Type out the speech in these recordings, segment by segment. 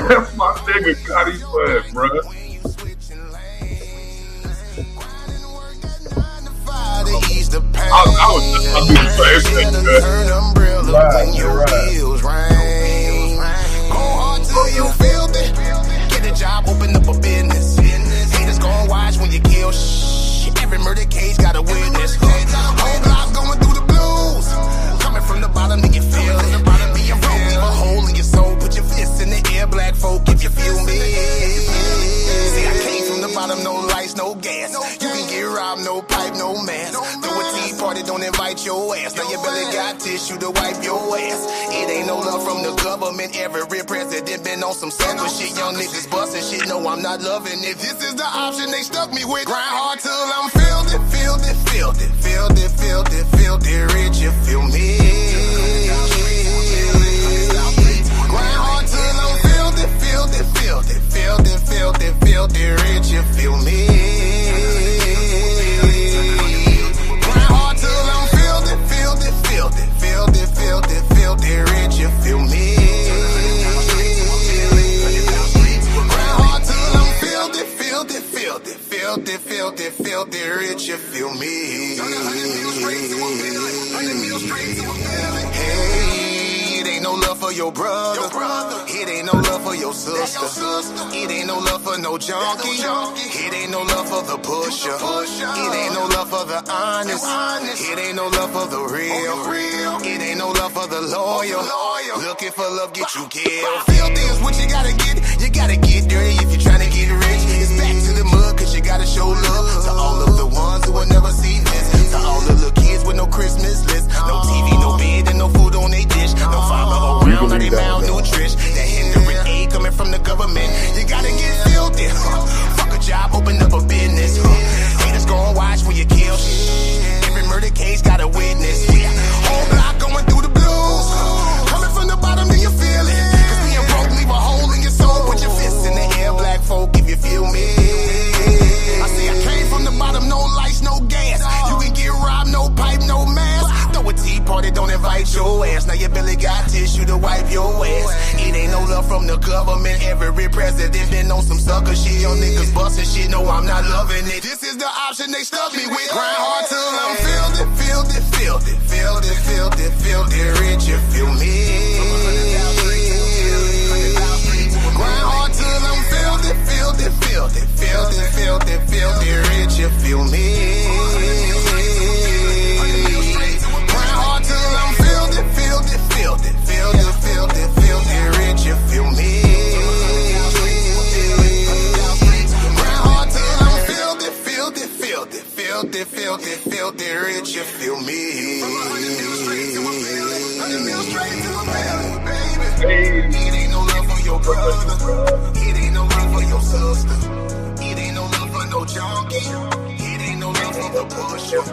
That's my nigga Gotti Bud, bro. I was just about to do the same thing, man. Right, you're right. Go hard till you feel it. Get a job, open up a business. Haters gon' watch when you kill shit. Every murder case got a witness. Whole life going through the blues. Coming from the bottom, then you feel it. Being broke, leave a hole in your soul. Put your fists in the air, black folk, if you feel me. See, I came from the bottom, no lights, no gas. You can get robbed, no pipe, no mask. Throw a tea party, don't invite your ass. Now your belly got tissue to wipe your ass. It ain't no love from the government. Every president been on some sucker shit. Young niggas busting shit, no, I'm not loving it. This is the option they stuck me with. Grind hard till I'm filled it, filled it, filled it, filled it, filled it, filled it, rich, you feel me? Grind hard till I'm filled it, filled it, filled it, filled it, filled it, filled it, rich, you feel me? Grind hard till I'm filled it, filled it, filled it, filled it, filled it, filled it, rich, you feel me? Grind hard till I'm filled it, filled it, filled it, filled it, filled it, filled it, rich, you feel me? Hey, it ain't no love for your brother. It ain't no love for your sister. It ain't no love for no junkie. It ain't no love for the pusher. It ain't no love for the honest. It ain't no love for the real. It ain't no love for the loyal. Looking for love, get you killed. Filthy is what you gotta get. You gotta get dirty if you're trying to get rich. It's back to the mud, cause you gotta show love to all of the ones who will never see this. To all the little kids with no Christmas list. No TV, no bed, and no food on they dish. No father around, now they malnourished. That hindering aid coming from the government. You gotta get filthy. Fuck a job, open up a business. Haters gon' watch when you kill shit. Every murder case got a witness. Whole block going through the blues. Coming from the bottom, do you feel it? Cause being broke leave a hole in your soul. Put your fists in the air, black folk, if you feel me. I say I came from the bottom, no lights, no gas. You can get robbed, no pipe, no mask. Throw a tea party, don't invite your ass. Now your belly got tissue to wipe your ass. It ain't no love from the government. Every president been on some sucker shit. Young niggas busting shit, no, I'm not loving it. This is the option they stuck me with. Grind hard till I'm filled it, filled it, filled it, filled it, filled it, filled it, rich, you feel me? Grind hard till I'm filled it, filled it, filled it, filled it, filled it, filled it, rich, you feel me? Grind hard till I'm filled it, filled it, filled it, filled it, filled it, filled it, rich, you feel me? Grind hard till I'm filled it, filled it, filled it, filled it, filled it, filled it, rich, you feel me? It ain't no love for your brother. It ain't no love for your sister. It ain't no love for no junkie. It ain't no love for the pusher.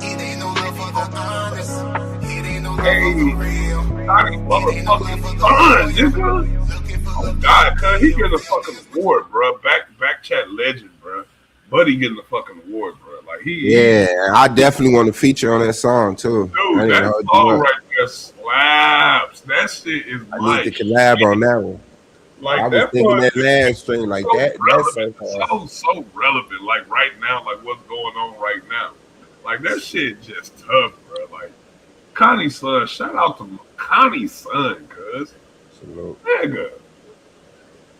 It ain't no love for the honest. It ain't no love for the real. I mean, motherfucking nigga. Oh God, cuz he getting a fucking award, bro. Back chat legend, bro. Buddy getting a fucking award, bro. Like I definitely want to feature on that song too. Dude, that song right there slaps. That shit is I need to collab on that one. Like I was thinking that last string like so that. Relevant, That's so relevant. Like right now, like what's going on right now. Like that shit just tough, bro. Like Connie's son. Shout out to Connie's son, cuz. Nigga.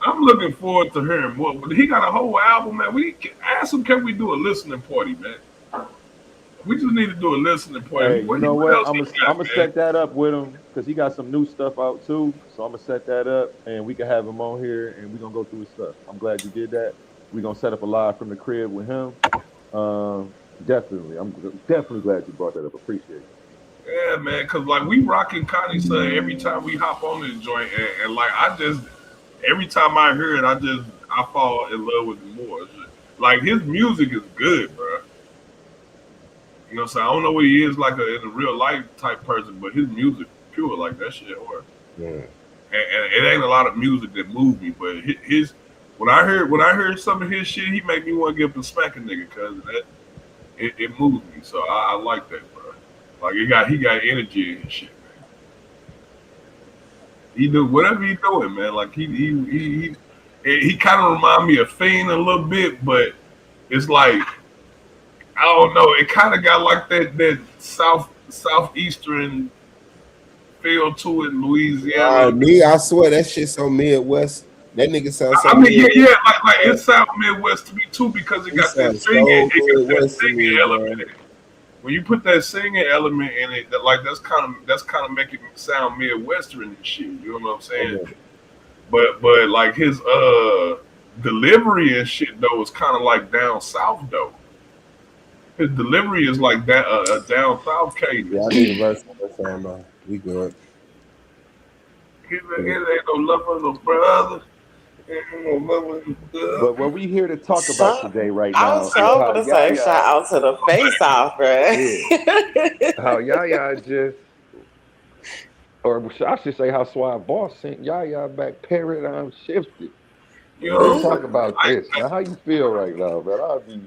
I'm looking forward to hearing more. He got a whole album, man. We can ask him, can we do a listening party, man? We just need to do a listening party. Hey, you know what? I'm gonna set that up with him because he got some new stuff out too. So I'm gonna set that up and we can have him on here and we're gonna go through his stuff. I'm glad you did that. We're gonna set up a live from the crib with him. Definitely. I'm definitely glad you brought that up. Appreciate it. Yeah, man, because like we rocking Connie's son every time we hop on this joint, and like I just every time I hear it, I fall in love with it more. Like his music is good, bro. You know what I'm saying? I don't know what he is like in a real life type person, but his music pure, like that shit hard. Yeah. And it ain't a lot of music that moved me, but his when I heard some of his shit, he make me want to give him a smacking nigga because that it moved me. So I like that, bro. Like he got energy and shit, He do whatever he doing, man. Like he kind of remind me of Fiend a little bit, but it's like I don't know. It kind of got like that southeastern feel to it, Louisiana. Me, I swear that shit so Midwest. That nigga sounds so I mean, Midwest. yeah, like it sounds Midwest to me too because it He got that sounds singing, so it got that Midwest to singing me, element bro. in it. When you put that singing element in it, that's kind of making it sound Midwestern and shit. You know what I'm saying? Okay. But like his delivery and shit though is kind of like down south though. His delivery is like that a down south cadence. Yeah, I need a verse on that song though. We good. It ain't no love for no brother. But what we here to talk about today, right I now, was is so how gonna say YAYA, shout out to the face off, bro. how YAYA just, or I should say, how Suave B.O.S sent YAYA back paradigm shifted. You Let's know, talk about this. Now, how you feel right now, man? I'll be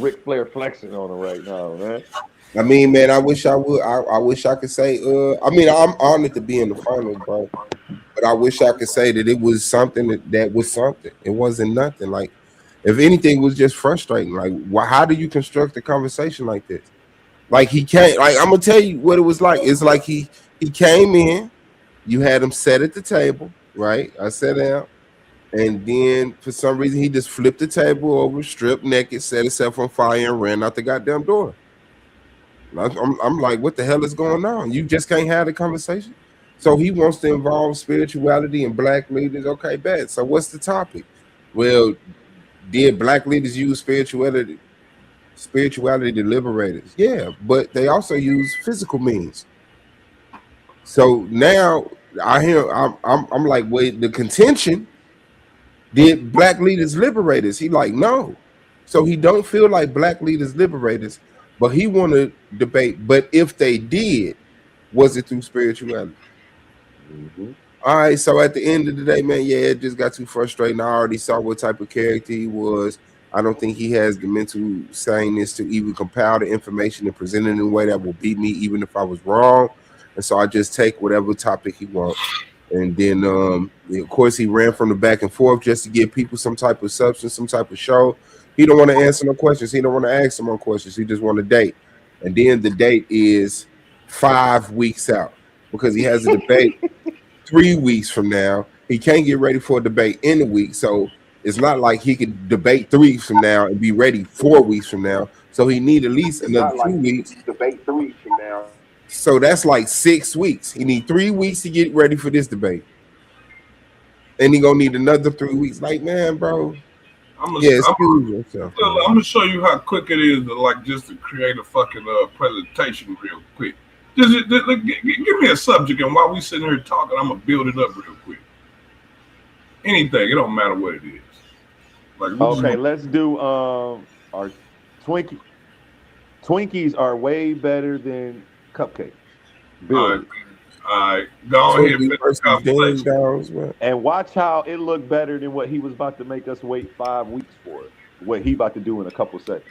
Ric Flair flexing on him right now, man. I mean, man, I wish I would. I wish I could say. I mean, I'm honored to be in the finals, bro. But I wish I could say that it was something that was something. It wasn't nothing. Like, if anything, it was just frustrating. Like, why? How do you construct a conversation like this? Like he can't. Like I'm gonna tell you what it was like. It's like he came in. You had him set at the table, right? I sat down, and then for some reason he just flipped the table over, stripped naked, set himself on fire, and ran out the goddamn door. I'm like, what the hell is going on? You just can't have the conversation. So he wants to involve spirituality and black leaders. Okay, bad. So what's the topic? Well, did black leaders use spirituality to liberate us? Yeah, but they also use physical means. So now I'm like, wait, the contention, did black leaders liberate us? He like, no. So he don't feel like black leaders liberate us, but he want to debate. But if they did, was it through spirituality? Mm-hmm. All right. So at the end of the day, man, yeah, it just got too frustrating. I already saw what type of character he was. I don't think he has the mental saneness to even compile the information and present it in a way that will beat me, even if I was wrong. And so I just take whatever topic he wants. And then, of course, he ran from the back and forth just to give people some type of substance, some type of show. He don't want to answer no questions. He don't want to ask them no questions. He just want to date. And then the date is 5 weeks out because he has a debate 3 weeks from now. He can't get ready for a debate in a week. So it's not like he could debate 3 weeks from now and be ready 4 weeks from now. So he need at least another 2 weeks. Debate 3 weeks from now. So that's like 6 weeks. He need 3 weeks to get ready for this debate. And he gonna need another 3 weeks. Like, man, bro. I'm gonna show you how quick it is to create a fucking presentation real quick. Just give me a subject, and while we sitting here talking, I'm gonna build it up real quick. Anything, it don't matter what it is. Like, okay, let's do our Twinkie. Twinkies are way better than cupcakes. All right, go ahead and watch how it looked better than what he was about to make us wait 5 weeks for. What he about to do in a couple seconds.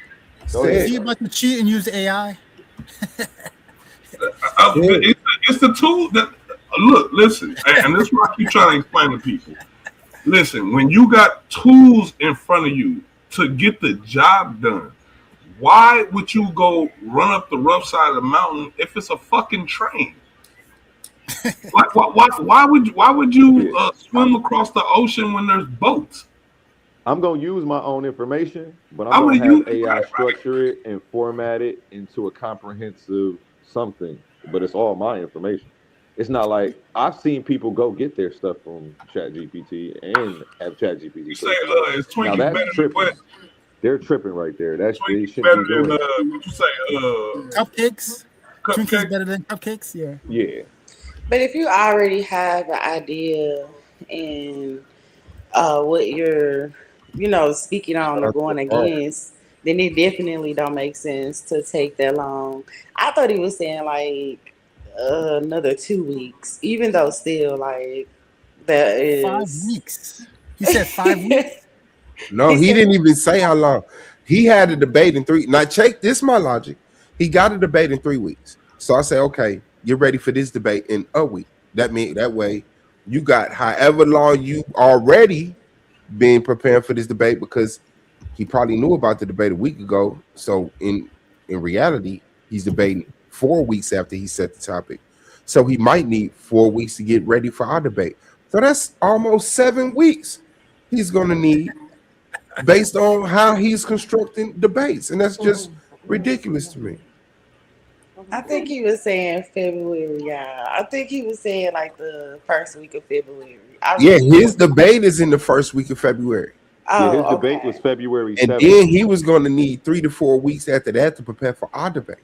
Is he about to cheat and use AI? It's the tool that listen, and this is what I keep trying to explain to people. Listen, when you got tools in front of you to get the job done, why would you go run up the rough side of the mountain if it's a fucking train? Like, why would you swim across the ocean when there's boats? I'm gonna use my own information, but I'm gonna have AI structure it and format it into a comprehensive something. But it's all my information. It's not like I've seen people go get their stuff from ChatGPT and have ChatGPT. You say is Twinkie better than what? They're tripping right there. That's they shouldn't better be doing than what you say? Cupcakes. Twinkies better than cupcakes. Yeah. Yeah. But if you already have an idea and what you're, speaking on or going against, then it definitely don't make sense to take that long. I thought he was saying like another 2 weeks, even though still like that is 5 weeks. He said 5 weeks. No, he didn't even say how long. He had a debate in 3. Now check this, my logic. He got a debate in 3 weeks. So I say, okay, you're ready for this debate in a week. That way You got however long you already been preparing for this debate, because he probably knew about the debate a week ago. So in reality, he's debating 4 weeks after he set the topic. So he might need 4 weeks to get ready for our debate. So that's almost 7 weeks he's gonna need based on how he's constructing debates. And that's just ridiculous to me. I think he was saying February, y'all. I think he was saying like the first week of February. Yeah, his debate is in the first week of February. Yeah, his debate was February 7th. And then he was going to need 3 to 4 weeks after that to prepare for our debate.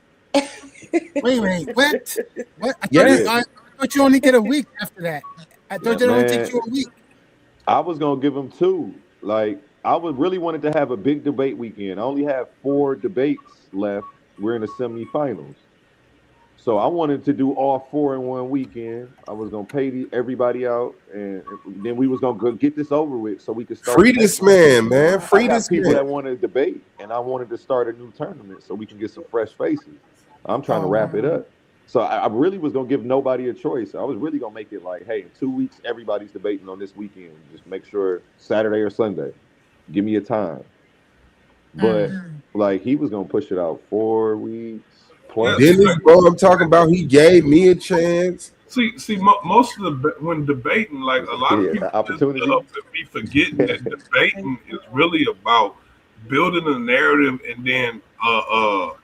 Wait, what? I thought you only get a week after that. I thought it only takes you a week. I was gonna give him 2. Like, I would really wanted to have a big debate weekend. I only have 4 debates left. We're in the semifinals. So I wanted to do all 4 in one weekend. I was gonna pay everybody out, and then we was gonna get this over with, so we could start. Free this man. Free this people man. that wanted to debate, and I wanted to start a new tournament so we can get some fresh faces. I'm trying to wrap it up. So I really was gonna give nobody a choice. I was really gonna make it like, hey, in 2 weeks, everybody's debating on this weekend. Just make sure Saturday or Sunday. Give me a time. But like, he was gonna push it out 4 weeks. Then this bro I'm talking about, he gave me a chance. See, most of the when debating, like a lot of people be forgetting that debating is really about building a narrative and then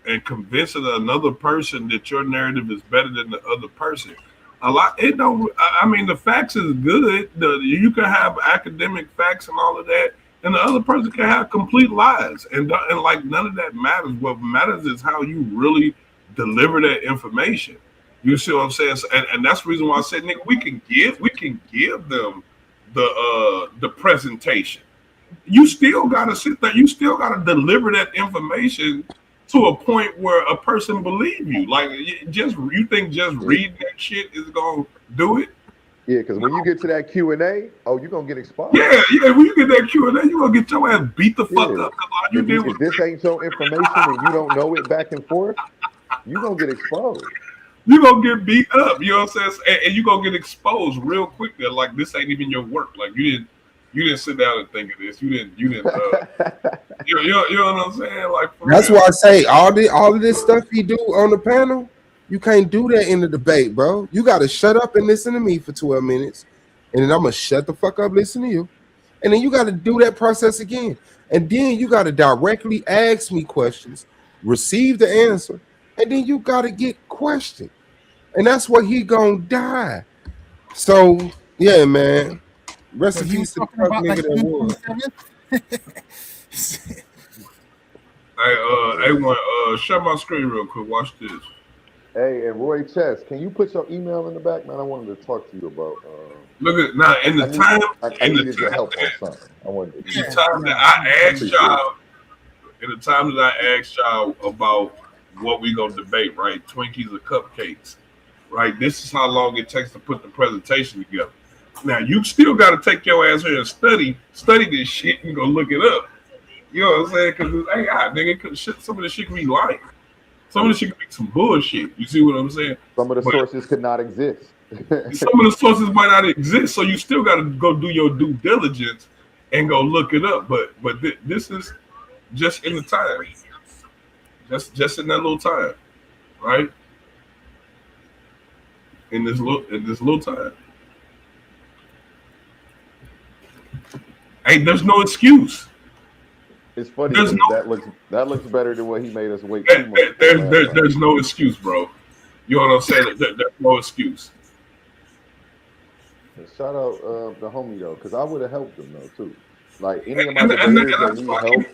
and convincing another person that your narrative is better than the other person. I mean, the facts is good. You can have academic facts and all of that, and the other person can have complete lies, and like none of that matters. What matters is how you really deliver that information. You see what I'm saying? And that's the reason why I said, nigga, we can give them the presentation. You still gotta sit there. You still gotta deliver that information to a point where a person believe you. Like, you think just reading that shit is gonna do it? Yeah, because when you get to that Q&A, you're gonna get exposed. Yeah. When you get that Q&A, you're gonna get your ass beat the fuck up. If this ain't your information and you don't know it back and forth, you're gonna get exposed. You're gonna get beat up, you know what I'm saying? And you're gonna get exposed real quick. That like, this ain't even your work. Like, you didn't sit down and think of this. You didn't you know what I'm saying? Like, that's why I say all of this stuff he do on the panel, you can't do that in the debate, bro. You gotta shut up and listen to me for 12 minutes, and then I'm gonna shut the fuck up, listen to you. And then you gotta do that process again. And then you gotta directly ask me questions, receive the answer, and then you gotta get questioned. And that's where he gonna die. So yeah, man. Rest in peace to the fuck nigga that was. Hey, share my screen real quick. Watch this. Hey, and Roy Chess, can you put your email in the back, man? I wanted to talk to you about. Look at now in the time. I needed your help on something. I wanted. In the time that I asked y'all. In the time that I asked y'all about what we gonna debate, right? Twinkies or cupcakes, right? This is how long it takes to put the presentation together. Now you still got to take your ass here and study this shit and go look it up. You know what I'm saying? Because nigga, some of the shit can be lying. Some of the shit can be some bullshit. You see what I'm saying? Some of the sources could not exist. Some of the sources might not exist, so you still got to go do your due diligence and go look it up. But this is just in the time, just in that little time, right? In this little time. Hey, there's no excuse. It's funny. That looks better than what he made us wait too much. There's no excuse, bro. You know what I'm saying? There's no excuse. Shout out the homie though, because I would have helped him though too. Like any of my debaters that need help.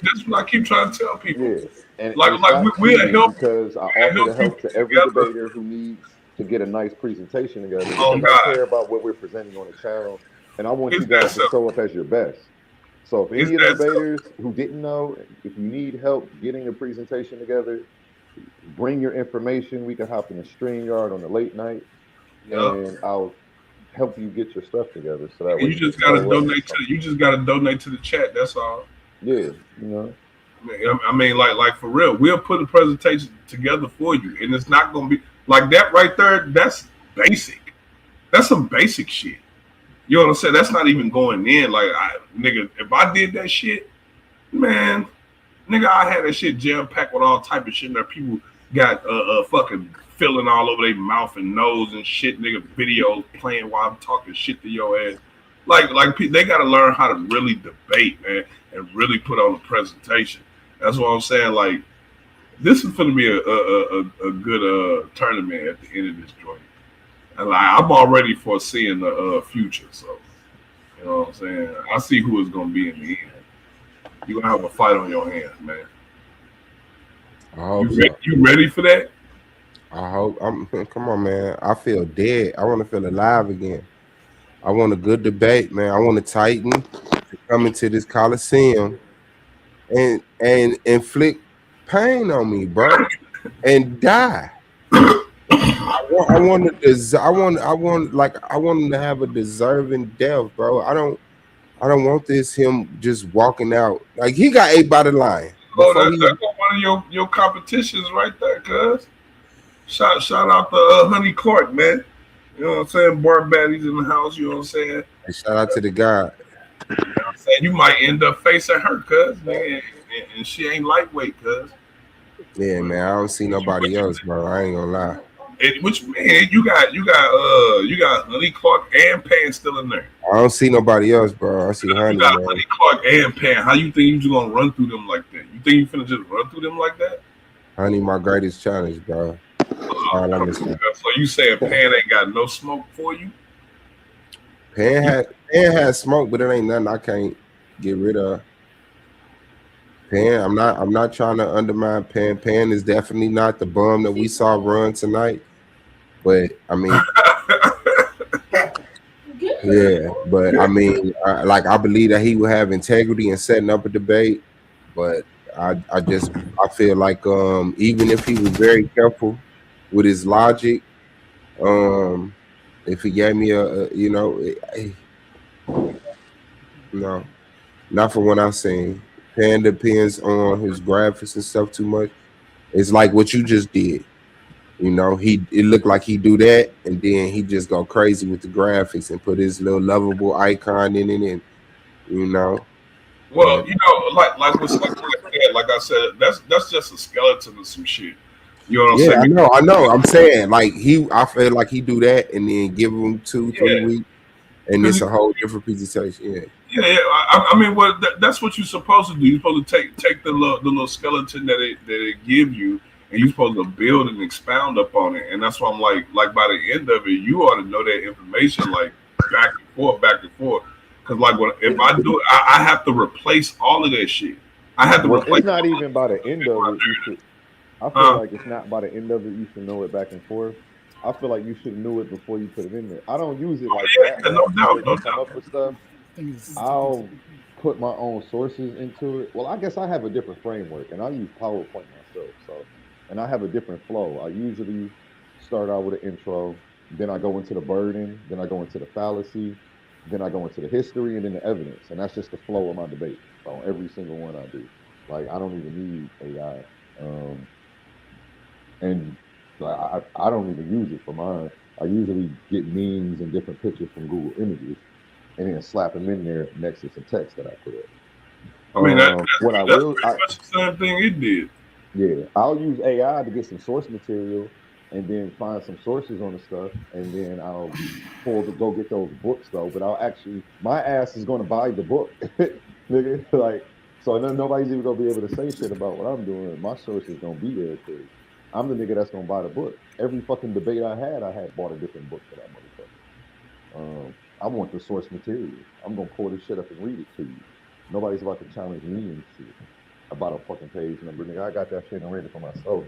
That's what I keep trying to tell people. Yeah, and we'll help because I offer to help to every debater who needs to get a nice presentation together. Because I care about what we're presenting on the channel, and I want you guys to show up as your best. So if any of the debaters who didn't know, if you need help getting a presentation together, bring your information. We can hop in the StreamYard on the late night, and I'll help you get your stuff together. So that way you just gotta donate to. You just gotta donate to the chat. That's all. Yeah, you know. I mean, like for real, we'll put a presentation together for you, and it's not gonna be like that right there. That's basic. That's some basic shit. You know what I'm saying? That's not even going in. Like, nigga, if I did that shit, man, nigga, I had that shit jam packed with all type of shit. That people got fucking filling all over their mouth and nose and shit. Nigga, videos playing while I'm talking shit to your ass. Like they got to learn how to really debate, man, and really put on a presentation. That's what I'm saying. Like, this is going to be a good tournament at the end of this joint. And like, I'm already foreseeing the future. So, you know what I'm saying? I see who is going to be in the end. You're going to have a fight on your hands, man. I hope you ready for that? I hope. Come on, man. I feel dead. I want to feel alive again. I want a good debate, man. I want a Titan to come into this Coliseum and inflict pain on me, bro, and die. I want him to have a deserving death, bro. I don't want him just walking out like he got ate by the lion. Oh, that's one of your competitions right there, cuz. Shout out to Honey Clark, man. You know what I'm saying? Bar baddies in the house, you know what I'm saying? And shout out to the guy. You know what I'm saying? You might end up facing her, cuz, and she ain't lightweight, cuz. Yeah, man. I don't see nobody else, bro. I ain't gonna lie. Which man, you got Honey Clark and Pan still in there. I don't see nobody else, bro. I see Honey. You got Honey Clark and Pan. How you think you just gonna run through them like that? You think you finna just run through them like that? Honey, my greatest challenge, bro. So you saying Pan ain't got no smoke for you? Pan has smoke, but it ain't nothing I can't get rid of. Pan, I'm not trying to undermine Pan. Pan is definitely not the bum that we saw run tonight. But I mean, yeah. But I mean, I believe that he will have integrity in setting up a debate. But I feel like even if he was very careful with his logic, if he gave me no, not from what I've seen. Pan depends on his graphics and stuff too much. It's like what you just did. You know, it looked like he do that, and then he just go crazy with the graphics and put his little lovable icon in it, and you know. Well, you know, like I said, that's just a skeleton of some shit. You know what I'm saying? I know. I'm saying like I feel like he do that, and then give him 2-3 weeks, and it's a whole different presentation. Yeah. Yeah. I mean, well, that's what you're supposed to do. You're supposed to take the little skeleton that it give you, and you're supposed to build and expound upon it. And that's why I'm like by the end of it, you ought to know that information like back and forth. Because like if I do it, I have to replace all of that shit. I have to replace. It's not even by the end of it. I feel like it's not by the end of it. You should know it back and forth. I feel like you should know it before you put it in there. I don't use it like that. No doubt. Come up with stuff. I'll put my own sources into it. Well, I guess I have a different framework, and I use PowerPoint myself. And I have a different flow. I usually start out with an intro, then I go into the burden, then I go into the fallacy, then I go into the history, and then the evidence. And that's just the flow of my debate on every single one I do. Like, I don't even need AI. And like, I don't even use it for mine. I usually get memes and different pictures from Google Images, and then slap them in there next to some text that I put up. I mean, that's the same thing it did. Yeah, I'll use AI to get some source material, and then find some sources on the stuff, and then I'll go get those books though. But my ass is going to buy the book, nigga. Like, so nobody's even gonna be able to say shit about what I'm doing. My source is gonna be there because I'm the nigga that's gonna buy the book. Every fucking debate I had bought a different book for that motherfucker. I want the source material. I'm gonna pull this shit up and read it to you. Nobody's about to challenge me and shit about a fucking page number, nigga. I got that shit and read it for myself.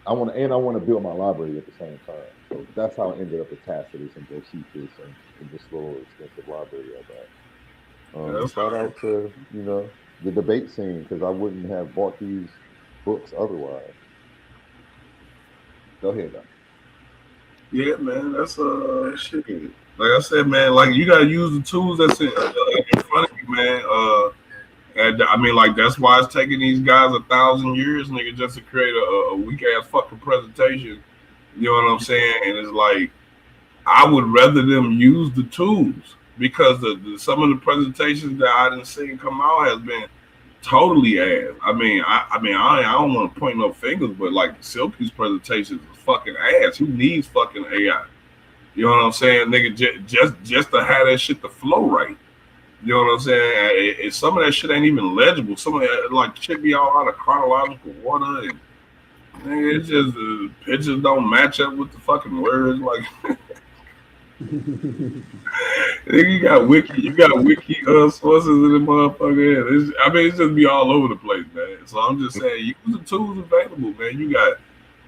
I want to build my library at the same time. So that's how I ended up with Tacitus and Josephus and this little extensive library I got. Shout out to the debate scene because I wouldn't have bought these books otherwise. Go ahead, guys. Yeah, man, that's shit. Like I said, man, like you gotta use the tools that's in front of you, man. And I mean, like that's why it's taking these guys 1,000 years, nigga, just to create a weak ass fucking presentation. You know what I'm saying? And it's like, I would rather them use the tools because some of the presentations that I didn't see come out has been totally ass. I don't want to point no fingers, but like Silky's presentations is fucking ass. Who needs fucking AI? You know what I'm saying, nigga? Just to have that shit to flow right. You know what I'm saying? Some of that shit ain't even legible. Some of that like shit be all out of chronological order, and nigga, it's just pictures don't match up with the fucking words. Like, you got wiki sources in the motherfucker. It's just be all over the place, man. So I'm just saying, use the tools available, man. You got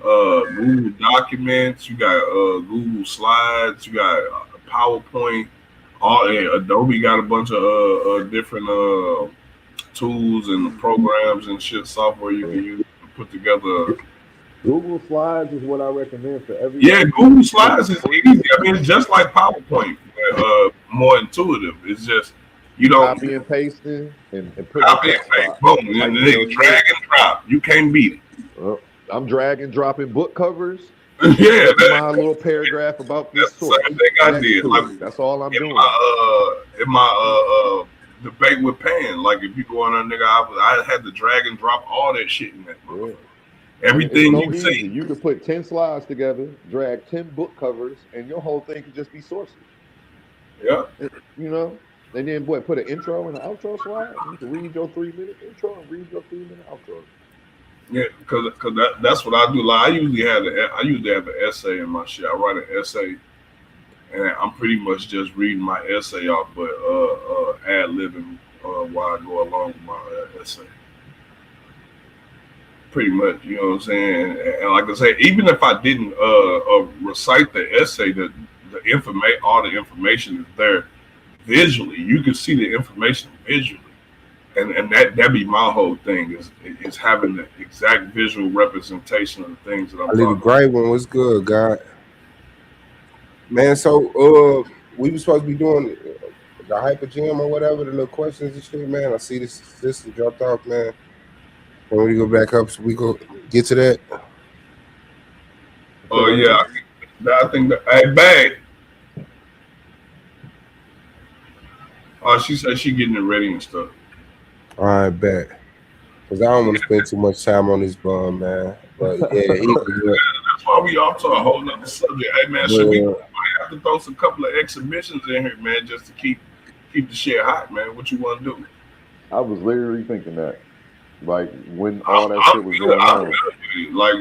Google Documents, you got Google Slides, you got PowerPoint. Adobe got a bunch of different tools and programs and shit, software you can use to put together. Google Slides is what I recommend for everybody. Yeah, Google Slides is easy. I mean, it's just like PowerPoint, but more intuitive. It's just you don't copy and pasting and put copy and paste, boom, and then drag and drop. You can't beat it. I'm dragging, dropping book covers. Yeah, my little paragraph about this source. That's the same thing I did. Like, that's all I'm doing. In my debate with Pan, like if you go on there, nigga, I had to drag and drop all that shit in that. Yeah. Everything you see. You could put 10 slides together, drag 10 book covers, and your whole thing could just be sources. Yeah. You know? And then put an intro and an outro slide. You can read your 3-minute intro and read your 3-minute outro. Yeah, because that's what I do. Like I usually have an essay in my shit. I write an essay, and I'm pretty much just reading my essay off, but ad-libbing while I go along with my essay. Pretty much, you know what I'm saying? And like I say, even if I didn't recite the essay, all the information is there visually. You can see the information visually. And that be my whole thing is having the exact visual representation of the things that I'm talking about. The great one was good, God. Man, so we were supposed to be doing the hyper gym or whatever, the little questions and shit, man. I see this system dropped off, man. When we go back up, so we go get to that. Oh yeah, I think that. Hey, babe. Oh, she said she getting it ready and stuff. All right, bet. Cause I don't want to spend too much time on this bum, man. But yeah, that's why we all talk a whole nother subject. Hey man, we might have to throw some couple of exhibitions in here, man, just to keep the shit hot, man. What you want to do? I was literally thinking that. Like when all that shit was going on, like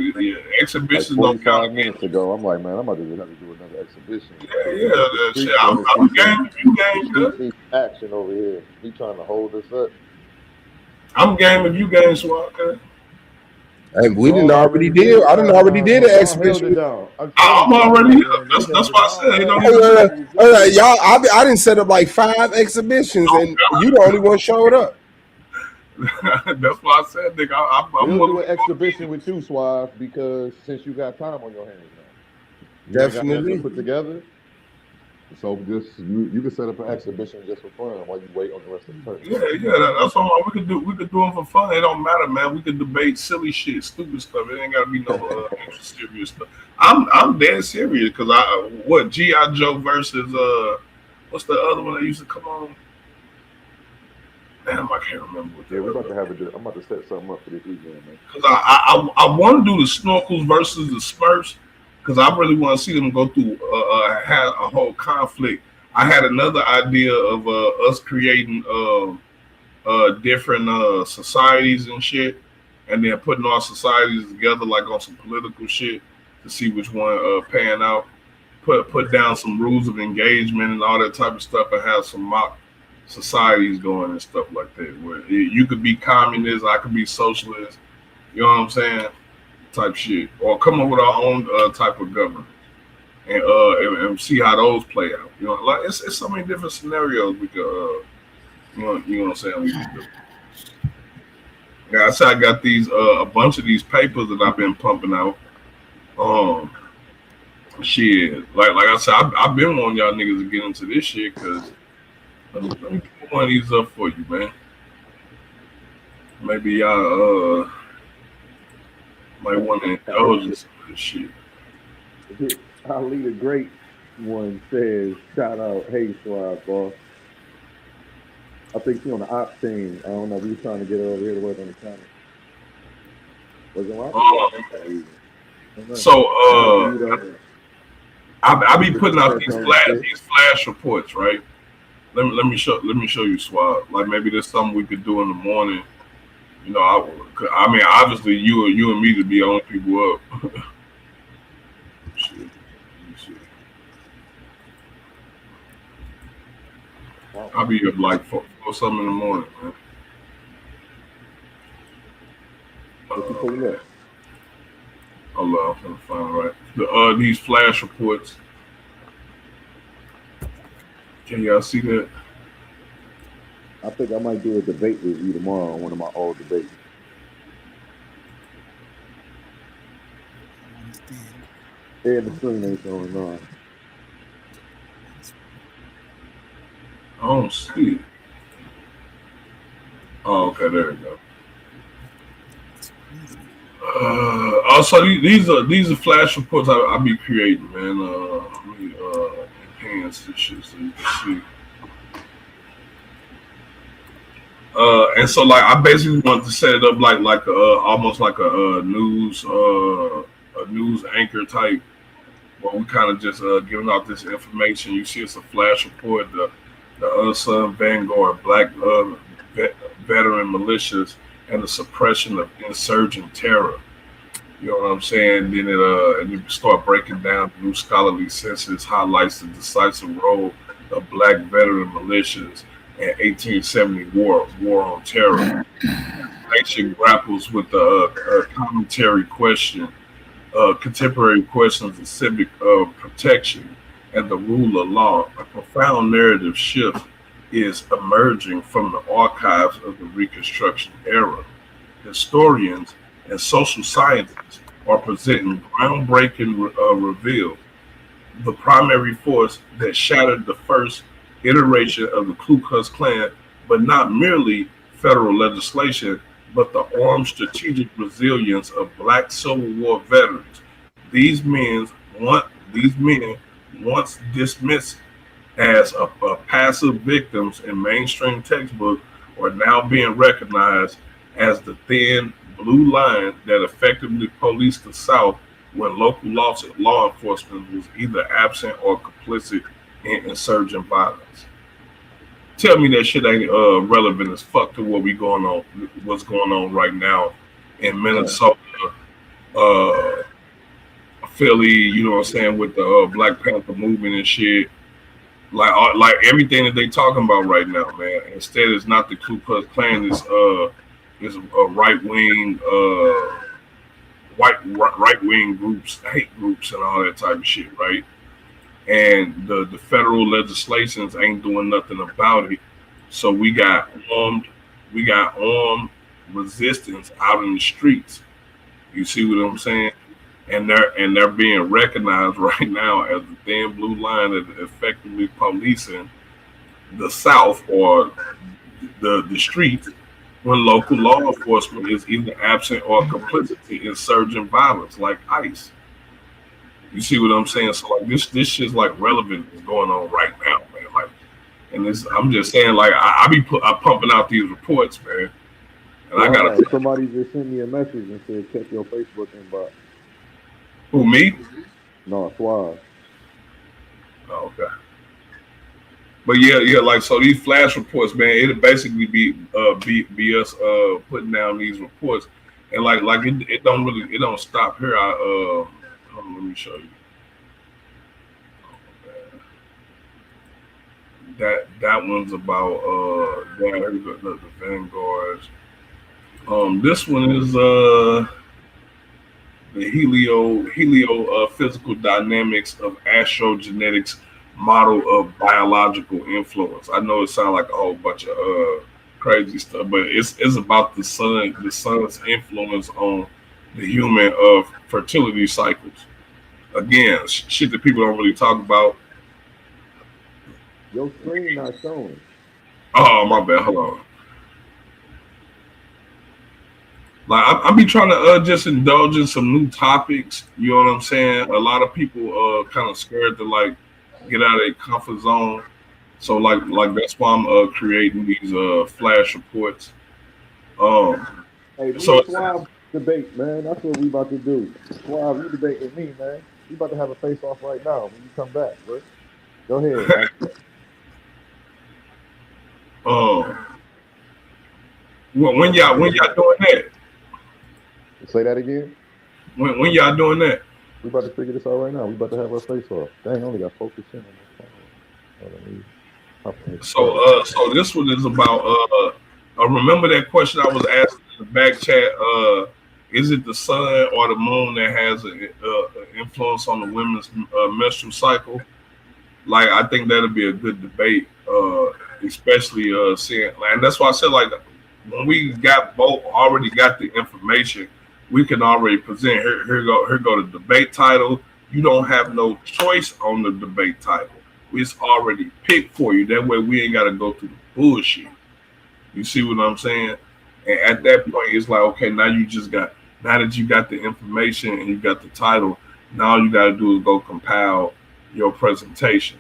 exhibitions. Like 45 minutes ago, I'm like, man, I'm about to have to do another exhibition. Yeah. Shit, I'm game. You game, good. Action over here. He trying to hold us up. I'm game if you game, Swat. Okay. Hey, we didn't already did. I didn't already did an exhibition. I'm already here. That's why I said. Y'all, I didn't set up like 5 exhibitions, and you the only one showed up. That's why I said, nigga, I'm we'll do an exhibition with you, Suave, because since you got time on your hands now. Definitely. Put together. So just you can set up an exhibition just for fun while you wait on the rest of the person. Yeah, that's all we could do. We could do them for fun. It don't matter, man. We could debate silly shit, stupid stuff. It ain't gotta be no extra serious stuff. I'm dead serious because G.I. Joe versus what's the other one that used to come on? Damn, I can't remember. We're about to have I'm about to set something up for this weekend, man. Because I want to do the Snorkels versus the Smurfs. Because I really want to see them go through have a whole conflict. I had another idea of us creating different societies and shit, and then putting our societies together like on some political shit to see which one pan out. Put down some rules of engagement and all that type of stuff, and have some mock societies going and stuff like that. Where you could be communist, I could be socialist. You know what I'm saying? Type shit, or come up with our own type of government, and see how those play out. You know, like it's so many different scenarios we could, you know what I'm saying? We could do. Yeah, I said I got these a bunch of these papers that I've been pumping out. Shit, like I said, I've been wanting y'all niggas to get into this shit because let me put one of these up for you, man. Maybe y'all might want to indulge in some of this shit. Ali the Great one says, shout out, hey Suave boss. I think she on the ops team. I don't know. We was trying to get her over here to work on the channel. Was it right? So I be putting out these flash reports, right? Let me show you, Swab. Like maybe there's something we could do in the morning. You know, I mean, obviously you and me to be the only people up. Shit. I'll be up like 4 something in the morning, man. Hold on, I'm gonna find right. These flash reports. Can y'all see that? I think I might do a debate with you tomorrow on one of my old debates. And the screen ain't showing on. I don't see it. Oh, okay, there we go. Also, these are flash reports I be creating, man. Let me enhance this shit so you can see. And so like I basically wanted to set it up like almost like a news anchor type, where we kind of just giving out this information. You see, it's a flash report. The Sun Vanguard Black veteran militias and the suppression of insurgent terror. You know what I'm saying? Then and you start breaking down the new scholarly census highlights the decisive role of Black veteran militias and 1870 war on terror. The nation grapples with the contemporary questions of civic protection and the rule of law. A profound narrative shift is emerging from the archives of the Reconstruction era. Historians and social scientists are presenting groundbreaking reveal. The primary force that shattered the first iteration of the Ku Klux Klan, but not merely federal legislation, but the armed strategic resilience of Black Civil War veterans. These men, once dismissed as a passive victims in mainstream textbooks, are now being recognized as the thin blue line that effectively policed the South when local law enforcement was either absent or complicit in insurgent violence. Tell me that shit ain't relevant as fuck to what's going on right now in Minnesota, Philly. You know what I'm saying, with the Black Panther movement and shit. Like everything that they talking about right now, man. Instead, it's not the Ku Klux Klan. It's a right wing groups, hate groups, and all that type of shit, right? And the federal legislations ain't doing nothing about it. So we got armed resistance out in the streets. You see what I'm saying? And they're being recognized right now as the thin blue line that effectively policing the South or the streets when local law enforcement is either absent or complicit in insurgent violence like ICE. You see what I'm saying? So like this shit's like relevant is going on right now, man. Like, and this I'm just saying, like I'm pumping out these reports, man. And I gotta somebody just sent me a message and said check your Facebook inbox. Who, me? No, Suave. Oh, okay. But yeah, like so these flash reports, man, it'll basically be us putting down these reports, and like it don't stop here. Hold on, let me show you. That one's about the Vanguards. This one is the helio physical dynamics of astrogenetics model of biological influence. I know it sounds like a whole bunch of crazy stuff, but it's about the sun's influence on the human fertility cycles. Again, shit that people don't really talk about. Your screen not showing. Oh, my bad. Hold on. Like I be trying to just indulge in some new topics. You know what I'm saying? A lot of people kind of scared to like get out of their comfort zone. So like that's why I'm creating these flash reports. Hey, me So and Suave debate, man. That's what we about to do. Suave, you debate with me, man. We about to have a face off right now when you come back, bro. Go ahead. when y'all doing that? Say that again. When y'all doing that? We about to figure this out right now. We about to have our face off. Dang, I only got 4% on my phone. Hold on, let me hop on this chat. So this one is about remember that question I was asking in the back chat, is it the sun or the moon that has an influence on the women's menstrual cycle? Like I think that'll be a good debate, especially seeing, and that's why I said like when we got both already got the information, we can already present. Here go the debate title. You don't have no choice on the debate title. It's already picked for you. That way we ain't got to go through the bullshit. You see what I'm saying? And at that point, it's like, okay, now that you got the information and you got the title, now all you got to do is go compile your presentation,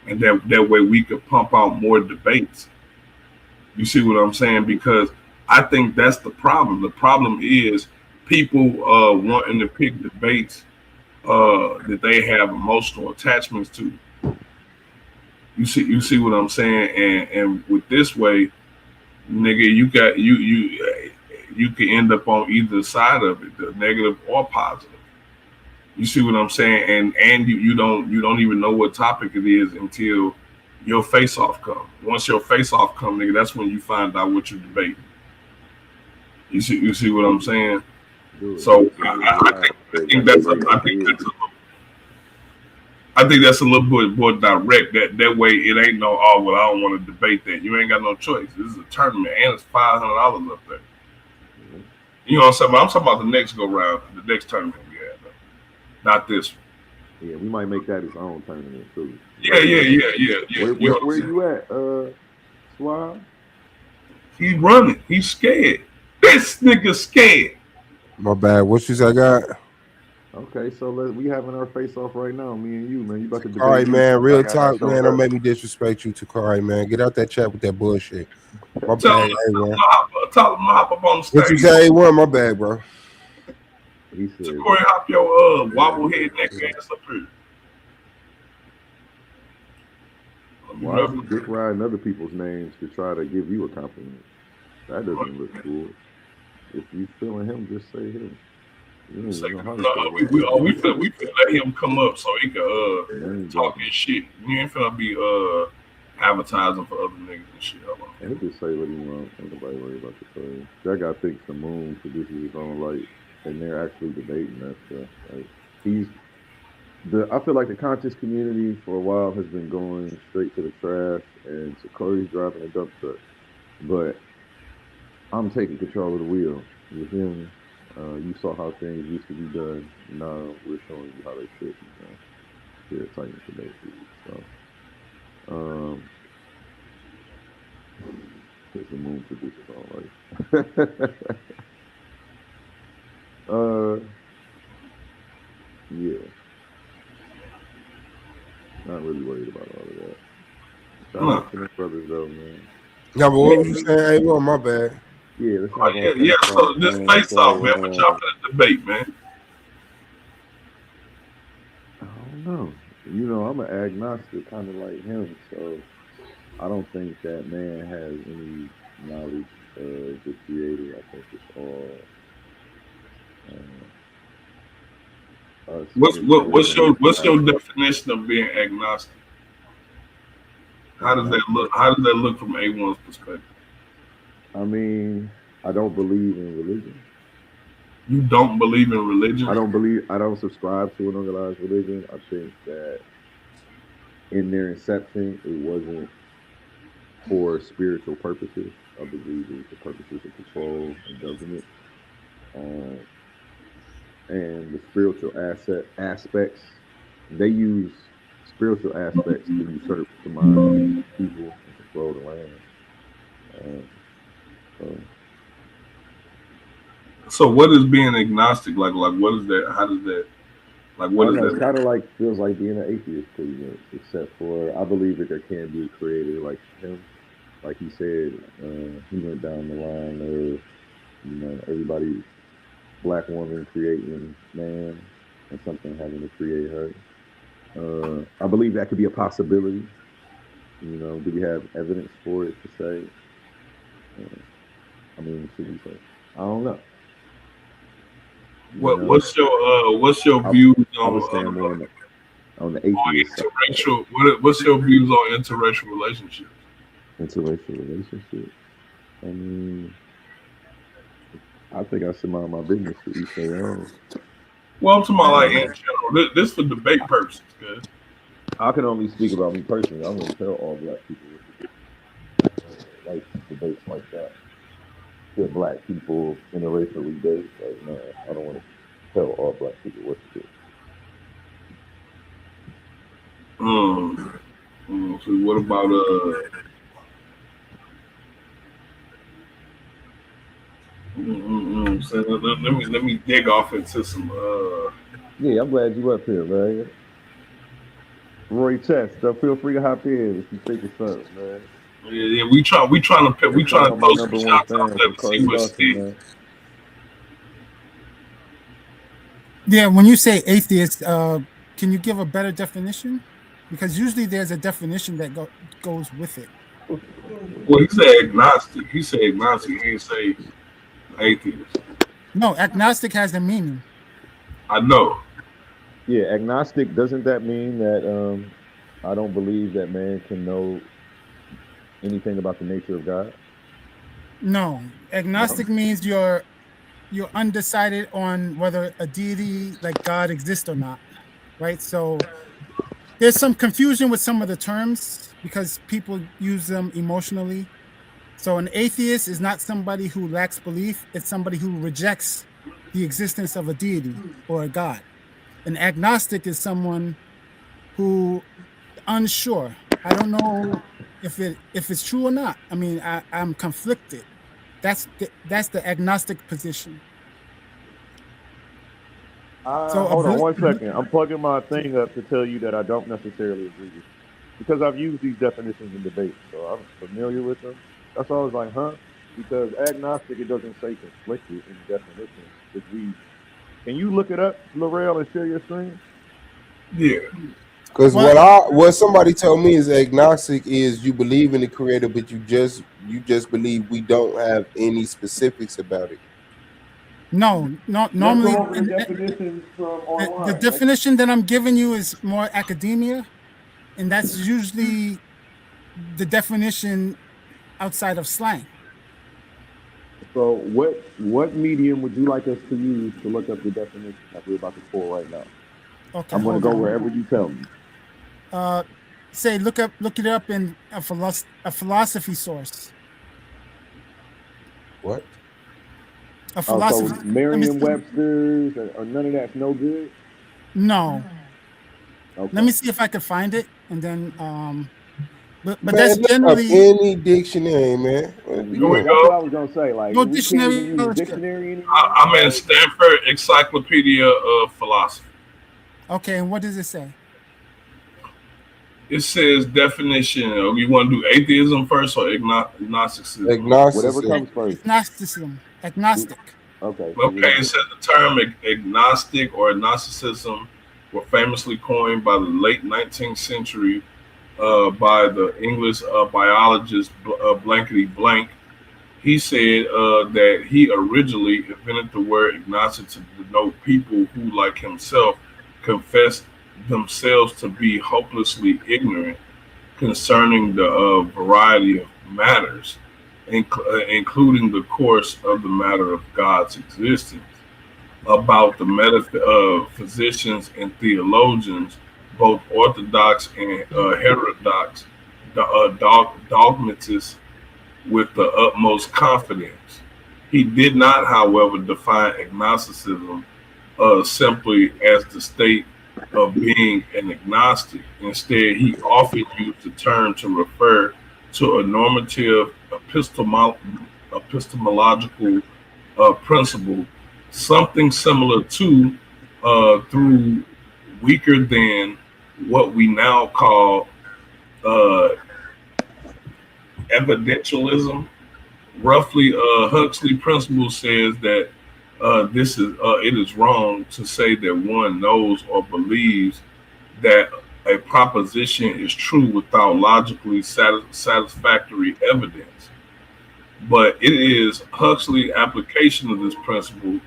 and that way we could pump out more debates. You see what I'm saying? Because I think that's the problem. The problem is people wanting to pick debates that they have emotional attachments to. You see what I'm saying? And with this way, nigga, you can end up on either side of it, the negative or positive. You see what I'm saying? And you don't even know what topic it is until your face off come. Once your face off come, nigga, that's when you find out what you're debating. You see what I'm saying? So I think that's a little bit more direct. That way it ain't no, oh well, I don't want to debate that. You ain't got no choice. This is a tournament and it's $500 up there. You know what I'm saying? But I'm talking about the next go round, the next tournament we had, though. Not this one. Yeah, we might make that his own tournament too. Yeah. Where you at, Suave? He's running. He's scared. This nigga scared. My bad. What you say, God? Okay, so we having our face off right now, me and you, man. You about to debate? All right, man. Real talk, man. Don't make me disrespect you, Takari, man. Get out that chat with that bullshit. My bad, Tell him to hop up on the stage. What you say, A1? My bad, bro. He said, Corey, hop your wobble head neck ass up here. Why is he dick riding other people's names to try to give you a compliment? That doesn't look cool. If you feeling him, just say him. We finna let him come up so he can talk his shit. You ain't finna be advertising for other niggas and shit. And he just say what he wants. Ain't nobody worry about the thing. That guy thinks the moon produces his own light, and they're actually debating that stuff. Like, I feel like the conscious community for a while has been going straight to the trash, and Sakuri's driving a dump truck. But I'm taking control of the wheel. You feel me? You saw how things used to be done. Now we're showing you how they should be done. Here at Titan today, so because the moon produces all right. Yeah. Not really worried about all of that. Shout out to the brothers though, man. Yeah, but what was you saying? Hey, well, my bad. Yeah, so this face off, man. What y'all finna debate, man? I don't know. You know, I'm an agnostic, kind of like him, so I don't think that man has any knowledge of the Creator. I think it's all. What's your definition of being agnostic? How does that look? How does that look from A1's perspective? I mean, I don't believe in religion. You don't believe in religion? I don't subscribe to an organized religion. I think that in their inception, it wasn't for spiritual purposes. I believe it was for purposes of control and government. And the spiritual aspects, they use spiritual aspects to usurp the minds of people and control the land. So what is being agnostic like? Like what is that? How does that? Like, what is It's that? kind of like feels like being an atheist, pretty much. Except for I believe that there can be a creator like him. Like he said, he went down the line of everybody, black woman creating man, and something having to create her. I believe that could be a possibility. Do we have evidence for it to say? Should we say? I don't know. What's your views I would stand more on the atheist side. Interracial. What's your views on interracial relationships? Interracial relationships. I think I should mind my business to each their own. Well, I'm talking about like in general. This for debate purposes, good. I can only speak about me personally. I'm gonna tell all black people what to do. Like debates like that. Should black people interracially date? Like, no, I don't want to tell all black people what to do. So what about So let me dig off into some Yeah, I'm glad you up here, man. Roy Chess, feel free to hop in if you think of something, man. Yeah, we trying to throw some shots out there to see what sticks. Yeah, when you say atheist, can you give a better definition? Because usually there's a definition that goes with it. Well, he said agnostic. He didn't say atheist. No, agnostic has a meaning. I know. Yeah, agnostic, doesn't that mean that I don't believe that man can know anything about the nature of God? No, agnostic means you're undecided on whether a deity like God exists or not, right? So there's some confusion with some of the terms because people use them emotionally. So an atheist is not somebody who lacks belief, it's somebody who rejects the existence of a deity or a God. An agnostic is someone who unsure. I don't know if it's true or not. I mean, I'm conflicted. That's the agnostic position. Hold on 1 second. I'm plugging my thing up to tell you that I don't necessarily agree with you because I've used these definitions in debate, so I'm familiar with them. That's why I was like, huh? Because agnostic, it doesn't say conflicted in the definition. Can you look it up, Laurel, and share your screen? Yeah. Because what somebody told me is agnostic is you believe in the creator, but you just believe we don't have any specifics about it. No. Normally, the definition that I'm giving you is more academia, and that's usually the definition outside of slang. So what medium would you like us to use to look up the definition that we're about to pull right now? Okay, I'm going to go wherever you tell me. Say look it up in a philosophy source. What? A philosophy. So Merriam-Webster's or none of that's no good? No. Okay. Let me see if I can find it, and then but Man, that's generally any dictionary, man. Here we That's go. what I was gonna say. Like, no we dictionary. can't even use dictionary anymore. I'm in Stanford Encyclopedia of Philosophy. Okay, and what does it say? It says definition. You want to do atheism first or agnosticism? Agnosticism. Whatever comes first. Agnosticism. Agnostic. Okay. Okay, it says the term agnostic or agnosticism were famously coined by the late 19th century by the English biologist Blankety Blank. He said that he originally invented the word agnostic to denote people who, like himself, confessed themselves to be hopelessly ignorant concerning the variety of matters, including the course of the matter of God's existence. About the physicians and theologians, both orthodox and heterodox, dogmatists, with the utmost confidence. He did not, however, define agnosticism simply as the state of being an agnostic. Instead, he often used the term to refer to a normative epistemological principle, something similar to through weaker than what we now call uh, evidentialism. Roughly, Huxley principle says that this is it is wrong to say that one knows or believes that a proposition is true without logically satisfactory evidence. But it is Huxley's application of this principle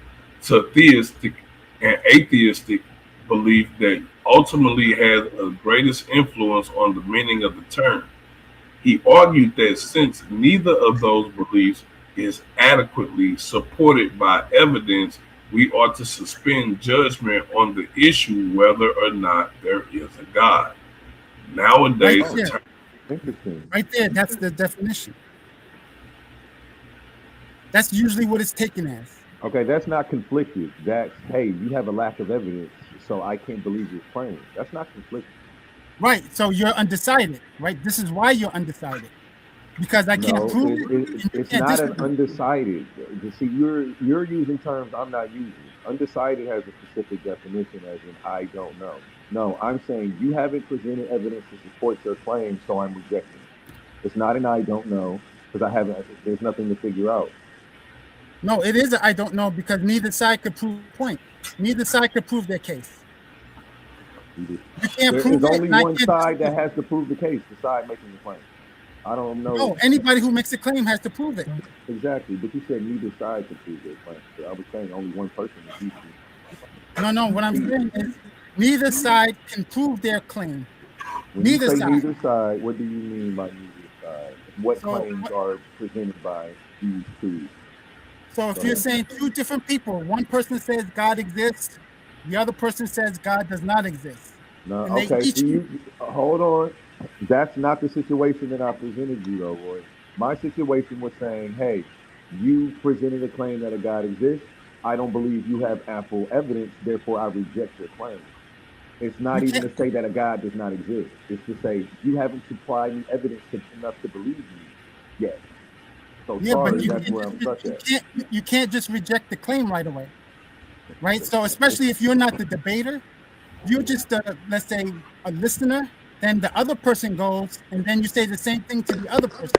to theistic and atheistic belief that ultimately has the greatest influence on the meaning of the term. He argued that since neither of those beliefs is adequately supported by evidence, we ought to suspend judgment on the issue whether or not there is a God. Nowadays, right there, that's the definition. That's usually what it's taken as. Okay, that's not conflicted. That's, hey, you have a lack of evidence, so I can't believe your claim. That's not conflicted. Right, so you're undecided, right? This is why you're undecided. Because I can't prove it. It's not an undecided. You see, you're using terms I'm not using. Undecided has a specific definition as in I don't know. No, I'm saying you haven't presented evidence to support your claim, so I'm rejecting it. It's not an I don't know, because there's nothing to figure out. No, it is I don't know, because neither side could prove the point. Neither side could prove their case. You can't prove it. There's only one side that has to prove the case, the side making the claim. I don't know. No, anybody who makes a claim has to prove it. Exactly, but you said neither side can prove their claim. So I was saying only one person is useful. No, what I'm saying is neither side can prove their claim. When neither you say side. Neither side, what do you mean by neither side? What claims are presented by these two? So if you're saying two different people, one person says God exists, the other person says God does not exist. No, okay, so hold on. That's not the situation that I presented you, though, Roy. My situation was saying, hey, you presented a claim that a God exists. I don't believe you have ample evidence, therefore I reject your claim. It's not even to say that a God does not exist. It's to say you haven't supplied me evidence enough to believe me yet. So sorry, that's where I'm stuck at. You can't just reject the claim right away, right? So especially if you're not the debater, you're just, let's say, a listener. Then the other person goes, and then you say the same thing to the other person.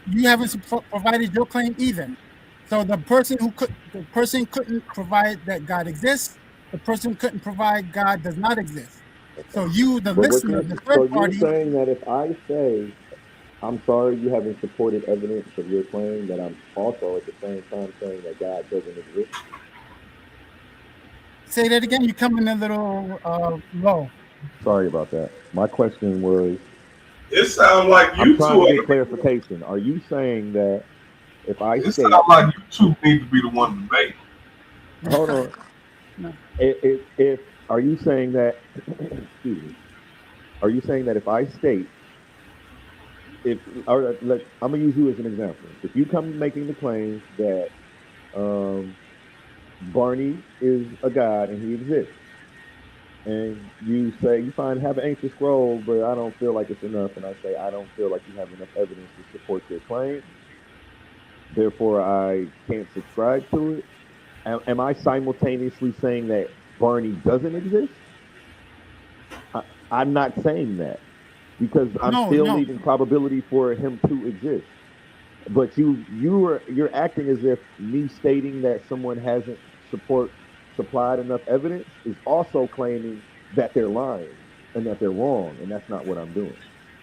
You haven't provided your claim either. So the person couldn't provide that God exists. The person couldn't provide God does not exist. So you, the listener, the third party. So you're saying that if I say, I'm sorry you haven't supported evidence of your claim, that I'm also at the same time saying that God doesn't exist? Say that again. You come in a little low. Sorry about that. My question was. It sounds like I'm trying to get clarification. Are you saying that if I say? It sounds like you two need to be the one to debate. Hold on. No. If are you saying that? Excuse me. Are you saying that if I state, I'm gonna use you as an example. If you come making the claim that Barney is a god and he exists, and you say you have an ancient scroll, but I don't feel like it's enough, and I say I don't feel like you have enough evidence to support your claim, therefore I can't subscribe to it. Am I simultaneously saying that Barney doesn't exist? I'm not saying that, because I'm still leaving probability for him to exist. But you're acting as if me stating that someone hasn't supplied enough evidence is also claiming that they're lying and that they're wrong, and that's not what I'm doing.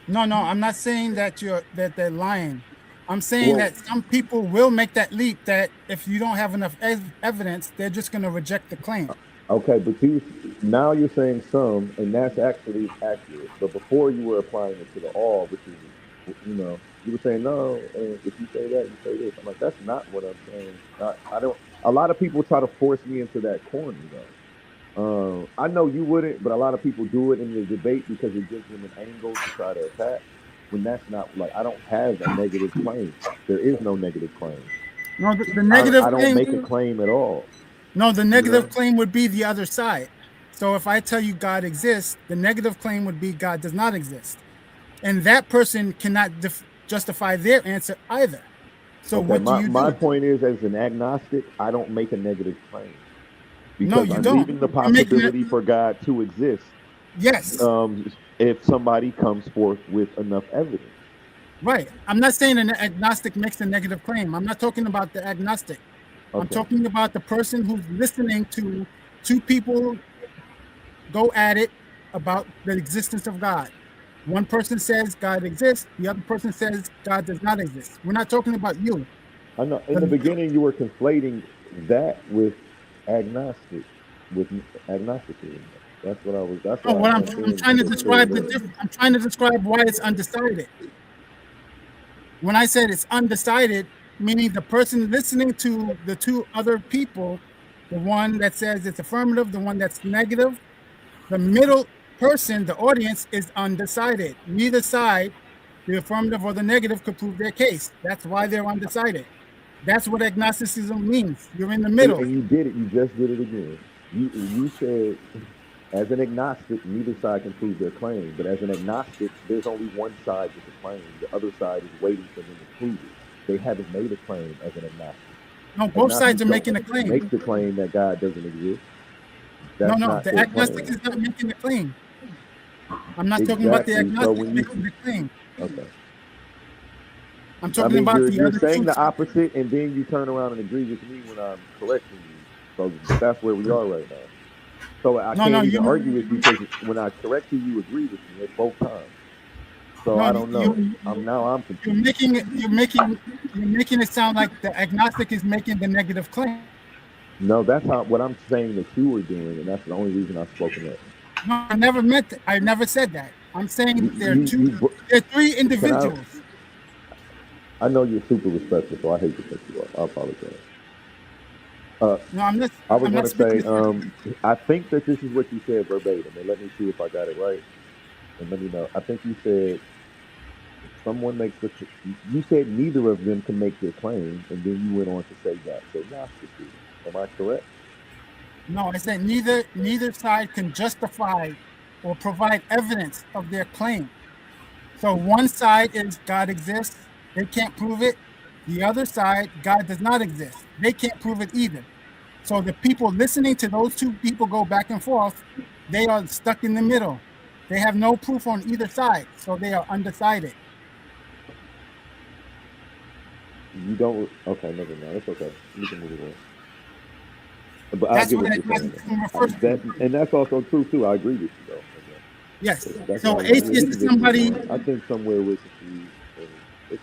No, I'm not saying that they're lying. I'm saying that some people will make that leap that if you don't have enough evidence, they're just going to reject the claim. Okay, but now you're saying some, and that's actually accurate. But before you were applying it to the all, which is, you were saying no, and if you say that, you say this. I'm like, that's not what I'm saying. I don't. A lot of people try to force me into that corner, though. I know you wouldn't, but a lot of people do it in the debate because it gives them an angle to try to attack. When that's not, like, I don't have a negative claim. There is no negative claim. No, the negative. I don't make a claim at all. No, the negative claim would be the other side. So if I tell you God exists, the negative claim would be God does not exist, and that person cannot justify their answer either. So what do you do? My point is, as an agnostic, I don't make a negative claim Because you I'm don't. leaving the possibility for God to exist. Yes. If somebody comes forth with enough evidence. Right. I'm not saying an agnostic makes a negative claim. I'm not talking about the agnostic. I'm talking about the person who's listening to two people go at it about the existence of God. One person says God exists. The other person says God does not exist. We're not talking about you. I know in the beginning you were conflating that with agnostic, with agnosticism. That's what I was. That's why I'm trying to describe the difference. I'm trying to describe why it's undecided. When I said it's undecided, meaning the person listening to the two other people, the one that says it's affirmative, the one that's negative, the middle person, the audience, is undecided. Neither side, the affirmative or the negative, could prove their case. That's why they're undecided. That's what agnosticism means. You're in the middle. And you did it. You just did it again. You said, as an agnostic, neither side can prove their claim. But as an agnostic, there's only one side with the claim. The other side is waiting for them to prove it. They haven't made a claim as an agnostic. No, both sides are making a claim. Make the claim that God doesn't exist. That's no, the agnostic is not making the claim. I'm not talking about the agnostic making the claim. Okay. I'm talking about the you're other saying the opposite, and then you turn around and agree with me when I'm correcting you. So that's where we are right now. So I can't even argue with you because when I correct you, you agree with me at both times. So I don't know. I'm confused. You're making it sound like the agnostic is making the negative claim. No, that's what I'm saying that you were doing, and that's the only reason I've spoken up. No, I never meant that. I never said that. I'm saying there are three individuals. I know you're super respectful, so I hate to cut you off. I apologize. No, I'm not. I was going to say, I think that this is what you said verbatim, and let me see if I got it right, and let me know. I think you said someone makes you said neither of them can make their claim, and then you went on to say that's agnosticism. Am I correct? No, I said neither side can justify or provide evidence of their claim. So one side is God exists. They can't prove it. The other side, God does not exist. They can't prove it either. So the people listening to those two people go back and forth, they are stuck in the middle. They have no proof on either side, so they are undecided. You don't. Okay, never mind. It's okay. We can move on. But that's what and that's also true too. I agree with you though. Yes. So atheist is somebody. I think somewhere we're confused.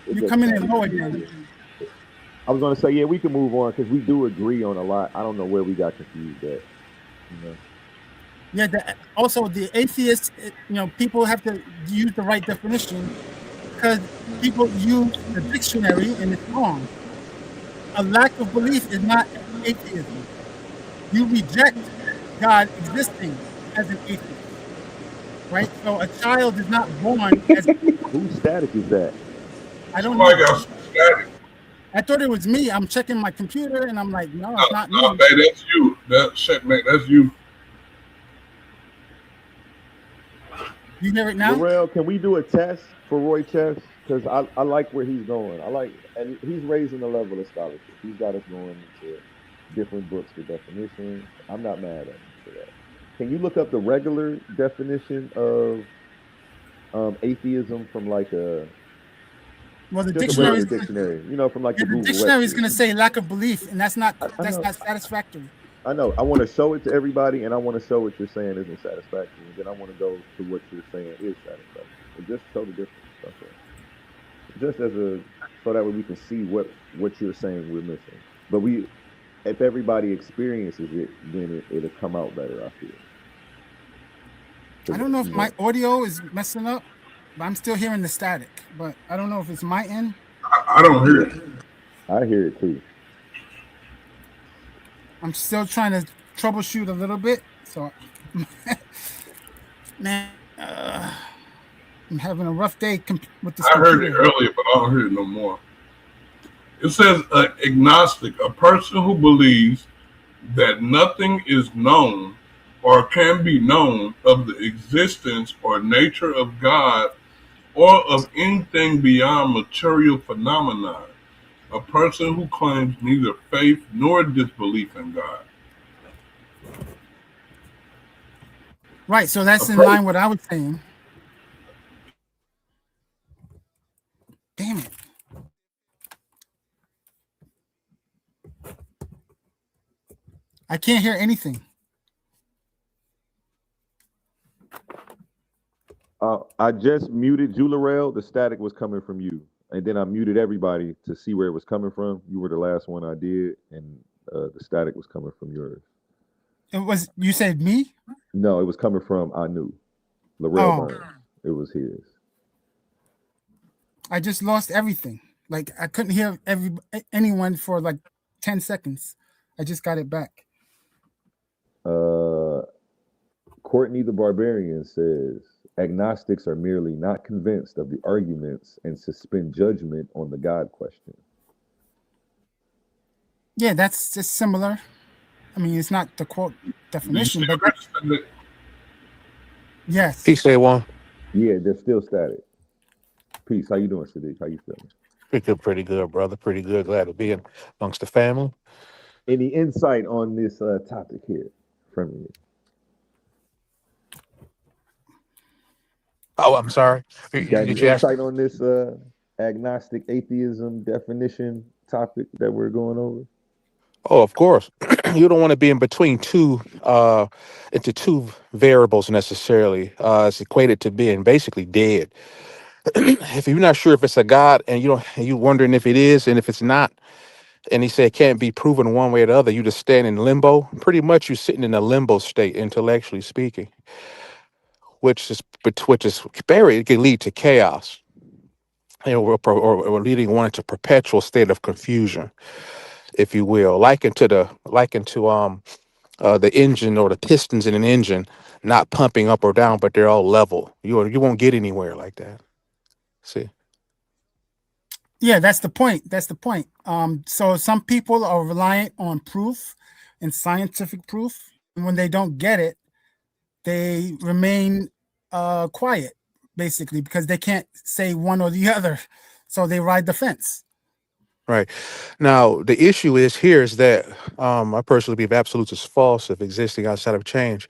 You're coming in low again. I was going to say, yeah, we can move on because we do agree on a lot. I don't know where we got confused at. Yeah. Also, the atheist, people have to use the right definition because people use the dictionary and it's wrong. A lack of belief is not atheism. You reject God existing as an atheist, right? So a child is not born as. Whose static is that? I don't know. I thought it was me. I'm checking my computer and I'm like, no, it's not me. No, that's you. That's you. You hear it now? Laurel, can we do a test for Roy Chess? Because I like where he's going. And he's raising the level of scholarship. He's got us going into different books for definitions. I'm not mad at him for that. Can you look up the regular definition of atheism from like a the dictionary, from like the dictionary is going to say lack of belief, and that's not satisfactory. I know. I want to show it to everybody, and I want to show what you're saying isn't satisfactory, and then I want to go to what you're saying is satisfactory. And just show the difference. Okay. Just so that way we can see what you're saying we're missing. But if everybody experiences it, then it'll come out better. I feel. I don't know if my audio is messing up. I'm still hearing the static, but I don't know if it's my end. I don't hear it. I hear it too. I'm still trying to troubleshoot a little bit. So, man, I'm having a rough day with this. I heard it earlier, but I don't hear it no more. It says agnostic, a person who believes that nothing is known or can be known of the existence or nature of God or of anything beyond material phenomena, a person who claims neither faith nor disbelief in God. Right. So that's in line with what I was saying. Damn it. I can't hear anything. I just muted Jularel. The static was coming from you, and then I muted everybody to see where it was coming from. You were the last one I did, and the static was coming from yours. It was, you said me? No, it was coming from Anu, Larell Burns. It was his. I just lost everything. Like I couldn't hear anyone for like 10 seconds. I just got it back. Courtney the Barbarian says, agnostics are merely not convinced of the arguments and suspend judgment on the God question. Yeah, that's just similar. I mean, it's not the quote definition, but yes. Peace, A1. Yeah, they're still static. Peace. How you doing, Sadiq? How you feeling? Pretty good, brother. Pretty good. Glad to be amongst the family. Any insight on this topic here from you? Oh, I'm sorry. Got any insight on this agnostic atheism definition topic that we're going over? Oh, of course. You don't want to be in between two variables necessarily. It's equated to being basically dead. If you're not sure if it's a God and you're wondering if it is and if it's not, and he said it can't be proven one way or the other, you just stand in limbo. Pretty much you're sitting in a limbo state, intellectually speaking, which is very, it can lead to chaos. Or leading one into perpetual state of confusion, if you will, likened to the engine or the pistons in an engine not pumping up or down, but they're all level. You won't get anywhere like that. See? Yeah, that's the point. That's the point. So some people are reliant on proof and scientific proof, and when they don't get it, they remain quiet, basically, because they can't say one or the other. So they ride the fence. Right. Now, the issue is that I personally believe absolutes is false if existing outside of change.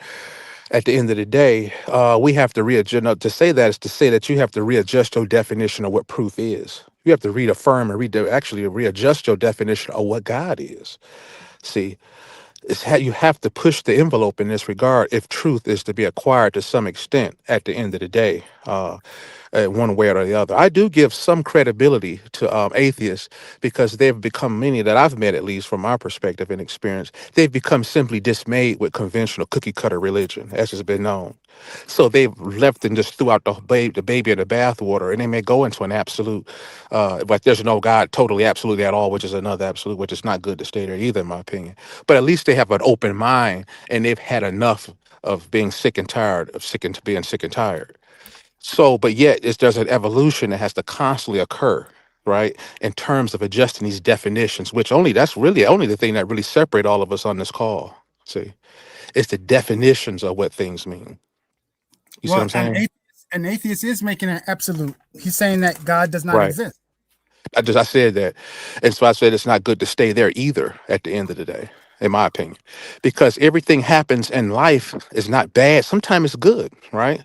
At the end of the day, we have to readjust. No, to say that is to say that you have to readjust your definition of what proof is. You have to reaffirm and actually readjust your definition of what God is. See, you have to push the envelope in this regard if truth is to be acquired to some extent at the end of the day. One way or the other. I do give some credibility to atheists because they've become, many that I've met, at least from my perspective and experience, they've become simply dismayed with conventional cookie cutter religion, as has been known. So they've left and just threw out the baby in the bathwater, and they may go into an absolute, but there's no God totally absolutely at all, which is another absolute, which is not good to stay there either, in my opinion. But at least they have an open mind, and they've had enough of being sick and tired of being sick and tired. So, but yet there's an evolution that has to constantly occur, right? In terms of adjusting these definitions, that's really only the thing that really separate all of us on this call. See, it's the definitions of what things mean. You see what I'm saying? An atheist is making an absolute. He's saying that God does not exist. I said that. And so I said it's not good to stay there either at the end of the day, in my opinion, because everything happens in life is not bad. Sometimes it's good, right?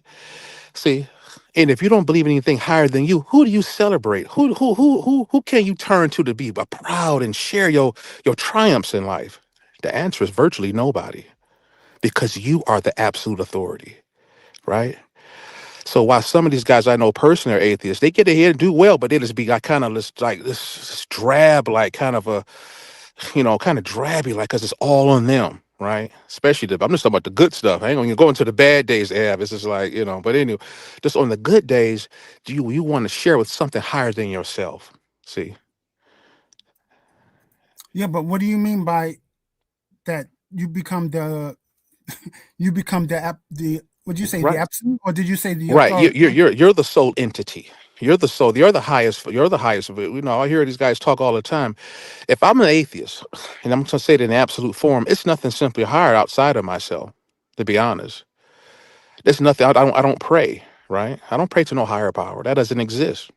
See, and if you don't believe in anything higher than you, who do you celebrate? Who can you turn to be proud and share your triumphs in life? The answer is virtually nobody, because you are the absolute authority, right? So while some of these guys I know personally are atheists, they get ahead and do well, but they just be like kind of this drab, like kind of a, kind of drabby, like, because it's all on them. Right, especially I'm just talking about the good stuff. I ain't gonna go into the bad days. It's just like, But anyway, just on the good days, you want to share with something higher than yourself? See? Yeah, but what do you mean by that? You become the would you say the absolute, or did you say the right? You're the sole entity. You're the soul. You're the highest. You're the highest. I hear these guys talk all the time. If I'm an atheist, and I'm going to say it in absolute form, it's nothing simply higher outside of myself. To be honest, there's nothing. I don't pray. Right? I don't pray to no higher power. That doesn't exist.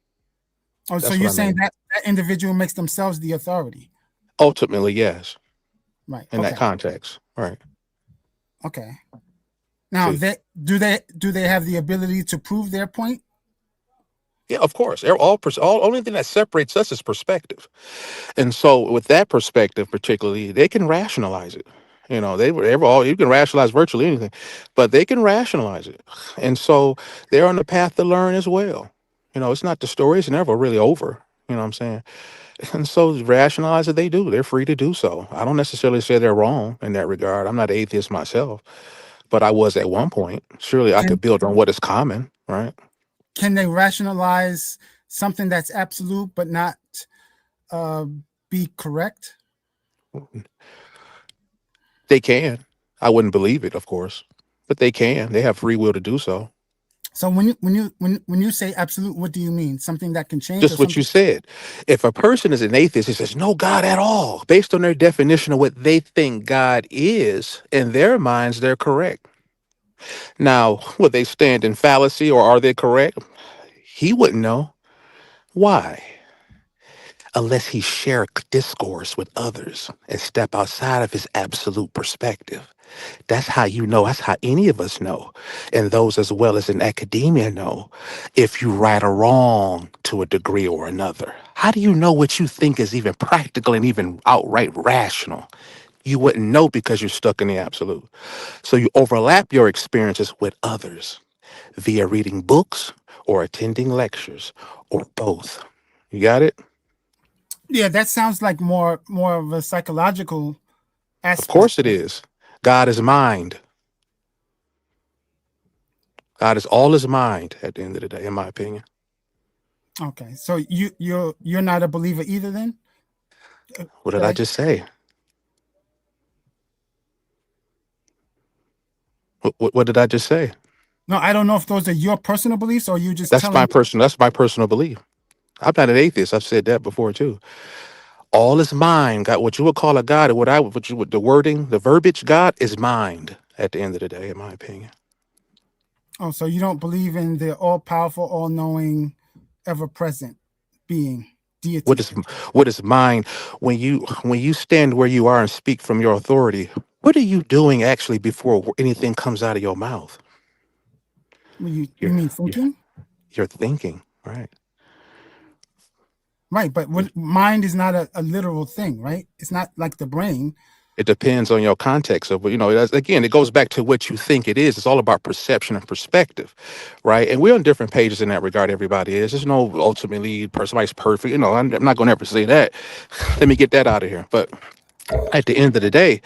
Oh, so you're saying that individual makes themselves the authority? Ultimately, yes. Right. In that context, right? Okay. Now, See, they have the ability to prove their point? yeah, of course. All only thing that separates us is perspective. And so, with that perspective, particularly, they can rationalize it. You know, they were all you can rationalize virtually anything, but they can rationalize it. And so, they're on the path to learn as well. You know, it's not the story; it's never really over. You know what I'm saying? And so, rationalize it, they do. They're free to do so. I don't necessarily say they're wrong in that regard. I'm not an atheist myself, but I was at one point. Surely, I Can could build on what is common, right? can they rationalize something that's absolute but not uh, be correct? They can. I wouldn't believe it, of course, but they can. They have free will to do so. So when you say absolute, what do you mean? Something that can change, or Just what you something? said. If a person is an atheist, he says no God at all, based on their definition of what they think God is, in their minds, they're correct. Now, would they stand in fallacy or are they correct? He wouldn't know. Why? Unless he share discourse with others and step outside of his absolute perspective. That's how you know. That's how any of us know. And those as well as in academia know if you right or wrong to a degree or another. How do you know what you think is even practical and even outright rational? You wouldn't know because you're stuck in the absolute. So you overlap your experiences with others via reading books or attending lectures or both. You got it? Yeah, that sounds like more of a psychological Of course aspect. it is. God is mind. God is all is mind at the end of the day, in my opinion. Okay, so you're not a believer either, then? What did Did I I? just say? What did I just say? No, I don't know if those are your personal beliefs or you just That's telling my me. personal. That's my personal belief. I'm not an atheist. I've said that before too. All is mind. God, what you would call a God, what I what you would the wording, the verbiage, God is mind. At the end of the day, in my opinion, Oh, so you don't believe in the all powerful, all knowing, ever present being, what deity? is what is mind? When you stand where you are and speak from your authority, what are you doing actually before anything comes out of your mouth? You You're mean you're, thinking? you're thinking, right? Right, but what mind is not a literal thing, right? It's not like the brain. It depends on your context of, again, it goes back to what you think it is. It's all about perception and perspective, right? And we're on different pages in that regard. Everybody is. There's no ultimately somebody's perfect. I'm not going to ever say that. Let me get that out of here. But at the end of the day,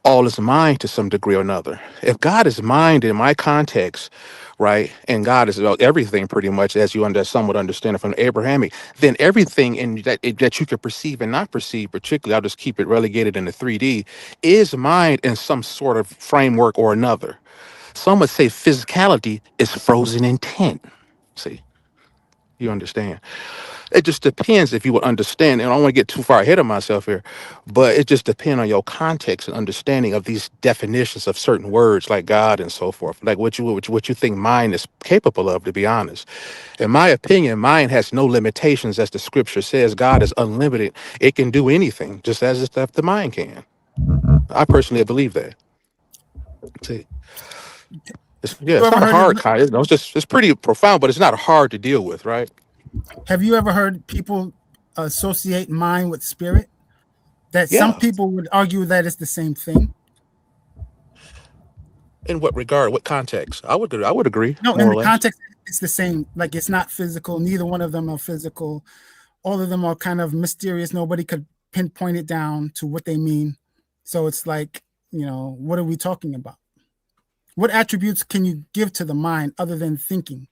all is mind to some degree or another. If God is mind in my context, right, and God is everything pretty much as you somewhat understand it from the Abrahamic, then everything in that you could perceive and not perceive, particularly, I'll just keep it relegated into 3D, is mind in some sort of framework or another. Some would say physicality is frozen intent. See, you understand? It just depends if you would understand. And I don't want to get too far ahead of myself here, but it just depends on your context and understanding of these definitions of certain words like God and so forth. Like what you think mind is capable of, to be honest. In my opinion, mind has no limitations, as the scripture says. God is unlimited. It can do anything, just as the mind can. I personally believe that. See, You it's ever not a heard of? hard kind. It's pretty profound, but it's not hard to deal with, right? Have you ever heard people associate mind with spirit? That some Yeah. people would argue that it's the same thing. In what regard? What context? I would agree, No, in more or the less. context, it's the same. Like it's not physical. Neither one of them are physical. All of them are kind of mysterious. Nobody could pinpoint it down to what they mean. So it's like, what are we talking about? What attributes can you give to the mind other than thinking?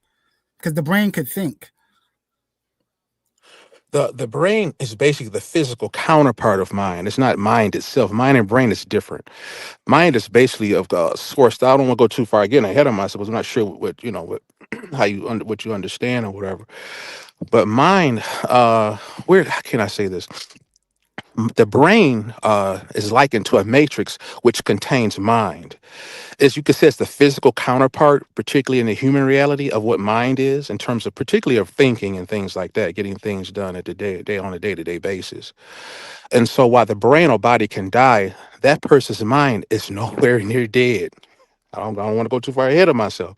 Because the brain could think. The brain is basically the physical counterpart of mind. It's not mind itself. Mind and brain is different. Mind is basically of the source. I don't want to go too far again ahead of myself. I'm not sure what how what you understand or whatever. But mind, where how can I say this? The brain is likened to a matrix which contains mind. As you could say, it's the physical counterpart, particularly in the human reality of what mind is, in terms of particularly of thinking and things like that, getting things done at the day on a day-to-day basis. And so while the brain or body can die, that person's mind is nowhere near dead. I don't want to go too far ahead of myself.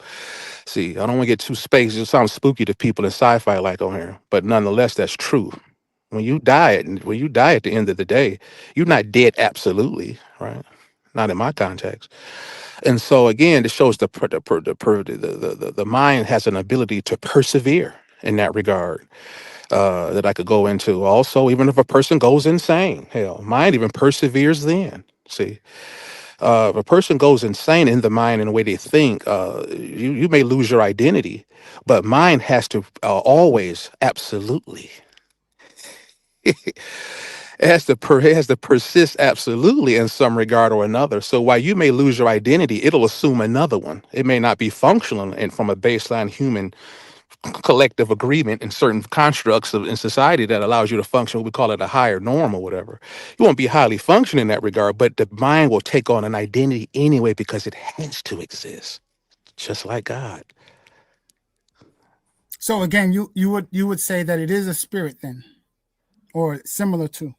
See, I don't want to get too space. It sounds spooky to people in sci-fi like on here, but nonetheless, that's true. When you die at the end of the day, you're not dead absolutely, right? Not in my context. And so again, it shows the mind has an ability to persevere in that regard, that I could go into. Also, even if a person goes insane, hell, mind even perseveres then. See, if a person goes insane in the mind in the way they think, you may lose your identity, but mind has to always absolutely. It has to persist absolutely in some regard or another. So while you may lose your identity, it'll assume another one. It may not be functional and from a baseline human collective agreement in certain constructs in society that allows you to function. We call it a higher norm or whatever. You won't be highly functioning in that regard, but the mind will take on an identity anyway because it has to exist, just like God. So again, you would say that it is a spirit then, or similar to.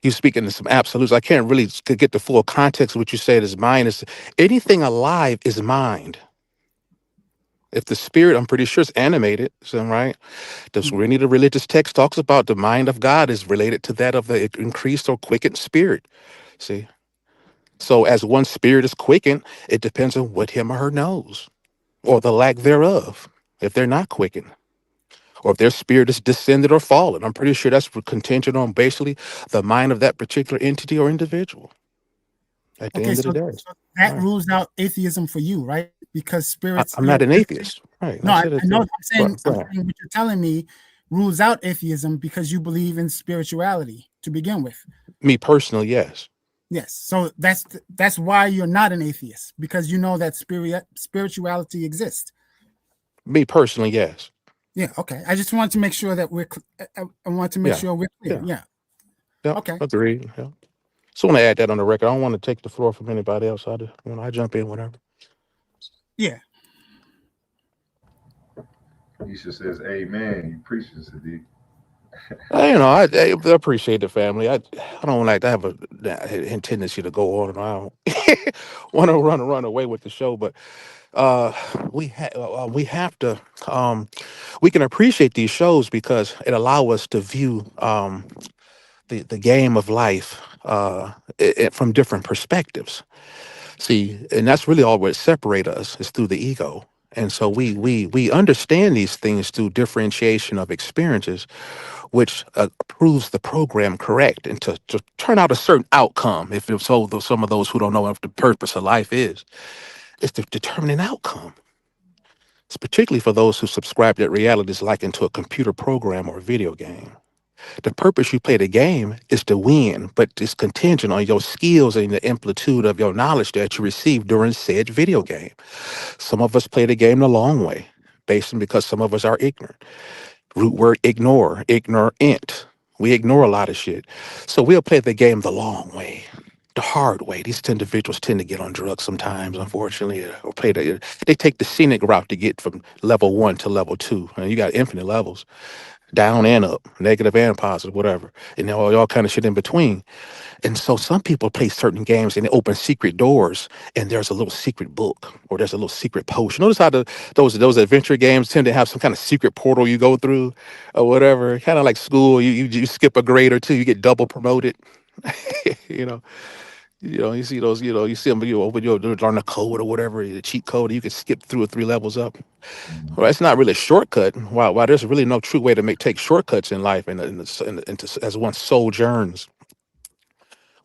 You speak into some absolutes. I can't really get the full context of what you said is mind. Is anything alive is mind. If the spirit, I'm pretty sure it's animated, so right? Does any of the religious text talks about the mind of God is related to that of the increased or quickened spirit. See? So as one spirit is quickened, it depends on what him or her knows, or the lack thereof, if they're not quickened, or if their spirit is descended or fallen. I'm pretty sure that's contingent on basically the mind of that particular entity or individual at the Okay, end of the so, day. so that Right. rules out atheism for you, right? Because spirits, I'm not an atheist. Right. no, I I said it. know. I'm Right. saying what you're telling me rules out atheism because you believe in spirituality to begin with. Me personally, yes. Yes, so that's why you're not an atheist, because you know that spirituality exists. Me personally, yes. Yeah. Okay. I just wanted to make sure that I want to make Yeah. sure we're clear. Yeah. Yeah. Yep. Okay. Agreed. Yeah. So I want to add that on the record. I don't want to take the floor from anybody else. I jump in whenever. Yeah. Nisha says, "Amen." You preaching, Sadiq. I appreciate the family. I don't like to have a tendency to go on and on. Want to run away with the show, but uh, we have to. We can appreciate these shows because it allow us to view the game of life from different perspectives. See, and that's really all what separate us is through the ego. And so we understand these things through differentiation of experiences, which proves the program correct and to turn out a certain outcome. If so, some of those who don't know what the purpose of life is to determine an outcome. It's particularly for those who subscribe that reality is likened to a computer program or a video game. The purpose you play the game is to win, but it's contingent on your skills and the amplitude of your knowledge that you receive during said video game. Some of us play the game the long way, based on because some of us are ignorant. Root word ignore, ignorant. We ignore a lot of shit. So we'll play the game the long way, the hard way. These individuals tend to get on drugs sometimes, unfortunately, or they take the scenic route to get from level 1 to level 2. And you got infinite levels, down and up, negative and positive, whatever, and all kind of shit in between. And so some people play certain games and they open secret doors and there's a little secret book or there's a little secret potion. Notice how those adventure games tend to have some kind of secret portal you go through or whatever. Kind of like school, you skip a grade or two, you get double promoted. you know, you see those, you see them, open your learn a code or whatever, the cheat code, you can skip through 3 levels up. Well, it's not really a shortcut. While there's really no true way to take shortcuts in life as one sojourns,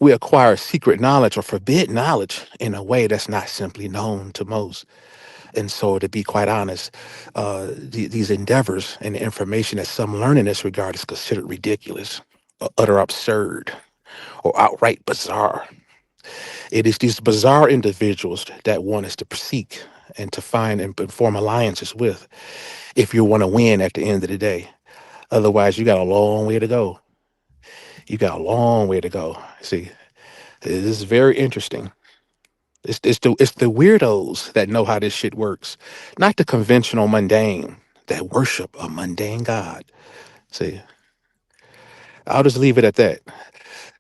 we acquire secret knowledge or forbid knowledge in a way that's not simply known to most. And so, to be quite honest, these endeavors and the information that some learn in this regard is considered ridiculous, or utter absurd, or outright bizarre. It is these bizarre individuals that want us to seek and to find and form alliances with if you want to win at the end of the day. Otherwise, you got a long way to go. You got a long way to go. See, this is very interesting. It's the weirdos that know how this shit works, not the conventional mundane that worship a mundane God. See, I'll just leave it at that.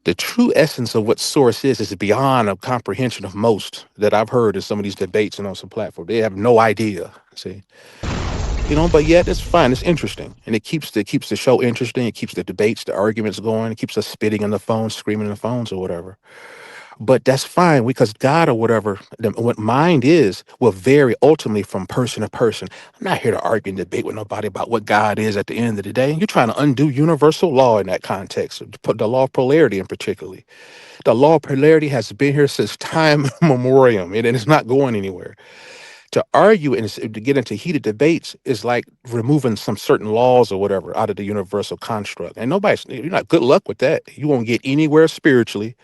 The true essence of what source is beyond a comprehension of most that I've heard in some of these debates and on some platform. They have no idea. See, but yet it's fine. It's interesting, and it keeps the show interesting. It keeps the debates, the arguments going. It keeps us spitting on the phones, screaming on the phones, or whatever. But that's fine because God or whatever, what mind is, will vary ultimately from person to person. I'm not here to argue and debate with nobody about what God is at the end of the day. You're trying to undo universal law in that context, put the law of polarity in particularly. The law of polarity has been here since time memoriam, and it's not going anywhere. To argue and to get into heated debates is like removing some certain laws or whatever out of the universal construct. And you're not good luck with that. You won't get anywhere spiritually,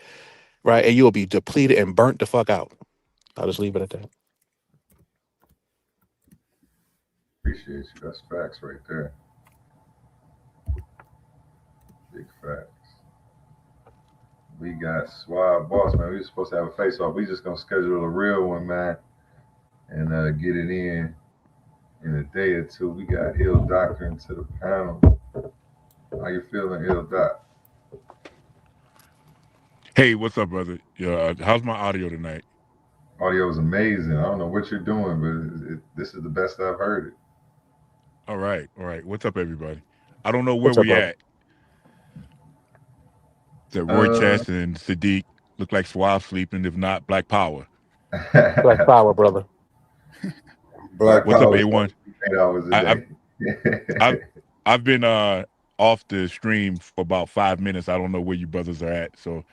right? And you'll be depleted and burnt the fuck out. I'll just leave it at that. Appreciate you. That's facts right there. Big facts. We got Suave B.O.S, man. We were supposed to have a face-off. We just gonna schedule a real one, man, and get it in a day or two. We got Ill Doctor into the panel. How you feeling, Ill Doc? Hey, what's up, brother? How's my audio tonight? Audio is amazing. I don't know what you're doing, but this is the best I've heard it. All right. What's up, everybody? I don't know where we at. That Roy Chess and Sadiq look like Suave sleeping. If not, Black Power. Black Power, brother. Black What's Power. up, A1? 8 hours a day. I've been off the stream for about 5 minutes. I don't know where you brothers are at, so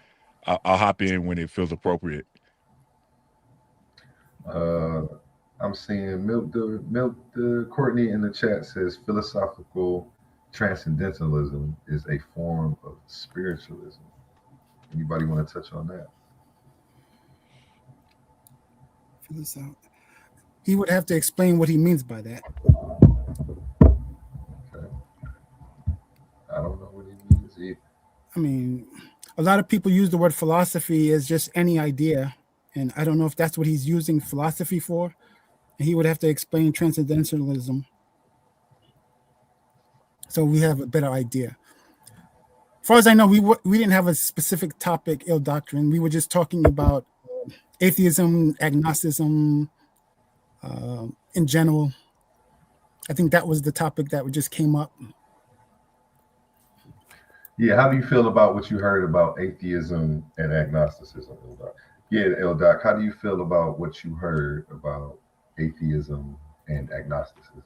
I'll hop in when it feels appropriate. I'm seeing Milk Courtney in the chat says philosophical transcendentalism is a form of spiritualism. Anybody want to touch on that? He would have to explain what he means by that. Okay. I don't know what he means either. I mean, a lot of people use the word philosophy as just any idea, and I don't know if that's what he's using philosophy for. And he would have to explain transcendentalism so we have a better idea. As far as I know, we didn't have a specific topic, Ill Doctrine. We were just talking about atheism, agnosticism in general. I think that was the topic that just came up. Yeah, how do you feel about what you heard about atheism and agnosticism, Ill Doc? Yeah, Ill Doc, how do you feel about what you heard about atheism and agnosticism?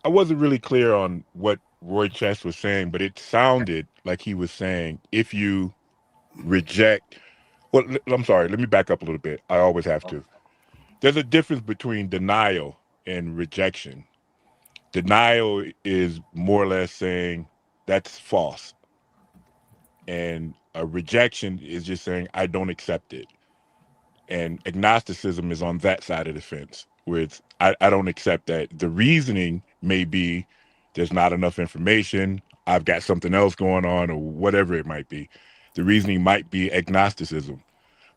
I wasn't really clear on what Roy Chess was saying, but it sounded like he was saying if you reject. Well, I'm sorry. Let me back up a little bit. I always have to. There's a difference between denial and rejection. Denial is more or less saying that's false. And a rejection is just saying I don't accept it. And agnosticism is on that side of the fence, where it's I don't accept that. The reasoning may be there's not enough information, I've got something else going on, or whatever it might be. The reasoning might be agnosticism,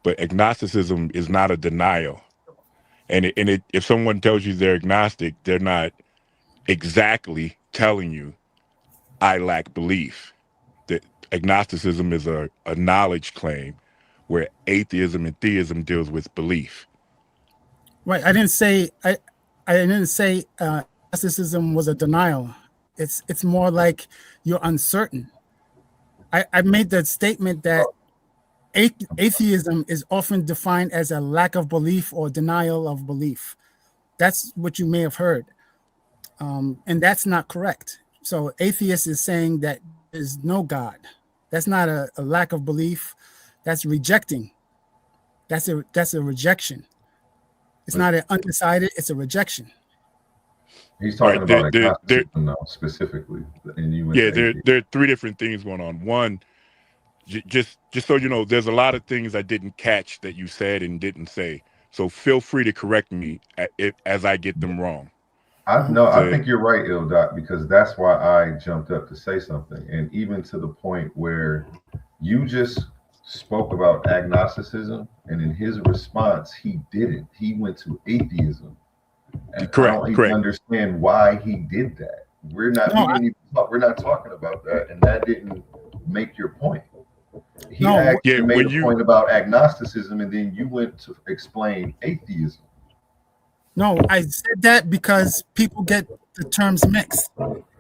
but agnosticism is not a denial. And if someone tells you they're agnostic, they're not exactly telling you I lack belief. That agnosticism is a knowledge claim, where atheism and theism deals with belief. Right. I didn't say agnosticism was a denial. It's more like you're uncertain. I made the statement that atheism is often defined as a lack of belief or denial of belief. That's what you may have heard. And that's not correct. So atheist is saying that there's no God. That's not a lack of belief. That's rejecting. That's a rejection. It's not an undecided, it's a rejection. He's talking about agnosticism now, specifically. There are three different things going on. One, just so you know, there's a lot of things I didn't catch that you said and didn't say. So feel free to correct me as I get them wrong. I think you're right, Ill Doc, because that's why I jumped up to say something. And even to the point where you just spoke about agnosticism, and in his response, he didn't. He went to atheism. And correct, I don't even understand why he did that. We're not talking about that, and that didn't make your point. He asked you made a point about agnosticism, and then you went to explain atheism. No, I said that because people get the terms mixed,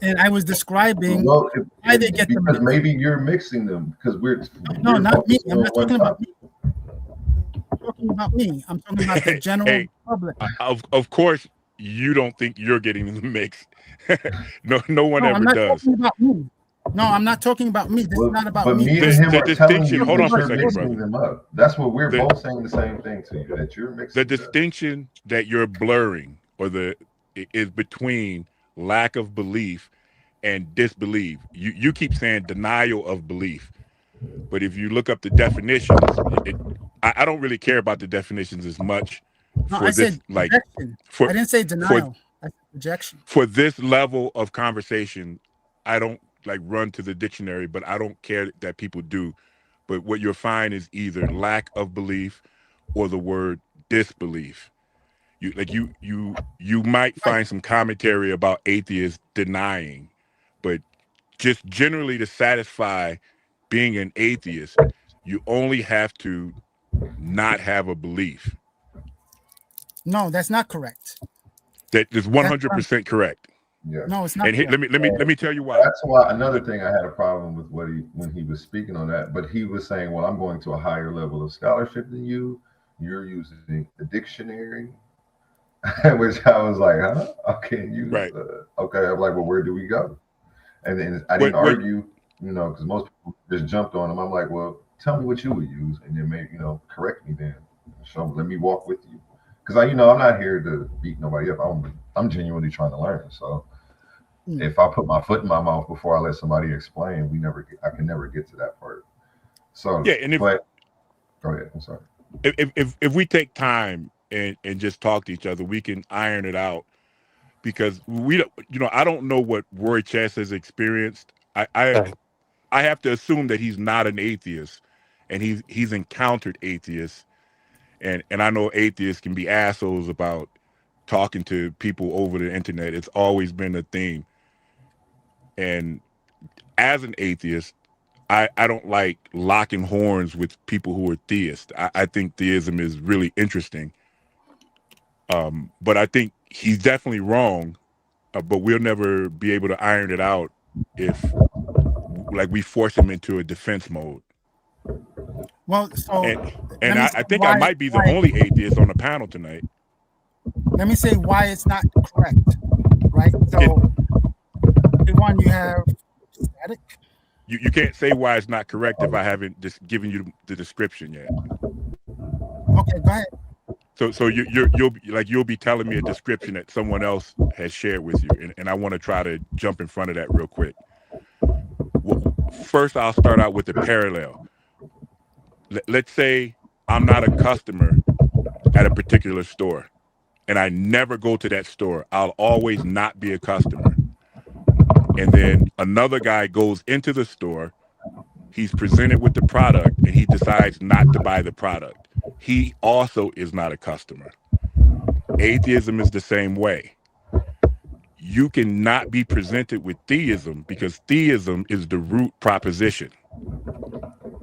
and I was describing why they get them mixed. Maybe you're mixing them because we're not me. I'm not talking about me. I'm talking about me. I'm talking about the general public. Of course, you don't think you're getting the mix. no one ever does. Talking about me. No, I'm not talking about me. This is not about me. Me and him are distinction. Hold on for a second, brother. Them up. That's what we're both saying the same thing to you, that you're mixing. The distinction that you're blurring is between lack of belief and disbelief. You keep saying denial of belief, but if you look up the definitions, I don't really care about the definitions as much. No, I said rejection. I didn't say denial. I said rejection. For this level of conversation, I don't run to the dictionary, but I don't care that people do. But what you'll find is either lack of belief or the word disbelief. You might find some commentary about atheists denying, but just generally to satisfy being an atheist, you only have to not have a belief. No, that's not correct. That is 100% correct. Yeah. No, it's not. And let me tell you why. That's why another thing I had a problem with when he was speaking on that, but he was saying, well, I'm going to a higher level of scholarship than you. You're using the dictionary, which I was like, huh? Okay, okay. I'm like, well, where do we go? And then I didn't argue, because most people just jumped on him. I'm like, well, tell me what you would use, and then maybe correct me then. So let me walk with you, because I'm not here to beat nobody up. I'm genuinely trying to learn. So if I put my foot in my mouth before I let somebody explain, I can never get to that part. So yeah, and go ahead. I'm sorry. If we take time and just talk to each other, we can iron it out, because I don't know what Roy Chess has experienced. I have to assume that he's not an atheist, and he's encountered atheists, and I know atheists can be assholes about talking to people over the internet. It's always been a theme. And as an atheist, I don't like locking horns with people who are theists. I think theism is really interesting. But I think he's definitely wrong, but we'll never be able to iron it out if we force him into a defense mode. Well, so and I think I might be the only atheist on the panel tonight. Let me say why it's not correct, right? So, one, you have static. You can't say why it's not correct if I haven't just given you the description yet. Okay, go ahead. So you'll be telling me a description that someone else has shared with you, and I want to try to jump in front of that real quick. Well, first, I'll start out with the parallel. Let's say I'm not a customer at a particular store, and I never go to that store. I'll always not be a customer. And then another guy goes into the store, he's presented with the product, and he decides not to buy the product. He also is not a customer. Atheism is the same way. You cannot be presented with theism because theism is the root proposition.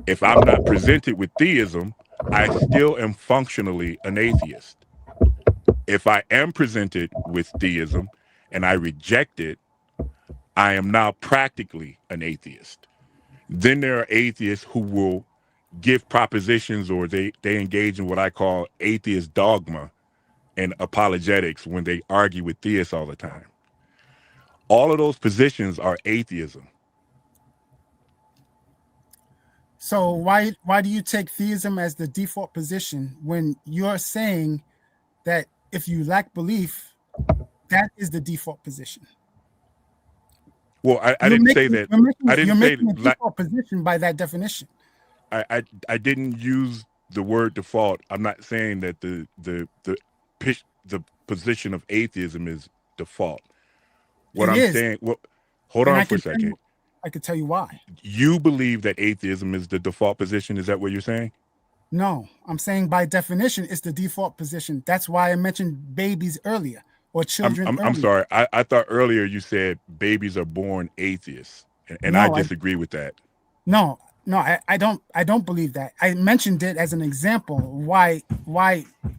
If I'm not presented with theism, I still am functionally an atheist. If I am presented with theism and I reject it, I am now practically an atheist. Then there are atheists who will give propositions, or they engage in what I call atheist dogma and apologetics when they argue with theists all the time. All of those positions are atheism. So why do you take theism as the default position when you're saying that if you lack belief, that is the default position? Well, I didn't say that. You're making a default position by that definition. I didn't use the word default. I'm not saying that the position of atheism is default. What I'm saying, well, hold on for a second. I could tell you why. You believe that atheism is the default position? Is that what you're saying? No, I'm saying by definition, it's the default position. That's why I mentioned babies earlier or children. I'm sorry. I thought earlier you said babies are born atheists, and no, I disagree with that. No, No, I don't believe that. I mentioned it as an example why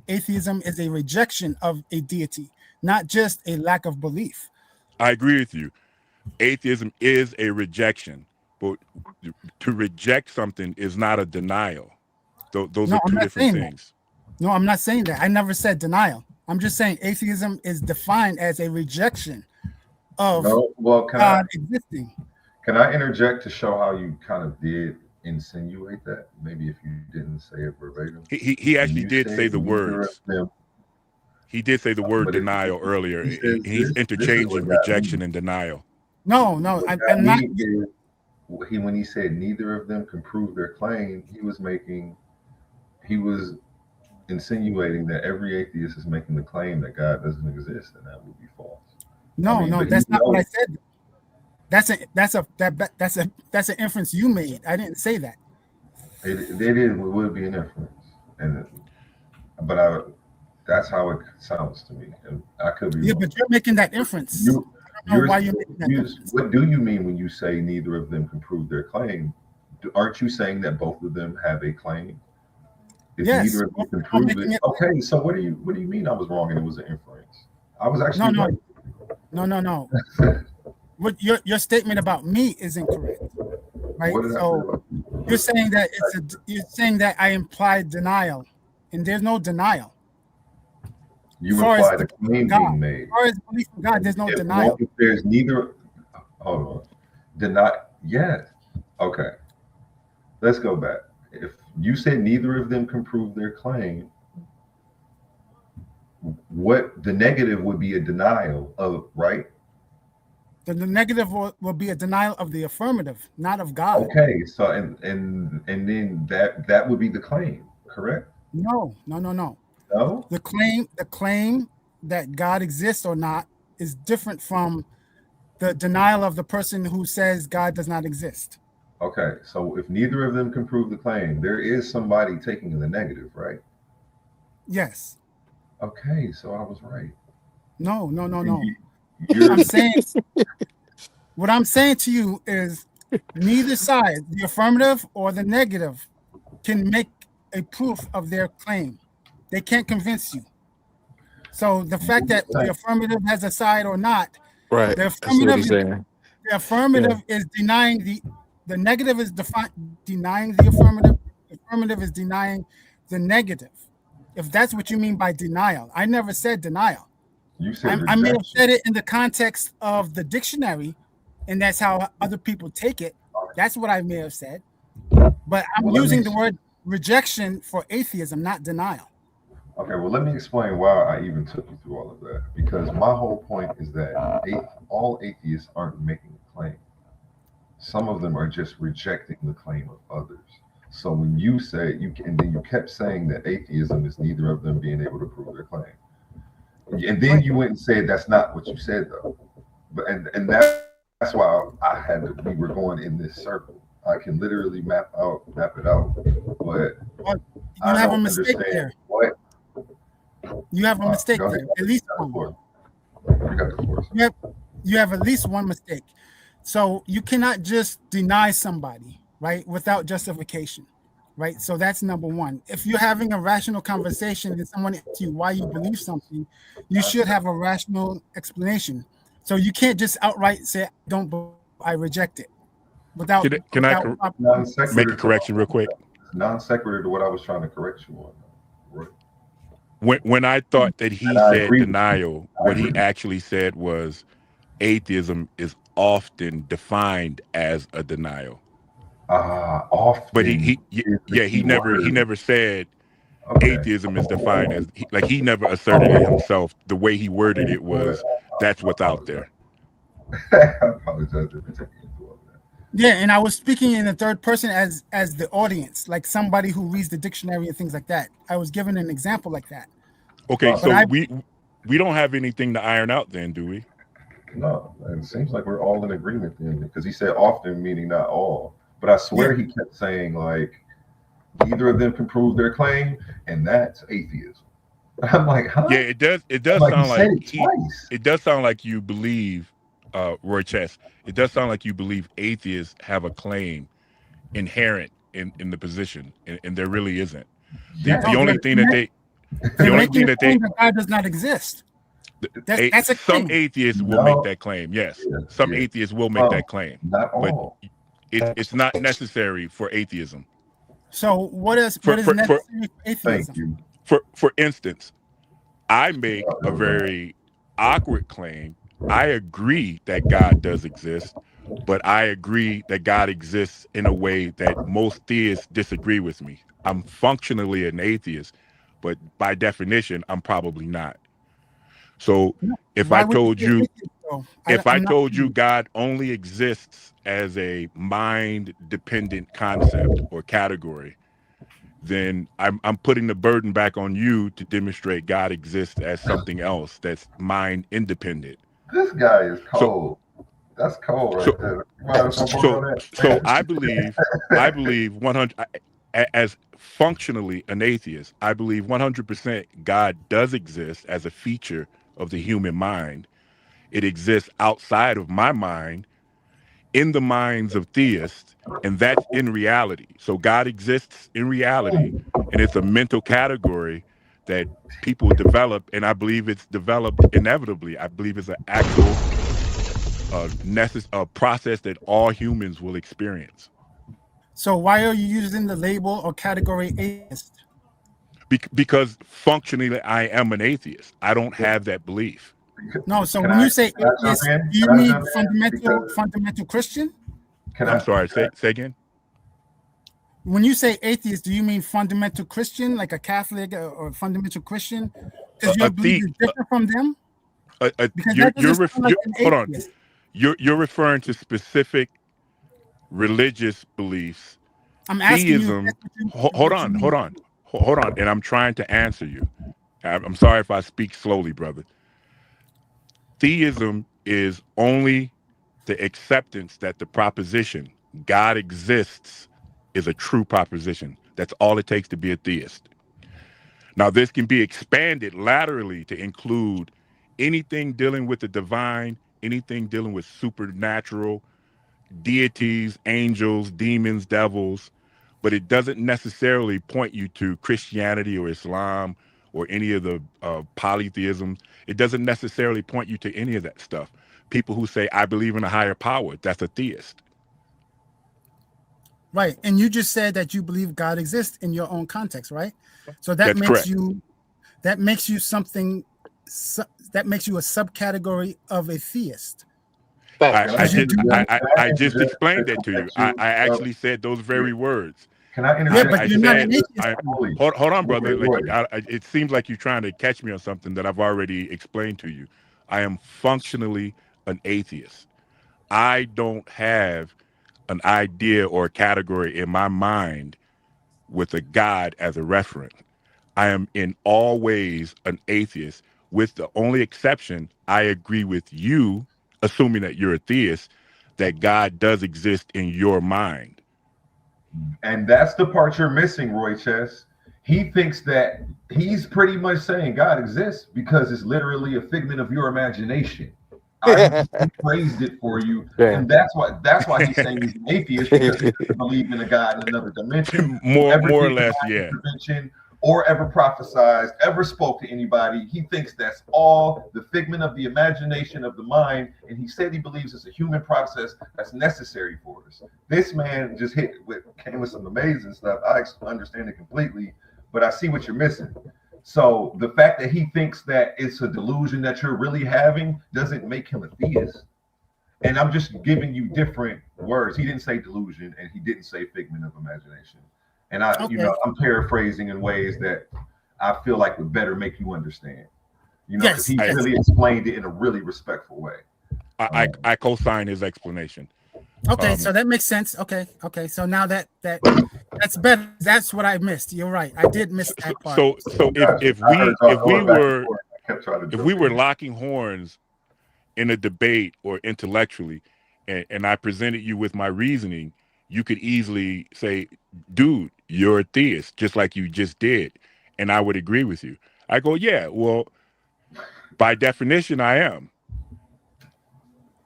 atheism is a rejection of a deity, not just a lack of belief. I agree with you. Atheism is a rejection, but to reject something is not a denial. Those No, are I'm two not different saying that. things. No, I'm not saying that. I never said denial. I'm just saying atheism is defined as a rejection of No, well, God existing. can I interject to show how you kind of did insinuate that? Maybe if you didn't say it verbatim. He When actually you did say said the neither of words. them, He did say the word but denial if earlier. he says He's this is interchanging what got me. rejection and denial. No, What I'm got not. me is when he said neither of them can prove their claim, he was insinuating that every atheist is making the claim that God doesn't exist, and that would be false. I No, mean, no, but he that's not what I knows said. That's an inference you made. I didn't say that. it would be an inference, and but that's how it sounds to me, and I could be Yeah, wrong. but you're making that inference. You, I don't know you're, why you're making that inference. what do you mean when you say neither of them can prove their claim? Aren't you saying that both of them have a claim? If Yes, neither of them both can are prove making it, it. okay. So what do you mean I was wrong and it was an inference? I was No, actually no, right. no. What your statement about me is incorrect, right? What did I say So about you? you're saying that you're saying that I implied denial, and there's no denial. As You far as implied the a belief in claim God, being as made. far as belief in God, there's no denial. If there's neither, hold on, deny. Yes. Okay. Let's go back. If you said neither of them can prove their claim, what the negative would be a denial of, right? The negative will be a denial of the affirmative, not of God. Okay. So and then that would be the claim, correct? No, no, no, no. No. The claim that God exists or not is different from the denial of the person who says God does not exist. Okay. So if neither of them can prove the claim, there is somebody taking the negative, right? Yes. Okay. So I was right. No, no, no, no. You- You're I'm saying what I'm saying to you is neither side, the affirmative or the negative, can make a proof of their claim. They can't convince you. So the fact that the affirmative has a side or not, Right. the I see what affirmative he's saying. the Yeah. affirmative is denying the negative is denying the affirmative. The affirmative is denying the negative. If that's what you mean by denial, I never said denial. you said I may have rejection. said it in the context of the dictionary, and that's how other people take it. That's what I may have said. But I'm Well, using the word rejection for atheism, not denial. okay. Well, let me explain why I even took you through all of that. Because my whole point is that all atheists aren't making a claim. Some of them are just rejecting the claim of others. So when you say and then you kept saying that atheism is neither of them being able to prove their claim, and then Right. you went and said that's not what you said though. But and that's why we were going in this circle. I can literally map it out, but Well, I you don't have a mistake understand there. what. You have a mistake Go ahead. there. At least You got the one. floor. You got the floor. You have at least one mistake. So you cannot just deny somebody, right, without justification, right? So that's number one. If you're having a rational conversation and someone asks you why you believe something, you should have a rational explanation. So you can't just outright say, I reject it without Can I proper Non evidence. make a sequitur correction real quick? non sequitur to what I was trying to correct you on. Right? When I thought that he And I said agree with you. denial, I what he agree. actually said was atheism is often defined as a denial. But Often is the yeah, key he word. never said Okay. atheism is defined as he never asserted it himself. The way he worded it Well, was that's I what's out apologize. there. I apologize for taking you through all that. Yeah, and I was speaking in the third person as the audience, like somebody who reads the dictionary and things like that. I was given an example like that. Okay, But so I we don't have anything to iron out then, do we? No, it seems like we're all in agreement then because he said often, meaning not all. But I yeah, swear he kept saying like neither of them can prove their claim, and that's atheism. I'm like, Yeah, huh? it does Like he sound said like it twice. it does sound like you believe Roy Chess. It does sound like you believe atheists have a claim. inherent in the position, and there really isn't. Yes. The only thing that they the only thing that God does not exist. That's a some claim. atheists will make that claim. Yes, some atheists will make that claim, not all. But it's not necessary for atheism. So what is necessary for atheism? Thank you. For instance, I make a very awkward claim. I agree that God does exist, but I agree that God exists in a way that most theists disagree with me. I'm functionally an atheist, but by definition, I'm probably not. So if I told you, God only exists as a mind-dependent concept or category, then I'm putting the burden back on you to demonstrate God exists as something else that's mind independent. This guy is cold. That's cold right there. So I believe 100 as functionally an atheist. I believe 100% God does exist as a feature of the human mind. It exists outside of my mind, in the minds of theists, and that's in reality. So God exists in reality, and it's a mental category that people develop, and I believe it's developed inevitably. I believe it's an actual a process that all humans will experience. So why are you using the label or category atheist? Because functionally, I am an atheist. I don't have that belief. No, so when you say atheist, do you mean fundamental Christian? I'm sorry, say again. When you say atheist, do you mean fundamental Christian, like a Catholic or fundamental Christian? Because your belief is different from them? Hold on. You're referring to specific religious beliefs. I'm asking you. Hold on. And I'm trying to answer you. I'm sorry if I speak slowly, brother. Theism is only the acceptance that the proposition God exists is a true proposition. That's all it takes to be a theist. Now, this can be expanded laterally to include anything dealing with the divine, anything dealing with supernatural, deities, angels, demons, devils, but it doesn't necessarily point you to Christianity or Islam or any of the polytheisms. It doesn't necessarily point you to any of that stuff. People who say, I believe in a higher power, that's a theist. Right. And you just said that you believe God exists in your own context, right? So that makes you something, that makes you a subcategory of a theist. I just explained that to you. I actually said those very words. Can I interject? Yeah, but you're not an atheist. Hold on, brother. It seems like you're trying to catch me on something that I've already explained to you. I am functionally an atheist. I don't have an idea or a category in my mind with a God as a referent. I am in all ways an atheist, with the only exception, I agree with you, assuming that you're a theist, that God does exist in your mind. And that's the part you're missing, Roy Chess. He thinks that he's pretty much saying God exists because it's literally a figment of your imagination. I praised it for you, and that's why he's saying he's an atheist, because he doesn't believe in a God in another dimension, more or less, yeah. Or ever prophesized, ever spoke to anybody. He thinks that's all the figment of the imagination of the mind, and he said he believes it's a human process that's necessary for us. This man just came with some amazing stuff. I understand it completely, but I see what you're missing. So the fact that he thinks that it's a delusion that you're really having doesn't make him a theist. And I'm just giving you different words. He didn't say delusion, and he didn't say figment of imagination. And I'm paraphrasing in ways that I feel like would better make you understand. Because he really explained it in a really respectful way. I co-sign his explanation. Okay, so that makes sense. Okay. So now that's better. That's what I missed. You're right. I did miss that part. So if we were locking horns in a debate or intellectually, and I presented you with my reasoning, you could easily say, dude, you're a theist, just like you just did. And I would agree with you. I go, yeah, well, by definition, I am.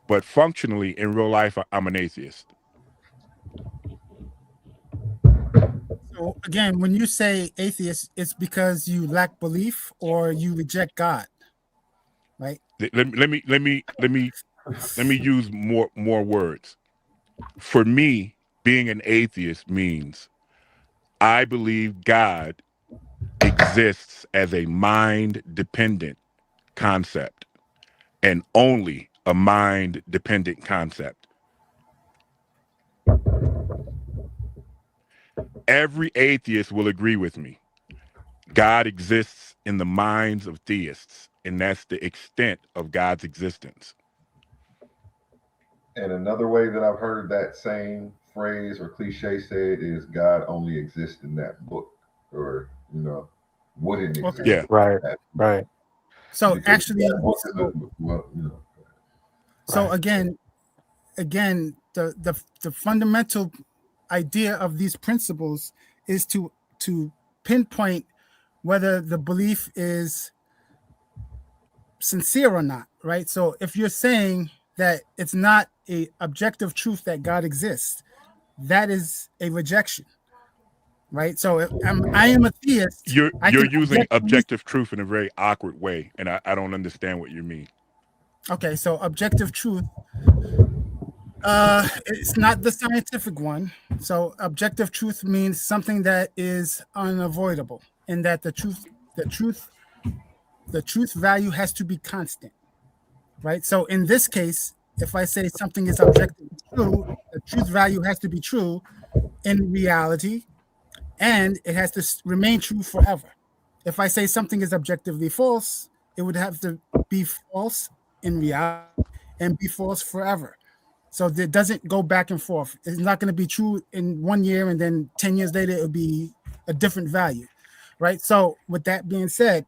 But functionally, in real life, I'm an atheist. So again, when you say atheist, it's because you lack belief or you reject God, right? Let me use more words. For me, being an atheist means I believe God exists as a mind dependent concept and only a mind dependent concept. Every atheist will agree with me. God exists in the minds of theists, and that's the extent of God's existence. And another way that I've heard that same phrase or cliche said is God only exists in that book, or wouldn't exist. Okay. Yeah. Right. So Because actually, that book is so again, the fundamental idea of these principles is to pinpoint whether the belief is sincere or not, right? So if you're saying that it's not a objective truth that God exists, that is a rejection, right? So if I am a theist, You're I can using objectively. objective truth in a very awkward way, and I don't understand what you mean. Okay, so objective truth, it's not the scientific one. So objective truth means something that is unavoidable, and that the truth value has to be constant, right? So in this case, if I say something is objectively true, the truth value has to be true in reality, and it has to remain true forever. If I say something is objectively false, it would have to be false in reality and be false forever. So it doesn't go back and forth. It's not going to be true in 1 year and then 10 years later it'll be a different value, right? So with that being said,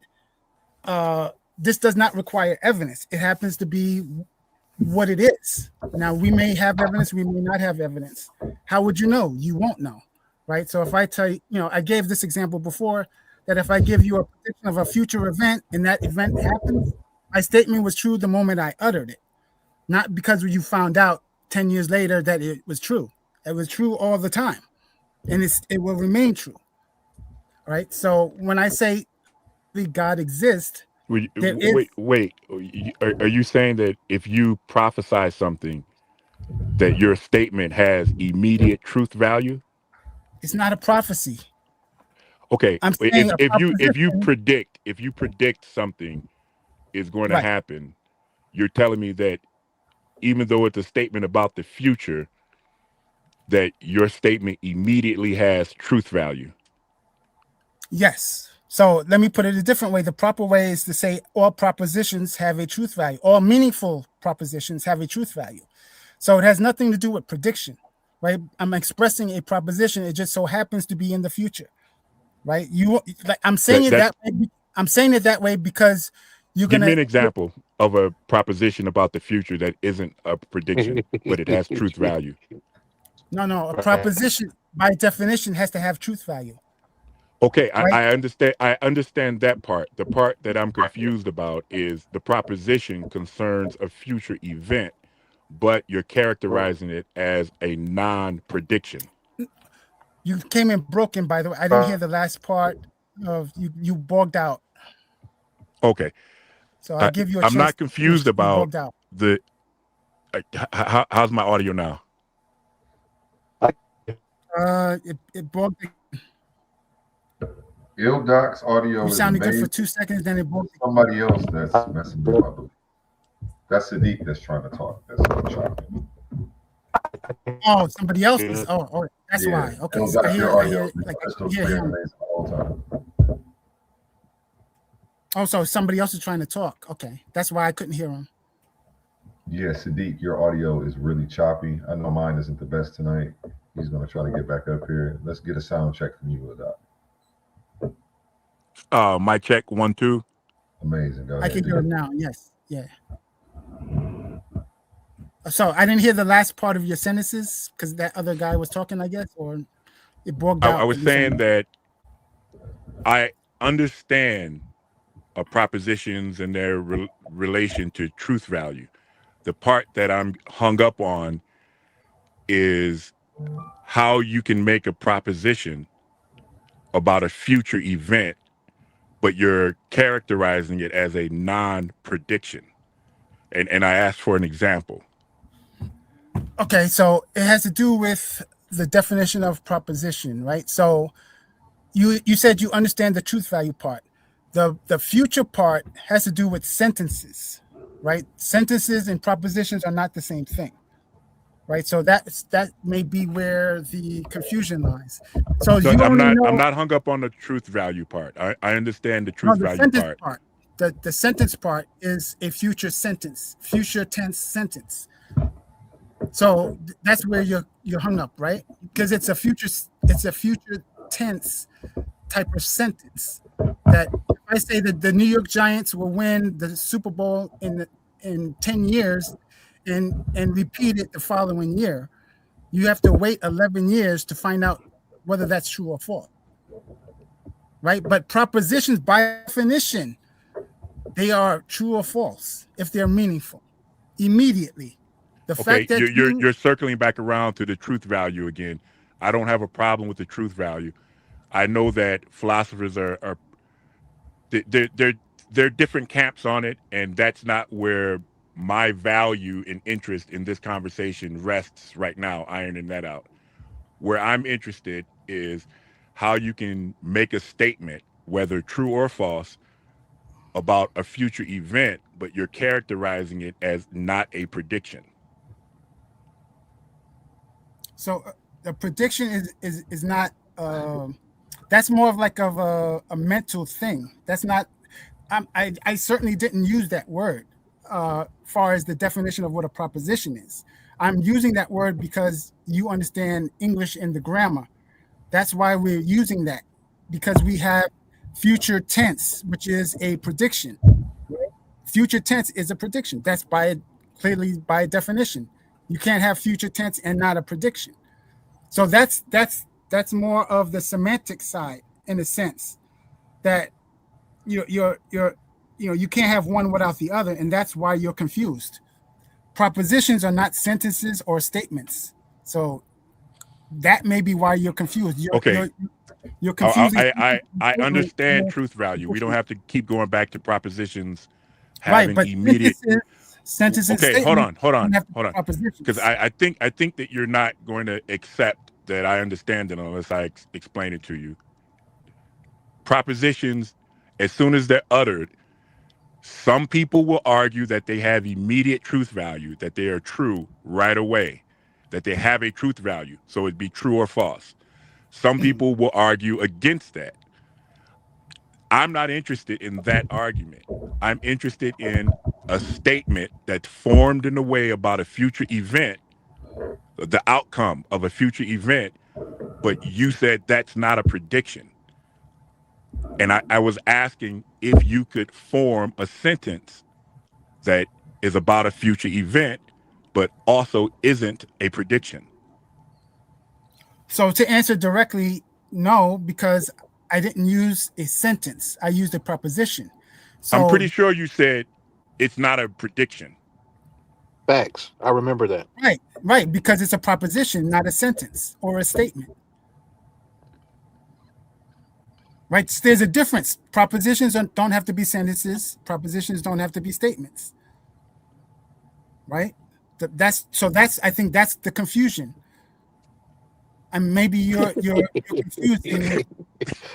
this does not require evidence. It happens to be what it is. Now, we may have evidence, we may not have evidence. How would you know? You won't know, right? So if I tell you, I gave this example before, that if I give you a prediction of a future event and that event happens, my statement was true the moment I uttered it, not because you found out 10 years later that it was true. It was true all the time, and it will remain true, right? So when I say God exists, there is. Wait. Are you saying that if you prophesy something, that your statement has immediate truth value? It's not a prophecy. Okay, I'm saying if a if you if you proposition. predict if you predict something is going to Right. happen, you're telling me that even though it's a statement about the future, that your statement immediately has truth value. Yes. So let me put it a different way. The proper way is to say all propositions have a truth value. All meaningful propositions have a truth value. So it has nothing to do with prediction, right? I'm expressing a proposition. It just so happens to be in the future, right? I'm saying it that way. I'm saying it that way because you're Give me gonna. an example of a proposition about the future that isn't a prediction, but it has truth value. No. A proposition by definition has to have truth value. Okay, Right? I understand. I understand that part. The part that I'm confused about is the proposition concerns a future event, but you're characterizing it as a non-prediction. You came in broken, by the way. I didn't hear the last part of you bogged out. Okay, So I give you a I'm chance not to finish. confused You about bogged out. the. How's my audio now? It bogged. Doc's audio You is sounded good amazing. for 2 seconds, then it bogged. Somebody else that's messing with my belief. That's Sadiq that's trying to talk. That's what I'm trying to. Oh, somebody else is. Oh, that's why. Okay, so I hear, like, him. All time. Oh, so somebody else is trying to talk. Okay, that's why I couldn't hear him. Yeah, Sadiq, your audio is really choppy. I know mine isn't the best tonight. He's going to try to get back up here. Let's get a sound check from you, Doc. Mic check 1 2. Amazing. Go ahead. I can hear him now. Yes. Yeah. So I didn't hear the last part of your sentences because that other guy was talking, I guess, or it bogged out. I was saying that I understand propositions and their relation to truth value. The part that I'm hung up on is how you can make a proposition about a future event, but you're characterizing it as a non-prediction. And I asked for an example. Okay, so it has to do with the definition of proposition, right? So you said you understand the truth value part. The future part has to do with sentences, right? Sentences and propositions are not the same thing, right? So that may be where the confusion lies. So No, you only know I'm not hung up on the truth value part. I understand the truth the value sentence part. part. The sentence part is a future sentence, future tense sentence. So that's where you're hung up, right? Because it's a future tense type of sentence. That if I say that the New York Giants will win the Super Bowl in 10 years and repeat it the following year, you have to wait 11 years to find out whether that's true or false. Right? But propositions by definition, they are true or false if they're meaningful immediately. The fact that you're circling back around to the truth value again. I don't have a problem with the truth value. I know that philosophers are they're different camps on it, and that's not where my value and interest in this conversation rests right now, ironing that out. Where I'm interested is how you can make a statement, whether true or false, about a future event, but you're characterizing it as not a prediction. So the prediction is not. That's more of like of a mental thing. That's not. I certainly didn't use that word. Far as the definition of what a proposition is, I'm using that word because you understand English and the grammar. That's why we're using that, because we have future tense, which is a prediction. Future tense is a prediction. That's clearly by definition. You can't have future tense and not a prediction. So that's more of the semantic side, in a sense that you can't have one without the other, and that's why you're confused. Propositions are not sentences or statements, so that may be why you're confused. You're confusing. I understand truth value. We don't have to keep going back to propositions having immediate sentences. Okay, hold on. Because I think that you're not going to accept that I understand it unless I explain it to you. Propositions, as soon as they're uttered, some people will argue that they have immediate truth value, that they are true right away, that they have a truth value, so it'd be true or false. Some people will argue against that. I'm not interested in that argument. I'm interested in a statement that's formed in a way about a future event, the outcome of a future event, but you said that's not a prediction. And I was asking if you could form a sentence that is about a future event, but also isn't a prediction. So to answer directly, no, because I didn't use a sentence. I used a proposition. So I'm pretty sure you said it's not a prediction. Facts. I remember that. Right, because it's a proposition, not a sentence or a statement. Right, there's a difference. Propositions don't have to be sentences. Propositions don't have to be statements. Right? That's I think that's the confusion. And maybe you're confusing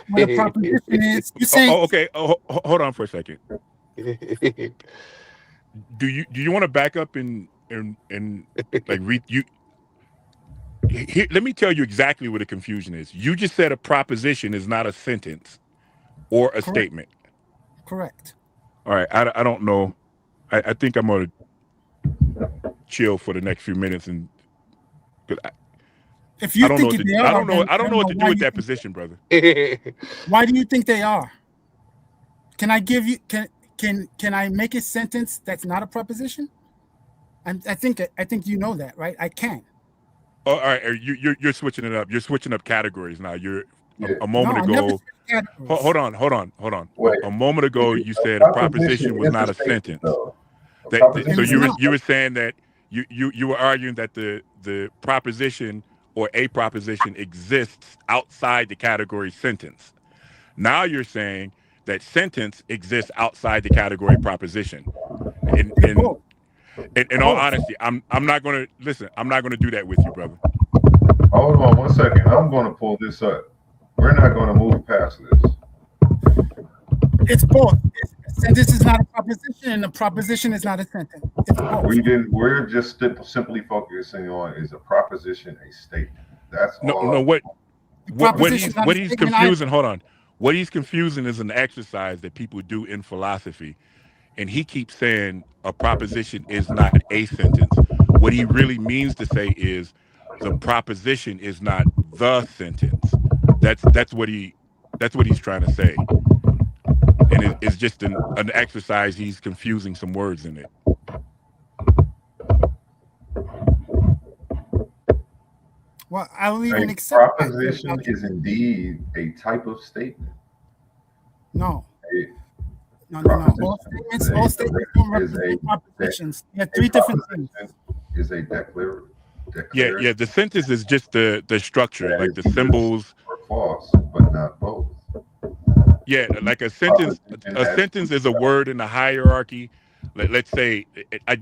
what a proposition is. You're saying, okay. Hold on for a second. Do you want to back up and like read you? Here, let me tell you exactly what the confusion is. You just said a proposition is not a sentence or a statement. Correct. All right. I don't know. I think I'm gonna chill for the next few minutes and. If you think they are, I don't know what to do with that position, brother. Why do you think they are? Can I give you can I make a sentence that's not a proposition? I think you know that, right? I can. Oh, all right, you're switching it up. You're switching up categories now. A moment ago. Hold on. Wait, a moment ago, you said a proposition was not a sentence. So you were saying that you were arguing that the proposition or a proposition exists outside the category sentence. Now you're saying that sentence exists outside the category proposition. In all honesty, I'm not going to listen. I'm not going to do that with you, brother. Hold on 1 second. I'm going to pull this up. We're not going to move past this. It's both. A sentence is not a proposition, and a proposition is not a sentence. It's both. We're just simply focusing on, is a proposition a statement? That's all. No. What he's confusing. Hold on. What he's confusing is an exercise that people do in philosophy, and he keeps saying a proposition is not a sentence. What he really means to say is the proposition is not the sentence. That's what he's trying to say. And it's just an exercise. He's confusing some words in it. Well, I will even accept proposition is indeed a type of statement. No. All statements don't represent propositions. There are three different things. Is a declaration. Yeah. The sentence is just the structure, like the symbols. Or false, but not both. Yeah, like a sentence. A sentence is a word in a hierarchy. Let's say, I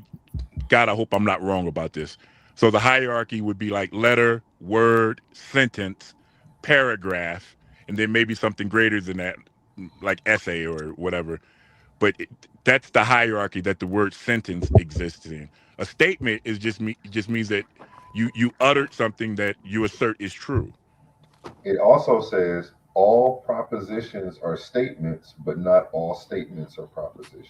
hope I'm not wrong about this. So the hierarchy would be like letter, word, sentence, paragraph, and then maybe something greater than that, like essay or whatever. But that's the hierarchy that the word sentence exists in. A statement is just means that you uttered something that you assert is true. It also says all propositions are statements, but not all statements are propositions.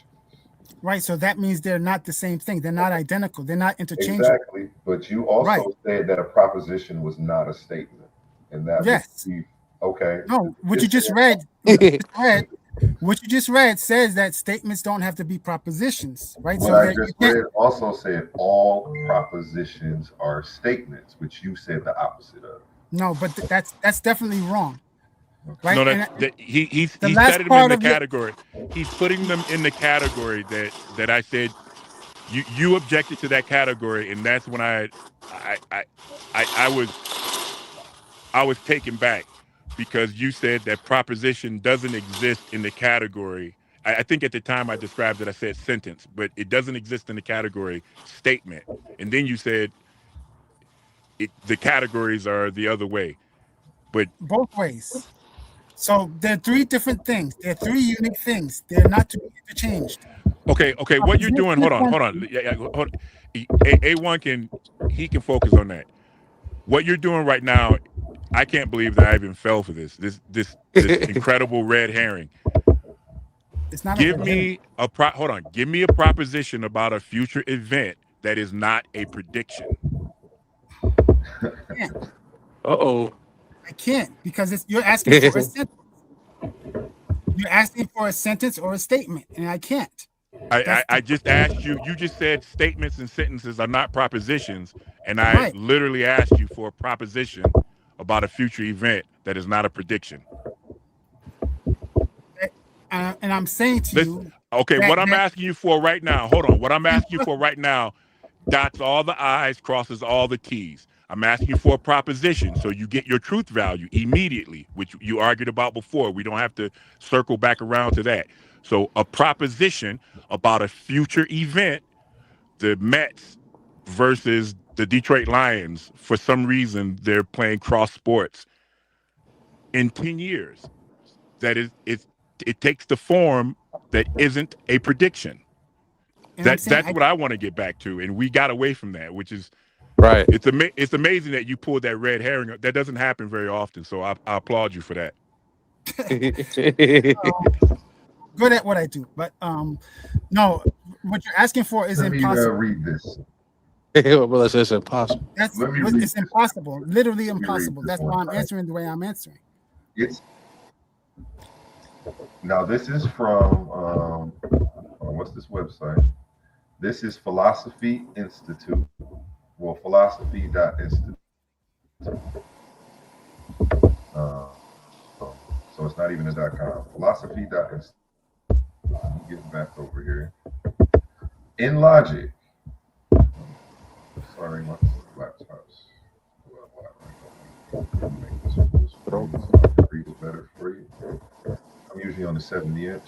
Right, so that means they're not the same thing. They're not identical. They're not interchangeable. Exactly, but you also said that a proposition was not a statement, and that yes. Okay. No, what you just read, what you just read says that statements don't have to be propositions, right? What I just read also said all propositions are statements, which you said the opposite of. No, but that's definitely wrong. Right? No, he's setting them in the category. He's putting them in the category that I said you objected to that category, and that's when I was taken back because you said that proposition doesn't exist in the category. I think at the time I described it, I said sentence, but it doesn't exist in the category statement. And then you said the categories are the other way, but both ways. So they're three different things. They're three unique things. They're not to be interchanged. Okay. What you're doing? Hold on. A1 can focus on that. What you're doing right now, I can't believe that I even fell for this incredible red herring. It's not. Give me a proposition about a future event that is not a prediction. I can't because you're asking for a sentence. You're asking for a sentence or a statement, and I can't. I just asked you. You just said statements and sentences are not propositions, and I literally asked you for a proposition about a future event that is not a prediction. And I'm saying to you. Okay, what I'm asking you for right now. Hold on. What I'm asking you for right now dots all the I's, crosses all the T's. I'm asking you for a proposition so you get your truth value immediately, which you argued about before. We don't have to circle back around to that. So a proposition about a future event, the Mets versus the Detroit Lions, for some reason, they're playing cross sports in 10 years. That is, it takes the form that isn't a prediction. That's what I want to get back to. And we got away from that, which is, right. It's amazing that you pulled that red herring. That doesn't happen very often, so I applaud you for that. Good at what I do, but no, what you're asking for is impossible. Read this. Well, it's impossible. It's impossible, literally impossible. That's why I'm answering the way I'm answering. Now this is from what's this website? This is Philosophy Institute. Well, philosophy.institute. So it's not even a .com. Philosophy.institute. Get back over here. In logic. Sorry, my laptop's. Read it better for you. I'm usually on the 70-inch.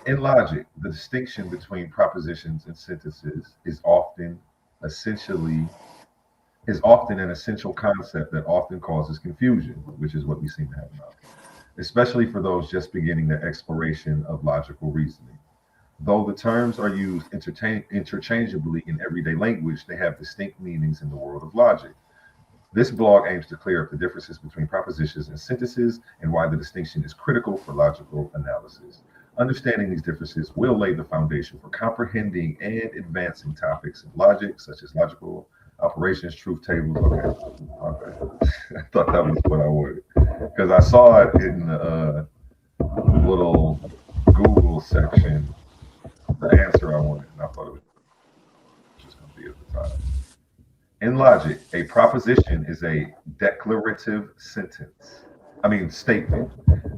In logic, the distinction between propositions and sentences is often an essential concept that often causes confusion, which is what we seem to have now, especially for those just beginning their exploration of logical reasoning. Though the terms are used interchangeably in everyday language, they have distinct meanings in the world of logic. This blog aims to clear up the differences between propositions and sentences and why the distinction is critical for logical analysis. Understanding these differences will lay the foundation for comprehending and advancing topics in logic, such as logical operations, truth tables. Okay. I thought that was what I wanted because I saw it in the little Google section, the answer I wanted, and I thought it was just going to be at the top. In logic, a proposition is a declarative statement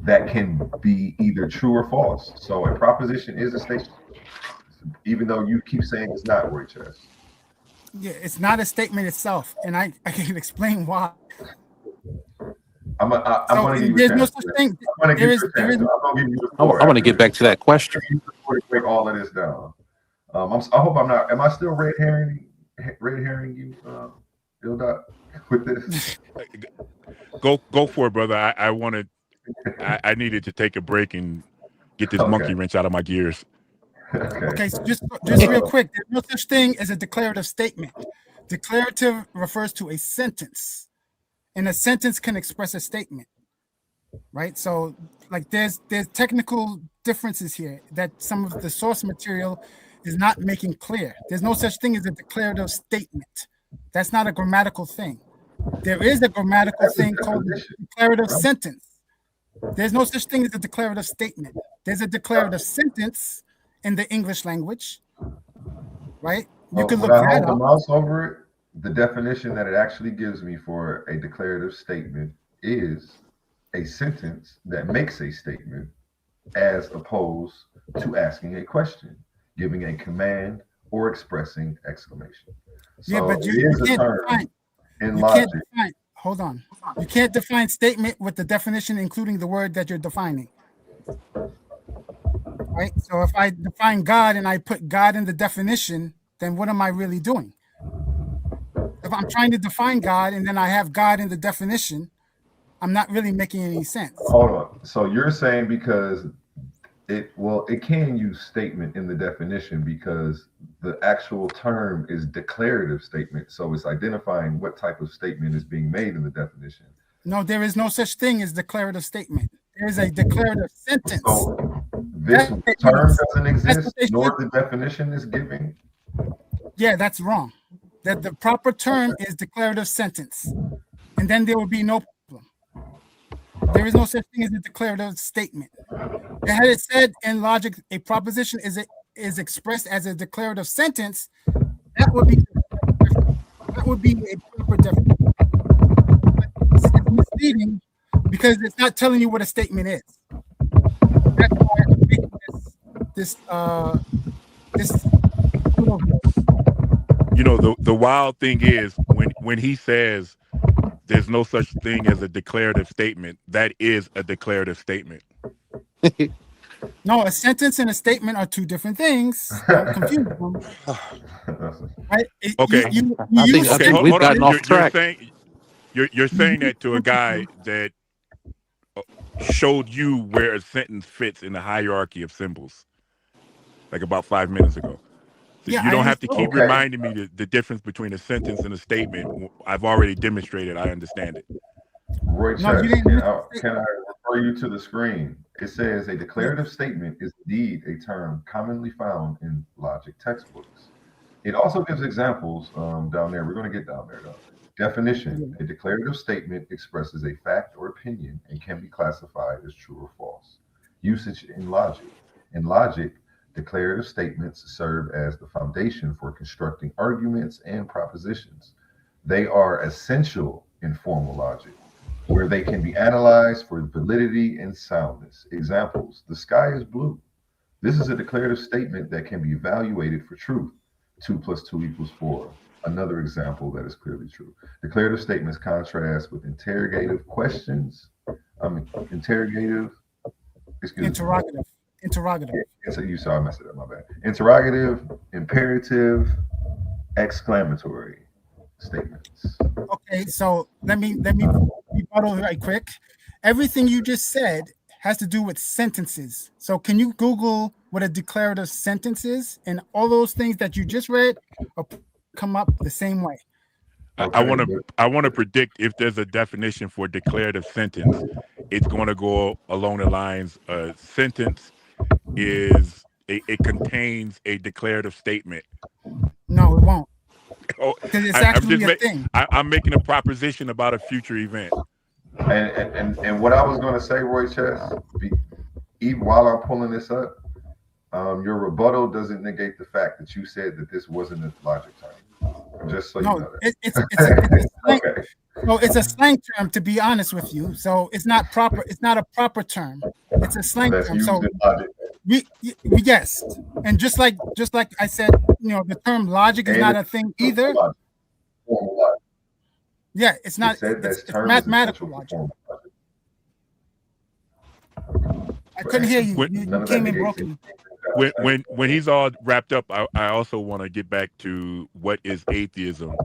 that can be either true or false. So a proposition is a statement, even though you keep saying it's not, Roy Chess. Yeah, it's not a statement itself, and I can explain why. I'm going to give you a chance. There's no such thing. I'm going to get back to that question. Break all of this down. I hope I'm not. Am I still red herring you, Bill with this? Go for it, brother. I needed to take a break and get this monkey wrench out of my gears. Okay, so just real quick, there's no such thing as a declarative statement. Declarative refers to a sentence, and a sentence can express a statement, right? So, like, there's technical differences here that some of the source material is not making clear. There's no such thing as a declarative statement. That's not a grammatical thing. There is a grammatical thing called a declarative sentence. There's no such thing as a declarative statement. There's a declarative sentence in the English language, right? You can look that up. When I hold the mouse over it, the definition that it actually gives me for a declarative statement is a sentence that makes a statement as opposed to asking a question, giving a command, or expressing exclamation. So yeah, but you can't define. Hold on. You can't define statement with the definition including the word that you're defining. Right? So if I define God and I put God in the definition, then what am I really doing? If I'm trying to define God and then I have God in the definition, I'm not really making any sense. Hold on. So you're saying because it can use statement in the definition because the actual term is declarative statement. So it's identifying what type of statement is being made in the definition. No, there is no such thing as declarative statement. There is a declarative sentence. So this term doesn't exist, nor the definition is giving. Yeah, that's wrong. That the proper term is declarative sentence, and then there will be no problem. There is no such thing as a declarative statement. Had it said in logic, a proposition is expressed as a declarative sentence, that would be a proper definition. It's misleading because it's not telling you what a statement is. That's why I'm making this. You know, the wild thing is when he says there's no such thing as a declarative statement, that is a declarative statement. No, a sentence and a statement are two different things. Don't confuse them. Right? Okay. I think we've gotten off track. You're saying that to a guy that showed you where a sentence fits in the hierarchy of symbols, like about 5 minutes ago. So yeah, you don't have to keep reminding me the difference between a sentence and a statement. I've already demonstrated I understand it. Roy Chess, can I refer you to the screen? It says a declarative statement is indeed a term commonly found in logic textbooks. It also gives examples down there. We're going to get down there though. Definition: a declarative statement expresses a fact or opinion and can be classified as true or false. Usage in logic. In logic, declarative statements serve as the foundation for constructing arguments and propositions. They are essential in formal logic, where they can be analyzed for validity and soundness. Examples: the sky is blue. This is a declarative statement that can be evaluated for truth. 2 + 2 = 4. Another example that is clearly true. Declarative statements contrast with interrogative questions. Interrogative. Excuse Interrogative. me. Interrogative. So you saw I messed it up. My bad. Interrogative, imperative, exclamatory statements. Okay, so let me rebuttal right quick. Everything you just said has to do with sentences. So can you Google what a declarative sentence is? And all those things that you just read will come up the same way. I want to predict if there's a definition for declarative sentence, it's going to go along the lines: a sentence is it contains a declarative statement. No, it won't. Oh, because it's actually a thing. I'm making a proposition about a future event. And what I was going to say, Roy Chess, even while I'm pulling this up, your rebuttal doesn't negate the fact that you said that this wasn't a logic term. Just so you know that. It's a slang. Okay. So it's a slang term, to be honest with you. So it's not proper. It's not a proper term. It's a slang term. So we yes, and just like I said, the term logic is not a thing either. Yeah, it's not. It's mathematical logic. I couldn't hear you. You came in broken. When he's all wrapped up, I also want to get back to what is atheism,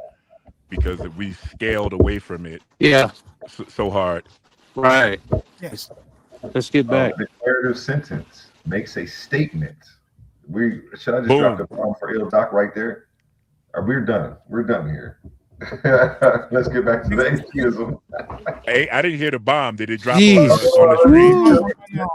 because we scaled away from it. Yeah. So hard. Right. Yes. Let's get back. Declarative sentence makes a statement. Should I just drop the bomb for ill doc right there? We're done. We're done here. Let's get back to the atheism. Hey, I didn't hear the bomb. Did it drop on the screen? No.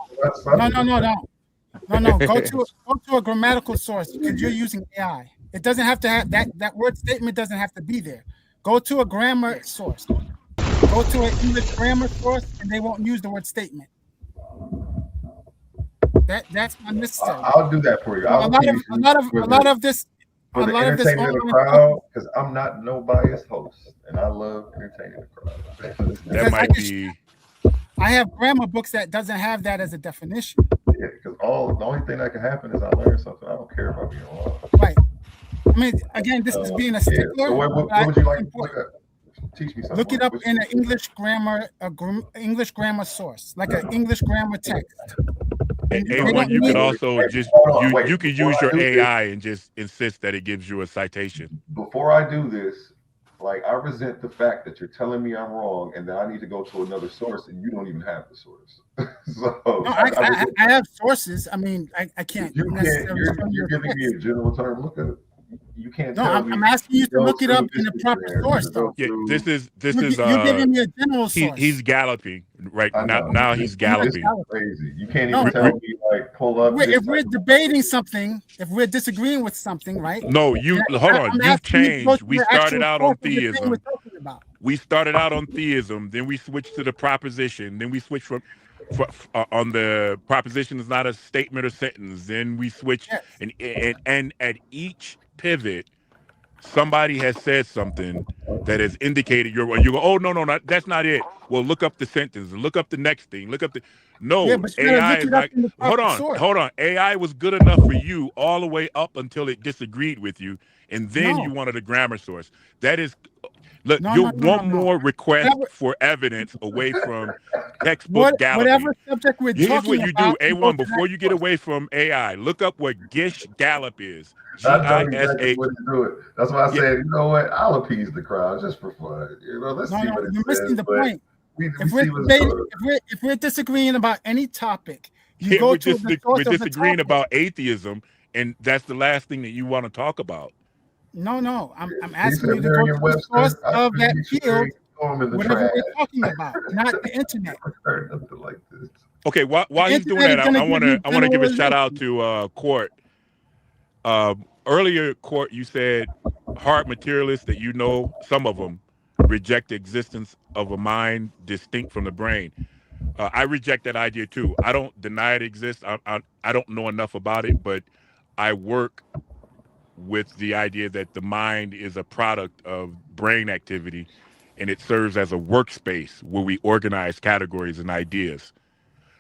Go to a grammatical source, because you're using AI. It doesn't have to have that word statement doesn't have to be there. Go to a grammar source. Go to an English grammar source, and they won't use the word statement. That's unnecessary. I'll do that for you. A lot of this. For the entertainment of the crowd, because I'm not no biased host, and I love entertaining the crowd. That might be. I have grammar books that doesn't have that as a definition. Yeah, because the only thing that can happen is I learn something. I don't care about being wrong. Right. I mean, again, this is being a stickler. Yeah. So what would you like to look up? Teach me something. Look it up in an English grammar, English grammar source, like an English grammar text. A1, you could also you can use your AI and just insist that it gives you a citation. Before I do this, I resent the fact that you're telling me I'm wrong and that I need to go to another source and you don't even have the source. So no, I have sources. I mean, I can't. You're giving me a general term. Look at it. You can't. No, I'm asking you to look it up in a proper source, though. Yeah, this is. You're giving me a general source. He's galloping right now. Now he's galloping. Crazy. You can't even tell me pull up. If we're debating something, if we're disagreeing with something, right? No, hold on. You've changed. We started out on theism. We started out on theism. Then we switched to the proposition. Then we switched on the proposition is not a statement or sentence. Then we switched, and at each pivot, somebody has said something that has indicated you go, oh no, that's not it. Well, look up the sentence, look up the next thing, look up the AI is like, hold on. AI was good enough for you all the way up until it disagreed with you, and then you wanted a grammar source. That is. Look, more request for evidence away from textbook galloping. Whatever subject we're talking about. Here's what you do, A1, before you get away from AI, look up what Gish Gallop is. G-I-S-H. That's why I said, you know what, I'll appease the crowd just for fun. Let's see what it says. You're missing the point. If we're disagreeing about any topic, we're disagreeing about atheism, and that's the last thing that you want to talk about. No. I'm asking you to go to the source of that field, whatever we're talking about, not the internet. Okay, while he's doing that, I want to give a shout out to Court. Earlier, Court, you said hard materialists that some of them reject the existence of a mind distinct from the brain. I reject that idea too. I don't deny it exists. I don't know enough about it, but I work with the idea that the mind is a product of brain activity, and it serves as a workspace where we organize categories and ideas.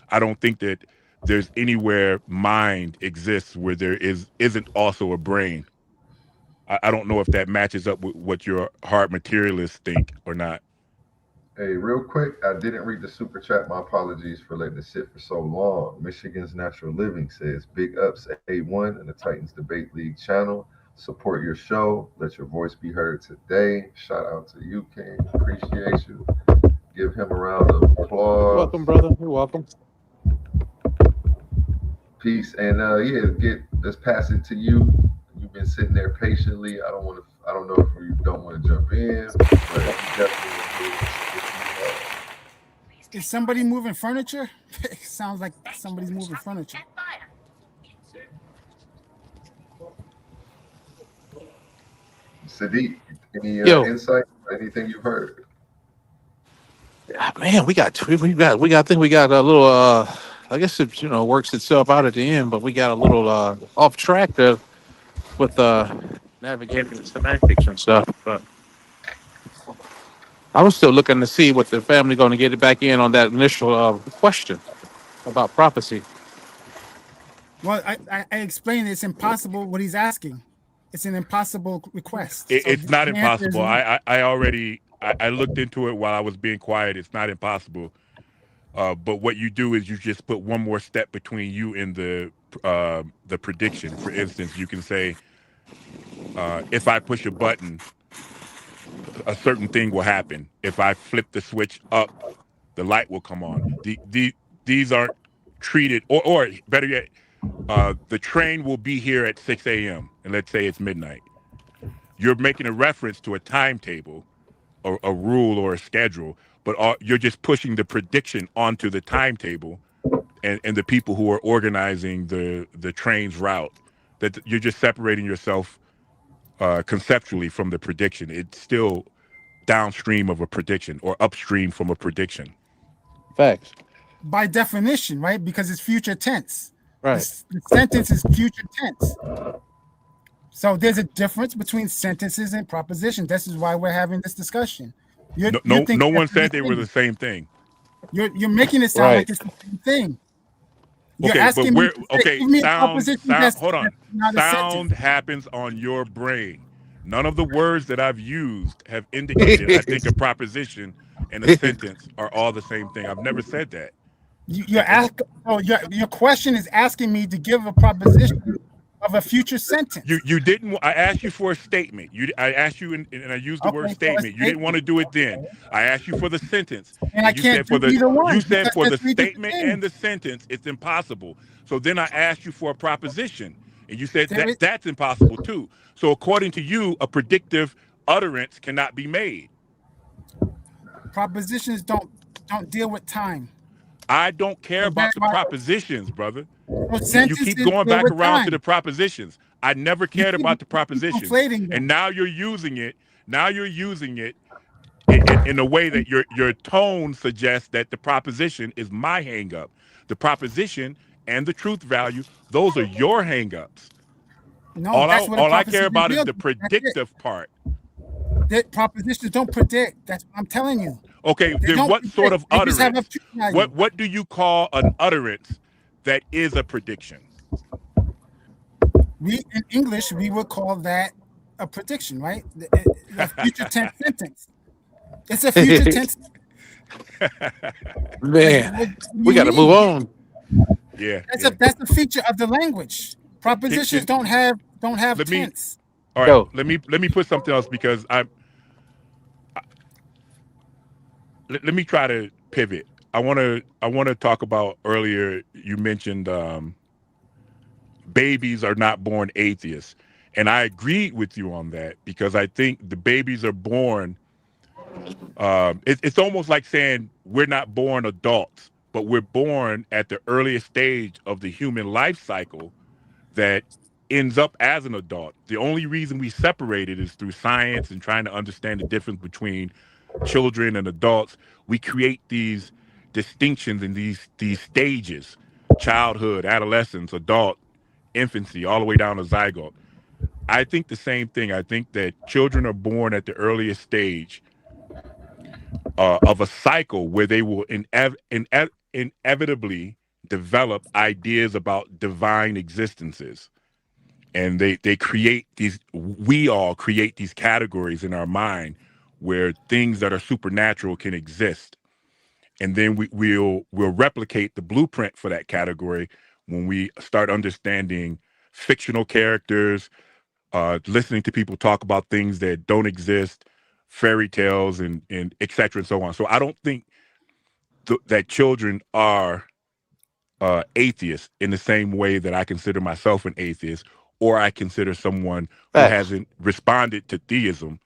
I don't think that there's anywhere mind exists where there isn't also a brain. I don't know if that matches up with what your hard materialists think or not. Hey, real quick, I didn't read the super chat. My apologies for letting it sit for so long. Michigan's Natural Living says, "Big ups A1 and the Titans Debate League channel. Support your show. Let your voice be heard today." Shout out to you, King. Appreciate you. Give him a round of You're applause. welcome, brother. You're welcome. Peace. And let's pass it to you. You've been sitting there patiently. I don't know if you don't want to jump in, but definitely. Is somebody moving furniture? It sounds like somebody's moving furniture. Sadiq, any insight? Anything you've heard? Man, we got I think we got a little I guess it works itself out at the end, but we got a little off track there with navigating the semantics and stuff. But I was still looking to see what the family going to get it back in on that initial question about prophecy. Well, I explained it's impossible what he's asking. It's an impossible request. It's not impossible. I already looked into it while I was being quiet. It's not impossible. But what you do is you just put one more step between you and the prediction. For instance, you can say, if I push a button, a certain thing will happen. If I flip the switch up, the light will come on. These aren't treated, or better yet, the train will be here at 6 a.m. and let's say it's midnight. You're making a reference to a timetable, or a rule, or a schedule, but you're just pushing the prediction onto the timetable, and the people who are organizing the train's route. That you're just separating yourself conceptually from the prediction. It's still downstream of a prediction or upstream from a prediction. Facts. By definition, right? Because it's future tense. Right. The sentence is future tense. So there's a difference between sentences and propositions. This is why we're having this discussion. No one said they were the same thing. You're making it sound like it's the same thing. You're asking me to say, give me a proposition. Hold on. Sound happens on your brain. None of the words that I've used have indicated I think a proposition and a sentence are all the same thing. I've never said that. Your question is asking me to give a proposition of a future sentence. You didn't. I asked you for a statement. I asked you, and I used the word statement. You didn't want to do it then. I asked you for the sentence, and I can't do either one. You said for the statement and the sentence, it's impossible. So then I asked you for a proposition, and you said that's impossible too. So according to you, a predictive utterance cannot be made. Propositions don't deal with time. I don't care about the propositions, brother. You keep going back around to the propositions. I never cared about the propositions, and now you're using it. Now you're using it in a way that your tone suggests that the proposition is my hang-up. The proposition and the truth value, those are your hang-ups. No, all I care about is the predictive part. That propositions don't predict. That's what I'm telling you. Okay, then what sort of utterance? What do you call an utterance that is a prediction? In English, we would call that a prediction, right? A future tense sentence. It's a future tense. Man, we got to move on. Yeah, that's a feature of the language. Propositions don't have tense. All right, let me put something else because let me try to pivot. I want to talk about earlier. You mentioned babies are not born atheists, and I agreed with you on that because I think the babies are born. It's almost like saying we're not born adults, but we're born at the earliest stage of the human life cycle that ends up as an adult. The only reason we separate it is through science and trying to understand the difference between children and adults. We create these distinctions in these stages: childhood, adolescence, adult, infancy, all the way down to zygote. I think the same thing. I think that children are born at the earliest stage of a cycle where they will inevitably develop ideas about divine existences. and they create these. We all create these categories in our mind where things that are supernatural can exist, and then we'll replicate the blueprint for that category when we start understanding fictional characters, listening to people talk about things that don't exist, fairy tales, and et cetera and so on. So I don't think that children are atheists in the same way that I consider myself an atheist, or I consider someone who hasn't responded to theism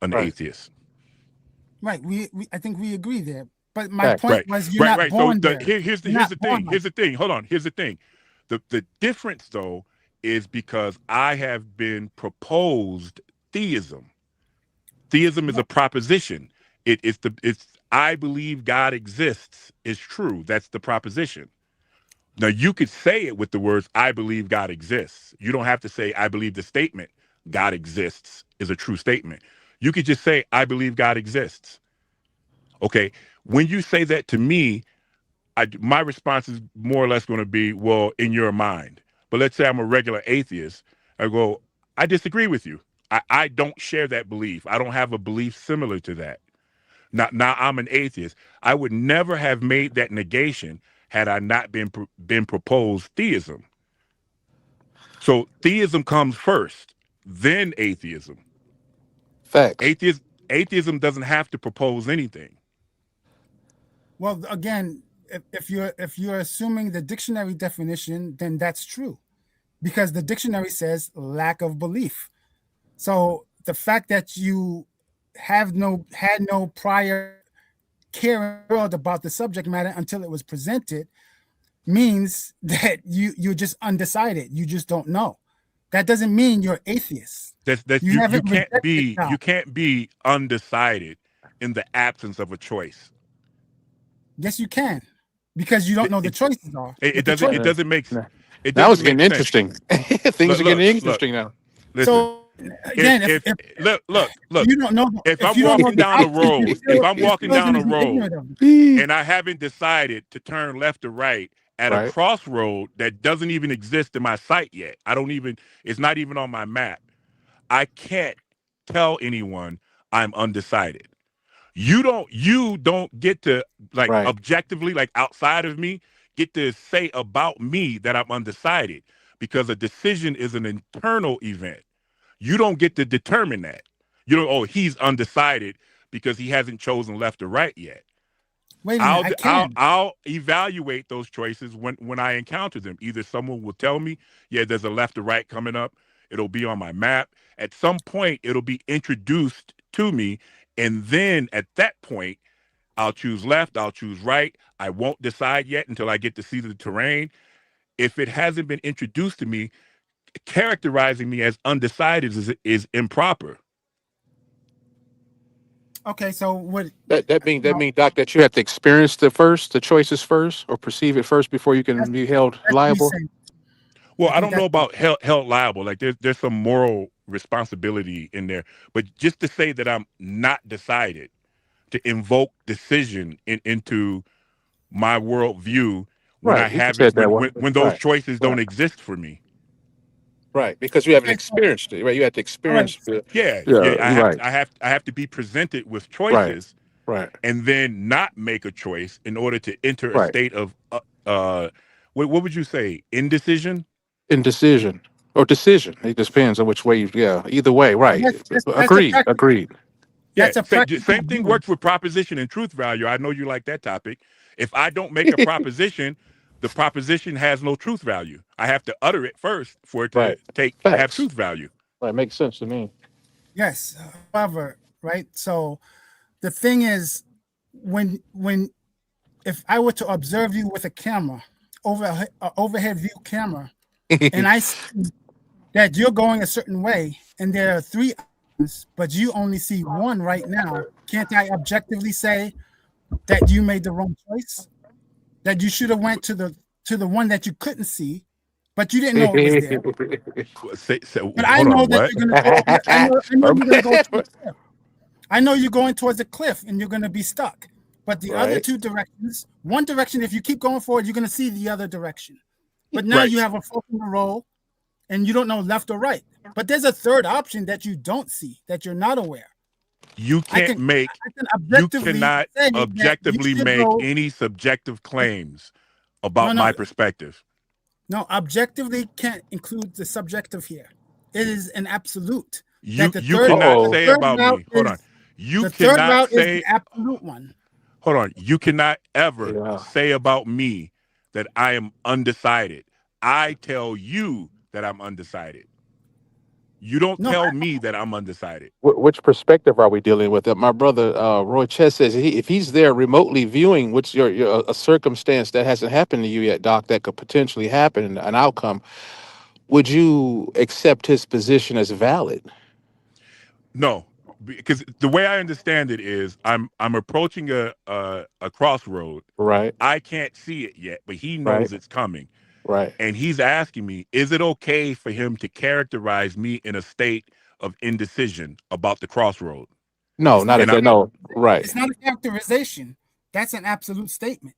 an atheist. Right. I think we agree there. But my point was, you're not born there. So here's the thing. Here's the thing. Hold on. Here's the thing. The difference, though, is because I have been proposed theism. Theism is a proposition. It's I believe God exists is true. That's the proposition. Now, you could say it with the words, I believe God exists. You don't have to say, I believe the statement, God exists, is a true statement. You could just say, I believe God exists. Okay. When you say that to me, my response is more or less going to be, well, in your mind. But let's say I'm a regular atheist. I go, I disagree with you. I don't share that belief. I don't have a belief similar to that. Now I'm an atheist. I would never have made that negation had I not been proposed theism. So theism comes first, then atheism. Facts. Atheism doesn't have to propose anything. Well, again, if you're assuming the dictionary definition, then that's true, because the dictionary says lack of belief. So the fact that you had no prior care in the world about the subject matter until it was presented means that you're just undecided. You just don't know. That doesn't mean you're atheist. You can't be undecided in the absence of a choice. Yes, you can, because you don't know the choices are. It doesn't make sense. Now it's getting interesting. Things are getting interesting now. Listen, so again, if you don't know, if I'm walking down the road, and I haven't decided to turn left or right at a crossroad that doesn't even exist in my sight yet, it's not even on my map, I can't tell anyone I'm undecided. You don't get to objectively, like outside of me, get to say about me that I'm undecided, because a decision is an internal event. You don't get to determine that. You don't, oh, he's undecided because he hasn't chosen left or right yet. Wait a minute, I'll evaluate those choices when I encounter them. Either someone will tell me, yeah, there's a left or right coming up. It'll be on my map. At some point, it'll be introduced to me. And then at that point, I'll choose left, I'll choose right. I won't decide yet until I get to see the terrain. If it hasn't been introduced to me, characterizing me as undecided is improper. Okay, so what that mean, Doc, that you have to experience the choices first, or perceive it first before you can be held liable? Well, I don't know about held liable. Like there's some moral responsibility in there, but just to say that I'm not decided, to invoke decision into my worldview when I haven't, when those choices don't exist for me. Right, because you haven't experienced it. Right, you have to experience it. I have to be presented with choices, right, and then not make a choice in order to enter a state of what would you say, indecision? Indecision or decision. It depends on which way you. Yeah, either way, right. Agreed. Yeah, same thing works with proposition and truth value. I know you like that topic. If I don't make a proposition, the proposition has no truth value. I have to utter it first for it to have truth value. Right, makes sense to me. Yes, however, right. So the thing is, if I were to observe you with a camera, overhead view camera, and I see that you're going a certain way, and there are 3 options, but you only see one right now, can't I objectively say that you made the wrong choice? That you should have went to the one that you couldn't see, but you didn't know it was there. But I know that you're gonna go. I know you're going towards the cliff, and you're gonna be stuck. But the other 2 directions, one direction, if you keep going forward, you're gonna see the other direction. But now you have a fork in the road, and you don't know left or right. But there's a third option that you don't see, that you're not aware. You I can't can make, you objectively cannot say that you objectively should make go. any subjective claims about No, my perspective. no. Objectively can't include the subjective here. It is an absolute. You That the you third, cannot the say third about route me. Hold on. is You the third cannot route is the say, absolute one. hold on. You cannot ever Yeah. say about me that I am undecided. I tell you that I'm undecided. You don't No, tell me that I'm undecided. Which perspective are we dealing with? My brother Roy Chess says if he's there remotely viewing, which your a circumstance that hasn't happened to you yet, Doc, that could potentially happen, an outcome, would you accept his position as valid? No, because the way I understand it is I'm approaching a crossroad. Right, I can't see it yet, but he right, knows it's coming. right. And he's asking me, is it okay for him to characterize me in a state of indecision about the crossroad? No, it's not not a at And I, that. No, right. it's not a characterization. That's an absolute statement.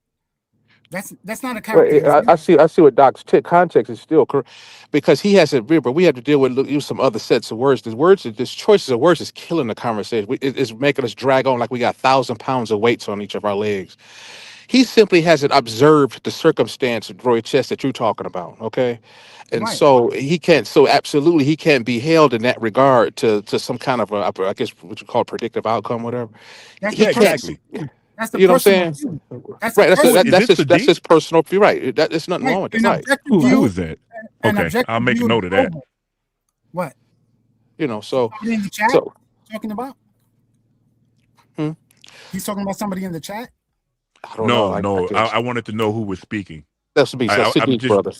That's not a Well, I characterization. see. I see what Doc's context is still correct because he has it. But we have to deal with use some other sets of words. The words, this choices of words is killing the conversation. It's making us drag on like we got 1,000 pounds of weights on each of our legs. He simply hasn't observed the circumstance of Roy Chess that you're talking about. Okay, and Right. so he can't. So absolutely, he can't be held in that regard to some kind of I guess what you call predictive outcome, whatever. That's the yeah, He can't. personal exactly. view. That's the You know what I'm personal saying? view. That's a Right. Oh, personal. is this That's Sadiq? his personal view. Right. There's nothing Right. wrong with that. An Right. objective Who view. is that? An Okay, I'll objective make view is note of that. over. What? You know. So Somebody in the chat so. talking about? Hmm? He's talking about somebody in the chat. I don't know. No, I no, guess I wanted to know who was speaking. that's to be I'm Sadiq just, brother.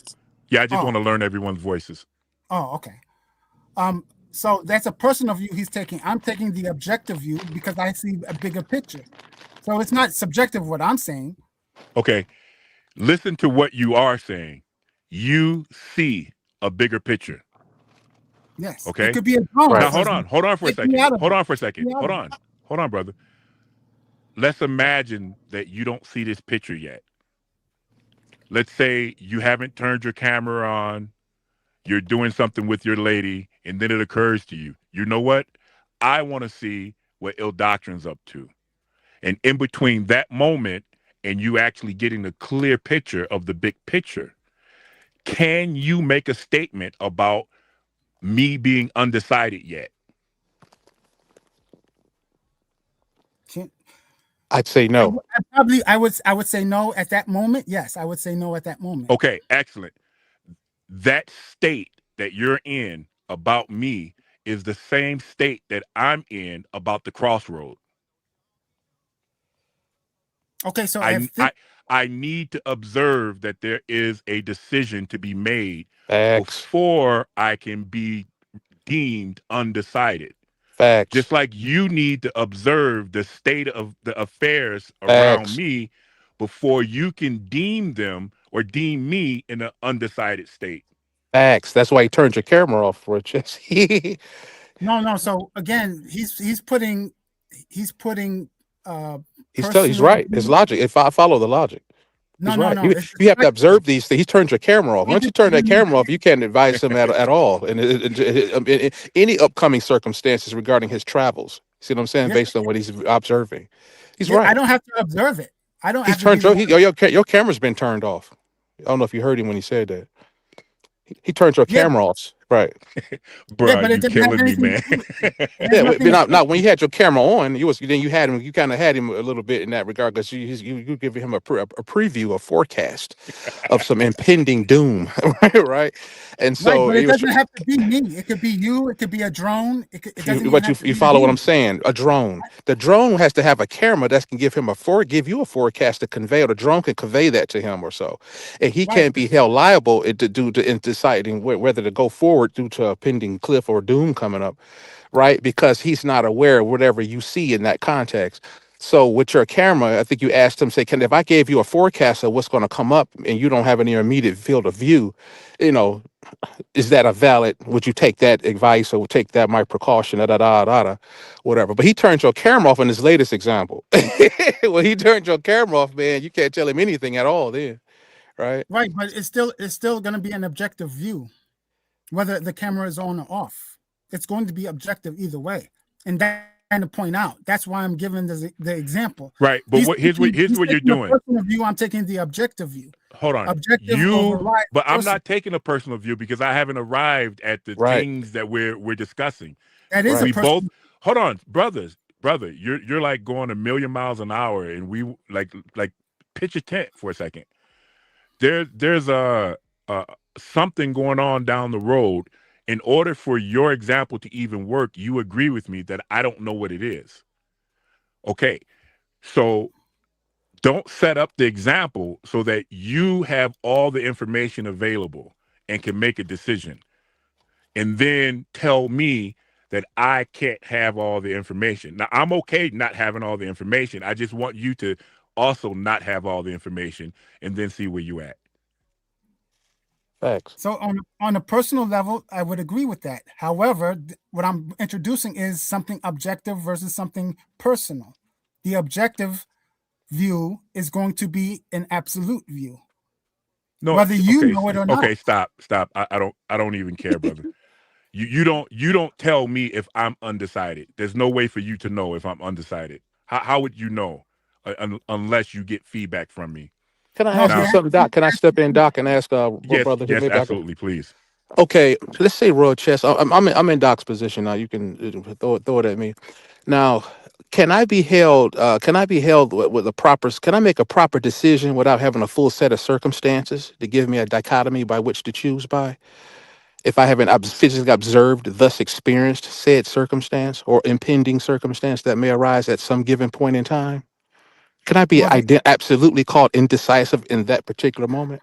yeah, I just Oh, want to learn everyone's voices. oh, okay. So that's a personal view he's taking. I'm taking the objective view because I see a bigger picture. So it's not subjective what I'm saying. Okay, listen to what you are saying. You see a bigger picture. Yes, it Okay. could be a drone, Now Right. for example. hold on for a Take me second. out of Hold it. on for a Take second. me out of it. Hold on, brother. Let's imagine that you don't see this picture yet. Let's say you haven't turned your camera on, you're doing something with your lady, and then it occurs to you, you know what? I want to see what Ill Doctrine's up to. And in between that moment and you actually getting a clear picture of the big picture, can you make a statement about me being undecided yet? I'd say no. I would say no at that moment. Yes, I would say no at that moment. Okay, excellent. That state that you're in about me is the same state that I'm in about the crossroad. Okay, so I, I, I need to observe that there is a decision to be made Facts. before I can be deemed undecided. Facts. Just like you need to observe the state of the affairs around Facts. me before you can deem them or deem me in an undecided state. Facts. That's why he turned your camera off for Chess. No. So again, he's putting He's personal right. His logic. If I follow the logic. He's right. No. You have to observe these things. He turned your camera off. Once you turn that camera off, It's you can't advise him at all. And in any upcoming circumstances regarding his travels. See what I'm saying? Yeah. Based on what he's observing. He's I right. don't have to observe it. I don't He's have to be turned the your camera's been turned off. I don't know if you heard him when he said that. He turned your Yeah. camera off. Right. Bro, but it you doesn't have killing me, anything man. to do with it. It has Yeah, nothing to do not when you had your camera on. You kind of had him a little bit in that regard because you give him a preview, a forecast of some impending doom, right? And Right, so but it he was. doesn't have to be me. It could be you. It could be a drone. It doesn't even But have to you be follow what you. I'm saying? A drone. The drone has to have a camera that can give you a forecast to convey, or the drone can convey that to him or so, and he Right. can't be held liable in deciding whether to go forward due to a pending cliff or doom coming up, right? Because he's not aware of whatever you see in that context. So with your camera, I think you asked him, say, if I gave you a forecast of what's going to come up and you don't have any immediate field of view, you know, is that a valid, would you take that advice or take that my precaution, whatever. But he turned your camera off in his latest example. When he turned your camera off, man, you can't tell him anything at all then, right? Right, but it's still going to be an objective view. whether the camera is on or off. It's going to be objective either way. And that's trying to point out. That's why I'm giving the example. Right. But here's what you're doing. The personal view, I'm taking the objective view. Hold on. Objective overrides. But I'm not taking a personal view because I haven't arrived at the things that we're discussing. That is we both hold on, brother. You're like going a million miles an hour, and we like pitch a tent for a second. There's a something going on down the road. In order for your example to even work, you agree with me that I don't know what it is. Okay, so don't set up the example so that you have all the information available and can make a decision, and then tell me that I can't have all the information. Now, I'm okay not having all the information. I just want you to also not have all the information and then see where you at. Facts. So on a personal level, I would agree with that. However, what I'm introducing is something objective versus something personal. The objective view is going to be an absolute view. No, whether you know it or not. Okay, stop. I don't even care, brother. You don't tell me if I'm undecided. There's no way for you to know if I'm undecided. How would you know unless you get feedback from me? Can I ask you something, Doc? Can I step in, Doc, and ask yes, brother? Yes, absolutely, please. Okay, let's say Royal Chess. I'm in Doc's position now. You can throw it at me. Now, can I be held? With a proper? Can I make a proper decision without having a full set of circumstances to give me a dichotomy by which to choose by? If I haven't physically observed, thus experienced said circumstance or impending circumstance that may arise at some given point in time, can I be absolutely called indecisive in that particular moment?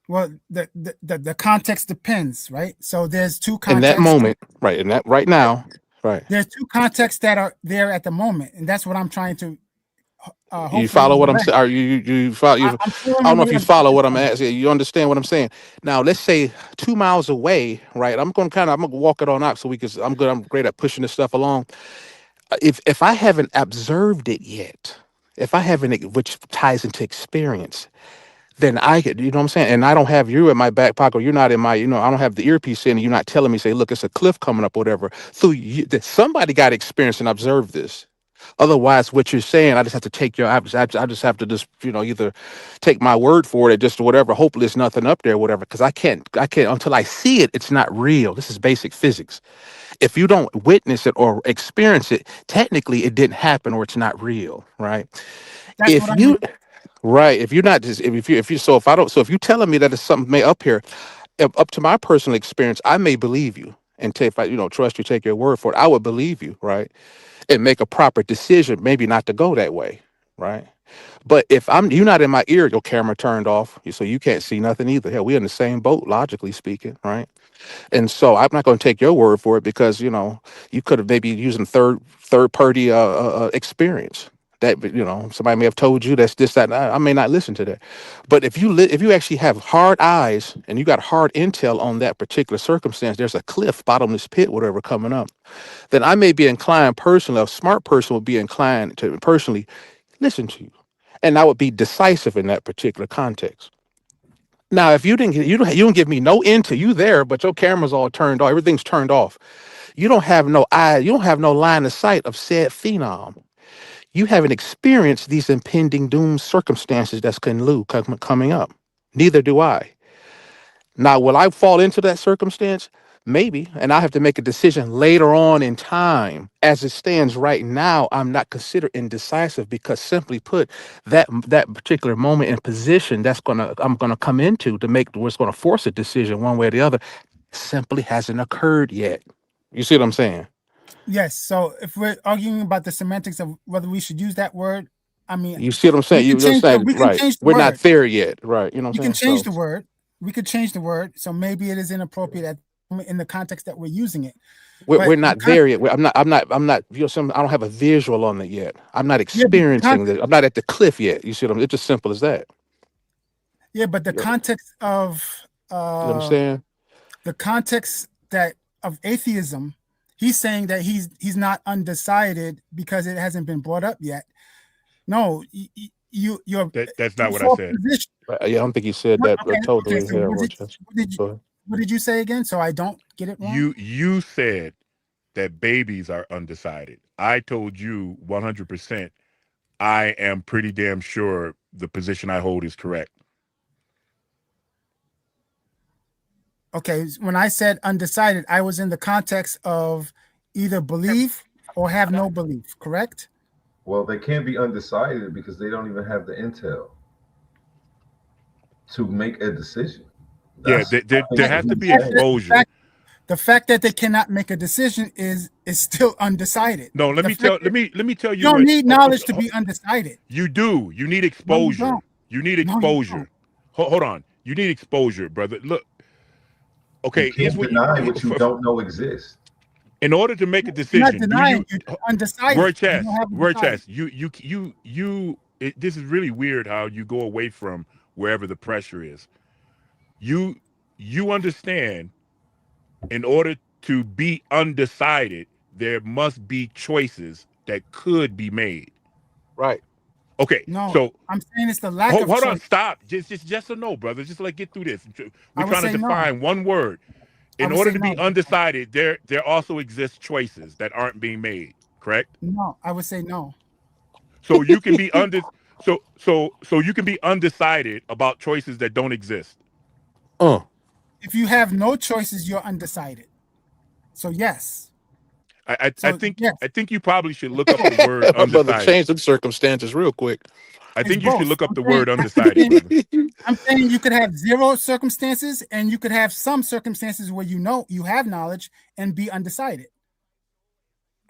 Well, the context depends, right? So there's two contexts. In that moment, right? In that right now, right? There's two contexts that are there at the moment, and that's what I'm trying to. You follow what I'm saying? Are you follow? I don't know if you follow what I'm asking. You understand what I'm saying? Now, let's say 2 miles away, right? I'm gonna walk it on out so I'm great at pushing this stuff along. If I haven't observed it yet, which ties into experience, then I could, you know what I'm saying? And I don't have you in my back pocket. Or you're not in my, I don't have the earpiece in, and you're not telling me, say, look, it's a cliff coming up, or whatever. So somebody got experience and observed this. Otherwise, what you're saying, I just have to take I just have to either take my word for it or just whatever. Hopefully there's nothing up there, whatever. Because I can't until I see it. It's not real. This is basic physics. If you don't witness it or experience it, technically it didn't happen or it's not real, right? Right. If you're not just if you're telling me that it's something may up here, up to my personal experience, I may believe you and if I trust you, take your word for it. I would believe you, right, and make a proper decision, maybe not to go that way, right. But if you're not in my ear, your camera turned off, so you can't see nothing either. Hell, we're in the same boat, logically speaking, right? And so I'm not going to take your word for it because you could have maybe using third party experience. That somebody may have told you that's this, that, and I may not listen to that. But if you actually have hard eyes and you got hard intel on that particular circumstance, there's a cliff, bottomless pit, whatever coming up, then I may be inclined personally, a smart person would be inclined to personally listen to you, and I would be decisive in that particular context. Now, if you don't give me no intel, you there, but your camera's all turned off, everything's turned off. You don't have no eye, you don't have no line of sight of said phenom. You haven't experienced these impending doom circumstances that's coming up. Neither do I. Now, will I fall into that circumstance? Maybe. And I have to make a decision later on in time. As it stands right now, I'm not considered indecisive because, simply put, that particular moment and position I'm gonna come into to make what's gonna force a decision one way or the other simply hasn't occurred yet. You see what I'm saying? Yes. So if we're arguing about the semantics of whether we should use that word, I mean, you see what I'm saying? Right. We're not there yet, right? You know what I'm saying? You can change the word. We could change the word. So maybe it is inappropriate in the context that we're using it. We're not there yet. I'm not. I don't have a visual on it yet. I'm not experiencing this. I'm not at the cliff yet. You see what I'm saying? It's as simple as that. Yeah, but the context of you know what I'm saying? The context of atheism. He's saying that he's not undecided because it hasn't been brought up yet. No, that's not what I said. Yeah, I don't think he said that totally. Okay, so What did you say again? So I don't get it wrong. You said that babies are undecided. I told you 100%. I am pretty damn sure the position I hold is correct. Okay, when I said undecided, I was in the context of either believe or have no belief, correct? Well, they can't be undecided because they don't even have the intel to make a decision. Yeah, there has to be exposure. The fact that they cannot make a decision is still undecided. No, let me tell you. You don't need knowledge to be undecided. You do. You need exposure. No, you need exposure. Hold on. You need exposure, brother. Look. Okay, you can't deny what you don't know exists. In order to make a decision, you're not denying, you're undecided. Word chest. This is really weird how you go away from wherever the pressure is. You understand, in order to be undecided, there must be choices that could be made. Right. Okay. No, so I'm saying it's the lack of hold choice. on, stop. Just or no, brother. Just get through this. We're trying to define one word. In order to be undecided, there also exists choices that aren't being made. Correct? No, I would say no. So you can be so you can be undecided about choices that don't exist. If you have no choices, you're undecided. So yes. I think you probably should look up the word undecided. My brother changed the circumstances real quick. I think you should look up the word undecided, brother. I'm saying you could have zero circumstances, and you could have some circumstances where you have knowledge and be undecided.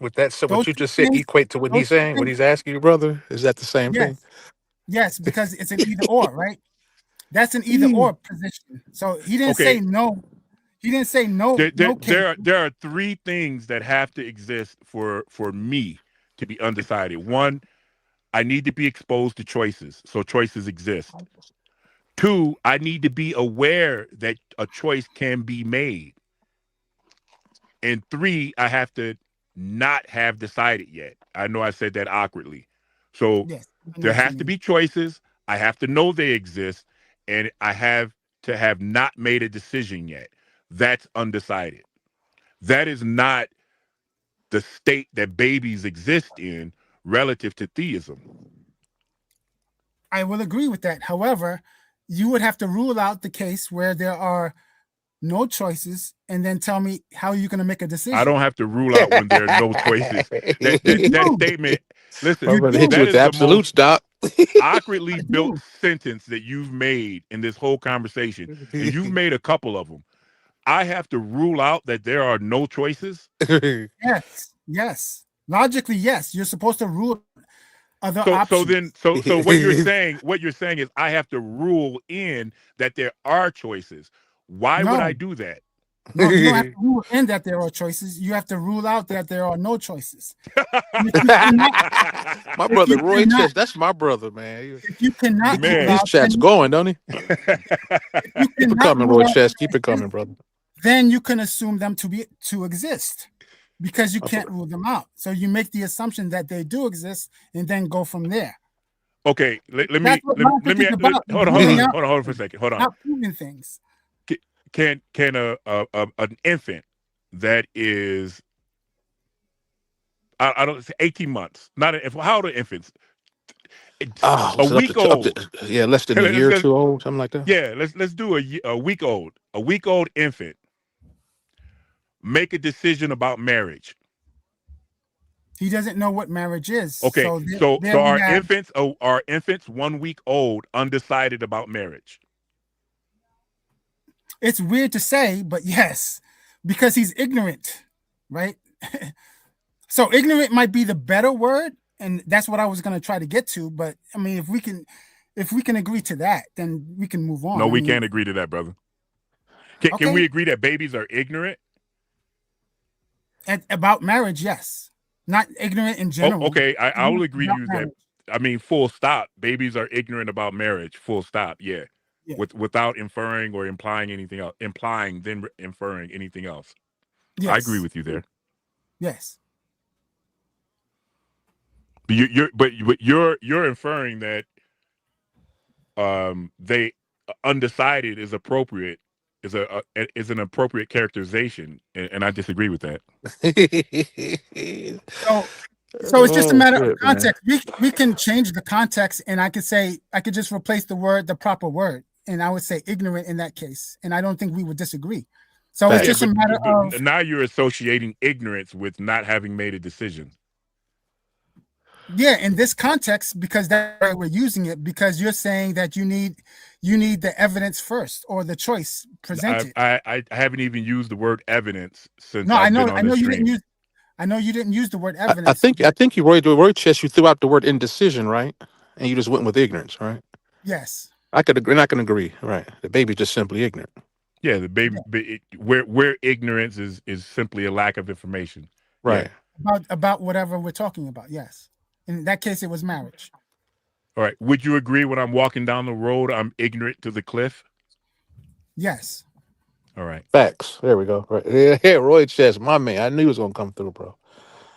With that, so what you just said equate to what he's saying, what he's asking you, brother? Is that the same thing? Yes, because it's an either or, right? That's an either or position. So he didn't say no. He didn't say no. There are three things that have to exist for me to be undecided. One, I need to be exposed to choices, so choices exist. Two, I need to be aware that a choice can be made. And three, I have to not have decided yet. I know I said that awkwardly. So there has to be choices. I have to know they exist, and I have to have not made a decision yet. That's undecided. That is not the state that babies exist in relative to theism. I will agree with that. However, you would have to rule out the case where there are no choices and then tell me how you're going to make a decision. I don't have to rule out when there are no choices. That statement, listen, that is absolute, Doc. Awkwardly built sentence that you've made in this whole conversation, and you've made a couple of them. I have to rule out that there are no choices? Yes. Logically, yes. You're supposed to rule other options. So what you're saying is I have to rule in that there are choices. Why would I do that? No, you don't have to rule in that there are choices. You have to rule out that there are no choices. My brother Roy Chess, that's my brother, man. If you cannot, these chats going, don't he? Keep it coming, Roy Chess. Keep it coming, brother. Then you can assume them to exist because you can't rule them out. So you make the assumption that they do exist and then go from there. Okay, let me hold on for a second. Hold on. Not proving things. Can an infant that is I don't say 18 months, not an infant. How old are infants? A week old. Less than a year or two old, something like that. Yeah, let's do a week old. A week old infant make a decision about marriage. He doesn't know what marriage is. Okay, so are infants 1 week old undecided about marriage? It's weird to say, but yes, because he's ignorant, right? So ignorant might be the better word, and that's what I was going to try to get to. But I mean, if we can agree to that, then we can move on. No, we can't agree to that, brother. Can we agree that babies are ignorant? About marriage, yes. Not ignorant in general. Okay, I will agree to you that. I mean, full stop. Babies are ignorant about marriage. Full stop. Yeah. Without inferring or implying anything else, then inferring anything else. Yes. I agree with you there. Yes. But you're inferring that they undecided is appropriate is an appropriate characterization, and I disagree with that. So it's just a Oh matter of shit, man. context. We can change the context, and I could just replace the proper word, and I would say ignorant in that case, and I don't think we would disagree. So it's Yeah, just a Facts. matter of, but now you're associating ignorance with not having made a decision. yeah, in this context, because that's why we're using it, because you're saying that you need the evidence first or the choice presented. I haven't even used the word evidence since No, I've been I on know this you didn't stream. use I know you didn't use the word I evidence, think but you Roy Chess, you threw out the word indecision, right? And you just went with ignorance, right? yes. I could agree. And I can agree, right? The baby's just simply ignorant, Yeah, the baby, Yeah. where ignorance is simply a lack of information. Yeah. right? About whatever we're talking about. Yes. In that case, it was marriage. All right. Would you agree when I'm walking down the road, I'm ignorant to the cliff? Yes. All right. Facts. There we go. Right. Yeah, Roy Chess, my man. I knew he was gonna come through, bro.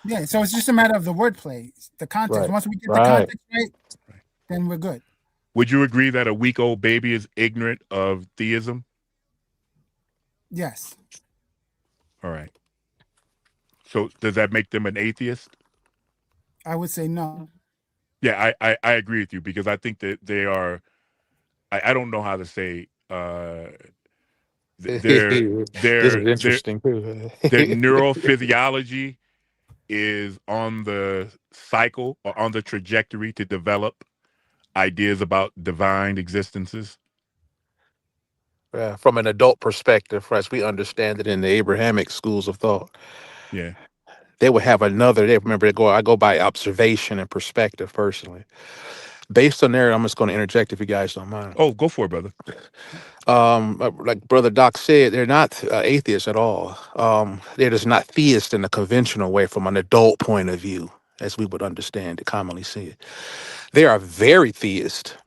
Yeah. So it's just a matter of the wordplay, the context. Right. Once we get the Right. context right, then we're good. Would you agree that a week old baby is ignorant of theism? Yes. All right. So does that make them an atheist? I would say no. Yeah, I agree with you because I think that they are. I don't know how to say. This Their is their their interesting too. their neurophysiology is on the cycle or on the trajectory to develop ideas about divine existences. From an adult perspective, as we understand it in the Abrahamic schools of thought, Yeah. they would have another. They remember they go. I go by observation and perspective personally. Based on there, I'm just going to interject if you guys don't mind. Oh, go for it, brother. Like Brother Doc said, they're not atheists at all. They're just not theists in the conventional way from an adult point of view, as we would understand it, commonly see it. They are very theist.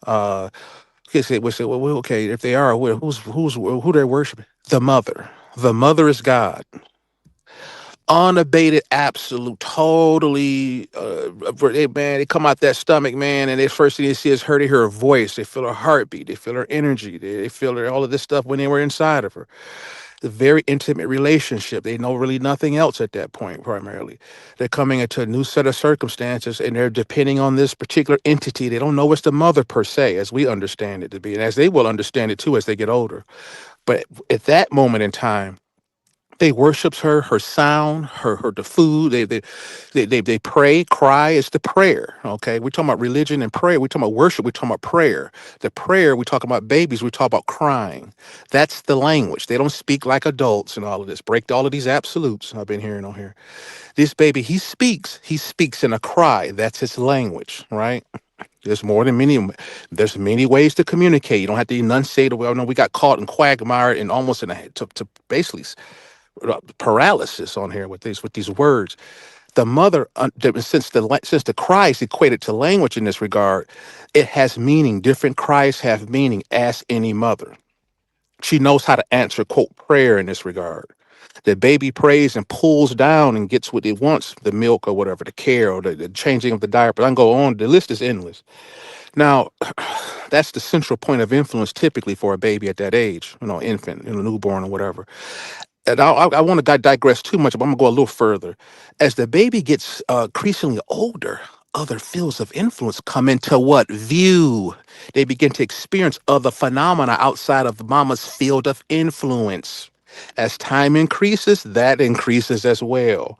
Uh, we say, well, okay, if they are, who they're worshiping? The mother. The mother is God. Unabated, absolute, totally. Man, they come out that stomach, man, and the first thing they see is her. They hear her voice. They feel her heartbeat. They feel her energy. They feel her, all of this stuff when they were inside of her. A very intimate relationship. They know really nothing else at that point, primarily. They're coming into a new set of circumstances and they're depending on this particular entity. They don't know it's the mother per se, as we understand it to be, and as they will understand it too as they get older. But at that moment in time, they worships her, her sound, her the food. They pray, cry. It's the prayer. Okay, we're talking about religion and prayer. We're talking about worship. We're talking about prayer. The prayer. We talk about babies. We talk about crying. That's the language. They don't speak like adults and all of this. Break all of these absolutes I've been hearing on here. This baby, he speaks. He speaks in a cry. That's his language, right? There's more than many. There's many ways to communicate. You don't have to enunciate. Well, no, we got caught in quagmire and almost in a to basically paralysis on here with these words. The mother, since the cry is equated to language in this regard, it has meaning. Different cries have meaning. Ask any mother. She knows how to answer quote prayer in this regard. The baby prays and pulls down and gets what it wants, the milk or whatever, the care or the changing of the diaper. I can go on. The list is endless. Now, that's the central point of influence typically for a baby at that age, infant, newborn or whatever. And I want to digress too much, but I'm gonna go a little further. As the baby gets increasingly older, other fields of influence come into what view? They begin to experience other phenomena outside of mama's field of influence. As time increases, that increases as well.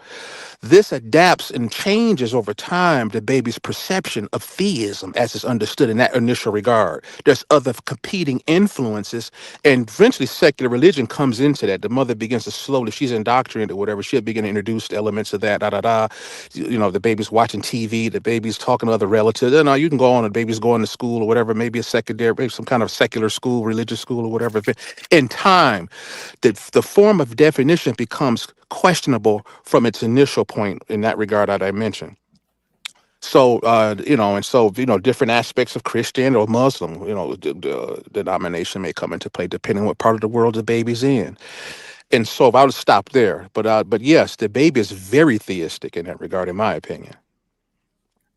This adapts and changes over time the baby's perception of theism as it's understood in that initial regard. There's other competing influences, and eventually secular religion comes into that. The mother begins to slowly, she's indoctrinated or whatever, she'll begin to introduce the elements of that, da da da. The baby's watching TV, the baby's talking to other relatives. You can go on, the baby's going to school or whatever, maybe a secondary, maybe some kind of secular school, religious school or whatever. In time, the form of definition becomes questionable from its initial point in that regard that I mentioned. So, different aspects of Christian or Muslim, the denomination may come into play depending on what part of the world the baby's in. And so, if I would stop there, but yes, the baby is very theistic in that regard, in my opinion.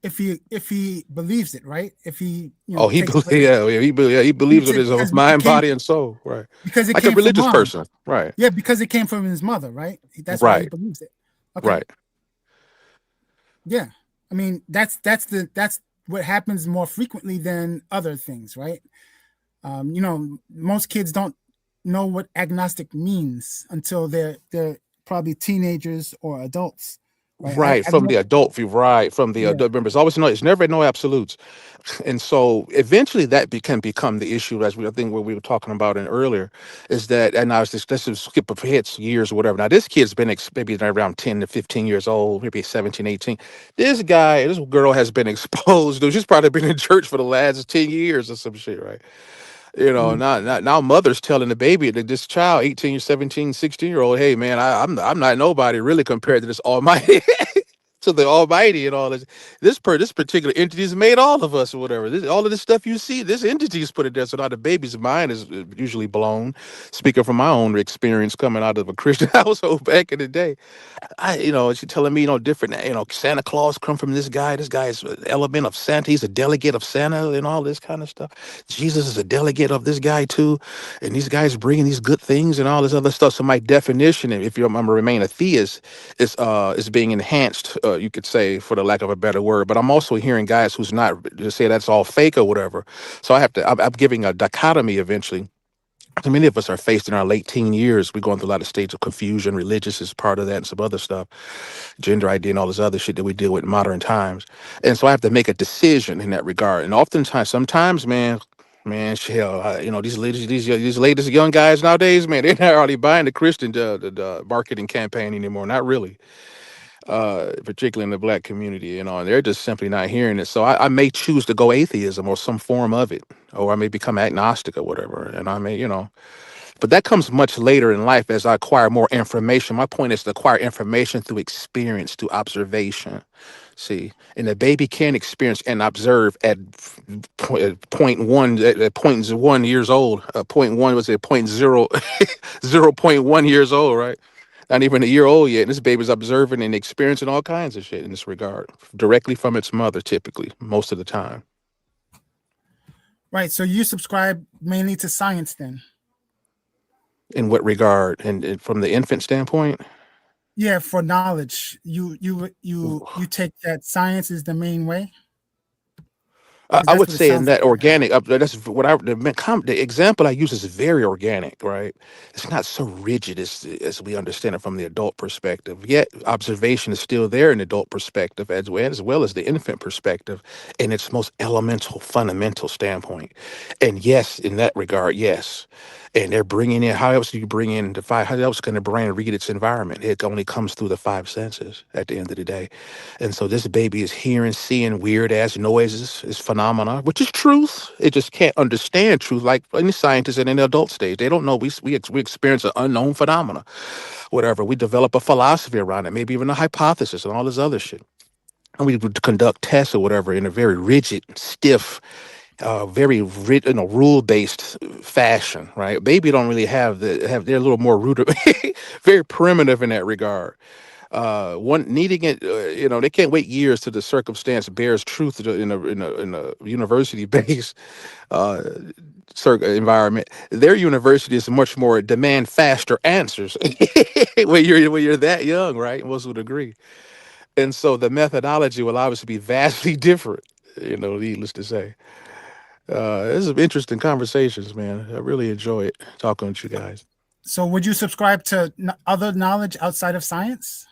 if he believes it, right? If he he takes he believes with it his because mind, body, and soul, right? Because it Like a came from religious mom. person, right? Yeah, because it came from his mother, right? That's why he Right, believes it. Okay. right. Yeah. I mean, that's what happens more frequently than other things, right? Most kids don't know what agnostic means until they're probably teenagers or adults, right? Right, I from know. the adult view, right, from the Yeah. adult members. Always no, it's never no absolutes. And so eventually that can become the issue, as I think what we were talking about in earlier, is that, and I was just, let's just skip ahead years or whatever. Now this kid's been maybe around 10 to 15 years old, maybe 17, 18. This girl has been exposed. She's probably been in church for the last 10 years or some shit, right? Now mother's telling the baby that this child, 18, 17, 16-year-old, hey man, I'm not nobody really compared to this almighty to the almighty and all this. This particular entity's made all of us or whatever. All of this stuff you see, this entity's put it there. So now the baby's mind is usually blown. Speaking from my own experience coming out of a Christian household back in the day. She's telling me, different, Santa Claus come from this guy. This guy is an element of Santa. He's a delegate of Santa and all this kind of stuff. Jesus is a delegate of this guy too. And these guys bringing these good things and all this other stuff. So my definition, if I'm going to remain a theist, is being enhanced, you could say, for the lack of a better word. But I'm also hearing guys who's not just say that's all fake or whatever. So I'm giving a dichotomy eventually. So many of us are faced in our late teen years. We're going through a lot of states of confusion. Religious is part of that and some other stuff, gender ID and all this other shit that we deal with in modern times. And so I have to make a decision in that regard. And oftentimes, sometimes, man, hell, these latest young guys nowadays, man, they're not hardly buying the Christian the marketing campaign anymore. Not really. Particularly in the black community, and they're just simply not hearing it. So I may choose to go atheism or some form of it, or I may become agnostic or whatever. And I may, but that comes much later in life as I acquire more information. My point is to acquire information through experience, through observation. See, and the baby can experience and observe at point one, at point 1 years old. Point one was at point zero, 0.1 years old, right? Not even a year old yet. And this baby's observing and experiencing all kinds of shit in this regard, directly from its mother, typically, most of the time. Right. So you subscribe mainly to science then? In what regard? And from the infant standpoint? Yeah, for knowledge. You take that science is the main way? I would say in that organic, that's what the example I use is very organic, right? It's not so rigid as we understand it from the adult perspective. Yet observation is still there in the adult perspective as well as the infant perspective in its most elemental, fundamental standpoint. And yes, in that regard, yes. And they're bringing in, how else do you bring in how else can the brain read its environment? It only comes through the five senses at the end of the day. And so this baby is hearing, seeing weird ass noises, is phenomena, which is truth. It just can't understand truth like any scientist in an adult stage. They don't know. We experience an unknown phenomena, whatever. We develop a philosophy around it, maybe even a hypothesis and all this other shit. And we would conduct tests or whatever in a very rigid, stiff, very rule-based fashion, right? Baby don't really they're a little more very primitive in that regard. One needing it, they can't wait years till the circumstance bears truth in a university based environment. Their university is much more demand faster answers when you're that young, right? Most would agree. And so the methodology will obviously be vastly different, needless to say. This is interesting conversations, man. I really enjoy it talking with you guys. So would you subscribe to other knowledge outside of science?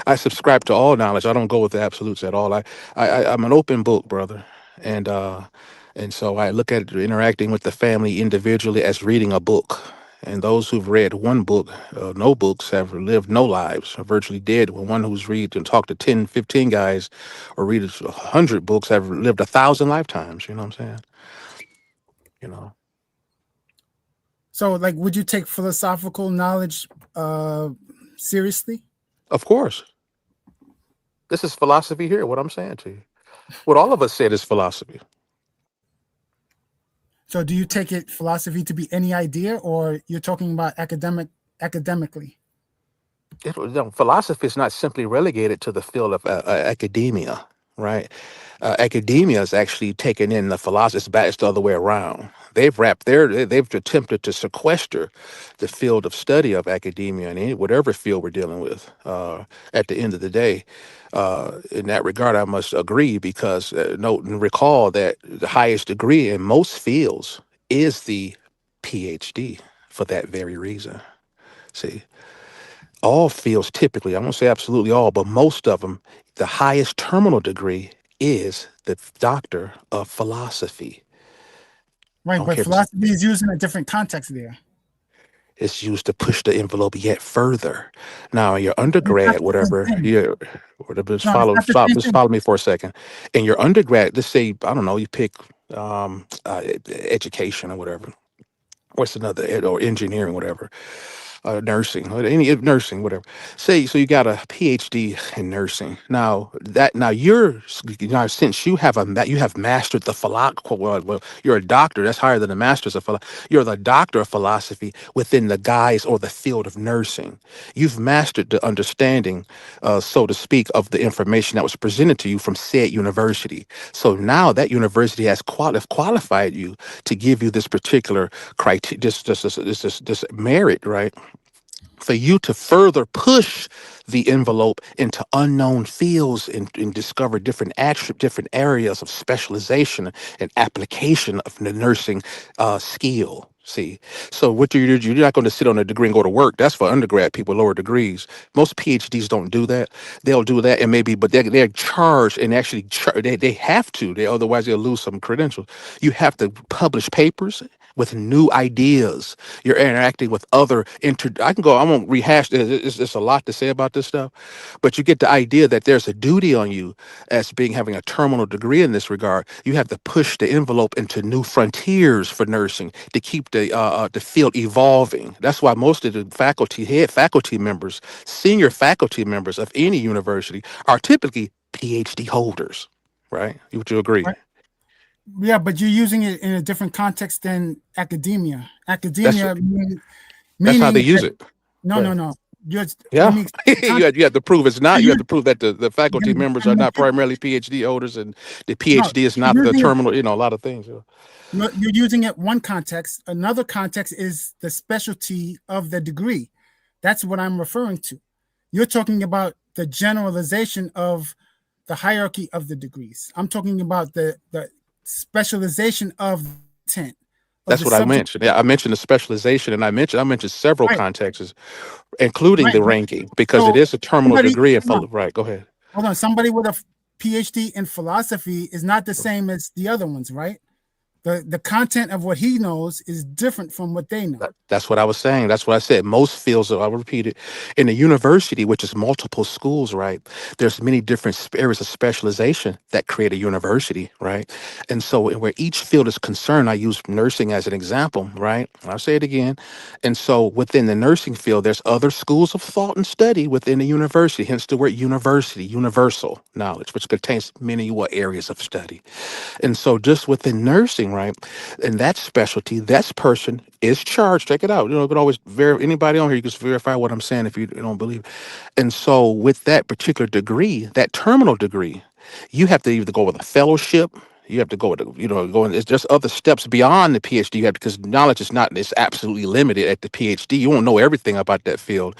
I subscribe to all knowledge. I don't go with the absolutes at all. I'm an open book, brother, and so I look at interacting with the family individually as reading a book. And those who've read one book, no books, have lived no lives, are virtually dead. When one who's read and talked to 10, 15 guys or read 100 books have lived 1,000 lifetimes. You know what I'm saying? So, like, would you take philosophical knowledge seriously? Of course. This is philosophy here, what I'm saying to you. What all of us said is philosophy. So do you take it philosophy to be any idea, or you're talking about academically? Philosophy is not simply relegated to the field of academia, right? Academia is actually taking in the philosophy. It's the other way around. They've attempted to sequester the field of study of academia and whatever field we're dealing with. At the end of the day, in that regard, I must agree because note and recall that the highest degree in most fields is the PhD for that very reason. See, all fields typically, I won't say absolutely all, but most of them, the highest terminal degree is the doctor of philosophy. Right, but philosophy is used in a different context there. It's used to push the envelope yet further. Now, your undergrad, whatever, just follow me for a second. In your undergrad, let's say, I don't know, you pick education or whatever. What's another, or engineering, whatever. Nursing, nursing, whatever. Say, so you got a PhD in nursing. Now since you have mastered the philosophy. Well, you're a doctor. That's higher than a master's of philosophy. You're the doctor of philosophy within the guise or the field of nursing. You've mastered the understanding, so to speak, of the information that was presented to you from said university. So now that university has qualified you to give you this particular criteria, this merit, right? For you to further push the envelope into unknown fields and discover different areas of specialization and application of the nursing skill. See, so what you're not going to sit on a degree and go to work. That's for undergrad people, lower degrees. Most PhDs don't do that. They'll do that and maybe, but they're charged and actually they have to. Otherwise they'll lose some credentials. You have to publish papers with new ideas. You're interacting with other I won't rehash this. It's a lot to say about this stuff, but you get the idea that there's a duty on you as having a terminal degree in this regard. You have to push the envelope into new frontiers for nursing to keep the field evolving. That's why most of the faculty members, senior faculty members of any university are typically PhD holders, right? Would you agree? Right. Yeah, but you're using it in a different context than academia. Academia that's how they use it. No. You have to prove it's not. You have to prove that the faculty members are not primarily PhD holders, and the PhD is not the terminal. A lot of things. You're using it one context. Another context is the specialty of the degree. That's what I'm referring to. You're talking about the generalization of the hierarchy of the degrees. I'm talking about the specialization of intent. That's what I mentioned. Yeah, I mentioned the specialization, and I mentioned several contexts, including the ranking, because it is a terminal degree. Right, go ahead. Hold on. Somebody with a PhD in philosophy is not the same as the other ones, right? The content of what he knows is different from what they know. That's what I was saying. That's what I said. Most fields, I'll repeat it, in a university, which is multiple schools, right? There's many different areas of specialization that create a university, right? And so where each field is concerned, I use nursing as an example, right? I'll say it again. And so within the nursing field, there's other schools of thought and study within the university, hence the word university, universal knowledge, which contains many areas of study. And so just within nursing, right, and that specialty, that person is charged. Check it out. You can always anybody on here, you can verify what I'm saying if you don't believe. And so with that particular degree, that terminal degree, you have to either go with a fellowship. You have to go with, it's just other steps beyond the PhD. You have, because knowledge is absolutely limited at the PhD. You won't know everything about that field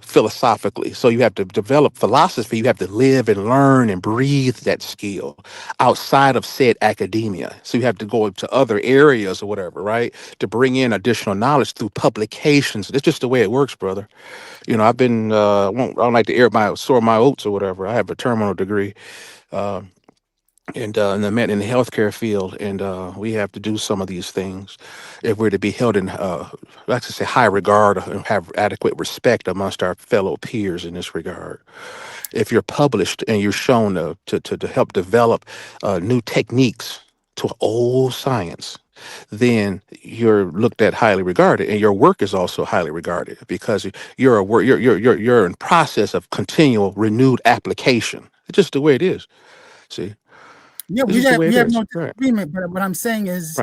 philosophically. So you have to develop philosophy. You have to live and learn and breathe that skill outside of said academia. So you have to go to other areas or whatever, right? To bring in additional knowledge through publications. It's just the way it works, brother. I've been, I don't like to soar my oats or whatever. I have a terminal degree. In the healthcare field, and we have to do some of these things if we're to be held in, like to say, high regard and have adequate respect amongst our fellow peers in this regard. If you're published and you're shown to help develop new techniques to old science, then you're looked at highly regarded, and your work is also highly regarded because you're in process of continual renewed application. It's just the way it is. See. Yeah, we have no disagreement, but what I'm saying is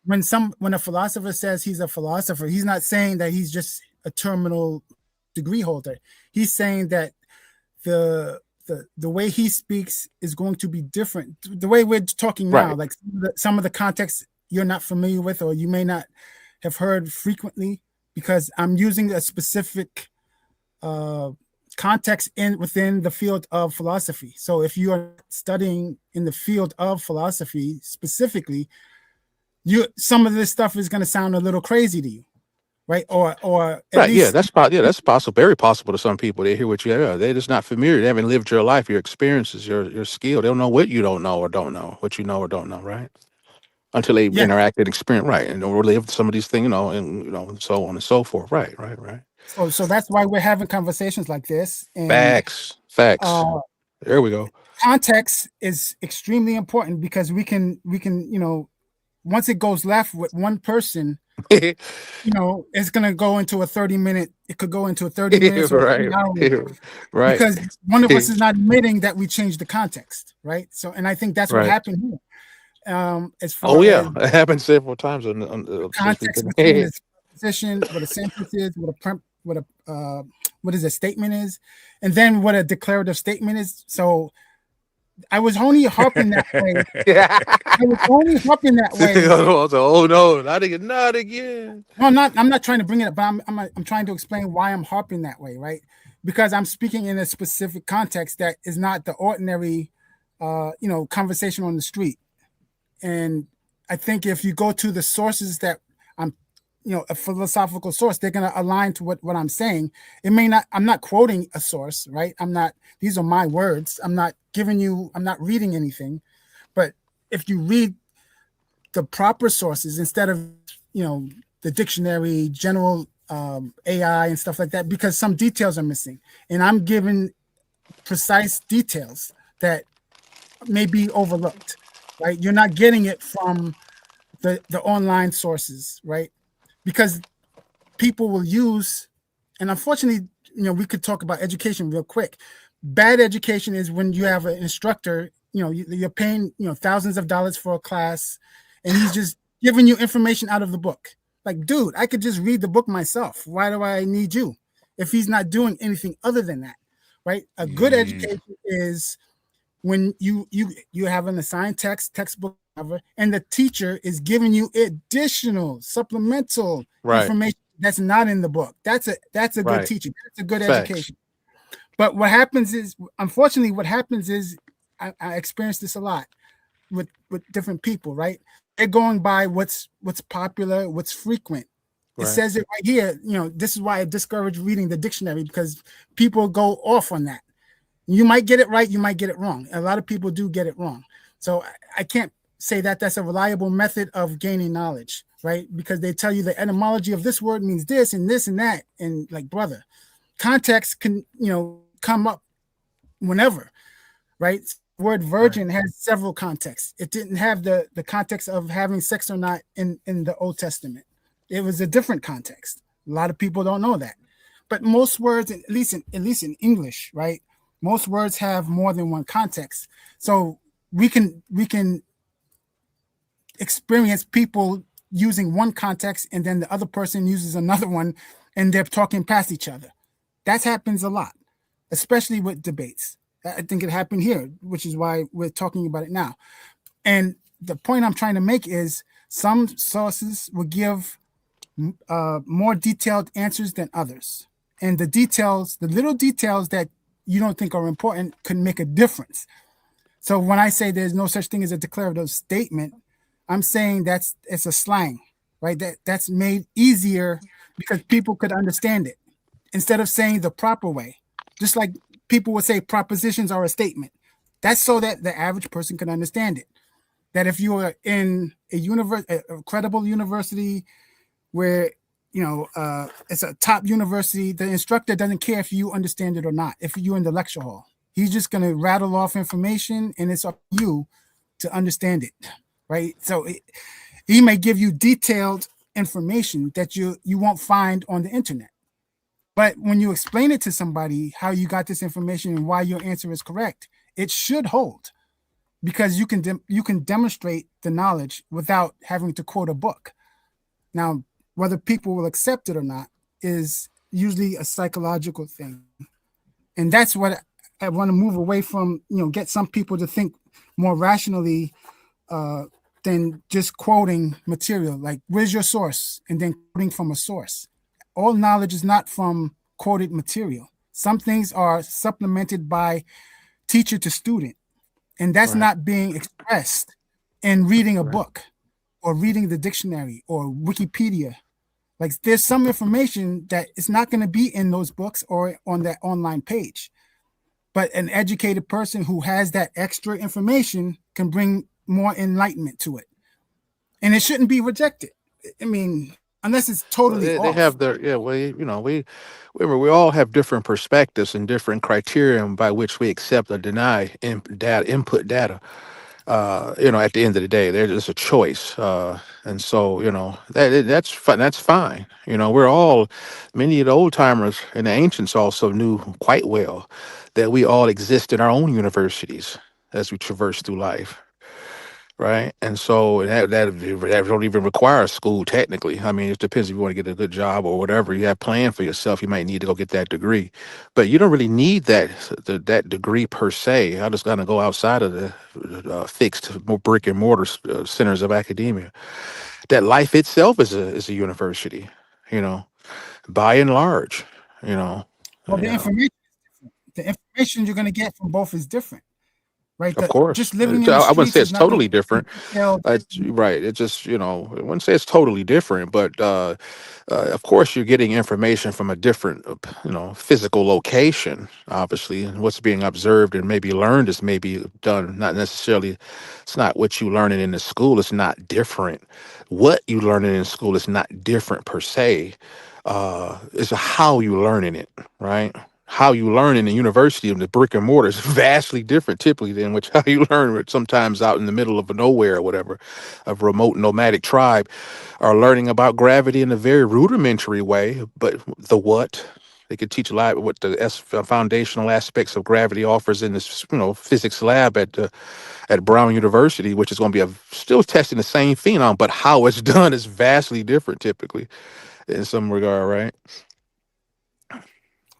when a philosopher says he's a philosopher, he's not saying that he's just a terminal degree holder. He's saying that the the way he speaks is going to be different. The way we're talking now, Right. like some of the context you're not familiar with, or you may not have heard frequently, because I'm using a specific context within the field of philosophy. So if you are studying in the field of philosophy specifically, some of this stuff is going to sound a little crazy to you, right? Or at Right. Yeah, least that's possible. Very possible to some people. They hear what you have. They're just not familiar. They haven't lived your life, your experiences, your skill. They don't know what you don't know or don't know, what you know or don't know, right? Until they yeah. interact and experience, right, and or live some of these things, and so on and so forth. Right, right, right. So that's why we're having conversations like this, and Facts, facts. uh, There we go. context is extremely important, because we can once it goes left with one person, it's going to go into a 30-minute, it could go into a 30 minutes or Right, 3 hours, right, because one of us is not admitting that we changed the context, right? So, and I think that's what right. happened here, as Oh far yeah, as it happened several times since we've context been. between its position, what a sentence is, what a what is a statement is, and then what a declarative statement is. So I was only harping that way. Yeah. I was only harping that way. Oh no, not again, not again. No, I'm not trying to bring it up, but I'm trying to explain why I'm harping that way, right? Because I'm speaking in a specific context that is not the ordinary, conversation on the street. And I think if you go to the sources that I'm, a philosophical source, they're going to align to what I'm saying. It may not, I'm not quoting a source, right? These are my words. I'm not reading anything. But if you read the proper sources instead of, the dictionary, general AI and stuff like that, because some details are missing. And I'm giving precise details that may be overlooked, right? You're not getting it from the online sources, right? Because people will use, and unfortunately, we could talk about education real quick. Bad education is when you have an instructor, you're paying, thousands of dollars for a class, and he's just giving you information out of the book. Like, dude, I could just read the book myself. Why do I need you? If he's not doing anything other than that, right? A good education is when you have an assigned textbook, and the teacher is giving you additional supplemental information that's not in the book. That's a good teaching. That's a good education. But what happens is, unfortunately, I experienced this a lot with different people, right? They're going by what's popular, what's frequent. It says it right here. This is why I discourage reading the dictionary, because people go off on that. You might get it right, you might get it wrong. A lot of people do get it wrong. So I can't say that that's a reliable method of gaining knowledge, right? Because they tell you the etymology of this word means this and this and that. And like, brother, context can, come up whenever, right? The word virgin has several contexts. It didn't have the context of having sex or not in the Old Testament. It was a different context. A lot of people don't know that. But most words, at least in English, right? Most words have more than one context. So we can experience people using one context and then the other person uses another one and they're talking past each other. That happens a lot, especially with debates. I think it happened here, which is why we're talking about it now. And the point I'm trying to make is some sources will give more detailed answers than others. And the little details that you don't think are important could make a difference. So when I say there's no such thing as a declarative statement, I'm saying it's a slang, right? That's made easier because people could understand it instead of saying the proper way. Just like people would say propositions are a statement. That's so that the average person can understand it. That if you are in a credible university where it's a top university, the instructor doesn't care if you understand it or not. If you're in the lecture hall, he's just going to rattle off information, and it's up to you to understand it, right? So he may give you detailed information that you won't find on the internet. But when you explain it to somebody how you got this information and why your answer is correct, it should hold, because you can demonstrate the knowledge without having to quote a book. Now, whether people will accept it or not is usually a psychological thing. And that's what I want to move away from, get some people to think more rationally than just quoting material. Like, where's your source? And then quoting from a source. All knowledge is not from quoted material. Some things are supplemented by teacher to student, and that's not being expressed in reading a book or reading the dictionary or Wikipedia. Like, there's some information that is not going to be in those books or on that online page. But an educated person who has that extra information can bring more enlightenment to it. And it shouldn't be rejected. I mean, unless it's totally off. They have their we all have different perspectives and different criteria by which we accept or deny input data. At the end of the day, there's just a choice, and so that's fine. That's fine. We're all, many of the old timers and the ancients also knew quite well that we all exist in our own universities as we traverse through life. Right. And so that don't even require school technically. I mean, it depends if you want to get a good job or whatever you have planned for yourself. You might need to go get that degree, but you don't really need that degree per se. I just gotta go outside of the fixed brick and mortar centers of academia. That life itself is a university, by and large, Well, the information you're going to get from both is different. Right. Of course. Just living in I the wouldn't say streets it's totally different. right. It just, I wouldn't say it's totally different, but of course you're getting information from a different, physical location, obviously, and what's being observed and maybe learned is maybe done, not necessarily, it's not what you learning in the school. It's not different. What you learning in school is not different per se. It's how you learning it, right? How you learn in the university of the brick and mortar is vastly different typically than how you learn sometimes out in the middle of nowhere or whatever, a remote nomadic tribe are learning about gravity in a very rudimentary way. But the what? They could teach a lot of what the foundational aspects of gravity offers in this, physics lab at Brown University, which is going to be still testing the same phenom, but how it's done is vastly different typically in some regard, right?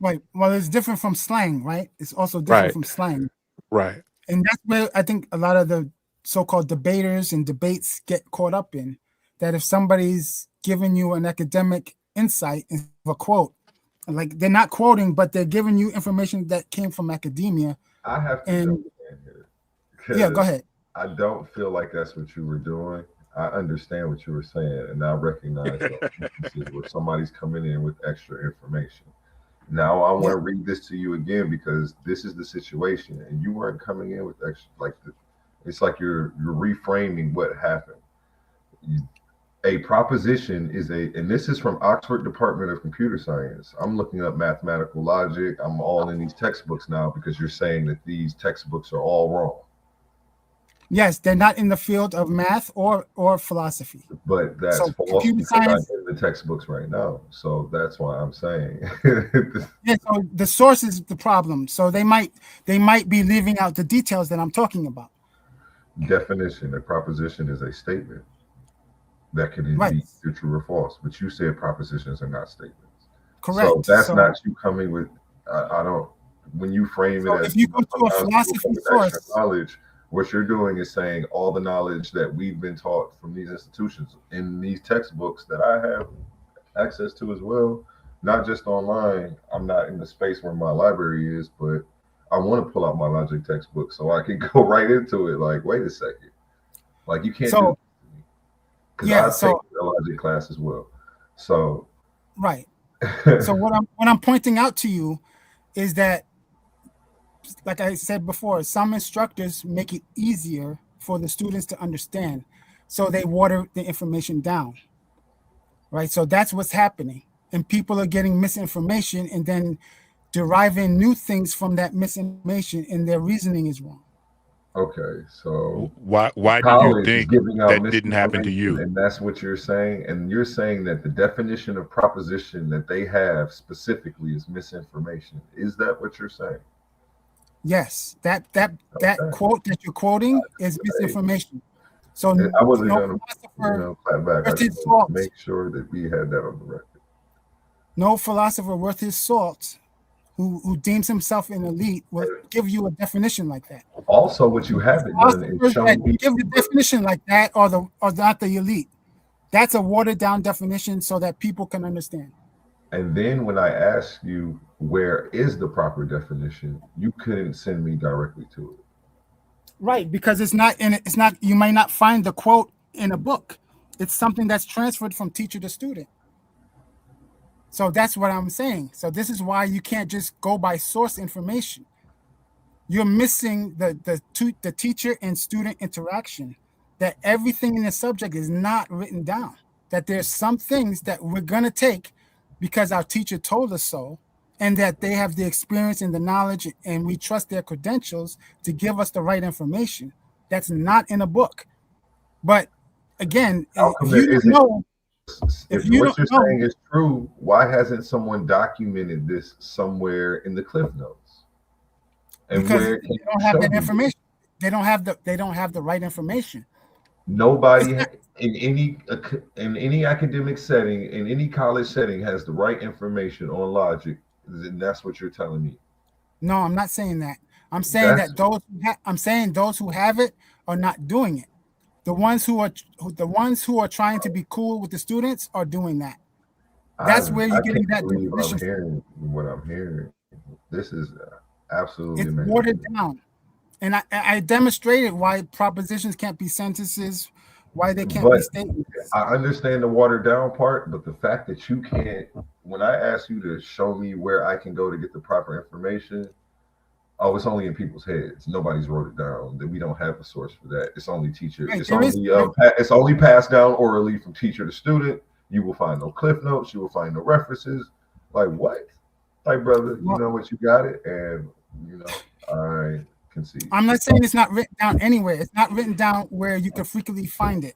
Right. Well, it's different from slang, right? It's also different from slang. Right. And that's where I think a lot of the so-called debaters and debates get caught up in. That if somebody's giving you an academic insight of a quote, like they're not quoting, but they're giving you information that came from academia. I have to jump in here. Yeah, go ahead. I don't feel like that's what you were doing. I understand what you were saying, and I recognize where somebody's coming in with extra information. Now I want to read this to you again because this is the situation, and you weren't coming in with extra it's like you're reframing what happened. A proposition is and this is from Oxford Department of Computer Science. I'm looking up mathematical logic. I'm all in these textbooks now because you're saying that these textbooks are all wrong. Yes, they're not in the field of math or philosophy. But that's false because I'm in the textbooks right now. So that's why I'm saying. Yeah, so the source is the problem. So they might be leaving out the details that I'm talking about. Definition: a proposition is a statement that can be true or false. But you said propositions are not statements. Correct. So that's not you coming with. I don't. When you frame it as if you go to a philosophy source, knowledge. What you're doing is saying all the knowledge that we've been taught from these institutions in these textbooks that I have access to as well, not just online. I'm not in the space where my library is, but I want to pull out my logic textbook so I can go right into it. Like, wait a second. Like, you can't do it because I've taken a logic class as well. So right. So what I'm pointing out to you is that, like I said before, some instructors make it easier for the students to understand, so they water the information down, right? So that's what's happening, and people are getting misinformation and then deriving new things from that misinformation, and their reasoning is wrong. Okay, so why do you think that didn't happen to you? And that's what you're saying, and you're saying that the definition of proposition that they have specifically is misinformation. Is that what you're saying? Yes, that quote that you're quoting is misinformation. So I wasn't going to clap back. I just want to make sure that we had that on the record. No philosopher worth his salt, who deems himself an elite will give you a definition like that. Also, what you haven't done is show me. Give a definition like that, or not the elite. That's a watered down definition so that people can understand. And then when I asked you where is the proper definition, you couldn't send me directly to it. Right, because it's not in it. It's not. You might not find the quote in a book. It's something that's transferred from teacher to student. So that's what I'm saying. So this is why you can't just go by source information. You're missing the teacher and student interaction. That everything in the subject is not written down. That there's some things that we're gonna take because our teacher told us so, and that they have the experience and the knowledge, and we trust their credentials to give us the right information. That's not in a book. But again, if you don't know, if what you're saying is true, why hasn't someone documented this somewhere in the Cliff Notes? And because where they don't have that information. They don't have the right information. Nobody in any academic setting, in any college setting, has the right information on logic. And that's what you're telling me. No, I'm not saying that. I'm saying that those who have it are not doing it. The ones who are trying to be cool with the students are doing that. That's where you're getting that definition. I'm hearing what I'm hearing. This is absolutely amazing. It's watered down. And I demonstrated why propositions can't be sentences, why they can't be statements. I understand the watered down part, but the fact that you can't, when I ask you to show me where I can go to get the proper information, oh, it's only in people's heads. Nobody's wrote it down. That we don't have a source for that. It's only teacher. Right, it's only passed down orally from teacher to student. You will find no Cliff Notes. You will find no references. Like what? Like brother, you know what, you got it, and you know I. I'm not saying it's not written down anywhere. It's not written down where you can frequently find it.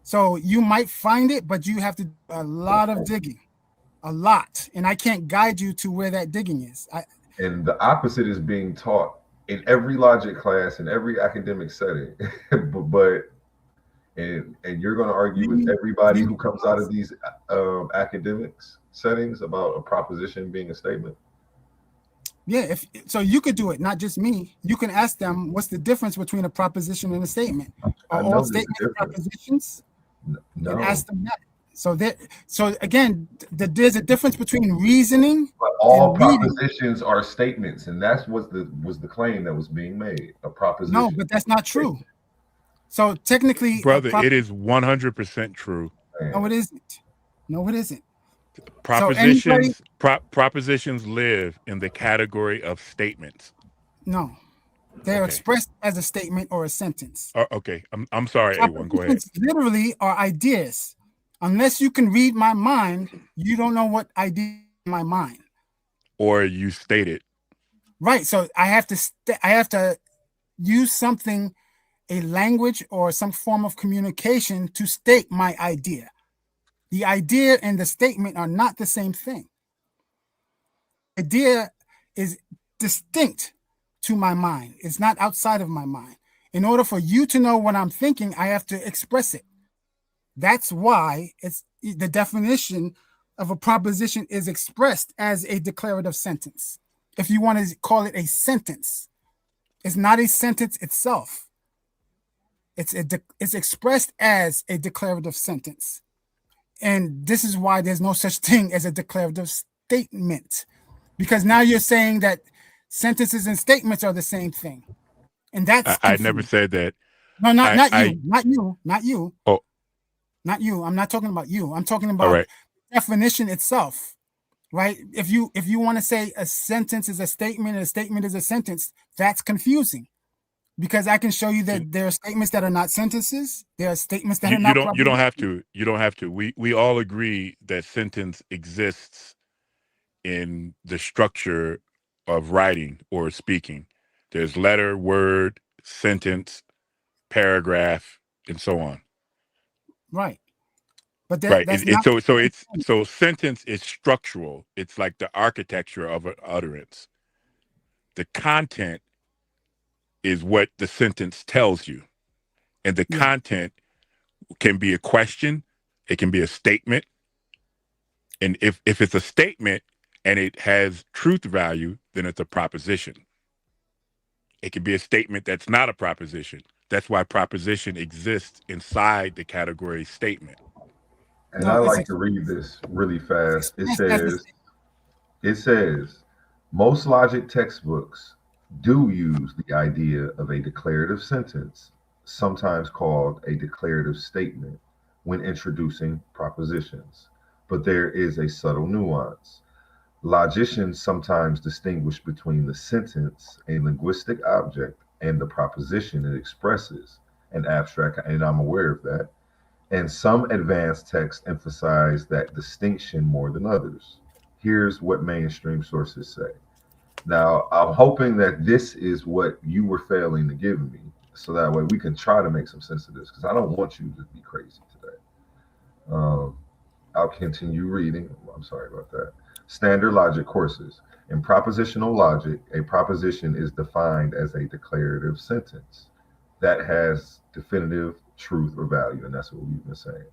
So you might find it, but you have to do a lot of digging, a lot. And I can't guide you to where that digging is. And the opposite is being taught in every logic class, in every academic setting. but you're going to argue with everybody who comes out of these academics settings about a proposition being a statement. Yeah, so you could do it, not just me. You can ask them, what's the difference between a proposition and a statement? Are all statements propositions? No. And ask them that. So again, there's a difference between reasoning. But all propositions are statements, and that's was the claim that was being made. A proposition. No, but that's not true. So technically, brother, it is 100% true. No, it isn't. No, it isn't. Propositions live in the category of statements. No, they're expressed as a statement or a sentence. Okay, I'm sorry, A1. Go ahead. Literally are ideas. Unless you can read my mind, you don't know what idea in my mind. Or you state it. Right. So I have to use something, a language or some form of communication to state my idea. The idea and the statement are not the same thing. Idea is distinct to my mind. It's not outside of my mind. In order for you to know what I'm thinking, I have to express it. That's why it's the definition of a proposition is expressed as a declarative sentence. If you want to call it a sentence, it's not a sentence itself. It's expressed as a declarative sentence. And this is why there's no such thing as a declarative statement, because now you're saying that sentences and statements are the same thing. And that's I never said that. No, not you. Oh, not you. I'm not talking about you. I'm talking about the definition itself, right? If you want to say a sentence is a statement and a statement is a sentence, that's confusing. Because I can show you that there are statements that are not sentences. There are statements that are not. You don't have to. You don't have to. We all agree that sentence exists in the structure of writing or speaking. There's letter, word, sentence, paragraph, and so on. Right. But so sentence is structural. It's like the architecture of an utterance. The content is what the sentence tells you. And the content can be a question, it can be a statement. And if it's a statement, and it has truth value, then it's a proposition. It can be a statement that's not a proposition. That's why proposition exists inside the category statement. And I like to read this really fast. It says, most logic textbooks do use the idea of a declarative sentence, sometimes called a declarative statement, when introducing propositions. But there is a subtle nuance. Logicians sometimes distinguish between the sentence, a linguistic object, and the proposition it expresses, an abstract, and I'm aware of that. And some advanced texts emphasize that distinction more than others. Here's what mainstream sources say. Now, I'm hoping that this is what you were failing to give me, so that way we can try to make some sense of this, because I don't want you to be crazy today. I'll continue reading. I'm sorry about that. Standard logic courses. In propositional logic, a proposition is defined as a declarative sentence that has definitive truth or value, and that's what we've been saying.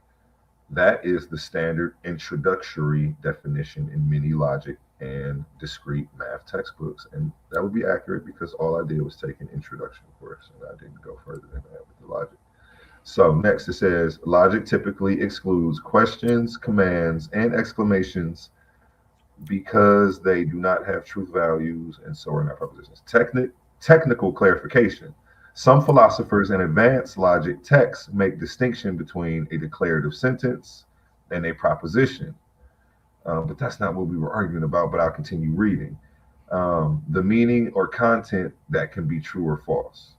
That is the standard introductory definition in many logic and discrete math textbooks, and that would be accurate because all I did was take an introduction course, and I didn't go further than that with the logic. So next it says, logic typically excludes questions, commands, and exclamations because they do not have truth values and so are not propositions. Technical clarification. Some philosophers and advanced logic texts make distinction between a declarative sentence and a proposition. But that's not what we were arguing about, but I'll continue reading. The meaning or content that can be true or false.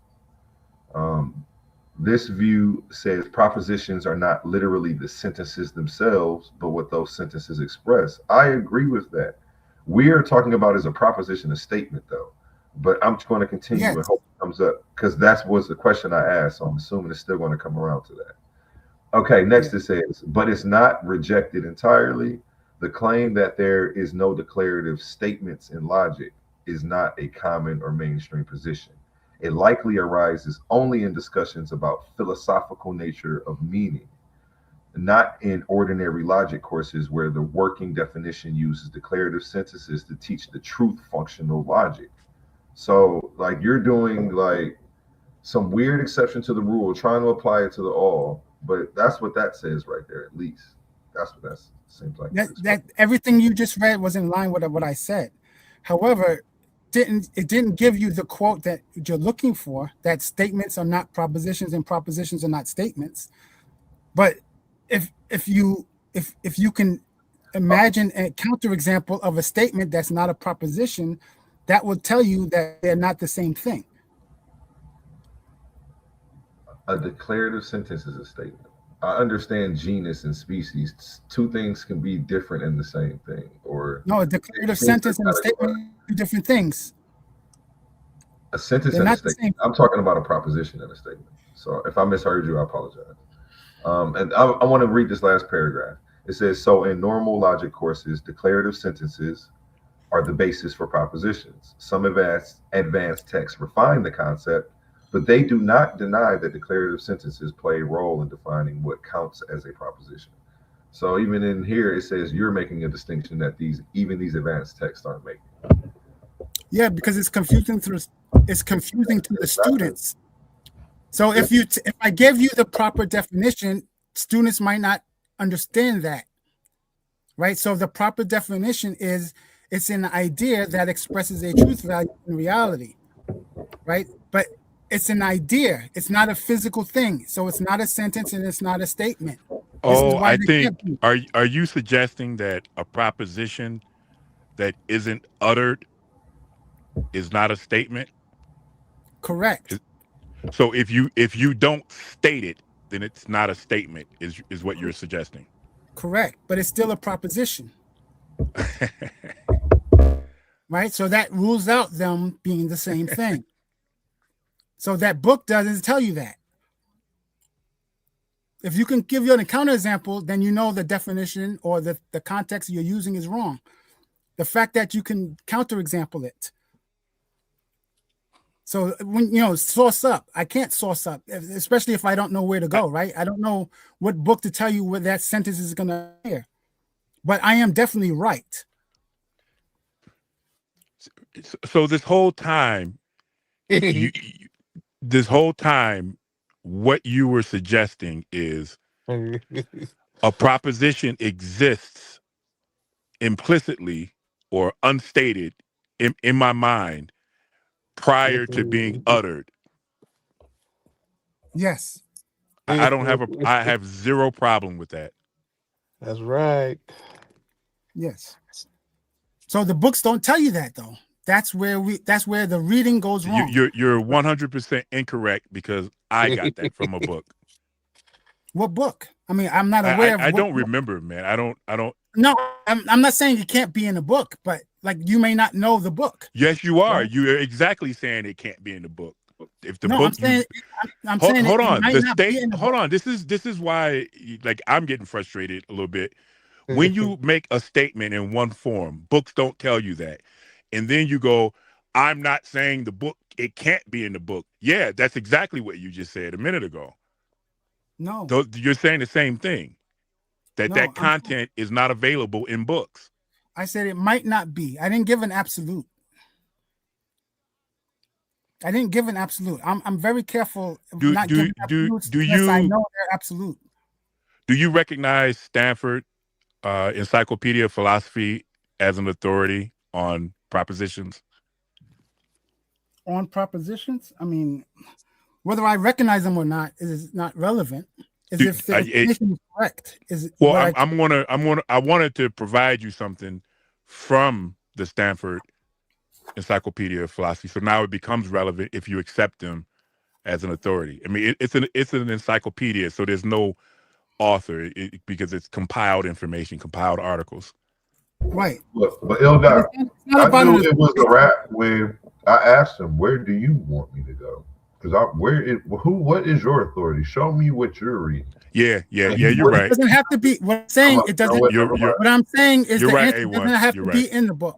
This view says propositions are not literally the sentences themselves, but what those sentences express. I agree with that. We are talking about as a proposition, a statement, though. But I'm going to continue and hope it comes up, because that was the question I asked. So I'm assuming it's still going to come around to that. Okay, next it says, but it's not rejected entirely. The claim that there is no declarative statements in logic is not a common or mainstream position. It likely arises only in discussions about philosophical nature of meaning, not in ordinary logic courses where the working definition uses declarative sentences to teach the truth functional logic. So like you're doing like some weird exception to the rule, trying to apply it to the all, but that's what that says right there, at least. That's what that seems like. That everything you just read was in line with what I said. However, it didn't give you the quote that you're looking for, that statements are not propositions and propositions are not statements. But if you can imagine a counterexample of a statement that's not a proposition, that will tell you that they're not the same thing. A declarative sentence is a statement. I understand genus and species. Two things can be different in the same thing. Or no, a declarative sentence and a statement are two different things. A sentence and a statement. I'm talking about a proposition and a statement. So if I misheard you, I apologize. And I want to read this last paragraph. It says, so in normal logic courses, declarative sentences are the basis for propositions. Some advanced texts refine the concept, but they do not deny that declarative sentences play a role in defining what counts as a proposition. So even in here, it says you're making a distinction that even these advanced texts aren't making. Yeah, because it's confusing to the students. So if I give you the proper definition, students might not understand that, right? So the proper definition is it's an idea that expresses a truth value in reality, right? But it's an idea. It's not a physical thing. So it's not a sentence and it's not a statement. Oh, I think, are you suggesting that a proposition that isn't uttered is not a statement? Correct. So if you don't state it, then it's not a statement, is what you're suggesting. Correct. But it's still a proposition. Right? So that rules out them being the same thing. So that book doesn't tell you that. If you can give you a counterexample, then you know the definition or the context you're using is wrong. The fact that you can counterexample it. So when source up, I can't source up, especially if I don't know where to go, right? I don't know what book to tell you where that sentence is going to appear. But I am definitely right. So this whole time, this whole time, what you were suggesting is a proposition exists implicitly or unstated in my mind prior to being uttered. Yes. I have zero problem with that. That's right. Yes. So the books don't tell you that though. That's where the reading goes wrong. You're 100% incorrect because I got that from a book. What book? I mean, I'm not aware of. I don't remember, man. I don't. No, I'm not saying it can't be in the book, but like you may not know the book. Yes, you are. Right? You're exactly saying it can't be in the book. If the no, book, I'm saying, hold on. The state, hold on. This is why, like, I'm getting frustrated a little bit. When you make a statement in one form, books don't tell you that, and then you go, "I'm not saying the book. It can't be in the book." Yeah, that's exactly what you just said a minute ago. No, you're saying the same thing. That content is not available in books. I said it might not be. I didn't give an absolute. I'm very careful of not giving absolutes unless I know they're absolute. Do you recognize Stanford Encyclopedia of Philosophy as an authority on propositions? On propositions? I mean, whether I recognize them or not is not relevant. If the definition is correct. I wanted to provide you something from the Stanford Encyclopedia of Philosophy. So now it becomes relevant if you accept them as an authority. I mean, it's an encyclopedia, so there's no author because it's compiled information, compiled articles. Right. But Ildar, I knew it was a rap when I asked him, "Where do you want me to go?" Because what is your authority? Show me what you're reading. Yeah, you're right. It doesn't have to be. What I'm saying, it doesn't. What I'm saying is the right, answer doesn't have to be in the book.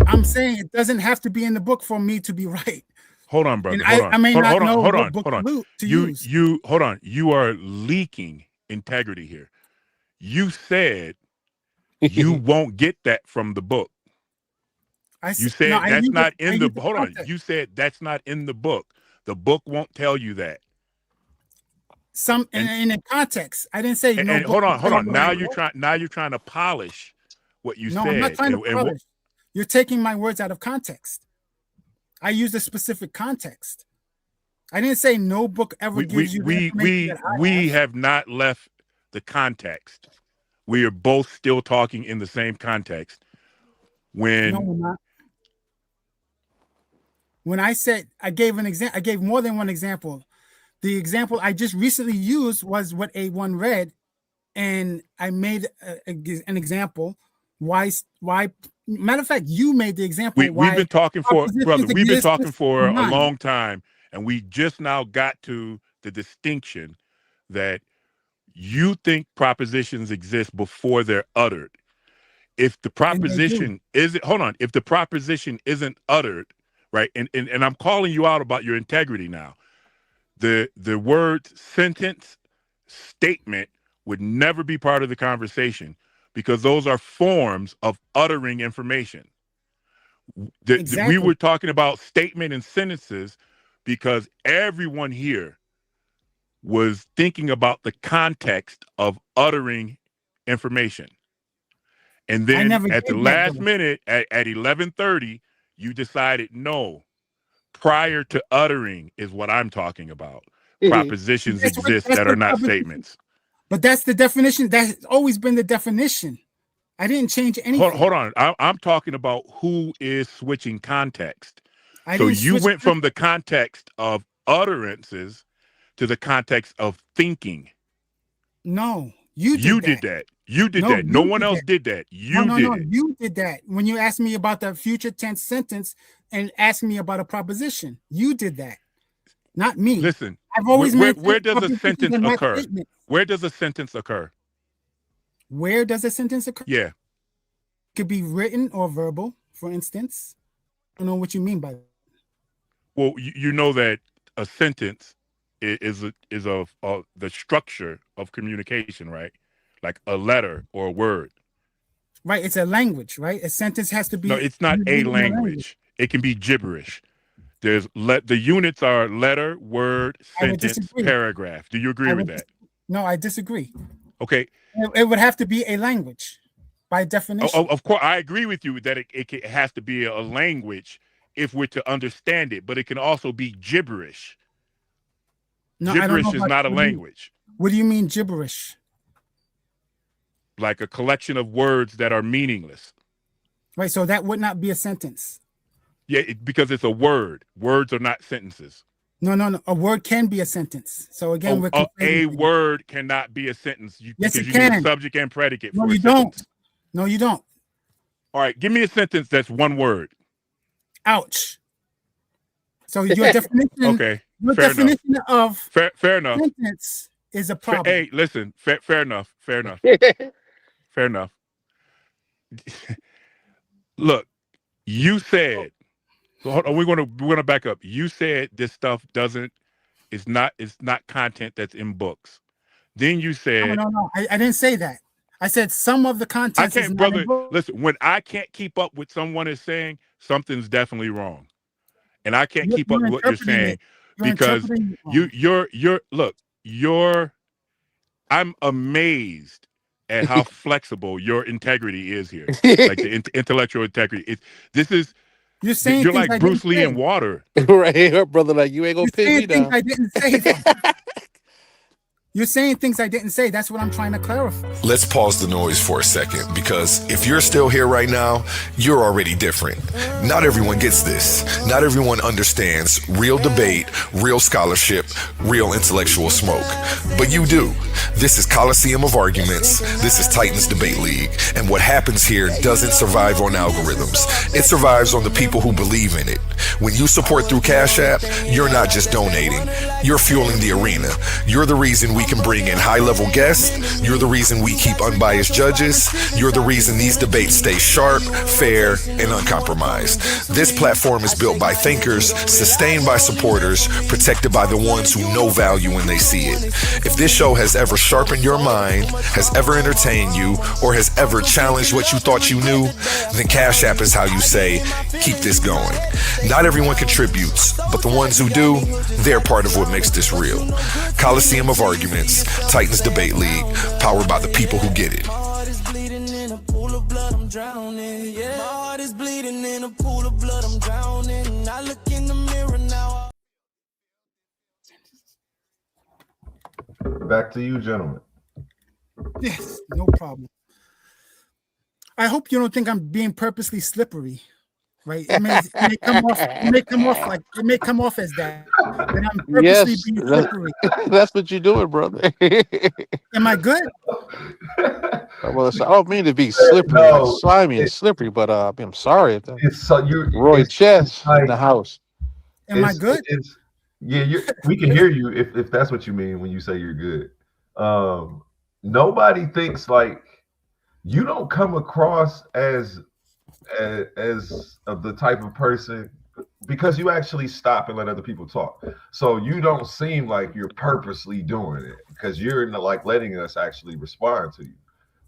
I'm saying it doesn't have to be in the book for me to be right. Hold on, brother. Hold on. I may not know what book to use. You hold on. You are leaking integrity here. You said you won't get that from the book. You said that's not in the. Hold on. You said that's not in the book. The book won't tell you that. In a context, I didn't say no. Hold on. Now you're trying to polish what you said. No, I'm not trying to polish. You're taking my words out of context. I used a specific context. I didn't say no book ever gives you the information we have not left the context. We are both still talking in the same context. No, we're not. When I said I gave an example, I gave more than one example. The example I just recently used was what A1 read, and I made an example. Why? Matter of fact, you made the example. We've been talking for a long time, and we just now got to the distinction that you think propositions exist before they're uttered. If the proposition if the proposition isn't uttered, right? And I'm calling you out about your integrity now. The word sentence, statement would never be part of the conversation because those are forms of uttering information. We were talking about statement and sentences because everyone here was thinking about the context of uttering information. And then at the last minute, at 11:30, you decided, no, prior to uttering is what I'm talking about. Propositions exist that are not statements. But that's the definition. That's always been the definition. I didn't change anything. Hold on. I'm talking about who is switching context. So you went from the context of utterances to the context of thinking. No, you did that. You did that. No one else did that. You did it. You did that. When you asked me about the future tense sentence and asked me about a proposition, you did that. Not me. Listen, I've always where does a sentence occur? Where does a sentence occur? Where does a sentence occur? Yeah. It could be written or verbal, for instance. I don't know what you mean by that. Well, you know that a sentence is the structure of communication, right? Like a letter or a word. Right, it's a language, right? A sentence has to be. No, it's not a language. It can be gibberish. The units are letter, word, sentence, paragraph. Do you agree with that? No, I disagree. Okay. It would have to be a language by definition. Of course, I agree with you that it has to be a language if we're to understand it, but it can also be gibberish. No, gibberish is not a language. What do you mean gibberish? Like a collection of words that are meaningless. Right, so that would not be a sentence. Yeah, because it's a word. Words are not sentences. No. A word can be a sentence. So again, a word cannot be a sentence. Yes, because it can. Need a subject and predicate. No, you don't. No, you don't. All right, give me a sentence that's one word. Ouch. So your definition. Okay. Your definition of fair enough. Sentence is a problem. Hey, listen. Fair enough. Fair enough. Fair enough. Look, you said. So hold on, we're gonna back up. You said this stuff it's not content that's in books. Then you said no. I didn't say that. I said some of the content. I can't, brother. Listen, when I can't keep up with someone is saying, something's definitely wrong, and I can't keep up with what you're saying because I'm amazed at how flexible your integrity is here, like the intellectual integrity. You're saying you're like Bruce Lee in water, right, brother? Like you ain't gonna pin me down. I didn't say. You're saying things I didn't say. That's what I'm trying to clarify. Let's pause the noise for a second, because if you're still here right now, you're already different. Not everyone gets this. Not everyone understands real debate, real scholarship, real intellectual smoke. But you do. This is Coliseum of Arguments. This is Titans Debate League. And what happens here doesn't survive on algorithms. It survives on the people who believe in it. When you support through Cash App, you're not just donating. You're fueling the arena. You're the reason we can bring in high-level guests. You're the reason we keep unbiased judges. You're the reason these debates stay sharp, fair, and uncompromised. This platform is built by thinkers, sustained by supporters, protected by the ones who know value when they see it. If this show has ever sharpened your mind, has ever entertained you, or has ever challenged what you thought you knew, then Cash App is how you say, keep this going. Not everyone contributes, but the ones who do, they're part of what makes this real. Coliseum of Arguments, Titans Debate League, powered by the people who get it. Back to you, gentlemen. Yes, no problem. I hope you don't think I'm being purposely slippery. Right? It may come off as that. That I'm purposely being slippery. That's what you're doing, brother. Am I good? Well, I don't mean to be slippery, slimy and slippery, but I'm sorry. It's Roy Chess in the house. Am I good? We can hear you if that's what you mean when you say you're good. Nobody thinks like you don't come across as of the type of person, because you actually stop and let other people talk. So you don't seem like you're purposely doing it, because you're like letting us actually respond to you.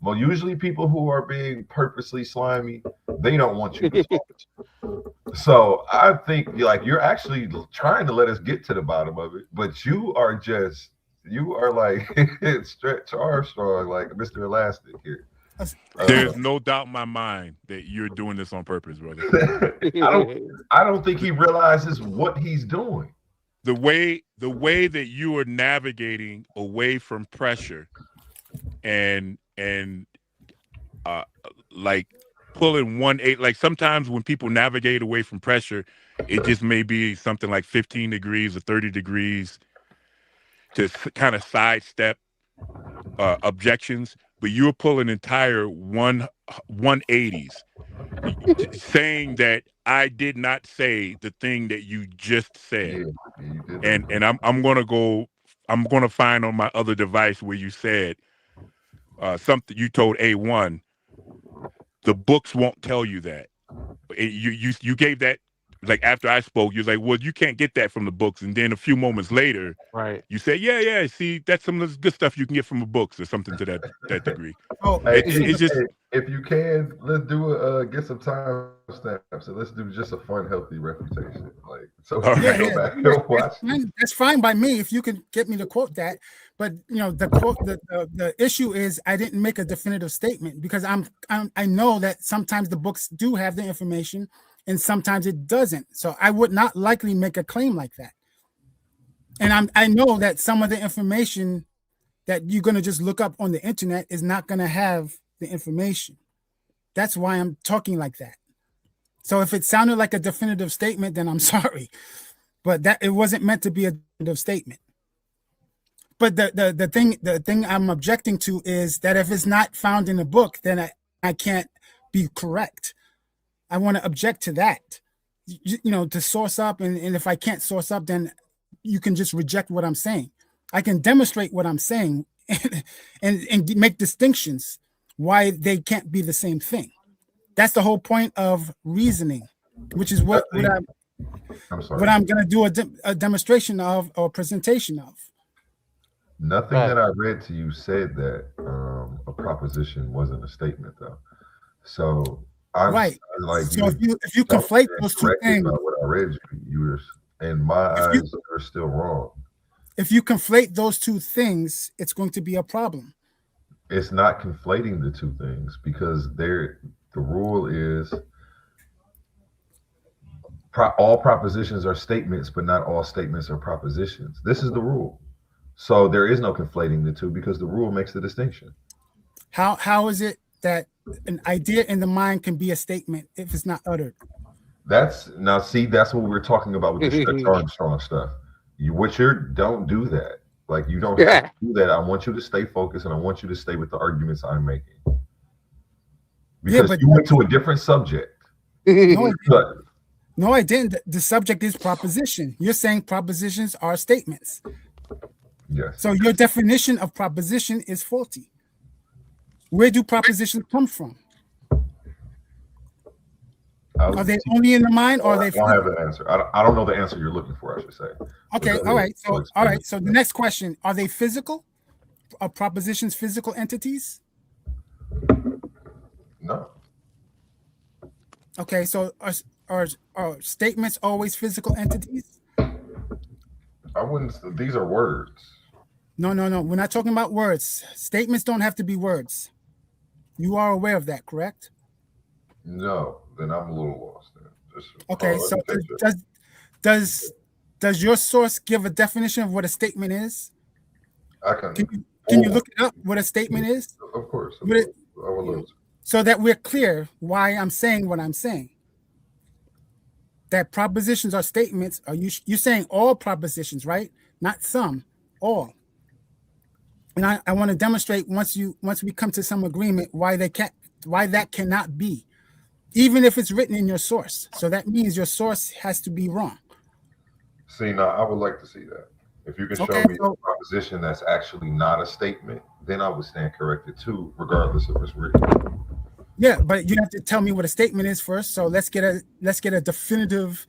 Well, usually people who are being purposely slimy, they don't want you to talk. So I think like you're actually trying to let us get to the bottom of it, but you are like Stretch Armstrong, like Mr. Elastic here. There's no doubt in my mind that you're doing this on purpose, brother. I don't think he realizes what he's doing. The way that you are navigating away from pressure and like pulling 1/8, like sometimes when people navigate away from pressure, it just may be something like 15 degrees or 30 degrees to kind of sidestep objections. But you're pulling entire 180s, saying that I did not say the thing that you just said. Yeah, and I'm gonna find on my other device where you said something. You told A1, the books won't tell you that. You gave that like after I spoke, you're like, well, you can't get that from the books. And then a few moments later, right, you say, yeah, see, that's some of the good stuff you can get from the books or something to that degree. Oh, Hey, It's just if you can, let's do get some timestamps and let's do just a fun, healthy refutation. Like, so we All can right. go back and watch. That's fine by me if you can get me to quote that. But the issue is I didn't make a definitive statement because I know that sometimes the books do have the information and sometimes it doesn't. So I would not likely make a claim like that. And I know that some of the information that you're going to just look up on the internet is not going to have the information. That's why I'm talking like that. So if it sounded like a definitive statement, then I'm sorry, but that it wasn't meant to be a definitive statement. But the thing I'm objecting to is that if it's not found in the book, then I can't be correct. I want to object to that, to source up. And if I can't source up, then you can just reject what I'm saying. I can demonstrate what I'm saying and make distinctions why they can't be the same thing. That's the whole point of reasoning, which is what I'm going to do a demonstration of or presentation of. Nothing that I read to you said that a proposition wasn't a statement, though. So I'm right. like, so if you conflate those two things, what I read you were, in my eyes, are still wrong. If you conflate those two things, it's going to be a problem. It's not conflating the two things because the rule is all propositions are statements, but not all statements are propositions. This is the rule. So there is no conflating the two because the rule makes the distinction. How is it that an idea in the mind can be a statement if it's not uttered? That's what we're talking about with the Stretch Armstrong stuff. Don't do that. Like, you don't have to do that. I want you to stay focused and I want you to stay with the arguments I'm making. Because you went to a different subject. No, I didn't. The subject is proposition. You're saying propositions are statements. Yes. So your definition of proposition is faulty. Where do propositions come from? Are they only in the mind, or are they? I don't have the answer. I don't know the answer you're looking for, I should say. Okay, all right. So the next question: are they physical? Are propositions physical entities? No. Okay, so are statements always physical entities? I wouldn't. These are words. No. We're not talking about words. Statements don't have to be words. You are aware of that, correct? No. Then I'm a little lost. Okay, so does your source give a definition of what a statement is? Can you look it up what a statement is? Of course. I will love to. So that we're clear why I'm saying what I'm saying. That propositions are statements. Are you're saying all propositions, right? Not some, all. And I want to demonstrate once we come to some agreement why that cannot be. Even if it's written in your source. So that means your source has to be wrong. See, now I would like to see that. If you can show me a proposition that's actually not a statement, then I would stand corrected too, regardless if it's written. Yeah, but you have to tell me what a statement is first. So let's get a definitive,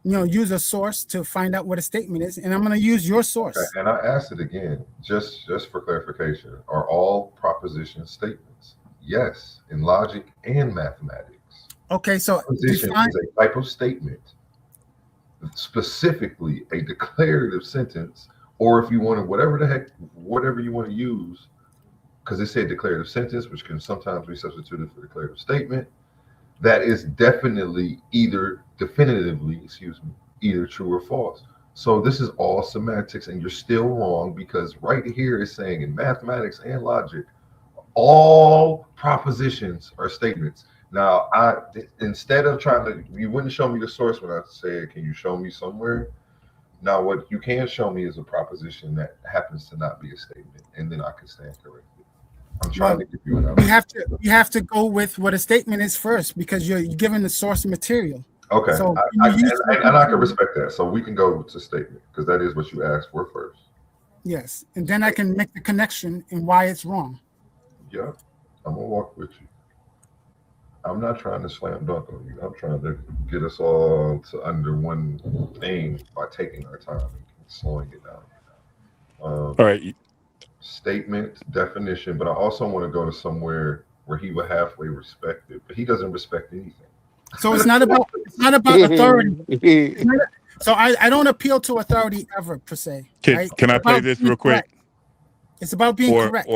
use a source to find out what a statement is. And I'm going to use your source. Okay, and I asked it again, just for clarification. Are all propositions statements? Yes, in logic and mathematics. Okay, so proposition is a type of statement, specifically a declarative sentence, or if you want to, whatever you want to use, because it said declarative sentence, which can sometimes be substituted for declarative statement, that is definitively either true or false. So this is all semantics, and you're still wrong because right here is saying in mathematics and logic, all propositions are statements. Now, instead of you wouldn't show me the source when I said, can you show me somewhere? Now, what you can show me is a proposition that happens to not be a statement, and then I can stand corrected. I'm trying to give you an answer. You have to go with what a statement is first because you're given the source material. Okay, so I can respect that. So we can go to statement because that is what you asked for first. Yes, and then I can make the connection and why it's wrong. Yeah, I'm gonna walk with you. I'm not trying to slam dunk on you. I'm trying to get us all to under one thing by taking our time and slowing it down. All right. Statement, definition, but I also want to go to somewhere where he would halfway respect it, but he doesn't respect anything. So it's not about authority. So I don't appeal to authority ever per se. Can I play this real quick? It's about being correct.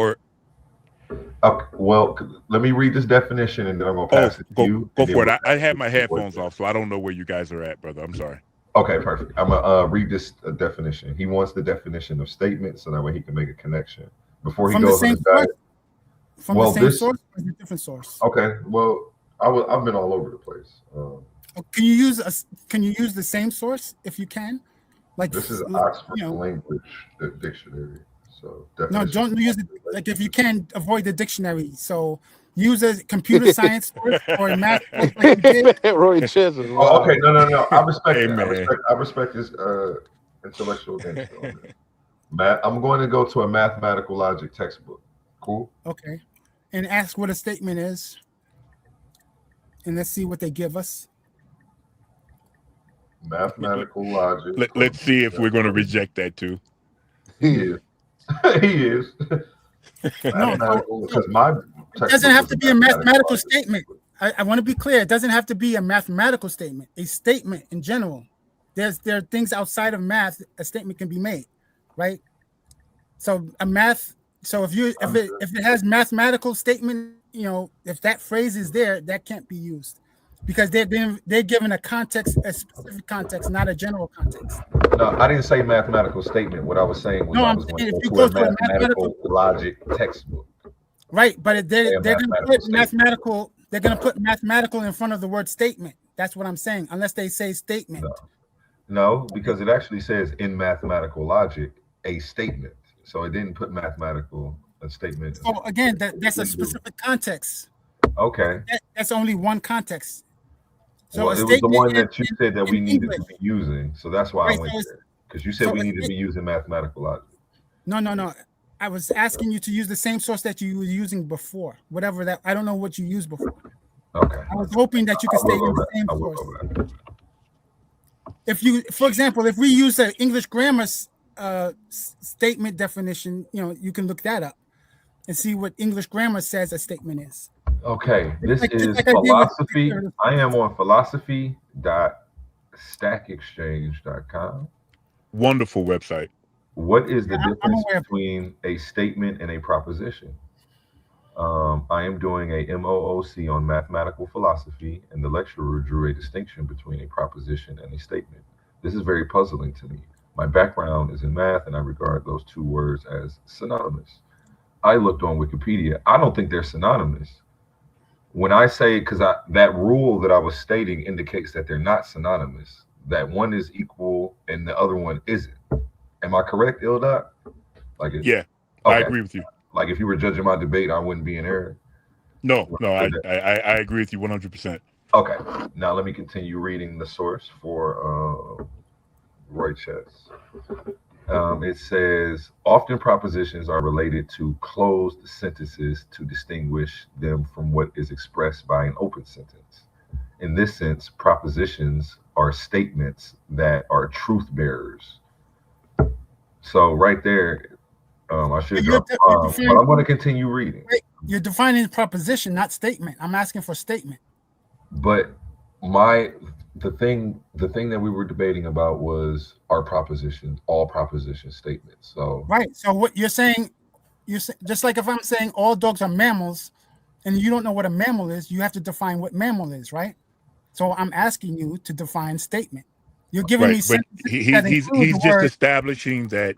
Okay, well, let me read this definition and then I'm going to pass it to you. Go for it. I have my headphones off, so I don't know where you guys are at, brother. I'm sorry. Okay, perfect. I'm going to read this definition. He wants the definition of statement so that way he can make a connection. Before he goes on his diet. From the same source or a different source? Okay, well, I've been all over the place. Can you use the same source if you can? Like this is Oxford Language Dictionary. So no, don't use it. Like if you can, avoid the dictionary. So use a computer science course or a math course like you did. Roy Chesson. Oh, okay, no. I respect it. I respect his intellectual gangster. I'm going to go to a mathematical logic textbook. Cool. Okay, and ask what a statement is, and let's see what they give us. Mathematical logic. Let's see if we're going to reject that too. He is. He is. Because my it doesn't have to be a mathematical statement. I want to be clear. It doesn't have to be a mathematical statement. A statement in general. There are things outside of math. A statement can be made, right? So So if it has mathematical statement, if that phrase is there, that can't be used. Because they're given a context, a specific context, not a general context. No, I didn't say mathematical statement. What I was saying was I was going to go to a mathematical logic textbook. Right, but they're going to put mathematical. They're going to put mathematical in front of the word statement. That's what I'm saying. Unless they say statement. No, because it actually says in mathematical logic a statement. So it didn't put mathematical a statement. So again, that's a specific context. Okay. That's only one context. So it was the one that you said that we needed to be using. So that's why I went there. Because you said we needed to be using mathematical logic. No. I was asking you to use the same source that you were using before. Whatever that, I don't know what you used before. Okay. I was hoping that you could stay in the same source. If you, for example, if we use an English grammar statement definition, you can look that up and see what English grammar says a statement is. Okay, this is philosophy. I am on philosophy.stackexchange.com. Wonderful website. What is the difference between a statement and a proposition? I am doing a MOOC on mathematical philosophy, and the lecturer drew a distinction between a proposition and a statement. This is very puzzling to me. My background is in math, and I regard those two words as synonymous. I looked on Wikipedia. I don't think they're synonymous. When I say, because that rule that I was stating indicates that they're not synonymous, that one is equal and the other one isn't. Am I correct, Ildot? Yeah, okay. I agree with you. Like if you were judging my debate, I wouldn't be in error. No, I agree with you 100%. Okay, now let me continue reading the source for Roy Chess. It says, often propositions are related to closed sentences to distinguish them from what is expressed by an open sentence. In this sense, propositions are statements that are truth bearers. So right there, I should drop but I'm going to continue reading. You're defining proposition, not statement. I'm asking for statement. But the thing that we were debating about was all proposition statements. So right. So what you're saying, just like if I'm saying all dogs are mammals, and you don't know what a mammal is, you have to define what mammal is, right? So I'm asking you to define statement. You're giving me. But he's just establishing that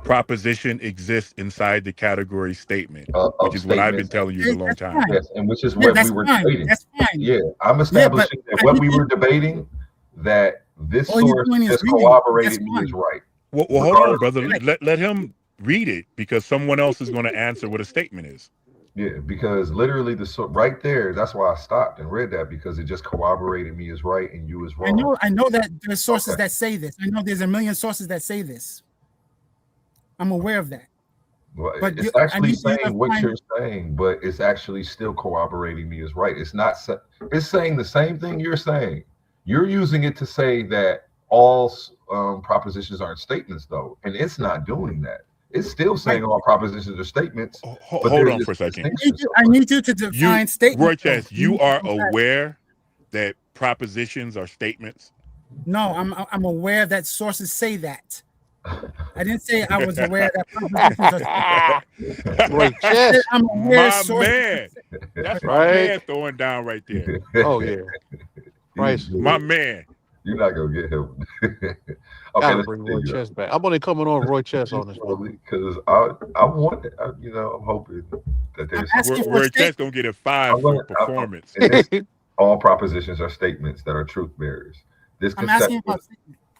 proposition exists inside the category statement, which is what I've been telling you a long time. Yes, and which is what we were debating. That's fine. Yeah, I'm establishing that what we were debating, that this source just corroborated me is right. Well, hold on, brother. Let him read it, because someone else is going to answer what a statement is. Yeah, because literally right there, that's why I stopped and read that, because it just corroborated me as right and you as wrong. I know that there's sources that say this. I know there's a million sources that say this. I'm aware of that. Well, But it's I actually need you to saying what find. you're saying, but it's actually still corroborating me is right. It's not. It's saying the same thing you're saying. You're using it to say that all propositions aren't statements, though, and it's not doing that. It's still saying all propositions are statements, but Hold there's on this for a second. distinction. I need you to define statement. Roy Chess, you are aware that propositions are statements? No, I'm aware that sources say that. I didn't say I was aware that propositions are statements. Roy Chess, I'm aware my sources. man. That's my right? man throwing down right there. Oh yeah, Christ, my man. You're not gonna get him. Okay, gotta let's bring Roy continue. Chess back. I'm only coming on Roy Chess on this one. Because I want it. I'm hoping that there's. Roy Chess gonna get a 5 for performance. All propositions are statements that are truth bearers. This I'm asking about.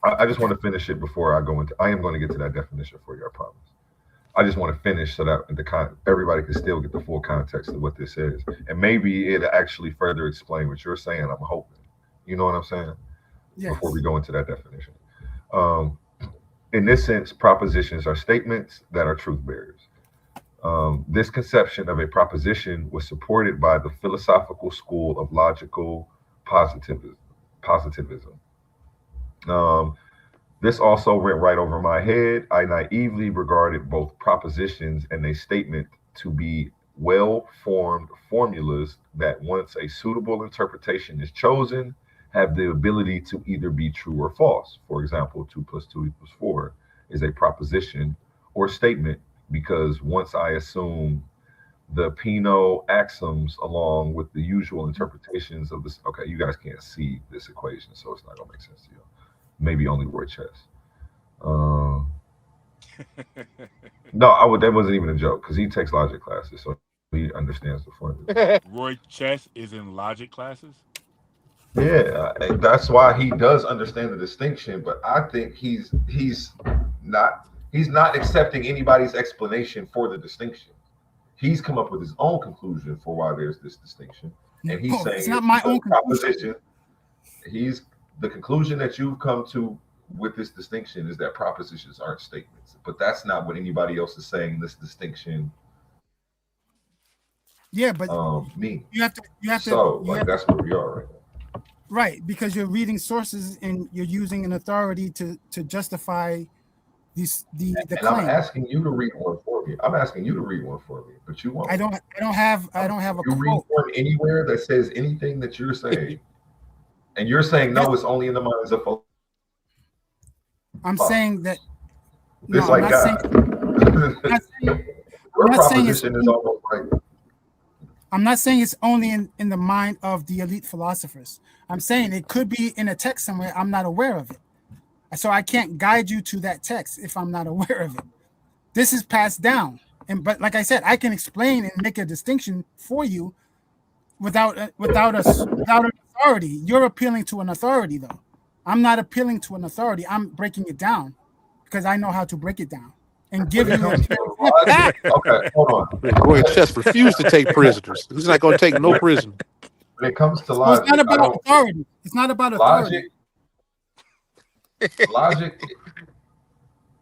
I just want to finish it before I go into. I am going to get to that definition for you. I promise. I just want to finish so that everybody can still get the full context of what this is, and maybe it'll actually further explain what you're saying. I'm hoping. You know what I'm saying? Yes. Before we go into that definition. In this sense, propositions are statements that are truth bearers. This conception of a proposition was supported by the philosophical school of logical positivism. This also went right over my head. I naively regarded both propositions and a statement to be well-formed formulas that, once a suitable interpretation is chosen, have the ability to either be true or false. For example, 2 + 2 = 4 is a proposition or statement because once I assume the Peano axioms along with the usual interpretations of this, okay, you guys can't see this equation, so it's not gonna make sense to you. Maybe only Roy Chess. No, that wasn't even a joke because he takes logic classes, so he understands the formula. Roy Chess is in logic classes? Yeah, that's why he does understand the distinction, but I think he's not accepting anybody's explanation for the distinction. He's come up with his own conclusion for why there's this distinction, and he's saying it's not my own proposition. The conclusion that you've come to with this distinction is that propositions aren't statements, but that's not what anybody else is saying. This distinction. Yeah, but me. You have to. So that's where we are right now. Right, because you're reading sources and you're using an authority to justify the claim. I'm asking you to read one for me. But you won't. I don't have a you read one anywhere that says anything that you're saying, and you're saying no, it's only in the minds of folks. I'm saying that. It's like that. Your proposition is almost like. I'm not saying it's only in the mind of the elite philosophers. I'm saying it could be in a text somewhere. I'm not aware of it. So I can't guide you to that text if I'm not aware of it. This is passed down. But like I said, I can explain and make a distinction for you without an authority. You're appealing to an authority, though. I'm not appealing to an authority. I'm breaking it down because I know how to break it down and give you. Okay, hold on. Roy Chess refused to take prisoners. He's not going to take no prisoner. When it comes to logic, it's not about authority. It's not about authority. Logic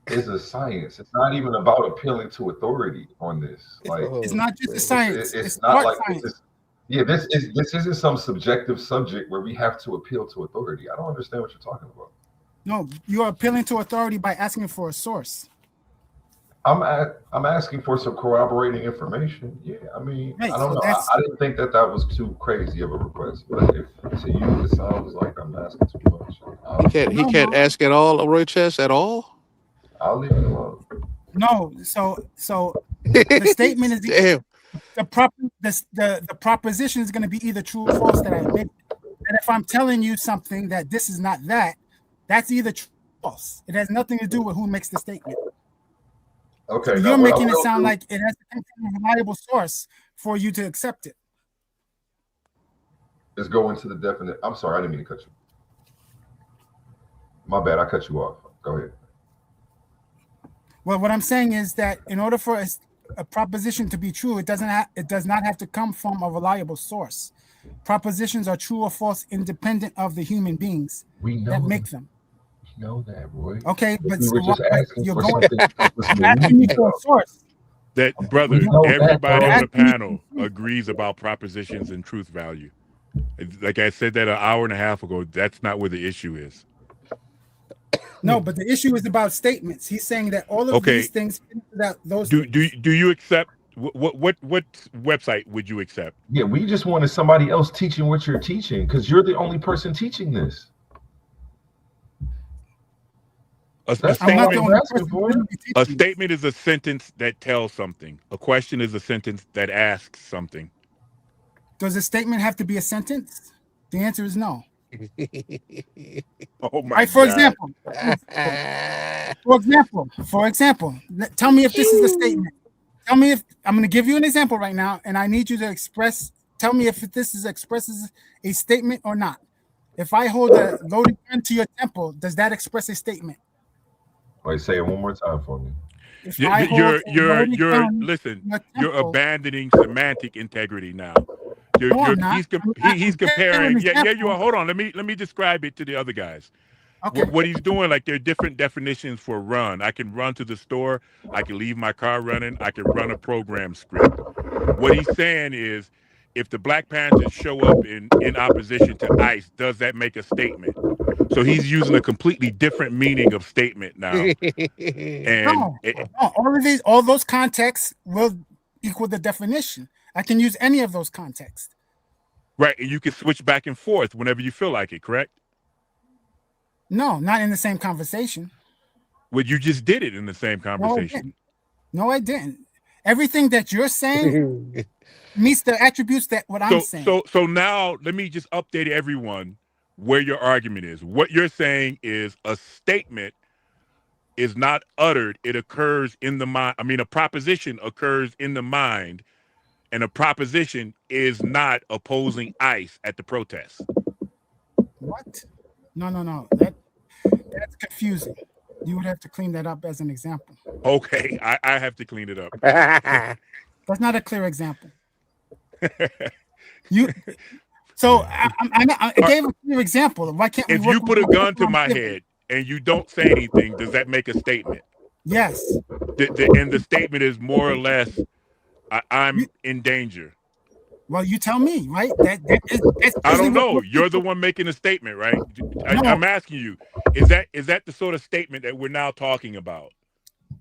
is a science. It's not even about appealing to authority on this. Like it's not just a science. It's not like science. This isn't some subjective subject where we have to appeal to authority. I don't understand what you're talking about. No, you're appealing to authority by asking for a source. I'm asking for some corroborating information. Yeah, I mean, right, I don't know. I didn't think that was too crazy of a request, but if to you it sounds like I'm asking too much. He can't ask at all, Roy Chess, at all. I'll leave it alone. No, so the statement is the proposition is going to be either true or false that I admit. And if I'm telling you something that this is not that's either true or false. It has nothing to do with who makes the statement. Okay, so you're making it sound like it has to come from a reliable source for you to accept it. Let's go into the definite. I'm sorry, I didn't mean to cut you. My bad, I cut you off. Go ahead. Well, what I'm saying is that in order for a proposition to be true, it does not have to come from a reliable source. Propositions are true or false independent of the human beings that make them. Know that, Roy. Okay, but we were just asking you're for going something. asking me for a source. That brother, everybody on the panel agrees about propositions and truth value. Like I said that an hour and a half ago, that's not where the issue is. No, but the issue is about statements. He's saying that all of these things that those do you accept what website would you accept? Yeah, we just wanted somebody else teaching what you're teaching because you're the only person teaching this. A statement is a sentence that tells something. A question is a sentence that asks something. Does a statement have to be a sentence? The answer is no. Oh my right, for God. example, tell me if this is a statement. Tell me if I'm going to give you an example right now, and I need you to tell me if this expresses a statement or not. If I hold a loaded gun to your temple, does that express a statement? Wait, say it one more time for me. You're abandoning semantic integrity now. He's comparing. You are. Hold on. Let me describe it to the other guys. Okay. What he's doing, like there are different definitions for run. I can run to the store. I can leave my car running. I can run a program script. What he's saying is, if the Black Panthers show up in opposition to ICE, does that make a statement? So he's using a completely different meaning of statement now. And all those contexts will equal the definition. I can use any of those contexts. Right, and you can switch back and forth whenever you feel like it, correct? No, not in the same conversation. Well, you just did it in the same conversation. No, I didn't. Everything that you're saying meets the attributes that I'm saying. So now let me just update everyone where your argument is. What you're saying is a statement is not uttered. It occurs in the mind. I mean, a proposition occurs in the mind, and a proposition is not opposing ICE at the protest. What? No. That's confusing. You would have to clean that up as an example. Okay, I have to clean it up. That's not a clear example. I gave a clear example. Why can't if you put a gun to my head and you don't say anything, does that make a statement? Yes. And the statement is more or less, I'm in danger. Well, you tell me, right? I don't know. You're the one making a statement, right? I'm asking you, is that the sort of statement that we're now talking about?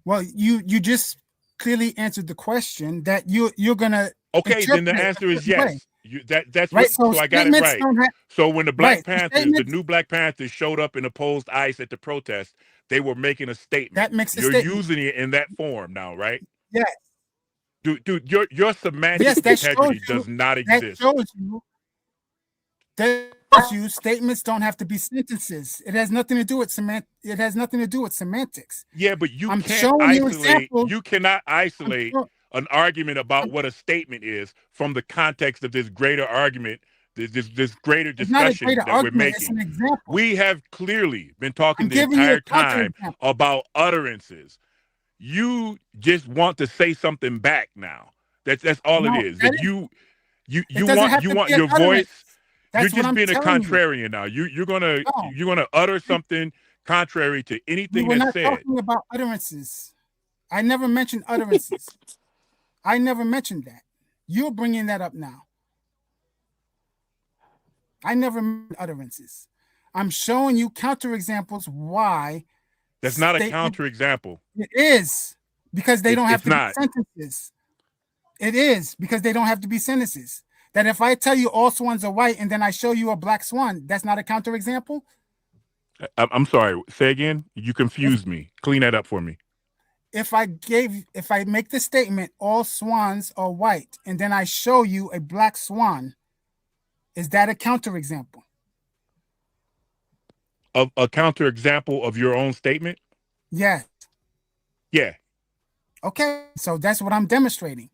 Well, you just clearly answered the question that you're gonna. Okay, then the answer is yes. That's right. So I got it right. So when the Black Panthers, the new Black Panthers, showed up and opposed ICE at the protest, they were making a statement. That makes a You're statement. using it in that form now, right? Yes. Dude, your semantic integrity does not exist. That shows you statements don't have to be sentences. It has nothing to do with semantics. Yeah, but you can't isolate. You cannot isolate an argument about what a statement is from the context of this greater argument, this greater discussion that we're making. We have clearly been talking the entire time about utterances. You just want to say something back now. That's all it is. That you want your voice. You're just being a contrarian now. You're gonna utter something contrary to anything that's said. We're not talking about utterances. I never mentioned utterances. I never mentioned that. You're bringing that up now. I never mentioned utterances. I'm showing you counterexamples why. That's not a counterexample. It is because they don't have to be sentences. It is because they don't have to be sentences. That if I tell you all swans are white and then I show you a black swan, that's not a counterexample? I'm sorry. Say again. You confused me. Clean that up for me. If I make the statement all swans are white and then I show you a black swan, is that a counterexample? A counterexample of your own statement? Yes. Yeah. Okay, so that's what I'm demonstrating.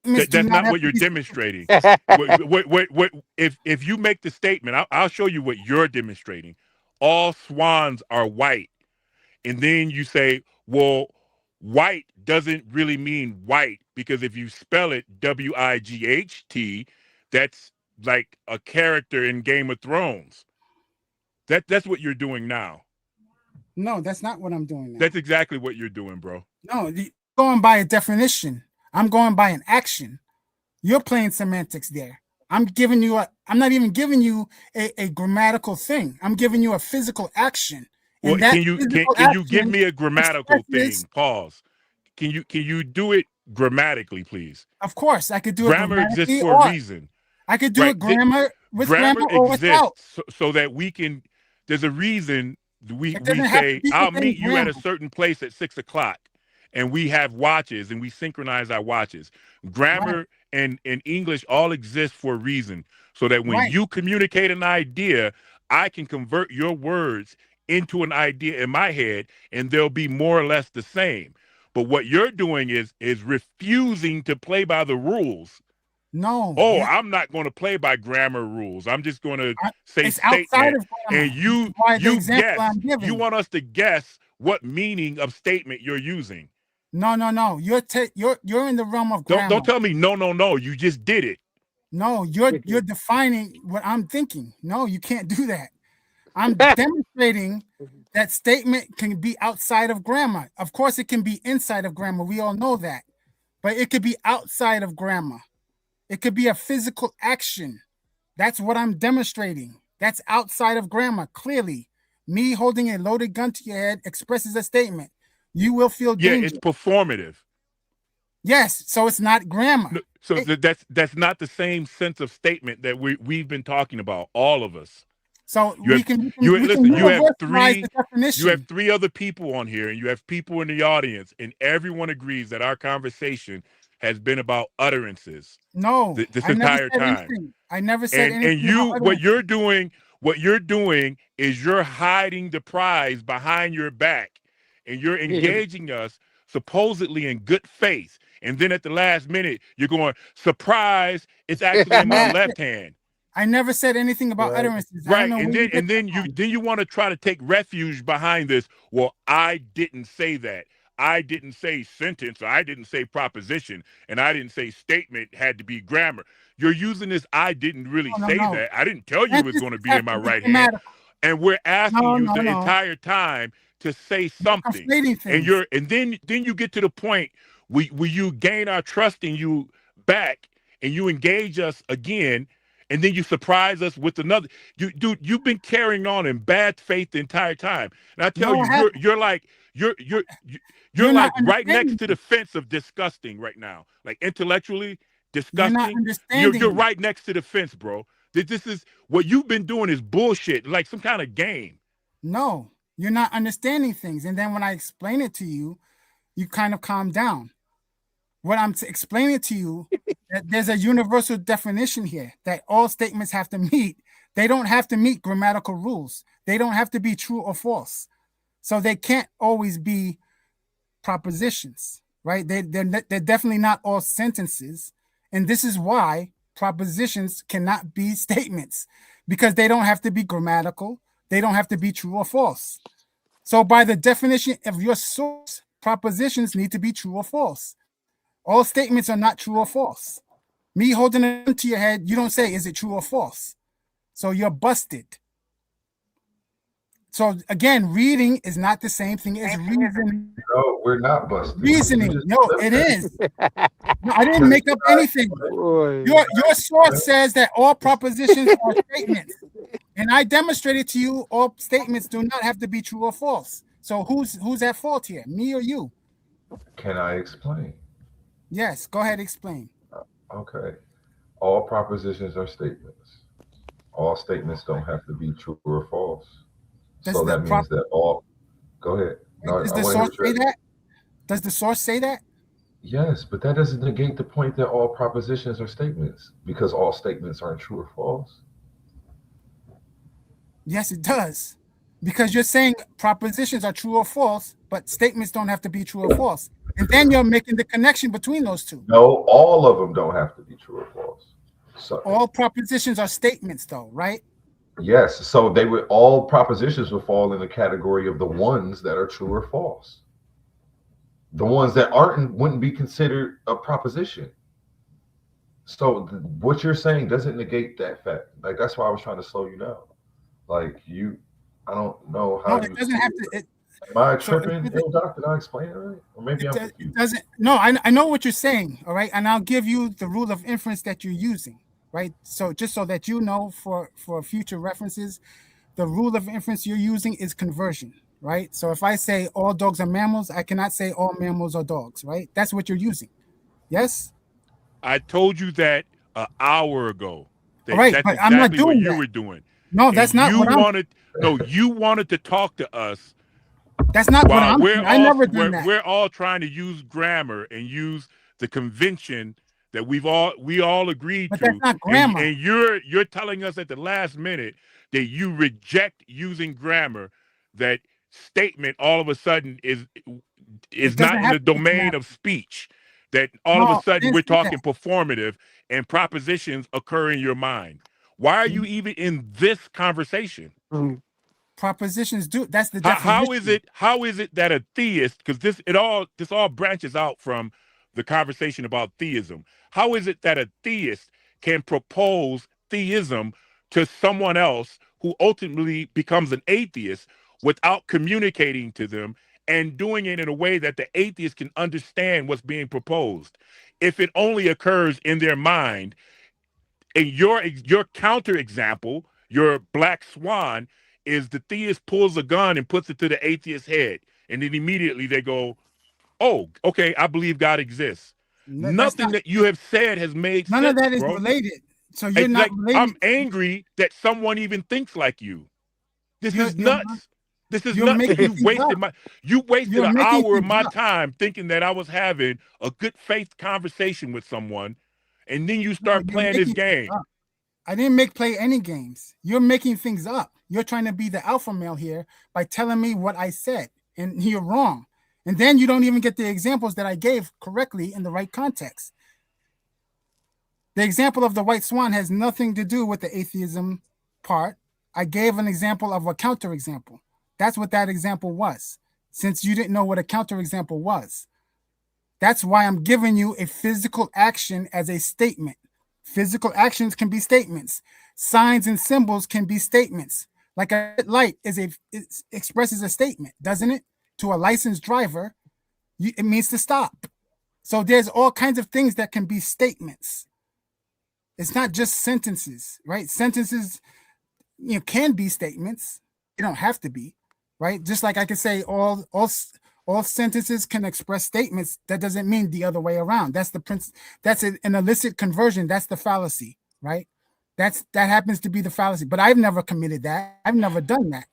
That's not what you're demonstrating. If you make the statement, I'll show you what you're demonstrating. All swans are white. And then you say, well, white doesn't really mean white because if you spell it WIGHT, that's like a character in Game of Thrones. That's what you're doing now. No, that's not what I'm doing now. That's exactly what you're doing, bro. No, going by a definition. I'm going by an action. You're playing semantics there. I'm not even giving you a grammatical thing. I'm giving you a physical action. Well, And that can you give me a grammatical thing? Pause. Can you do it grammatically, please? Of course, I could do it Grammar exists grammatically, for a or reason. I could do Right? it grammar or without. exists so that we can. There's a reason It we doesn't have to say be I'll within meet you at grammar. a certain place at 6:00, and we have watches and we synchronize our watches. Grammar and English all exist for a reason, so that when you communicate an idea, I can convert your words into an idea in my head, and they'll be more or less the same. But what you're doing is refusing to play by the rules. No. Oh, I'm not going to play by grammar rules. I'm just going to say it's outside statement. of grammar. And you example guess. I'm giving. You want us to guess what meaning of statement you're using. No. You're in the realm of grammar. Don't tell me no. You just did it. No, you're defining what I'm thinking. No, you can't do that. I'm demonstrating that statement can be outside of grammar. Of course, it can be inside of grammar. We all know that. But it could be outside of grammar. It could be a physical action. That's what I'm demonstrating. That's outside of grammar. Clearly, me holding a loaded gun to your head expresses a statement. You will feel danger. Yeah, it's performative. Yes, so it's not grammar. No, so that's not the same sense of statement that we've been talking about, all of us. So you have three other people on here, and you have people in the audience, and everyone agrees that our conversation has been about utterances. No, this entire time. Anything. I never said anything. And what you're doing is you're hiding the prize behind your back, and you're engaging us supposedly in good faith. And then at the last minute, you're going, surprise, it's actually in my left hand. I never said anything about utterances. Right. And then you want to try to take refuge behind this. Well, I didn't say that. I didn't say sentence, or I didn't say proposition, and I didn't say statement had to be grammar. You're using this, I didn't really say that. I didn't tell you it was going to be in my right hand. And we're asking you the entire time to say something. And then you get to the point where you gain our trust in you back, and you engage us again, and then you surprise us with another. You've been carrying on in bad faith the entire time. And I tell you're like right next to the fence of disgusting right now. Like intellectually disgusting. You're right next to the fence, bro. This is what you've been doing is bullshit, like some kind of game. No, you're not understanding things. And then when I explain it to you, you kind of calm down. What I'm explaining to you, that there's a universal definition here that all statements have to meet. They don't have to meet grammatical rules. They don't have to be true or false. So they can't always be propositions, right? They're definitely not all sentences. And this is why propositions cannot be statements, because they don't have to be grammatical. They don't have to be true or false. So by the definition of your source, propositions need to be true or false. All statements are not true or false. Me holding a gun to your head, you don't say, is it true or false? So you're busted. So again, reading is not the same thing as reasoning. No, we're not busted. Reasoning, no, it is. No, I didn't make up anything. Your source says that all propositions are statements, and I demonstrated to you all statements do not have to be true or false. So who's at fault here, me or you? Can I explain? Yes, go ahead, explain. Okay. All propositions are statements. All statements don't have to be true or false. So that means that all. Go ahead. No, does the source say that? Does the source say that? Yes, but that doesn't negate the point that all propositions are statements, because all statements aren't true or false. Yes, it does. Because you're saying propositions are true or false, but statements don't have to be true or false. And then you're making the connection between those two. No, all of them don't have to be true or false. So, all propositions are statements, though, right? Yes. So all propositions would fall in the category of the ones that are true or false. The ones that aren't wouldn't be considered a proposition. So what you're saying doesn't negate that fact. Like, that's why I was trying to slow you down. Like, I don't know how. No, it doesn't have to. Am I So tripping, ill doc? Did I explain it right? Or maybe I'm it confused. doesn't. No, I know what you're saying. All right, and I'll give you the rule of inference that you're using. Right. So just so that you know, for future references, the rule of inference you're using is conversion. Right. So if I say all dogs are mammals, I cannot say all mammals are dogs. Right. That's what you're using. Yes. I told you that an hour ago. All That right, that's but I'm not exactly what doing you that. were doing, No, and that's not what I'm. you wanted to talk to us That's not what while I'm doing. I never done that. we're all trying to use grammar and use the convention that we all agreed But that's to, not and grammar. you're telling us at the last minute that you reject using grammar. That statement all of a sudden It is not doesn't in have the to be domain grammar. of speech. That all No, of a I sudden didn't we're say that. talking performative and propositions occur in your mind. Why are you even in this conversation? Propositions do. That's the definition. How is it that a theist, because this all branches out from the conversation about theism. How is it that a theist can propose theism to someone else who ultimately becomes an atheist without communicating to them and doing it in a way that the atheist can understand what's being proposed? If it only occurs in their mind, and your counter example, your black swan, is the theist pulls a gun and puts it to the atheist's head, and then immediately they go, "Oh, okay, I believe God exists." That's Nothing not. that you have said has made None of sense, that is bro. related. So you're It's not like related. I'm angry that someone even thinks like you. This You're is you're not- nuts. This is you're nuts that making things up. you wasted You're an making hour of things my up. time thinking that I was having a good faith conversation with someone, and then you No, start you're playing this making things game. up. I didn't play any games. You're making things up. You're trying to be the alpha male here by telling me what I said, and you're wrong. And then you don't even get the examples that I gave correctly in the right context. The example of the white swan has nothing to do with the atheism part. I gave an example of a counterexample. That's what that example was, since you didn't know what a counterexample was. That's why I'm giving you a physical action as a statement. Physical actions can be statements. Signs and symbols can be statements. Like a light it expresses a statement, doesn't it? To a licensed driver, it means to stop. So there's all kinds of things that can be statements. It's not just sentences, right? Sentences, can be statements. They don't have to be, right? Just like I could say all sentences can express statements. That doesn't mean the other way around. That's the prince. That's an illicit conversion. That's the fallacy, right? That happens to be the fallacy. But I've never committed that. I've never done that.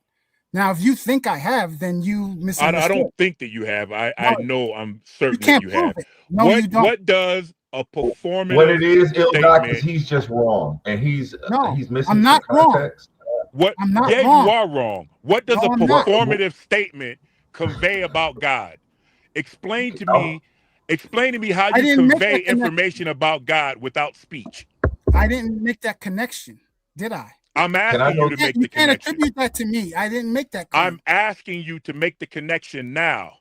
Now, if you think I have, then you I misunderstood. don't think that you have. No, I know I'm you certain that can't you prove have. it. No, you don't. What does a What performative it is, ill doc, is statement? he's just wrong, and No, he's missing I'm some not wrong. context. What? I'm not Yeah, you wrong. are wrong. What does a No, I'm not. What? performative statement convey about God? Explain to Oh, me. Explain to me how I you didn't make convey that connection. information about God without speech. I didn't make that connection, did I? I'm can I asking you go? to make You the can't connection. attribute that to me. I didn't make that I'm claim. asking you to make the connection now.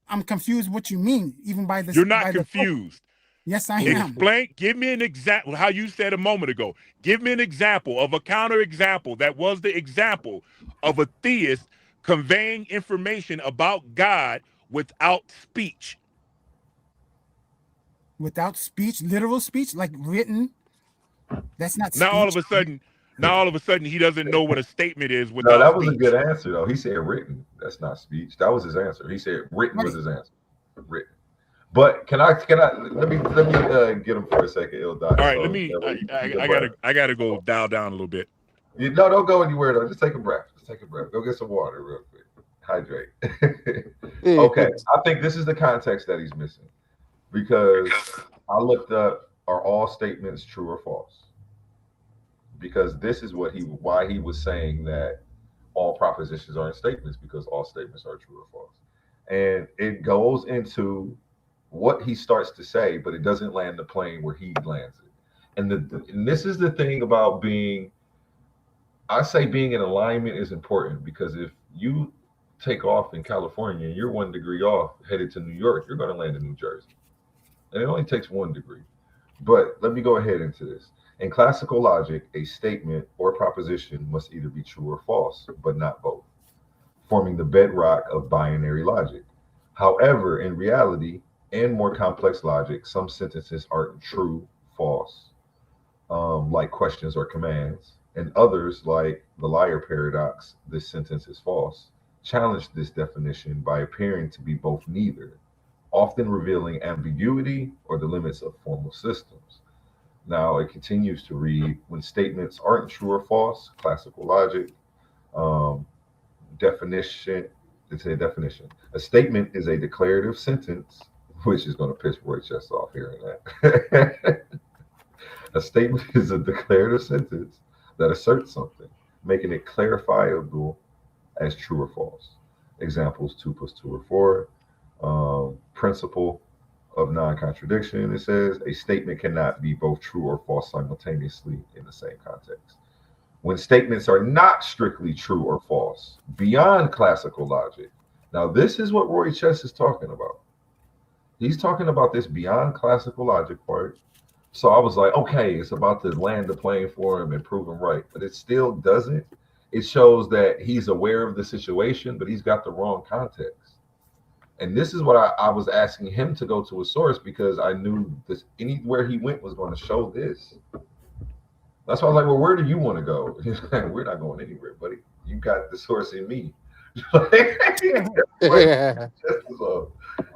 I'm confused what you mean, even by You're this not by the question. confused. Yes, I am. Explain, give me an example, how you said a moment ago. Give me an example of a counter example that was the example of a theist conveying information about God without speech. Without speech, literal speech, like written, that's not Now all speech. of a sudden, he doesn't know what a statement is No, without that was a good speech. answer though. He said written. That's not speech. That was his answer. He said written was Right. his answer. Written. But can I let me get him for a second, ill doc. All right, let So me. that way you can take a breath. I gotta go dial down a little bit. No, don't go anywhere though. Just take a breath. Just take a breath. Go get some water real quick. Hydrate. Okay. I think this is the context that he's missing because I looked up, are all statements true or false? Because this is why he was saying that all propositions are in statements, because all statements are true or false. And it goes into what he starts to say, but it doesn't land the plane where he lands it. And this is the thing about I say being in alignment is important, because if you take off in California and you're 1 degree off headed to New York, you're going to land in New Jersey. And it only takes 1 degree. But let me go ahead into this. In classical logic, a statement or proposition must either be true or false, but not both. forming the bedrock of binary logic. However, in reality and more complex logic, some sentences aren't true, false, like questions or commands, and others, like the liar paradox, this sentence is false, challenge this definition by appearing to be both neither, often revealing ambiguity or the limits of formal systems. Now it continues to read when statements aren't true or false, classical logic, um, definition. It's a definition. A statement is a declarative sentence, which is going to piss Roy Chest off hearing that. A statement is a declarative sentence that asserts something, making it clarifiable as true or false. Examples: 2 + 2 = 4. Principle of non-contradiction. It says a statement cannot be both true or false simultaneously in the same context. When statements are not strictly true or false, beyond classical logic. Now, this is what Roy Chess is talking about. He's talking about this beyond classical logic part. So I was like, okay, it's about to land the plane for him and prove him right. But it still doesn't. It shows that he's aware of the situation, but he's got the wrong context. And this is what I was asking him to go to a source because I knew this anywhere he went was going to show this. That's why I was like, well, where do you want to go? He's like, we're not going anywhere, buddy. You got the source in me. Yeah.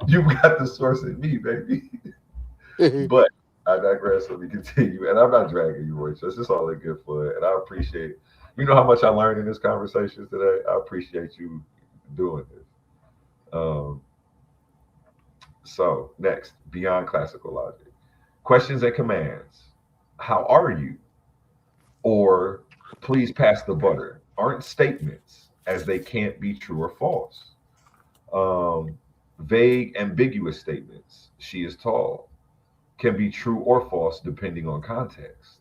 You got the source in me, baby. But I digress. Let me continue. And I'm not dragging you, Roy. So it's just all in good fun. And I appreciate, you know how much I learned in this conversation today? I appreciate you doing this. So next, beyond classical logic. Questions and commands. How are you? Or please pass the butter aren't statements as they can't be true or false. Vague, ambiguous statements. She is tall can be true or false depending on context.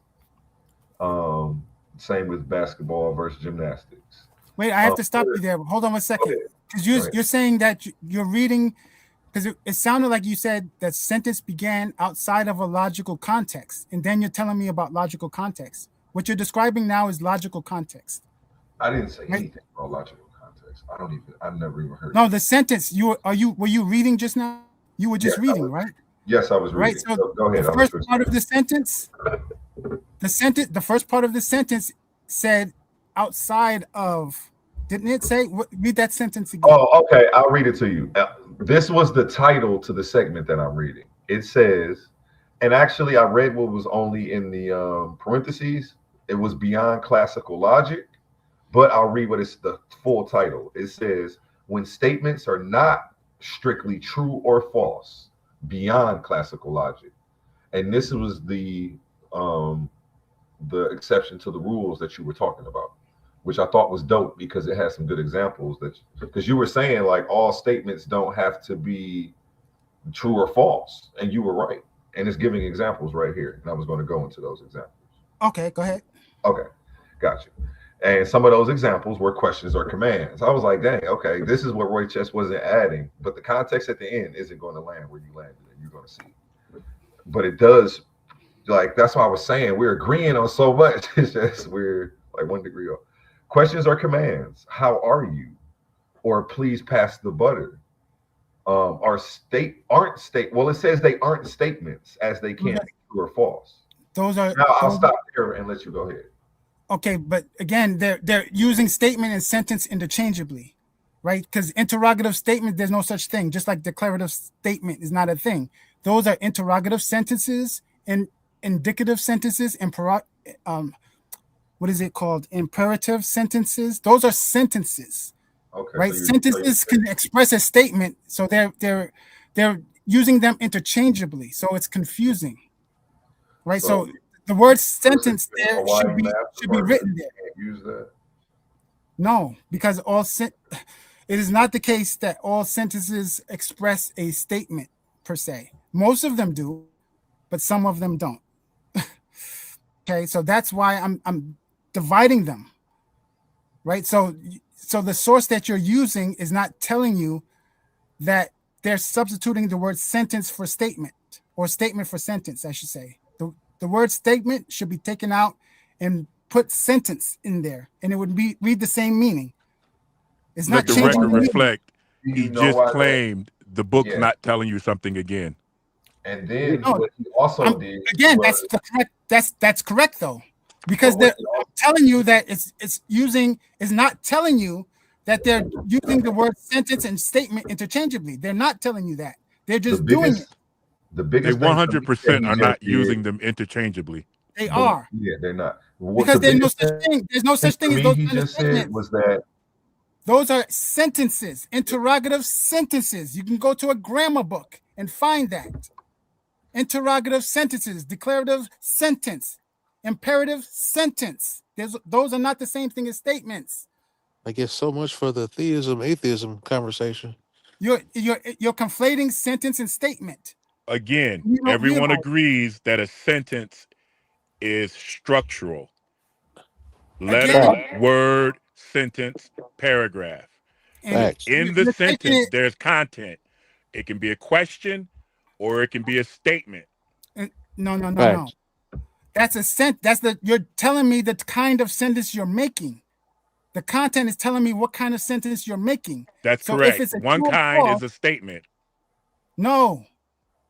Same with basketball versus gymnastics. Wait, I have to stop you there. Hold on 1 second. Because you're saying that you're reading, because it sounded like you said that sentence began outside of a logical context. And then you're telling me about logical context. What you're describing now is logical context. I didn't say anything about logical context. I've never even heard. No, the sentence were you reading just now? You were just reading, right? Yes, I was reading. Right. So go ahead. The first part of the sentence, the first part of the sentence said outside of. Didn't it say? Read that sentence again. Oh, okay. I'll read it to you. This was the title to the segment that I'm reading. It says, and actually, I read what was only in the parentheses. It was beyond classical logic, but I'll read what is the full title. It says, when statements are not strictly true or false, beyond classical logic. And this was the exception to the rules that you were talking about, which I thought was dope because it has some good examples because you were saying like all statements don't have to be true or false. And you were right. And it's giving examples right here. And I was going to go into those examples. Okay, go ahead. Okay, gotcha. And some of those examples were questions or commands. I was like, dang, okay, this is what Roy Chess wasn't adding, but the context at the end isn't going to land where you landed and you're going to see. But it does, like, that's why I was saying we're agreeing on so much. It's just we're like 1 degree off. Questions or commands. How are you? Or please pass the butter. Well, it says they aren't statements as they can't be true or false. Those are. Now I'll stop here and let you go ahead. Okay, but again, they're using statement and sentence interchangeably, right? Because interrogative statement, there's no such thing. Just like declarative statement is not a thing. Those are interrogative sentences and indicative sentences and what is it called? Imperative sentences. Those are sentences. Okay, right? So sentences can express a statement, so they're using them interchangeably, so it's confusing, right? So the word sentence there should be written there. Use that. No, because it is not the case that all sentences express a statement per se. Most of them do, but some of them don't. Okay, so that's why I'm dividing them, right? So the source that you're using is not telling you that they're substituting the word sentence for statement, or statement for sentence, I should say. The word statement should be taken out and put sentence in there, and it would read the same meaning. It's Let not the changing record the meaning. reflect. Do He you know just why claimed the book's Yeah. not telling you something again. And then No, what he also did again, was that's correct though, because what I'm telling you that it's not telling you that they're using the word sentence and statement interchangeably. They're not telling you that. They're the just doing it. the They biggest thing for me that 100% he are just not did, using them interchangeably. They but are, yeah, they're not. What because the there's no biggest such thing. There's no such thing thing for as me those he kind of just said statements. was that Those are sentences, interrogative sentences. You can go to a grammar book and find that. Interrogative sentences, declarative sentence, imperative sentence. Those are not the same thing as statements. I guess so much for the theism, atheism conversation. You're conflating sentence and statement. Again, You don't everyone realize. agrees that a sentence is structural. Again, Letter, word, sentence, paragraph. and In the you're taking sentence, it. there's content. It can be a question or it can be a statement. No. That's a you're telling me the kind of sentence you're making. The content is telling me what kind of sentence you're making. That's So correct. if it's a One true or kind false, is a statement. no.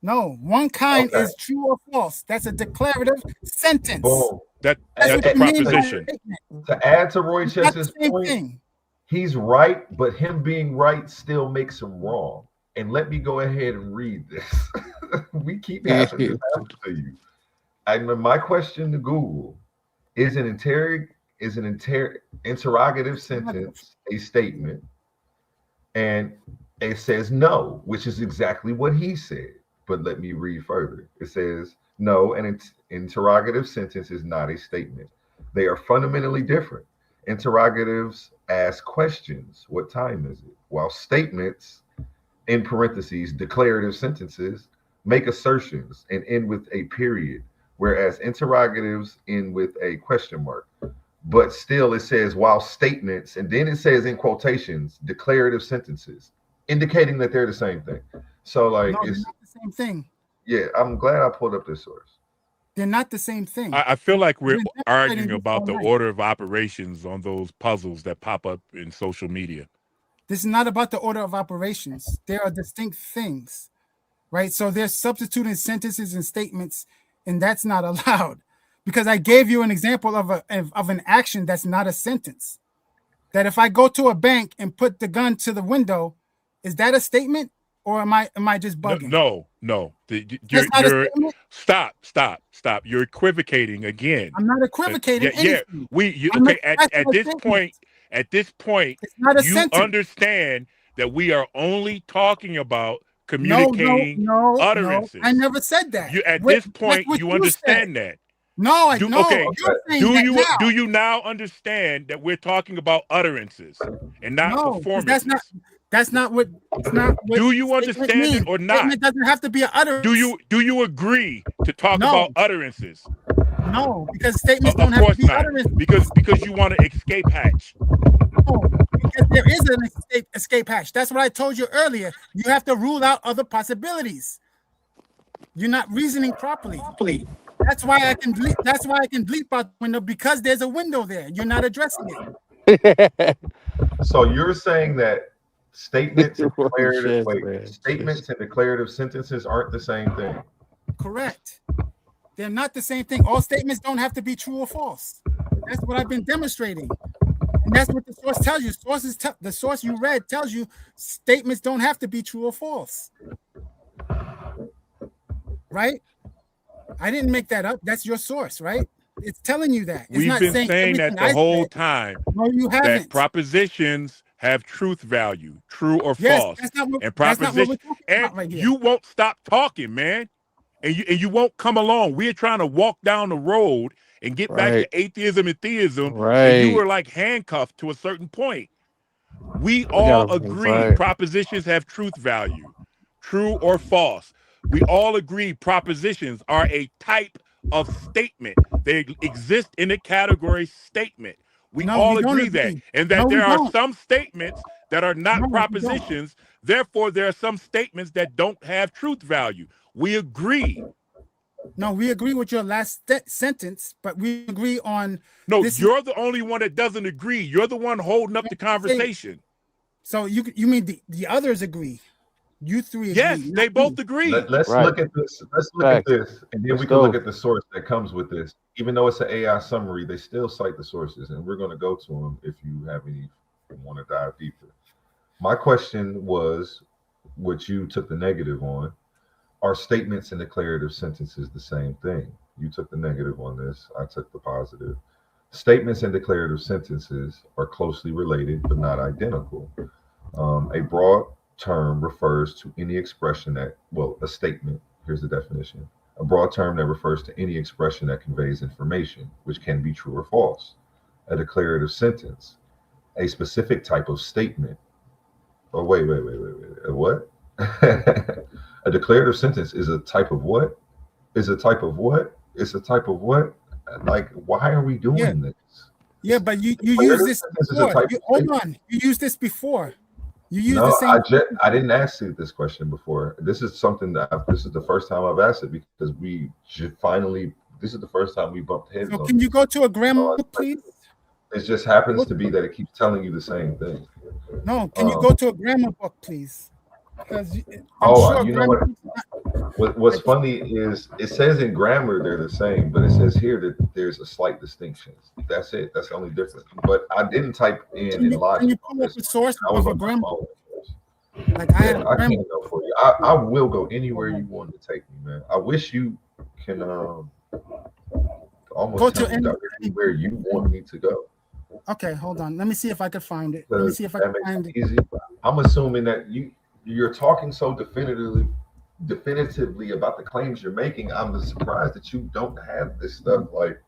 One kind Okay. is true or false. That's a declarative sentence. boom. That's what a you mean by proposition. statement. To add to Roy It's not the Chess's same point, thing. he's right, but him being right still makes him wrong. And let me go ahead and read this. We keep having this happen to you. My question to Google is an interrogative sentence a statement? And it says no, which is exactly what he said. But let me read further. It says no, an interrogative sentence is not a statement. They are fundamentally different. Interrogatives ask questions. What time is it? While statements, in parentheses, declarative sentences, make assertions and end with a period, whereas interrogatives end with a question mark. But still, it says while statements, and then it says in quotations, declarative sentences, indicating that they're the same thing. So, like, No, they're it's not the same thing. yeah. I'm glad I pulled up this source. They're not the same thing. I feel like we're We've been arguing demonstrating this about all the night. order of operations on those puzzles that pop up in social media. This is not about the order of operations. There are distinct things, right? So they're substituting sentences and statements, and that's not allowed. Because I gave you an example of an action that's not a sentence. That if I go to a bank and put the gun to the window, is that a statement, or am I just bugging? No. Stop. You're equivocating again. I'm not equivocating anything. Okay. At this point, it's not a you sentence. understand that we are only talking about communicating utterances. No, I never said that. At this point, you understand that. No, I know. Okay. Do you now understand that we're talking about utterances and not performances? That's not what. It's not what do you understand it or not? Statement doesn't have to be an utterance. Do you agree to talk about utterances? No, because statements don't have to be utterances. Because you want to escape hatch. No, because there is an escape hatch. That's what I told you earlier. You have to rule out other possibilities. You're not reasoning properly. That's why I can bleep. That's why I can bleep out the window, because there's a window there. You're not addressing it. So you're saying that statements and declarative sentences aren't the same thing? Correct. They're not the same thing. All statements don't have to be true or false. That's what I've been demonstrating. And that's what the source tells you. The source you read tells you statements don't have to be true or false. Right? I didn't make that up. That's your source, right? It's telling you that. It's We've been saying that the whole time. No, you haven't. That propositions have truth value, true or yes, false. That's not what we're talking about right here. You won't stop talking, man. And you won't come along. We're trying to walk down the road and get back to atheism and theism. Right. And you were like handcuffed to a certain point. We all agree propositions have truth value, true or false. We all agree propositions are a type of statement. They exist in the category statement. We all agree that. And that there are some statements that are not propositions. Therefore, there are some statements that don't have truth value. We agree. No, we agree with your last sentence, but we agree on. No, you're the only one that doesn't agree. You're the one holding up the conversation. So you mean the others agree? You three agree? Yes, they both agree. Let's look at this. Let's look at this, and then we can look at the source that comes with this. Even though it's an AI summary, they still cite the sources, and we're going to go to them if you have any want to dive deeper. My question was, what you took the negative on, are statements and declarative sentences the same thing? You took the negative on this. I took the positive. Statements and declarative sentences are closely related, but not identical. A broad term refers to any expression that, well, a statement, here's the definition. A broad term that refers to any expression that conveys information, which can be true or false. A declarative sentence, a specific type of statement. Oh, wait. A what? A declarative sentence is a type of what? Is a type of what? It's a type of what? Like, why are we doing this? Yeah, but you used this before. Hold on. You used this before. You used the same. I didn't ask you this question before. This is something that this is the first time I've asked it because we finally. This is the first time we bumped heads. So can you go to a grammar book, please? It just happens to be that it keeps telling you the same thing. No, can you go to a grammar book, please? Because you know what? What's funny is it says in grammar they're the same, but it says here that there's a slight distinction. That's it. That's the only difference. But I didn't type in logic. Can you pull up the source of a grammar book? Like I can't go for you. I will go anywhere you want to take me, man. I wish you can almost go tell me anywhere you want me to go. Okay, hold on. Let me see if I can find it. Let me see if I can find it. Easy. I'm assuming that you're talking so definitively about the claims you're making. I'm surprised that you don't have this stuff like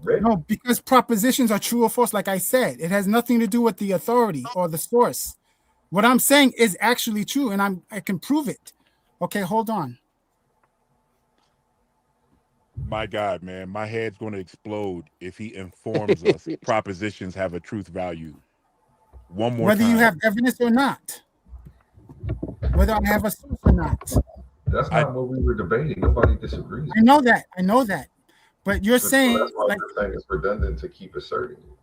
ready. No, because propositions are true or false. Like I said, it has nothing to do with the authority or the source. What I'm saying is actually true, and I can prove it. Okay, hold on. My God, man, my head's going to explode if he informs us propositions have a truth value. One more whether time. You have evidence or not. Whether I have a source or not. That's not what we were debating. Nobody disagrees. I know that. But you're saying that's why you're saying it's redundant to keep asserting it.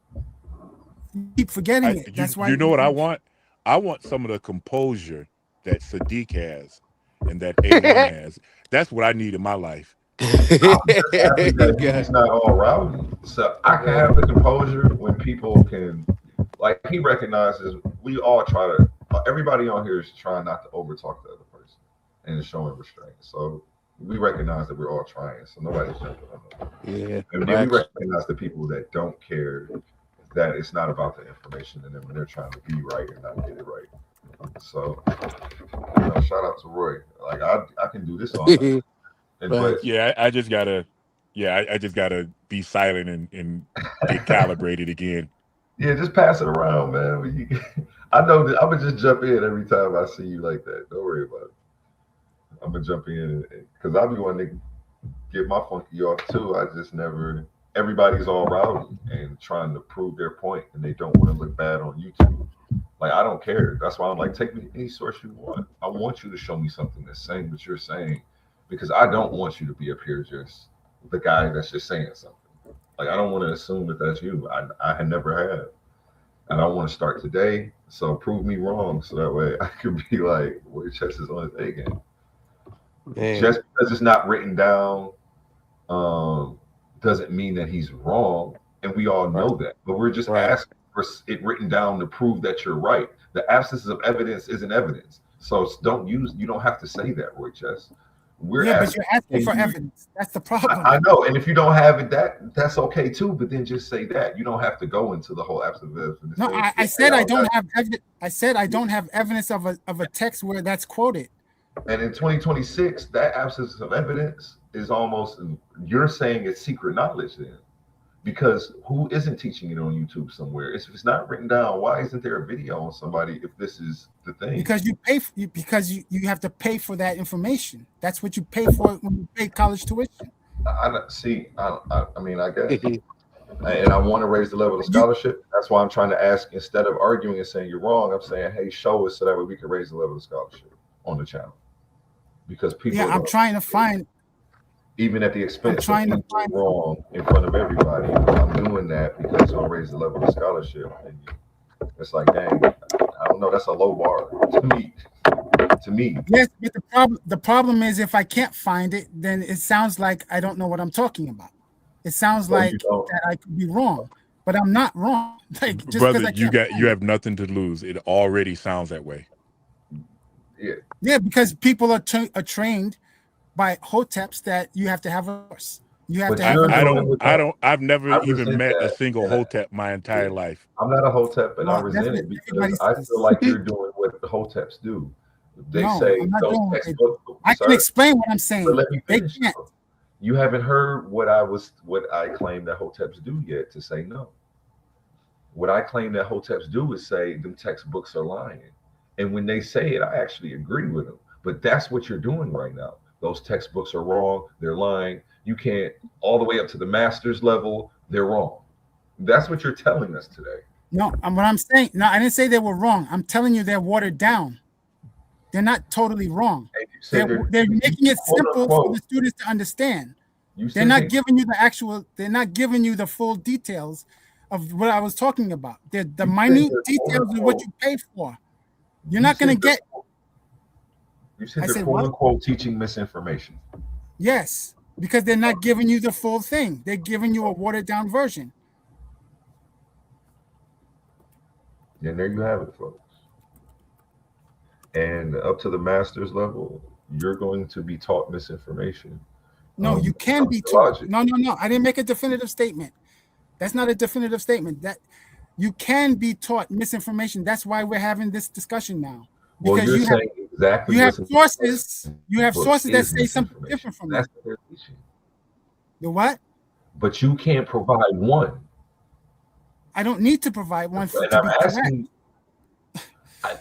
You keep forgetting it. That's why you know what I want? I want some of the composure that Sadiq has and that A1 has. That's what I need in my life. He's not all rowdy. So I can have the composure when people can, like, he recognizes we all try to, everybody on here is trying not to overtalk the other person and showing restraint. So we recognize that we're all trying. So nobody's jumping on them. Yeah. And then we recognize the people that don't care that it's not about the information in them and they're trying to be right and not get it right. So shout out to Roy. Like I can do this all night. I just gotta be silent and get calibrated again. Yeah, just pass it around, man. I know that I'm gonna just jump in every time I see you like that. Don't worry about it. I'm gonna jump in because I'll be wanting to get my funky off too. I just never. Everybody's all rowdy and trying to prove their point, and they don't want to look bad on YouTube. Like I don't care. That's why I'm like, take me to any source you want. I want you to show me something that's saying what you're saying, because I don't want you to be up here just the guy that's just saying something. Like I don't want to assume that that's you. I never have, and I want to start today. So prove me wrong, so that way I can be like, well, your chest is on his A game. Just because it's not written down, doesn't mean that he's wrong, and we all know that. But we're just asking for it written down to prove that you're right. The absence of evidence isn't evidence, so you don't have to say that, Roy Chess. But you're asking for evidence. That's the problem. I know, and if you don't have it, that's okay too. But then just say that. You don't have to go into the whole absence of evidence. No, I said I don't have evidence. I said I don't have evidence of a text where that's quoted. And in 2026, that absence of evidence is almost, you're saying it's secret knowledge then, because who isn't teaching it on YouTube somewhere? If it's not written down, why isn't there a video on somebody if this is the thing? Because you have to pay for that information. That's what you pay for when you pay college tuition. I mean, I guess. And I want to raise the level of scholarship. That's why I'm trying to ask, instead of arguing and saying you're wrong, I'm saying, hey, show us so that way we can raise the level of scholarship on the channel. Because people, I'm trying to find, even at the expense of being wrong in front of everybody. I'm doing that because it'll raise the level of scholarship. And it's like, dang, I don't know. That's a low bar to me. To me. Yes, but the problem is if I can't find it, then it sounds like I don't know what I'm talking about. It sounds like that I could be wrong, but I'm not wrong. Like just brother, I can't you have nothing to lose. It already sounds that way. Yeah, because people are trained by hoteps that you have to have a course. You have to have. I've never even met a single hotep my entire life. I'm not a hotep, and I resent it because I feel like you're doing what the hoteps do. They say those textbooks. I can explain what I'm saying. But let me finish. You haven't heard what I claim that hoteps do yet to say no. What I claim that hoteps do is say them textbooks are lying. And when they say it, I actually agree with them. But that's what you're doing right now. Those textbooks are wrong. They're lying. You can't, all the way up to the master's level, they're wrong. That's what you're telling us today. No, what I'm saying, no, I didn't say they were wrong. I'm telling you they're watered down. They're not totally wrong. They're making it simple for the students to understand. They're not giving you they're not giving you the full details of what I was talking about. The minute details of what you paid for. You're not going to get. You said they're quote unquote teaching misinformation. Yes, because they're not giving you the full thing. They're giving you a watered down version. And there you have it, folks. And up to the master's level, you're going to be taught misinformation. No, you can be taught. No. I didn't make a definitive statement. That's not a definitive statement. That you can be taught misinformation. That's why we're having this discussion now. Because well, you're saying exactly. You have sources. You have sources that say something different from that. That's what they're teaching. The what? But you can't provide one. I don't need to provide one for and I'm asking.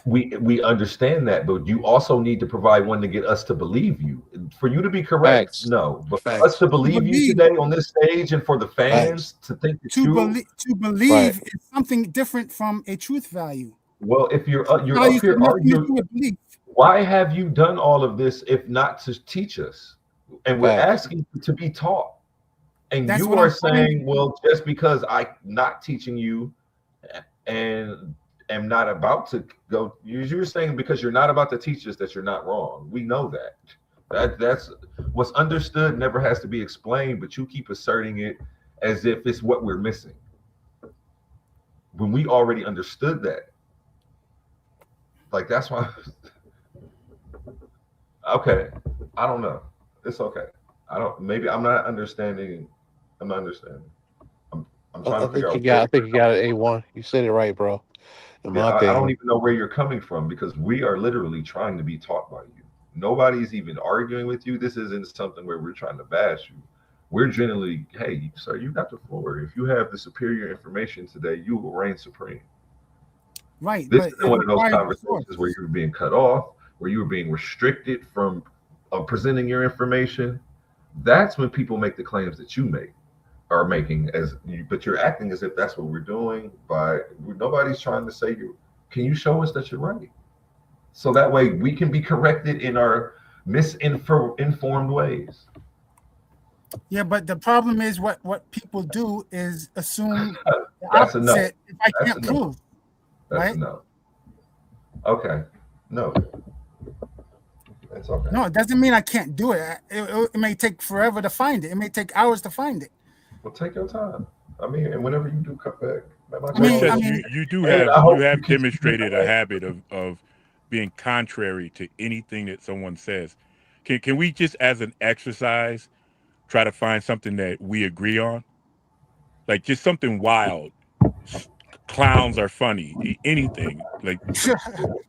We understand that, but you also need to provide one to get us to believe you. For you to be correct, Facts. No. But for us to believe you today on this stage, and for the fans to think that to believe is something different from a truth value. Well, if you're up here arguing, why have you done all of this if not to teach us? And we're asking to be taught. And you are saying, well, just because I'm not teaching you and am not about to go, you're saying because you're not about to teach us that you're not wrong. We know that. That's what's understood never has to be explained, but you keep asserting it as if it's what we're missing. When we already understood that. Like, that's why. Okay. I don't know. It's okay. Maybe I'm not understanding. I'm not understanding. I'm trying to figure out. I think you got it, A1. You said it right, bro. I don't even know where you're coming from, because we are literally trying to be taught by you. Nobody's even arguing with you. This isn't something where we're trying to bash you. We're generally, hey, sir, you got the floor. If you have the superior information today, you will reign supreme. Right. This is one of those conversations where you're being cut off, where you were being restricted from presenting your information. That's when people make the claims that you are making, but you're acting as if that's what we're doing. Nobody's trying to say can you show us that you're right? So that way we can be corrected in our misinformed ways. Yeah, but the problem is what people do is assume that's enough. If I can't prove. That's right? Enough. Okay. No. That's okay. No, it doesn't mean I can't do it. It may take forever to find it. It may take hours to find it. Well, take your time. I mean, and whenever you do come back. You have demonstrated a habit of being contrary to anything that someone says. Can we just, as an exercise, try to find something that we agree on? Like just something wild. Clowns are funny. Anything. Like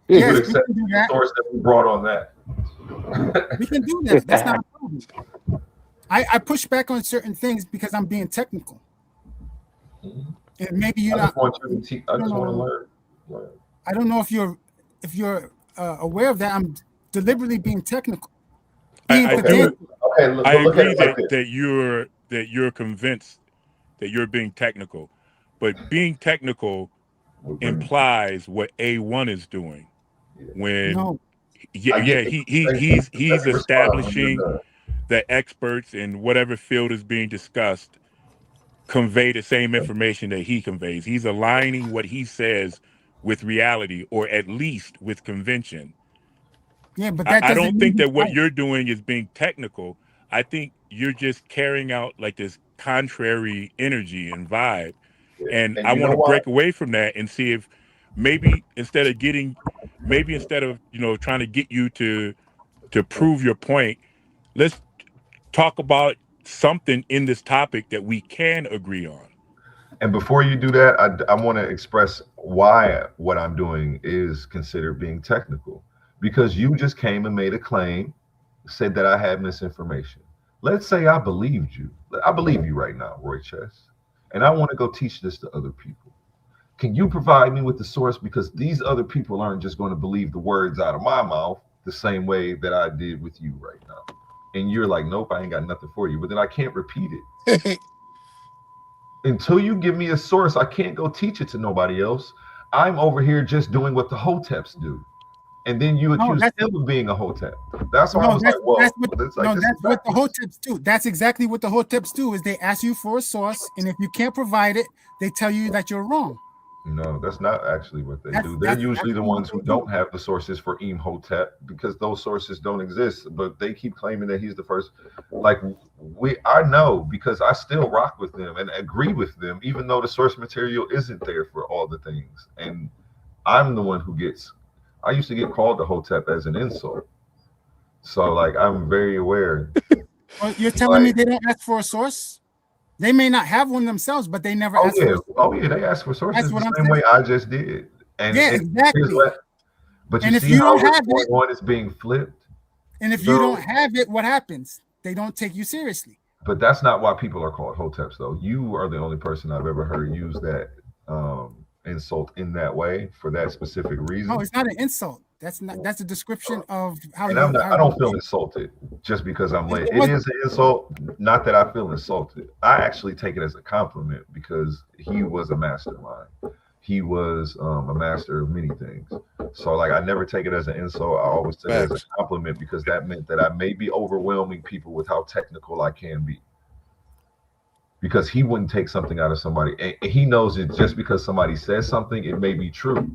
we would accept the source that we brought on that. We can do that. That's not a problem. I push back on certain things because I'm being technical. Mm-hmm. And maybe you're not. I just want to learn. I don't know if you're aware of that. I'm deliberately being technical. I agree that you're convinced that you're being technical, but being technical implies what A1 is doing when he's establishing that experts in whatever field is being discussed convey the same information that he conveys. He's aligning what he says with reality, or at least with convention. Yeah, but that I doesn't don't mean think he's that what right. you're doing is being technical. I think you're just carrying out like this contrary energy and vibe. Yeah. And And I you want know to why? break away from that and see if maybe instead of trying to get you to prove your point, let's talk about something in this topic that we can agree on. And before you do that, I want to express why what I'm doing is considered being technical. Because you just came and made a claim, said that I had misinformation. Let's say I believed you. I believe you right now, Roy Chess. And I want to go teach this to other people. Can you provide me with the source? Because these other people aren't just going to believe the words out of my mouth the same way that I did with you right now. And you're like, nope, I ain't got nothing for you. But then I can't repeat it. Until you give me a source, I can't go teach it to nobody else. I'm over here just doing what the hoteps do. And then you accuse him of being a hotep. That's why I was like, whoa. That's what the hoteps do. That's exactly what the hoteps do, is they ask you for a source, and if you can't provide it, they tell you that you're wrong. No, that's not actually what they do. They're usually the ones who don't have the sources for Imhotep, because those sources don't exist. But they keep claiming that he's the first. Like I know, because I still rock with them and agree with them, even though the source material isn't there for all the things. And I'm the one who gets. I used to get called the Hotep as an insult. So like I'm very aware. Well, you're telling me they don't ask for a source? They may not have one themselves, but they never ask for a source. Oh yeah, they ask for sources the same way I just did. And yeah, exactly. But you see how what's going on is being flipped. And if you don't have it, what happens? They don't take you seriously. But that's not why people are called Hoteps, though. You are the only person I've ever heard use that insult in that way for that specific reason. No, it's not an insult. That's a description of how and I don't feel insulted just because I'm late. It is an insult. Not that I feel insulted. I actually take it as a compliment because he was a mastermind. He was a master of many things. So like I never take it as an insult. I always take it as a compliment because that meant that I may be overwhelming people with how technical I can be. Because he wouldn't take something out of somebody. And he knows it just because somebody says something, it may be true.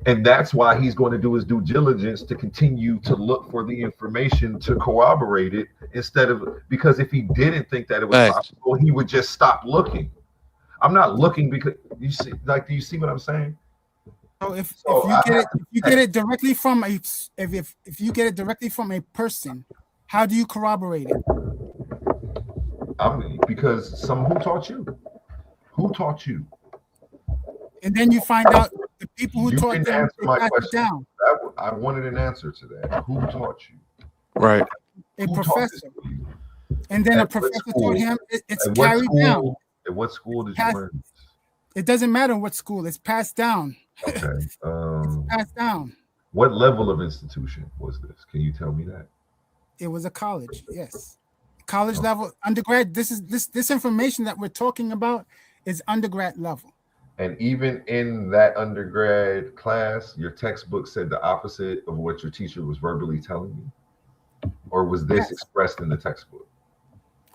And that's why he's going to do his due diligence to continue to look for the information to corroborate it instead of, because if he didn't think that it was possible, he would just stop looking. I'm not looking because do you see what I'm saying? So if you get it directly from a person, how do you corroborate it? Because who taught you? Who taught you? And then you find out the people who taught them passed it down. I wanted an answer to that. Who taught you? Right. A professor. And then a professor taught him. It's carried down. At what school did you learn this? It doesn't matter what school. It's passed down. Okay. It's passed down. What level of institution was this? Can you tell me that? It was a college. Yes. College level, undergrad. This information that we're talking about is undergrad level. And even in that undergrad class, your textbook said the opposite of what your teacher was verbally telling you? Or was this expressed in the textbook?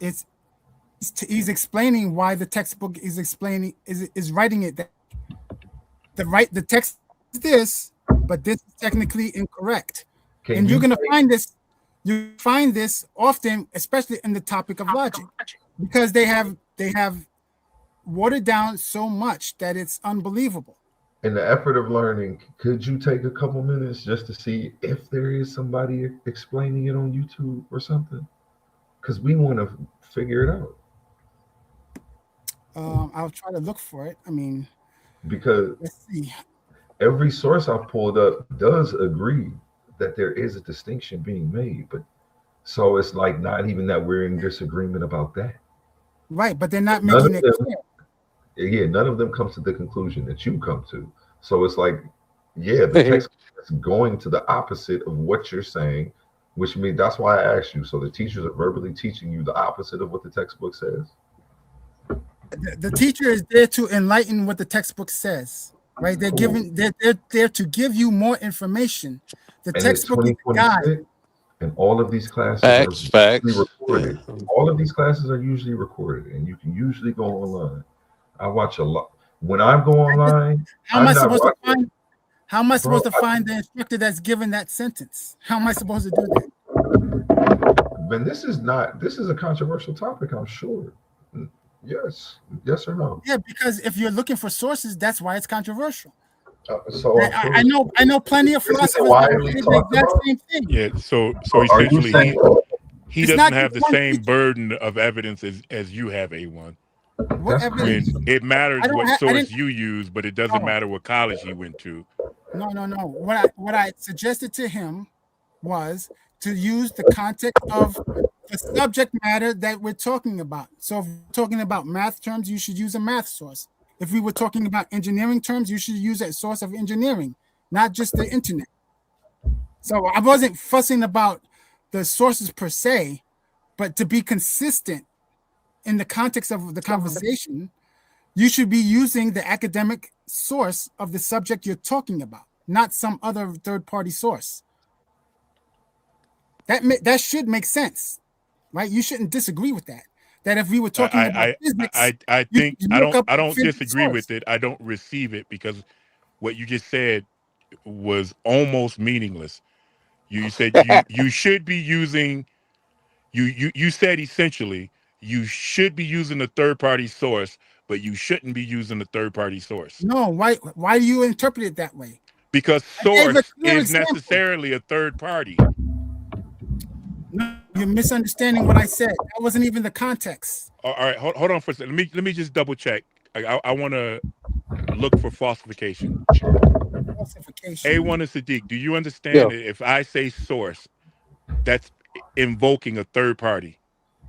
He's explaining why the textbook is writing it that the text is this, but this is technically incorrect. And you're gonna find this. You find this often, especially in the topic of logic, because they have watered down so much that it's unbelievable. In the effort of learning, could you take a couple minutes just to see if there is somebody explaining it on YouTube or something? Because we want to figure it out. I'll try to look for it. I mean, because let's see. Every source I've pulled up does agree that there is a distinction being made, but so it's like not even that we're in disagreement about that. Right, but they're not making it clear. Yeah, none of them comes to the conclusion that you come to. So it's like, yeah, the text is going to the opposite of what you're saying, which means that's why I asked you. So the teachers are verbally teaching you the opposite of what the textbook says. The teacher is there to enlighten what the textbook says, right? They're there to give you more information. The textbook is a guide. And all of these classes are usually recorded. All of these classes are usually recorded, and you can usually go online. I watch a lot. When I go online, how am I supposed to find? How am I supposed to find the instructor that's given that sentence? How am I supposed to do that? Ben, this is a controversial topic, I'm sure. Yes or no? Yeah, because if you're looking for sources, that's why it's controversial. So I know plenty of philosophers that say the exact same thing. Yeah, so essentially he doesn't have the same burden of evidence as you have, A1. What evidence? It matters what source you use, but it doesn't matter what college he went to. No. What I suggested to him was to use the context of the subject matter that we're talking about. So if we're talking about math terms, you should use a math source. If we were talking about engineering terms, you should use a source of engineering, not just the internet. So I wasn't fussing about the sources per se, but to be consistent in the context of the conversation, you should be using the academic source of the subject you're talking about, not some other third-party source. That should make sense, right? You shouldn't disagree with that. That if we were talking about physics, I think I don't disagree with it. I don't receive it because what you just said was almost meaningless. You said you should be using you said essentially you should be using a third-party source, but you shouldn't be using a third-party source. No, why do you interpret it that way? Because source is necessarily a third party. No, you're misunderstanding what I said. That wasn't even the context. All right, hold on for a second. Let me just double check. I want to look for falsification. A1 and Sadiq, do you understand that if I say source, that's invoking a third party?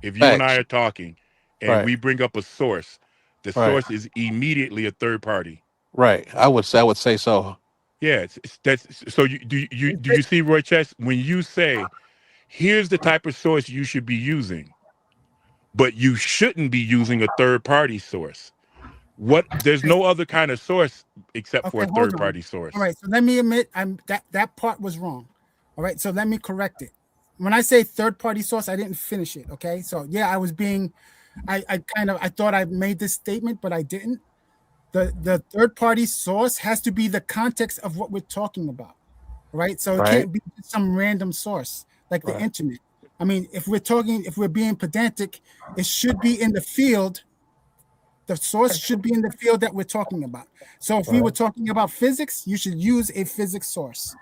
If you and I are talking and we bring up a source, the source is immediately a third party. Right. I would say so. Yeah, that's so. Do you see, Roy Chess, when you say, "Here's the type of source you should be using," but you shouldn't be using a third party source. There's no other kind of source except for a third party source. All right, so let me admit that part was wrong. All right, so let me correct it. When I say third party source, I didn't finish it. Okay, so yeah, I thought I made this statement, but I didn't. The third party source has to be the context of what we're talking about, right? So it can't be some random source like the internet. I mean, if we're being pedantic, it should be in the field. The source should be in the field that we're talking about. So if we were talking about physics, you should use a physics source.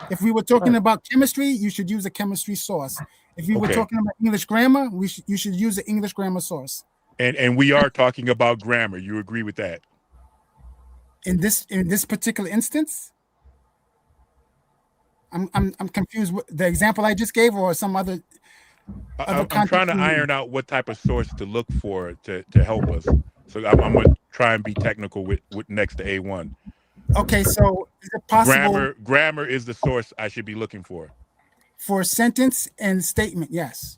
If we were talking about chemistry, you should use a chemistry source. If we were talking about English grammar, you should use an English grammar source. And we are talking about grammar. You agree with that? In this particular instance, I'm confused with the example I just gave or some other. I'm trying to iron out what type of source to look for to help us. So I'm going to try and be technical with next to A1. Okay, so is it possible? Grammar is the source I should be looking for. For sentence and statement, yes.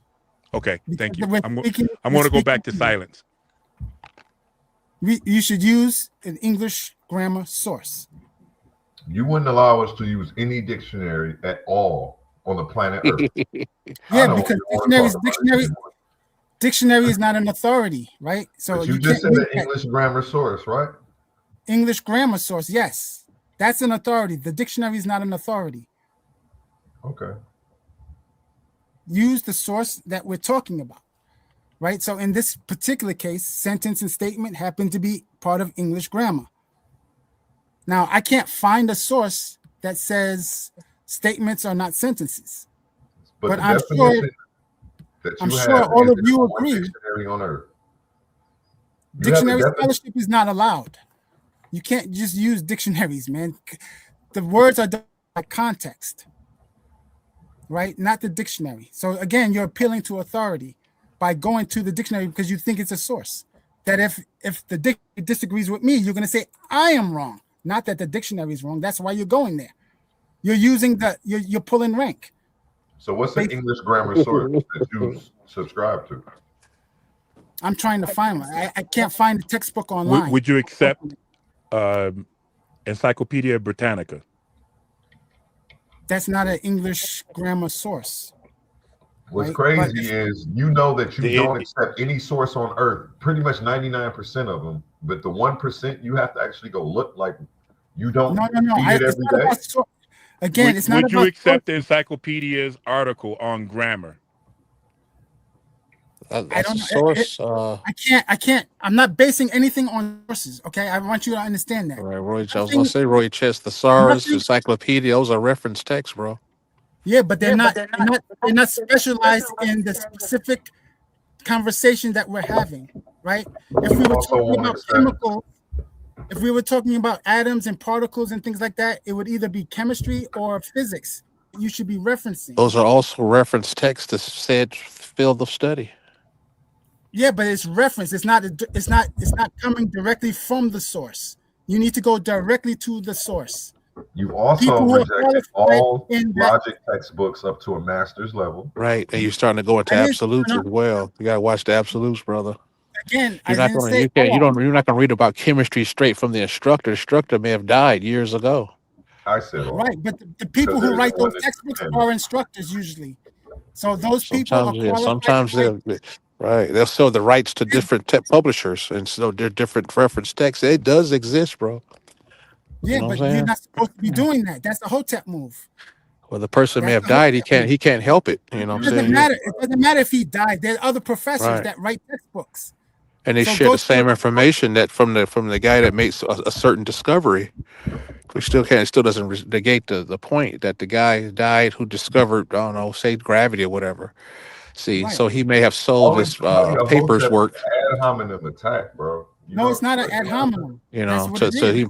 Okay, thank you. I'm going to go back to silence. You should use an English grammar source. You wouldn't allow us to use any dictionary at all on the planet Earth. Yeah, because dictionary is not an authority, right? So but you just said an English grammar source, right? English grammar source, yes. That's an authority. The dictionary is not an authority. Okay. Use the source that we're talking about, right? So in this particular case, sentence and statement happen to be part of English grammar. Now, I can't find a source that says statements are not sentences. But I'm sure all of you agree. Dictionary on Earth. Dictionary scholarship is not allowed. You can't just use dictionaries, man. The words are done by context, right? Not the dictionary. So again, you're appealing to authority by going to the dictionary because you think it's a source. That if the dictionary disagrees with me, you're going to say I am wrong, not that the dictionary is wrong. That's why you're going there. You're using you're pulling rank. So what's the English grammar source that you subscribe to? I'm trying to find one. I can't find the textbook online. Would you accept Encyclopedia Britannica? That's not an English grammar source. What's crazy is you know that you don't accept any source on Earth, pretty much 99% of them, but the 1% you have to actually go look like You don't No. read it every day? Again, it's not Would you about accept the encyclopedia's article on grammar? That's a source. I can't. I'm not basing anything on sources. Okay, I want you to understand that. Right, Roy. I was gonna say Roy Chess, thesaurus, encyclopedia. Those are reference texts, bro. Yeah, but they're not specialized in the specific conversation that we're having, right? If we were talking about chemicals, if we were talking about atoms and particles and things like that, it would either be chemistry or physics. You should be referencing. Those are also reference texts to said field of study. Yeah, but it's reference. It's not coming directly from the source. You need to go directly to the source. You also rejected all logic textbooks up to a master's level. Right, and you're starting to go into absolutes as well. You gotta watch the absolutes, brother. Again, you're not gonna read about chemistry straight from the instructor. The instructor may have died years ago. I said all. Right, but the people who write those textbooks are instructors usually. So those people are qualified. Sometimes they'll sell the rights to different publishers, and so they're different reference texts. It does exist, bro. Yeah, you know, but you're not supposed to be doing that. That's the Hotep move. Well, the person may have died. He can't help it. You know what I'm saying? It doesn't matter if he died. There are other professors that write textbooks. And they share the same information that from the guy that makes a certain discovery. We still doesn't negate the point that the guy died who discovered, I don't know, say gravity or whatever. See, so he may have sold his papers work. Ad hominem attack, bro. No, it's not an ad hominem. You know, so he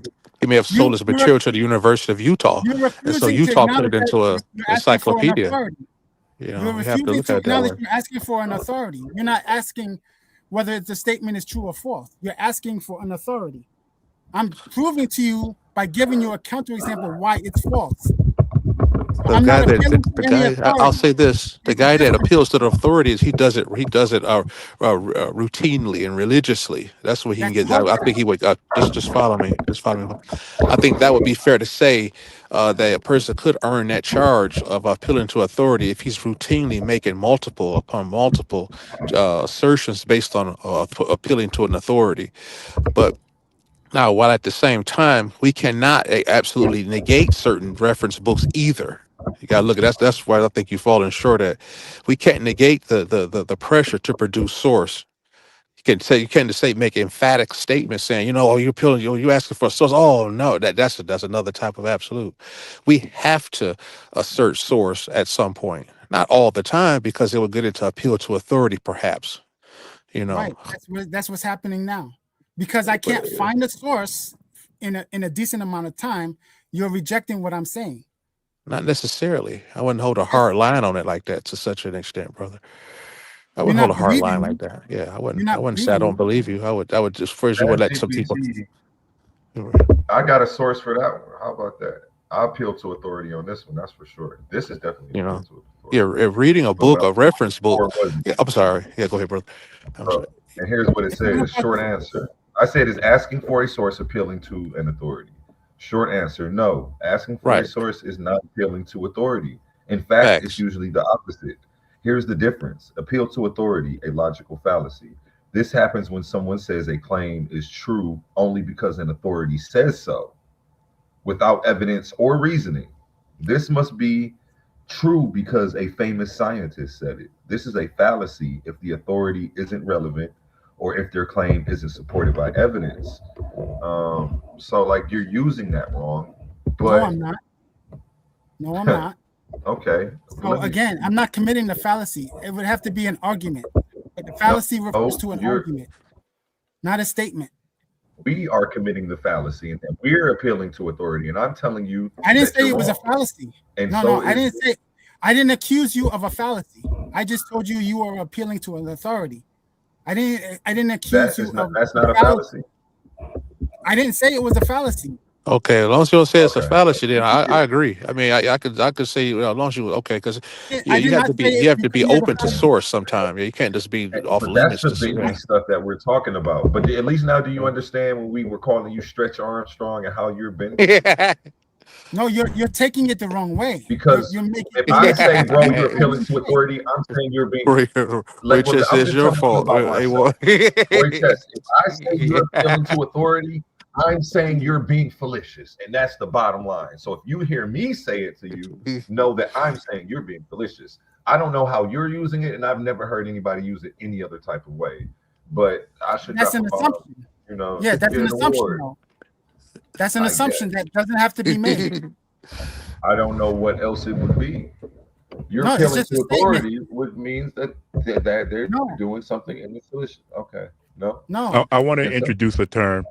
may have sold his material to the University of Utah, and so Utah put it into a encyclopedia. You know, you have to look at it that way. You're asking for an authority. You're not asking whether the statement is true or false. You're asking for an authority. I'm proving to you by giving you a counterexample why it's false. I'll say this: the guy that appeals to the authorities, he does it routinely and religiously. That's what he can get. I think he would just follow me. Just follow me. I think that would be fair to say that a person could earn that charge of appealing to authority if he's routinely making multiple upon multiple assertions based on appealing to an authority, but. Now, while at the same time, we cannot absolutely negate certain reference books either. You gotta look at that's why I think you've fallen short at. We can't negate the pressure to produce source. You can't say make emphatic statements saying, you're appealing, you asking for a source. Oh no, that's another type of absolute. We have to assert source at some point, not all the time, because it will get into appeal to authority, perhaps. Right. That's what's happening now. Because I can't find a source in a decent amount of time, you're rejecting what I'm saying. Not necessarily. I wouldn't hold a hard line on it like that to such an extent, brother. I wouldn't hold a hard line like that. Yeah, I wouldn't say I don't believe you. I would just first you would let some people. I got a source for that one. How about that? I appeal to authority on this one. That's for sure. This is definitely reading a book, a reference book. Yeah, I'm sorry. Yeah, go ahead, brother. And here's what it says. Short answer. I said is asking for a source appealing to an authority. Short answer, no. Asking for a source is not appealing to authority. In fact, it's usually the opposite. Here's the difference. Appeal to authority, a logical fallacy. This happens when someone says a claim is true only because an authority says so, without evidence or reasoning. This must be true because a famous scientist said it. This is a fallacy if the authority isn't relevant or if their claim isn't supported by evidence. So like you're using that wrong. But No, I'm not. Okay. So again, I'm not committing the fallacy. It would have to be an argument. But the fallacy refers to an argument, not a statement. We are committing the fallacy and we're appealing to authority. And I'm telling you, I didn't say it was a fallacy. And I didn't accuse you of a fallacy. I just told you you are appealing to an authority. I didn't accuse you of that's not a fallacy. I didn't say it was a fallacy. Okay, as long as you don't say it's a fallacy, then I agree. I mean, I could say as long as you because you have to be open to source sometime. You can't just be off limits. That's the basic stuff that we're talking about. But at least now, do you understand when we were calling you Stretch Armstrong and how you're been? No, you're taking it the wrong way. Because if I say, bro, you're appealing to authority, I'm saying you're being. Rich is your fault. If I say you're appealing to authority, I'm saying you're being fallacious, and that's the bottom line. So if you hear me say it to you, know that I'm saying you're being fallacious. I don't know how you're using it, and I've never heard anybody use it any other type of way. But I should That's drop an a bomb, assumption. you know, Yeah, that's get an an assumption, award. though. That's an assumption that doesn't have to be made. I don't know what else it would be. You're No, it's appealing just a to statement. authority, which means that they're doing something in the solution. Okay, no, No. I want to Yes, sir. introduce a term.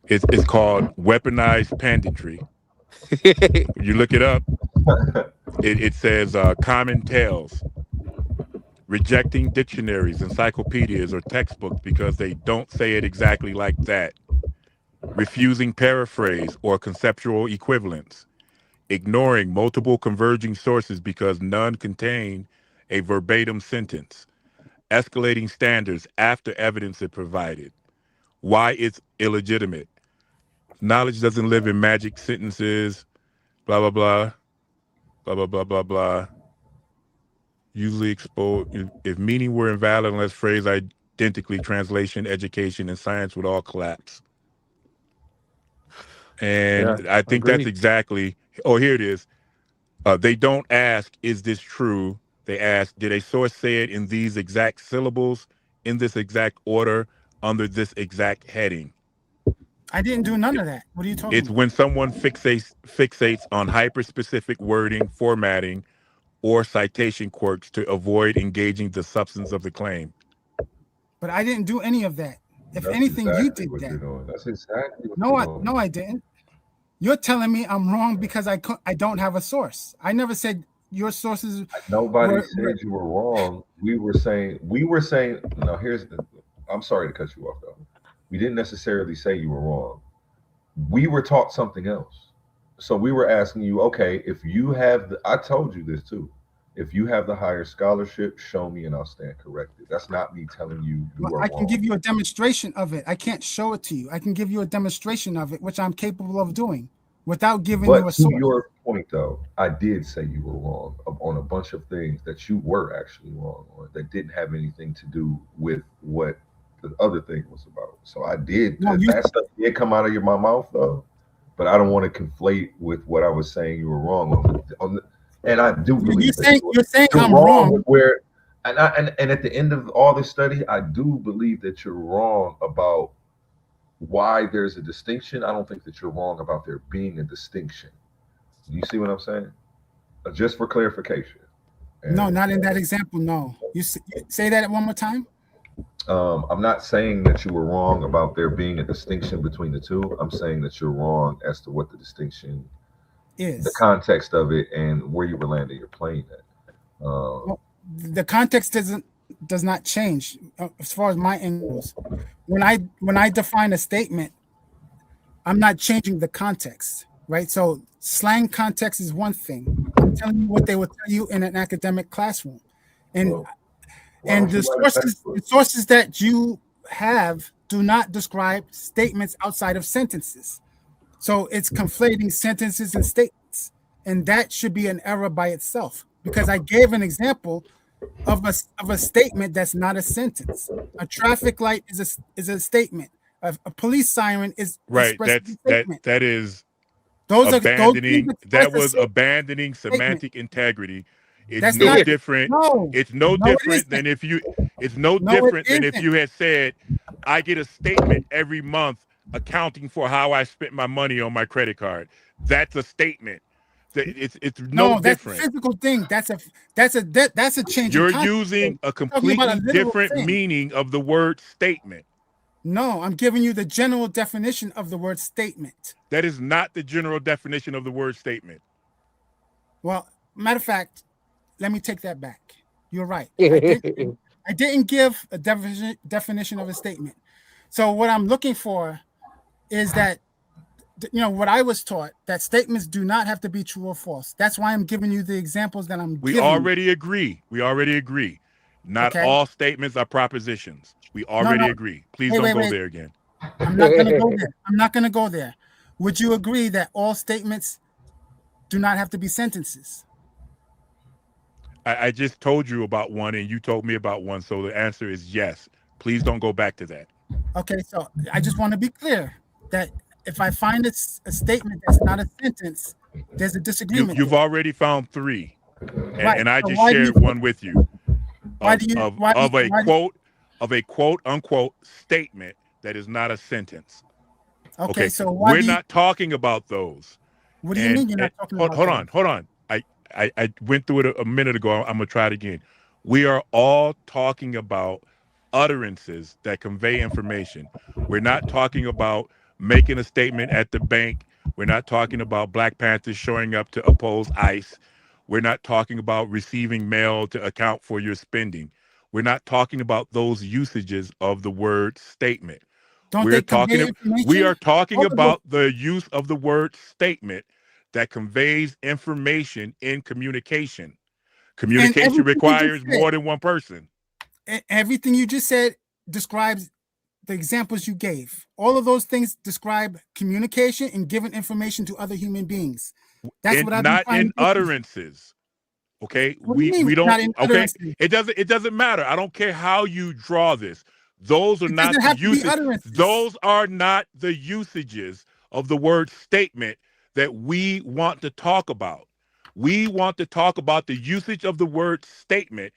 It's called weaponized panditry. You look it up. It says common tales, rejecting dictionaries, encyclopedias, or textbooks because they don't say it exactly like that, refusing paraphrase or conceptual equivalents, ignoring multiple converging sources because none contain a verbatim sentence, escalating standards after evidence is provided, why it's illegitimate. Knowledge doesn't live in magic sentences, blah, blah, blah, blah, blah, blah, blah, blah. Usually exposed, if meaning were invalid unless phrased identically, translation, education, and science would all collapse. And I think that's exactly, here it is. They don't ask, is this true? They ask, did a source say it in these exact syllables, in this exact order, under this exact heading? I didn't do none of that. What are you talking It's about? when someone fixates on hyper-specific wording, formatting, or citation quirks to avoid engaging the substance of the claim. But I didn't do any of that. If that's anything, exactly you did what that. you're doing. That's exactly what No, you're doing. no, I didn't. You're telling me I'm wrong because I don't have a source. I never said your sources. Nobody said you were wrong. We were saying. No, here's the. I'm sorry to cut you off though. We didn't necessarily say you were wrong. We were taught something else. So we were asking you, okay, if you have the, I told you this too. If you have the higher scholarship, show me and I'll stand corrected. That's not me telling you you are I can wrong. give you a demonstration of it. I can't show it to you. I can give you a demonstration of it, which I'm capable of doing without giving you a But to source. your point, though, I did say you were wrong on a bunch of things that you were actually wrong on that didn't have anything to do with what the other thing was about. So I did. No, That stuff did come out of my mouth, though. But I don't want to conflate with what I was saying you were wrong on. And I do believe you're saying you're I'm wrong wrong. with where. And at the end of all this study, I do believe that you're wrong about why there's a distinction. I don't think that you're wrong about there being a distinction. You see what I'm saying? Just for clarification. No, not in that example. No, you say that one more time. I'm not saying that you were wrong about there being a distinction between the two. I'm saying that you're wrong as to what the distinction is, the context of it, and where you were landing your plane at. Well, the context does not change as far as my end goes. When I define a statement, I'm not changing the context, right? So slang context is one thing. I'm telling you what they will tell you in an academic classroom, and the sources that you have do not describe statements outside of sentences. So it's conflating sentences and statements, and that should be an error by itself. Because I gave an example of a statement that's not a sentence. A traffic light is a statement. A police siren is right. That is those abandoning. That was abandoning semantic integrity. It's no different. It's no different than if you. It's no different than if you had said, "I get a statement every month accounting for how I spent my money on my credit card." That's a statement. It's no different. That's a physical thing. That's a change. You're using a completely different meaning of the word statement. No, I'm giving you the general definition of the word statement. That is not the general definition of the word statement. Well, matter of fact, let me take that back. You're right. I didn't give a definition of a statement. So what I'm looking for is that, what I was taught, that statements do not have to be true or false. That's why I'm giving you the examples that I'm giving. We already agree. Not all statements are propositions. We already agree. Please don't go there again. I'm not going to go there. I'm not going to go there. Would you agree that all statements do not have to be sentences? I just told you about one and you told me about one. So the answer is yes. Please don't go back to that. Okay, so I just want to be clear. that if I find it's a statement that's not a sentence, there's a disagreement. You've already found 3, right. and I So just why do you shared one with you why do you why do you, of a quote unquote statement that is not a sentence. Okay, so we're not talking about those. What do you mean you're not talking about those? Hold on. I went through it a minute ago. I'm gonna try it again. We are all talking about utterances that convey information. We're not talking about making a statement at the bank. We're not talking about Black Panthers showing up to oppose ICE. We're not talking about receiving mail to account for your spending. We're not talking about those usages of the word statement. We are talking about the use of the word statement that conveys information in communication. Communication requires more than one person. Everything you just said describes the examples you gave. All of those things describe communication and giving information to other human beings. That's what I've been trying to do. Not in utterances. Okay, we don't. Okay, it doesn't matter. I don't care how you draw this. Those are not the usages. Those are not the usages of the word statement that we want to talk about. We want to talk about the usage of the word statement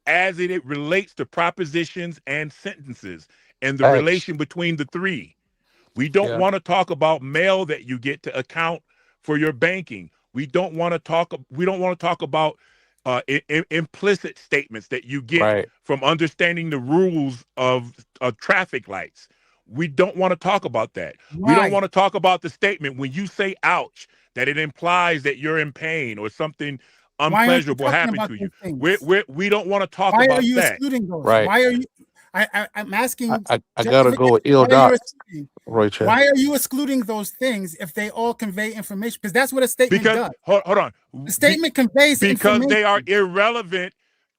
as it relates to propositions and sentences and the relation between the 3. We don't want to talk about mail that you get to account for your banking. We don't want to talk about implicit statements that you get from understanding the rules of traffic lights. We don't want to talk about that. Right. We don't want to talk about the statement when you say ouch, that it implies that you're in pain or something unpleasurable happened to you. We don't want to talk about that. Why are you excluding those? Right. Why are you I'm asking I gotta go with ill dot. Why are you excluding those things if they all convey information? Because that's what a statement does. Hold on. The statement conveys information. Because they are irrelevant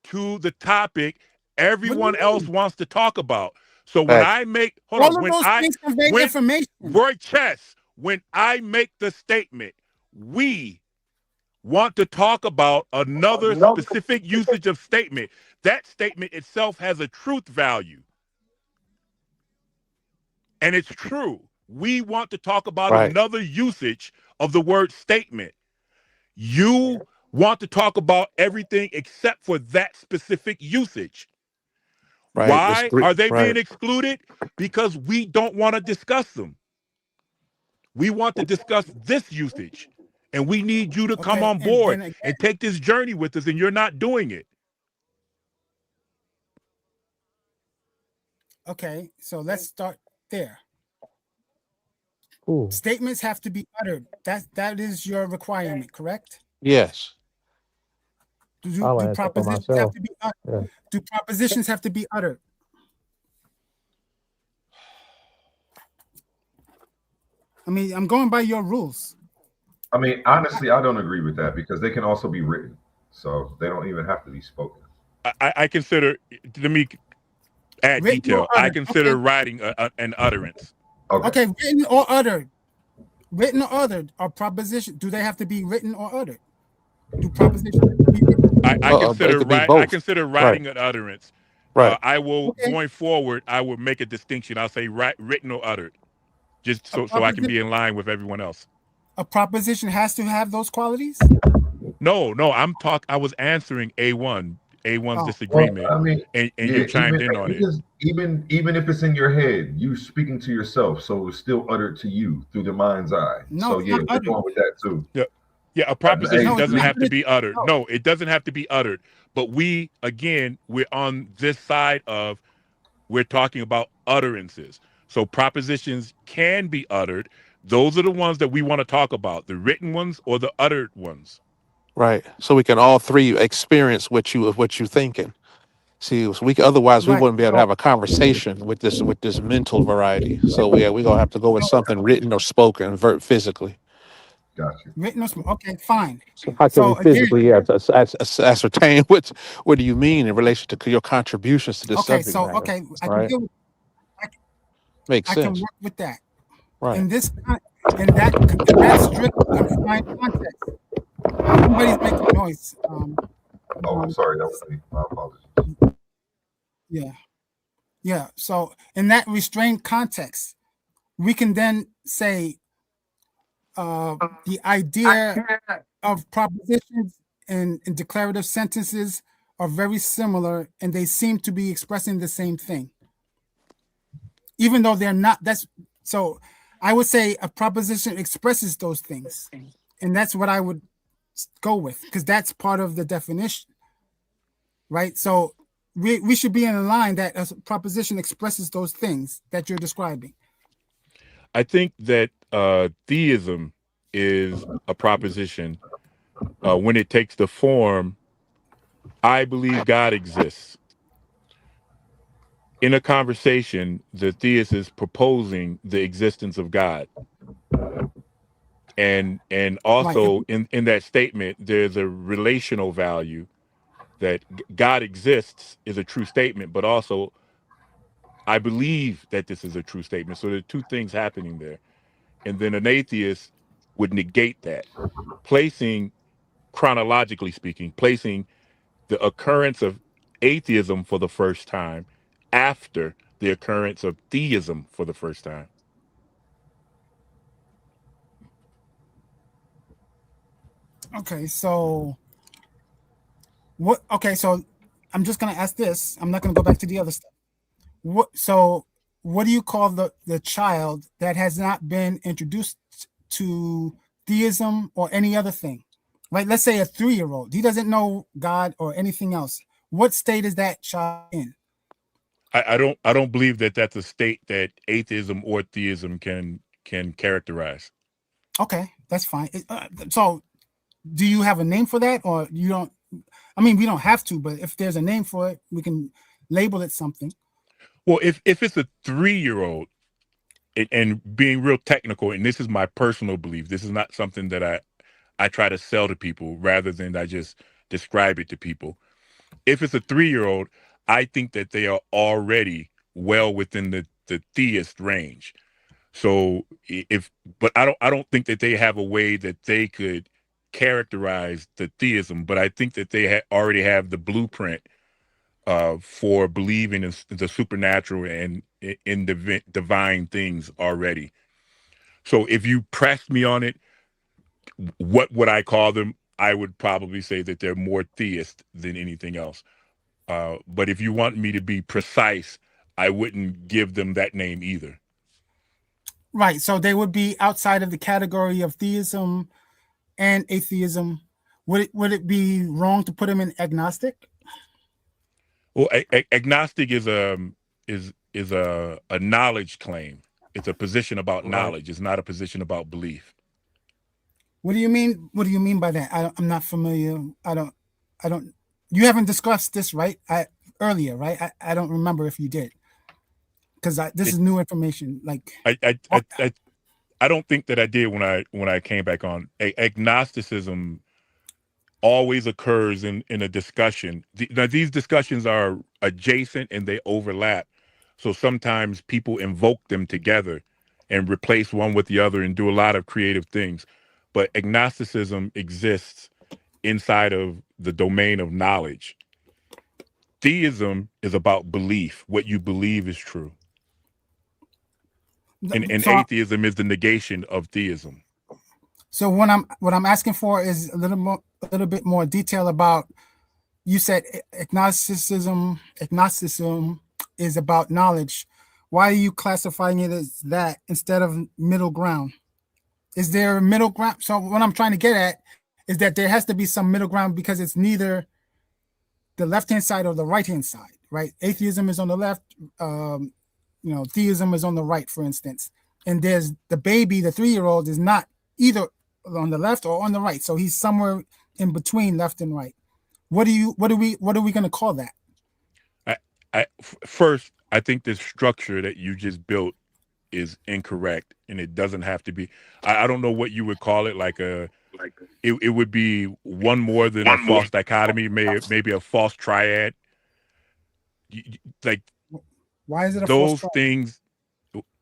to the topic everyone else wants to talk about. So when I make information. Roy Chess, when I make the statement, we want to talk about another specific usage of statement. That statement itself has a truth value. And it's true. We want to talk about another usage of the word statement. You want to talk about everything except for that specific usage. Right. Why are they being excluded? Because we don't want to discuss them. We want to discuss this usage. And we need you to come on board and take this journey with us, and you're not doing it. Okay, so let's start there. Ooh. Statements have to be uttered. That is your requirement, correct? Yes. Do propositions have to be uttered? Yeah. Do propositions have to be uttered? I mean, I'm going by your rules. I mean, honestly, I don't agree with that because they can also be written, so they don't even have to be spoken. I consider. Let me add written detail. I consider writing an utterance. Okay, written or uttered. Written or uttered are propositions. Do they have to be written or uttered? Do propositions have to be written? I consider writing an utterance. Right. I will going forward. I will make a distinction. I'll say written or uttered, just so I can be in line with everyone else. A proposition has to have those qualities? No. I was answering A1's disagreement. Well, I mean, and you chimed in on it. Even if it's in your head, you speaking to yourself, so it's still uttered to you through the mind's eye. No, so yeah, we're going with that too. Yeah, a proposition doesn't have to be uttered. No, it doesn't have to be uttered. But we're on this side of, we're talking about utterances. So propositions can be uttered. Those are the ones that we want to talk about, the written ones or the uttered ones. Right. So we can all 3 experience what you're thinking. See, otherwise we wouldn't be able to have a conversation with this mental variety. So we're gonna have to go with something written or spoken physically. Gotcha. Written or spoken. Okay, fine. So how can we physically ascertain what do you mean in relation to your contributions to this subject matter? I can makes sense. I can work with that. Right. In that strict confined context. Somebody's making noise. I'm sorry, that was me. My apologies. Yeah. So in that restrained context, we can then say the idea of propositions and declarative sentences are very similar, and they seem to be expressing the same thing, even though they're not. That's so. I would say a proposition expresses those things, and that's what I would go with because that's part of the definition, right? So we should be in a line that a proposition expresses those things that you're describing. I think that theism is a proposition when it takes the form, I believe God exists. In a conversation, the theist is proposing the existence of God. And Right. also in that statement, there's a relational value that God exists is a true statement, but also I believe that this is a true statement. So there are two things happening there. And then an atheist would negate that, placing, chronologically speaking, placing the occurrence of atheism for the first time after the occurrence of theism for the first time. Okay. So what? Okay. So I'm just gonna ask this. I'm not gonna go back to the other stuff. What? So what do you call the child that has not been introduced to theism or any other thing? Right. Let's say a 3-year-old. He doesn't know God or anything else. What state is that child in? I don't believe that that's a state that atheism or theism can characterize. Okay, that's fine. So, do you have a name for that, or you don't? I mean, we don't have to, but if there's a name for it, we can label it something. Well, if it's a 3-year-old, and being real technical, and this is my personal belief, this is not something that I try to sell to people rather than I just describe it to people. If it's a 3-year-old, I think that they are already well within the theist range. So if, but I don't think that they have a way that they could characterize the theism, but I think that they already have the blueprint for believing in the supernatural and in divine things already. So if you pressed me on it, what would I call them? I would probably say that they're more theist than anything else. But if you want me to be precise, I wouldn't give them that name either. Right. So they would be outside of the category of theism and atheism. Would it be wrong to put them in agnostic? Well, agnostic is a knowledge claim. It's a position about knowledge. It's not a position about belief. What do you mean? What do you mean by that? I'm not familiar. I don't. You haven't discussed this, right? Earlier, right? I don't remember if you did, because this is new information. Like, I don't think that I did when I came back on. Agnosticism always occurs in a discussion. Now these discussions are adjacent and they overlap. So sometimes people invoke them together and replace one with the other and do a lot of creative things. But agnosticism exists inside of the domain of knowledge. Theism is about belief, what you believe is true. And so, atheism is the negation of theism. So what I'm asking for is a little bit more detail about. You said agnosticism is about knowledge. Why are you classifying it as that instead of middle ground? Is there a middle ground? So what I'm trying to get at is that there has to be some middle ground because it's neither the left-hand side or the right-hand side, right? Atheism is on the left, theism is on the right, for instance. And there's the baby, the 3-year-old is not either on the left or on the right. So he's somewhere in between left and right. What are we going to call that? First, I think the structure that you just built is incorrect, and it doesn't have to be. I don't know what you would call it. It would be one more than a false dichotomy, maybe a false triad. Like, why is it a those false things?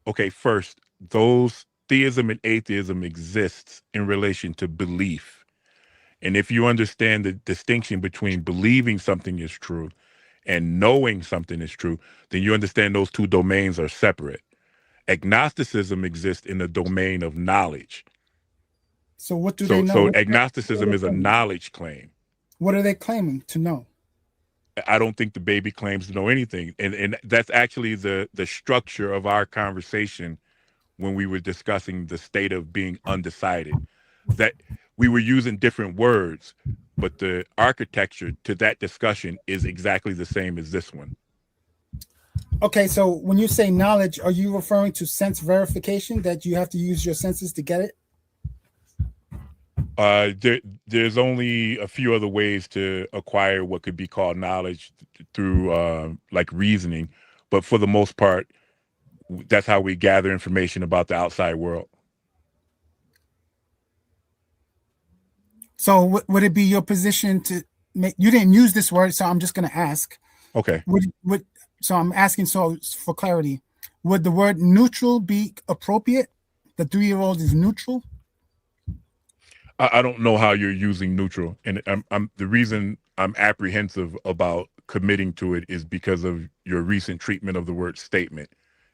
Okay, first, those theism and atheism exists in relation to belief. And if you understand the distinction between believing something is true and knowing something is true, then you understand those two domains are separate. Agnosticism exists in the domain of knowledge. So what do they know? So agnosticism is a knowledge claim. What are they claiming to know? I don't think the baby claims to know anything, and that's actually the structure of our conversation when we were discussing the state of being undecided. That we were using different words, but the architecture to that discussion is exactly the same as this one. Okay, so when you say knowledge, are you referring to sense verification, that you have to use your senses to get it? There's only a few other ways to acquire what could be called knowledge through like reasoning, but for the most part, that's how we gather information about the outside world. So would it be your position to make, you didn't use this word, so I'm just going to ask. Okay. So I'm asking, so for clarity, would the word neutral be appropriate? The 3-year-old is neutral? I don't know how you're using neutral, and I'm the reason I'm apprehensive about committing to it is because of your recent treatment of the word statement.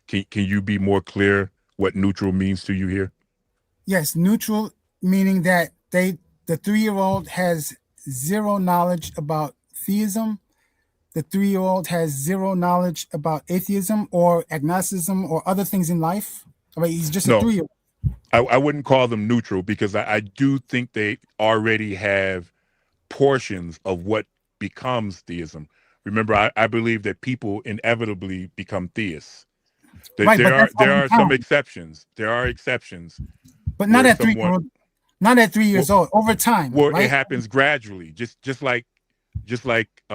Can you be more clear what neutral means to you here? Yes, neutral meaning that the 3-year-old has zero knowledge about theism. The 3-year-old has zero knowledge about atheism or agnosticism or other things in life. I mean, he's just a 3-year-old. I wouldn't call them neutral because I do think they already have portions of what becomes theism. Remember, I believe that people inevitably become theists. Right, there are some exceptions. There are exceptions. But not at 3-year-old. Not at 3 years old. Over time. Well, right? It happens gradually. Just like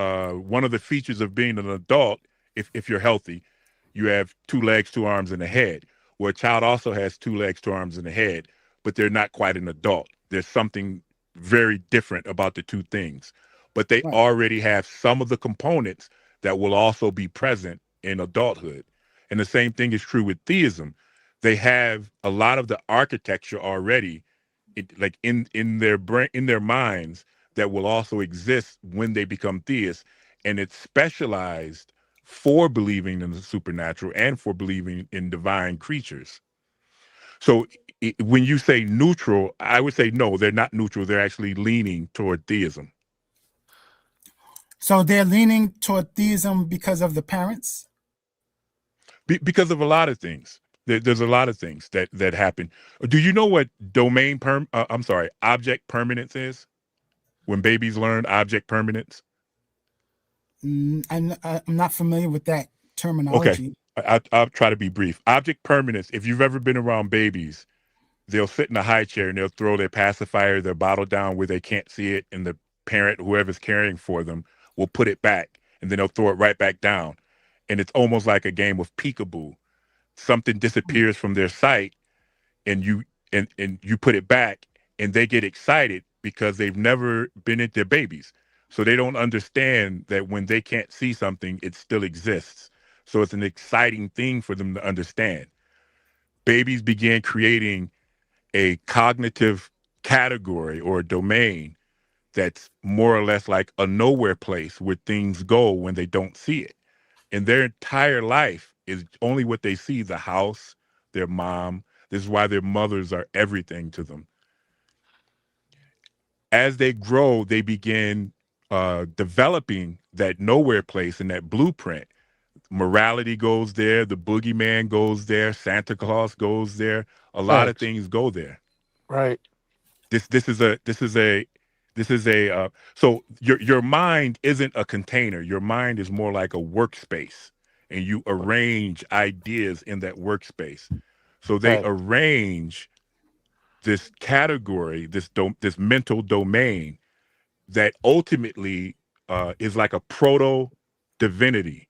one of the features of being an adult, if you're healthy, you have 2 legs, 2 arms, and a head. Where a child also has 2 legs, 2 arms, and a head, but they're not quite an adult. There's something very different about the two things, but they already have some of the components that will also be present in adulthood. And the same thing is true with theism. They have a lot of the architecture already, like in their brain, in their minds, that will also exist when they become theists, and it's specialized for believing in the supernatural and for believing in divine creatures. So when you say neutral, I would say no, they're not neutral. They're actually leaning toward theism. So they're leaning toward theism because of the parents? Because of a lot of things. There's a lot of things that happen. Do you know what object permanence is? When babies learn object permanence? I'm not familiar with that terminology. Okay, I'll try to be brief. Object permanence, if you've ever been around babies, they'll sit in a high chair and they'll throw their pacifier, their bottle down where they can't see it, and the parent, whoever's caring for them, will put it back, and then they'll throw it right back down. And it's almost like a game of peekaboo. Something disappears from their sight, and you put it back, and they get excited because they've never been into babies. So they don't understand that when they can't see something, it still exists. So it's an exciting thing for them to understand. Babies begin creating a cognitive category or a domain that's more or less like a nowhere place where things go when they don't see it. And their entire life is only what they see: the house, their mom. This is why their mothers are everything to them. As they grow, they begin developing that nowhere place and that blueprint. Morality goes there. The boogeyman goes there. Santa Claus goes there. A lot of things go there. Right. So your mind isn't a container. Your mind is more like a workspace, and you arrange ideas in that workspace. So they arrange this category, this mental domain that ultimately is like a proto divinity.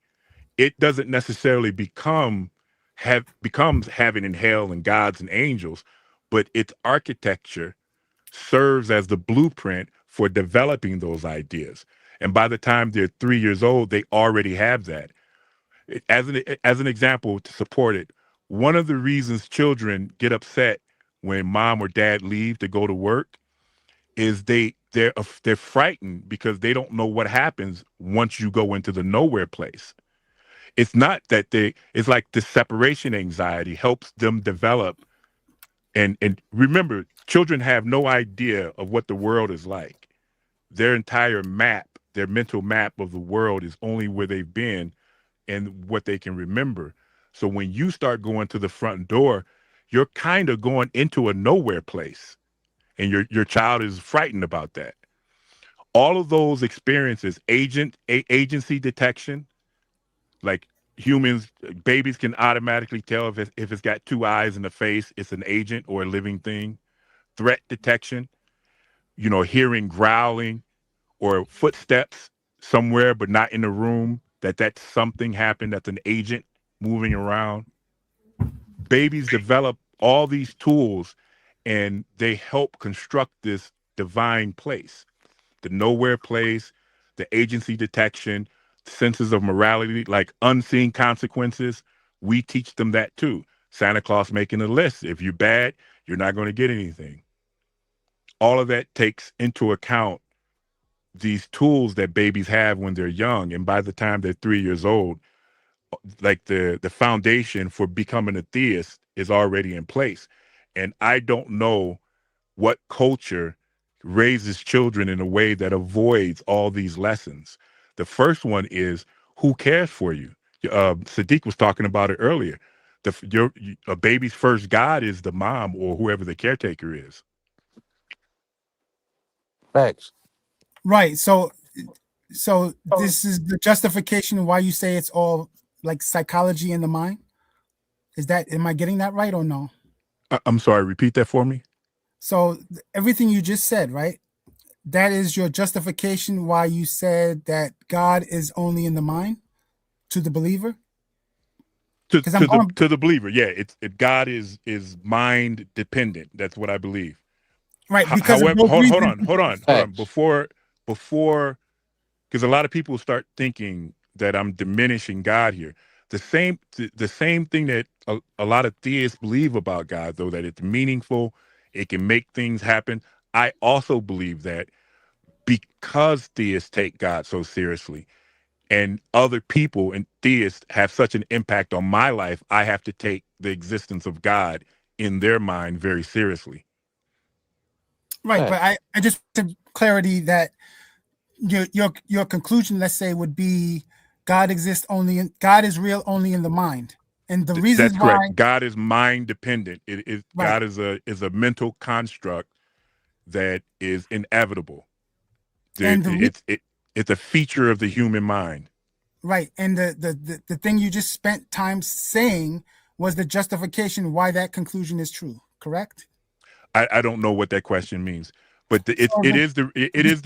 It doesn't necessarily becomes heaven and hell and gods and angels, but its architecture serves as the blueprint for developing those ideas. And by the time they're 3 years old, they already have that. As an example to support it, one of the reasons children get upset when mom or dad leave to go to work is they're frightened because they don't know what happens once you go into the nowhere place. It's not that it's like the separation anxiety helps them develop. And remember, children have no idea of what the world is like. Their entire map, their mental map of the world is only where they've been and what they can remember. So when you start going to the front door, you're kind of going into a nowhere place, and your child is frightened about that. All of those experiences, agency detection, like humans, babies can automatically tell if it's got two eyes and a face, it's an agent or a living thing. Threat detection, hearing growling or footsteps somewhere but not in the room, that's something happened, that's an agent moving around. Babies develop all these tools and they help construct this divine place, the nowhere place, the agency detection, senses of morality, like unseen consequences. We teach them that too. Santa Claus making a list. If you're bad, you're not going to get anything. All of that takes into account these tools that babies have when they're young. And by the time they're 3 years old, like the foundation for becoming a theist is already in place. And I don't know what culture raises children in a way that avoids all these lessons. The first one is, who cares for you? Sadiq was talking about it earlier. A baby's first God is the mom or whoever the caretaker is. Facts. Right. So this is the justification why you say it's all like psychology in the mind. Am I getting that right or no? I'm sorry, repeat that for me. So everything you just said, right? That is your justification why you said that God is only in the mind to the believer? To the believer, yeah. God is mind dependent. That's what I believe. Right. Because however, hold on. Before, because a lot of people start thinking that I'm diminishing God here. The same thing that a lot of theists believe about God, though, that it's meaningful, it can make things happen. I also believe that because theists take God so seriously, and other people and theists have such an impact on my life, I have to take the existence of God in their mind very seriously. Right, but I just want clarity that your conclusion, let's say, would be God is real only in the mind, and the reason that's correct. God is mind dependent. Right. God is a mental construct that is inevitable. It's a feature of the human mind. Right, and the thing you just spent time saying was the justification why that conclusion is true. Correct? I don't know what that question means, but it is the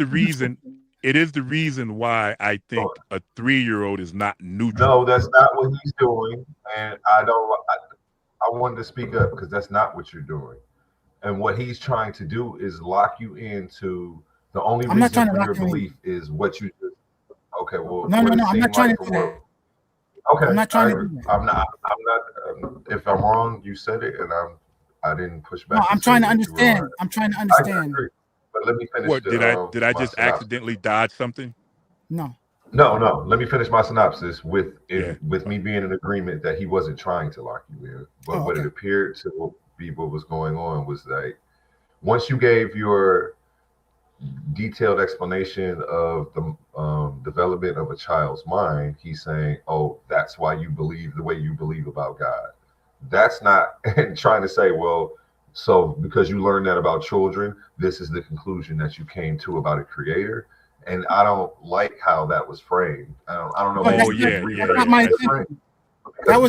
reason. It is the reason why I think a 3-year-old is not neutral. No, that's not what he's doing, and I wanted to speak up because that's not what you're doing. And what he's trying to do is lock you into the only reason for your belief is what you just. Okay, well, no, I'm not trying to do that. Okay, I'm not trying to do that. I'm not. If I'm wrong, you said it, and I didn't push back. No, I'm trying to understand. I'm trying to understand. But let me finish. What did I just accidentally dodge something? No. Let me finish my synopsis with me being in agreement that he wasn't trying to lock you in, but what it appeared to be what was going on was like once you gave your detailed explanation of the development of a child's mind, he's saying, "Oh, that's why you believe the way you believe about God." That's not trying to say, well, so because you learned that about children, this is the conclusion that you came to about a creator. And I don't like how that was framed. I don't know. That was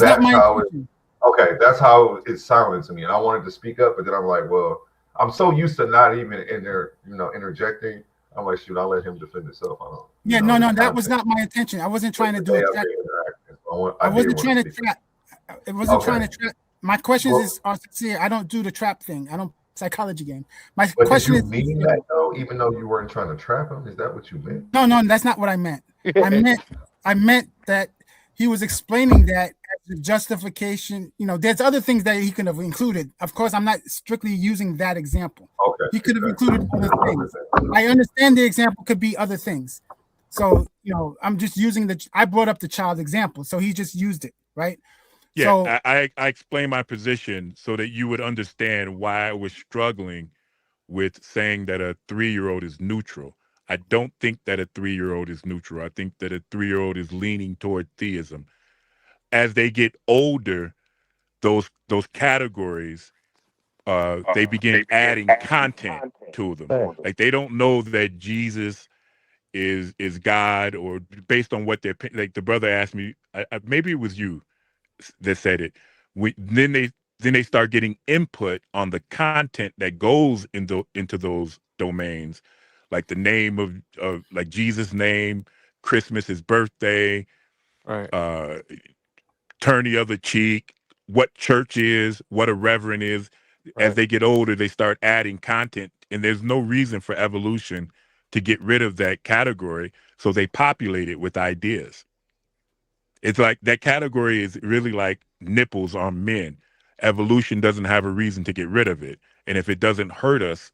not my intention. Okay, that's how it sounded to me, and I wanted to speak up, but then I'm like, well, I'm so used to not even in there, interjecting. I'm like, shoot, I'll let him defend himself. That was not my intention. I wasn't trying to do it. I wasn't trying to trap. It wasn't trying to trap. My questions are sincere. I don't do the trap thing. I don't psychology game. My question is, mean that though, even though you weren't trying to trap him? Is that what you meant? No, that's not what I meant. I meant that he was explaining that as a justification. There's other things that he could have included. Of course, I'm not strictly using that example. Okay. He could have included other things. I understand the example could be other things, So, I'm just using I brought up the child example, so he just used it, right? Yeah, So I explained my position so that you would understand why I was struggling with saying that a 3-year-old is neutral. I don't think that a 3-year-old is neutral. I think that a 3-year-old is leaning toward theism. As they get older, those categories they begin adding content to them. Like they don't know that Jesus is God, or based on what they're like. The brother asked me, maybe it was you that said it. Then they start getting input on the content that goes into those domains, like the name of like Jesus' name, Christmas, his birthday, Right. uh, turn the other cheek, what church is, what a reverend is. As Right. they get older, they start adding content, and there's no reason for evolution to get rid of that category, so they populate it with ideas. It's like that category is really like nipples on men. Evolution doesn't have a reason to get rid of it, and if it doesn't hurt us,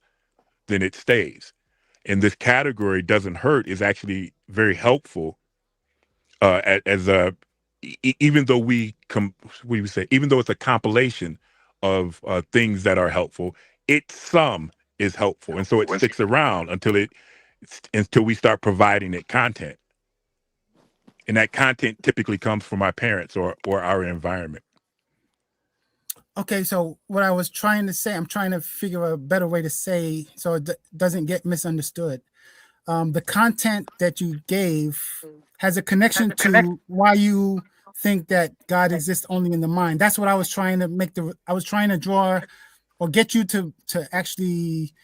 then it stays. And this category doesn't hurt is actually very helpful as a even though we say even though it's a compilation of things that are helpful, some is helpful, and so it sticks around until we start providing it content, and that content typically comes from our parents or our environment. Okay, so what I was trying to say, I'm trying to figure a better way to say so it doesn't get misunderstood. The content that you gave has a connection to why you think that God exists only in the mind. That's what I was trying to I was trying to draw or get you to actually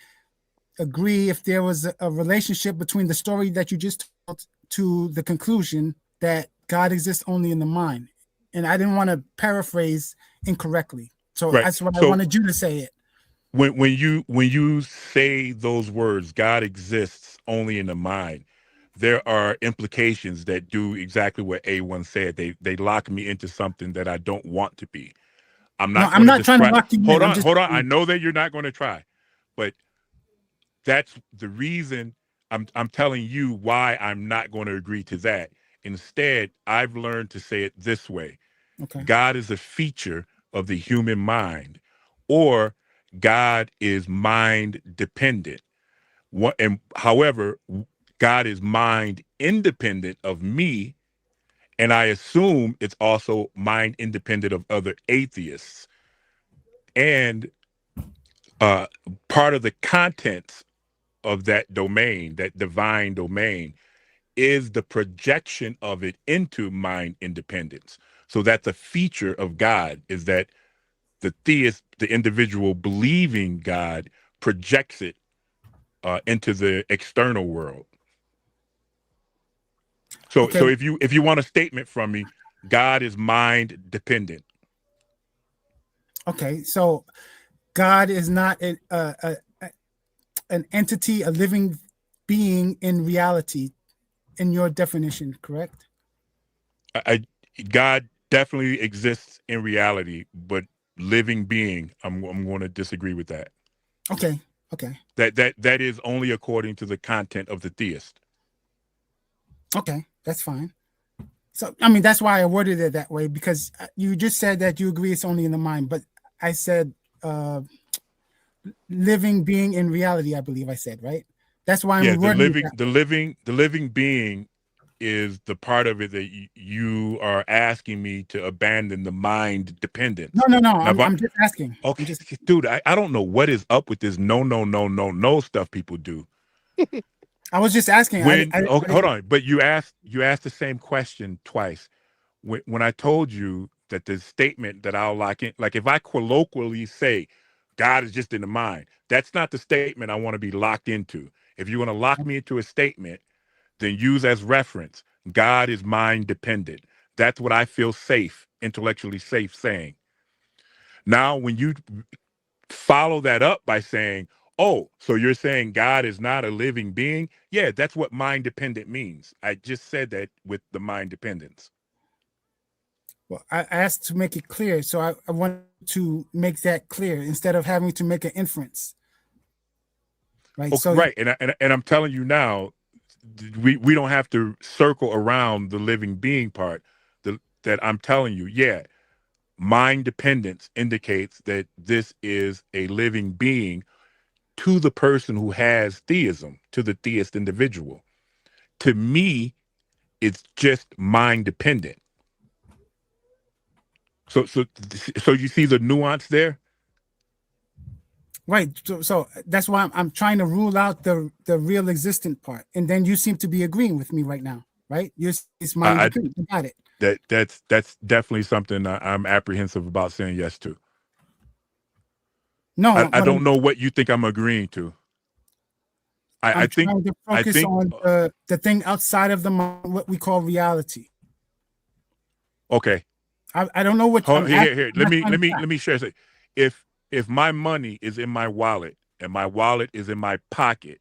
agree if there was a relationship between the story that you just told to the conclusion that God exists only in the mind. And I didn't want to paraphrase incorrectly. So Right. that's what I So wanted you to say it. when you say those words, God exists only in the mind, there are implications that do exactly what A1 said. They lock me into something that I don't want to be. I'm No, not I'm going to not trying to describe. lock you in. Hold I'm on, just hold on. I know that you're not going to try, but that's the reason I'm telling you why I'm not going to agree to that. Instead, I've learned to say it this way. okay. God is a feature of the human mind, or God is mind dependent. And however, God is mind independent of me, and I assume it's also mind independent of other atheists. And uh, part of the contents of that domain, that divine domain, is the projection of it into mind independence. So that's a feature of God, is that the theist, the individual believing God, projects it into the external world. So, Okay. so if you want a statement from me, God is mind dependent. Okay. So God is not an entity, a living being in reality, in your definition, correct? I God definitely exists in reality, but living being, I'm going to disagree with that. Okay. Okay. That is only according to the content of the theist. Okay. That's fine. So, I mean, that's why I worded it that way, because you just said that you agree it's only in the mind, but I said living being in reality, I believe I said, right? That's why Yeah, I'm wording it that the living being is the part of it that you are asking me to abandon the mind dependence. No. Now, I'm just asking. okay, I'm just dude, I don't know what is up with this no stuff people do. I was just asking. Okay, hold on, but you asked the same question twice. When I told you that the statement that I'll lock in, like if I colloquially say God is just in the mind, that's not the statement I want to be locked into. If you want to lock me into a statement, then use as reference God is mind dependent. That's what I feel safe, intellectually safe saying. Now, when you follow that up by saying, oh, so you're saying God is not a living being? Yeah, that's what mind dependent means. I just said that with the mind dependence. Well, I asked to make it clear, so I want to make that clear instead of having to make an inference. Right. Okay, So right, and I'm telling you now, we don't have to circle around the living being part. That I'm telling you, yeah, mind dependence indicates that this is a living being to the person who has theism, to the theist individual. To me, it's just mind dependent. So you see the nuance there? Right. So that's why I'm trying to rule out the real existent part. And then you seem to be agreeing with me right now, right? It's mind dependent. You got it. That's definitely something I'm apprehensive about saying yes to. No, I don't know what you think I'm agreeing to. I'm trying to focus on the thing outside of the mind, what we call reality. Okay. I don't know what. Here. Let me share something. If my money is in my wallet and my wallet is in my pocket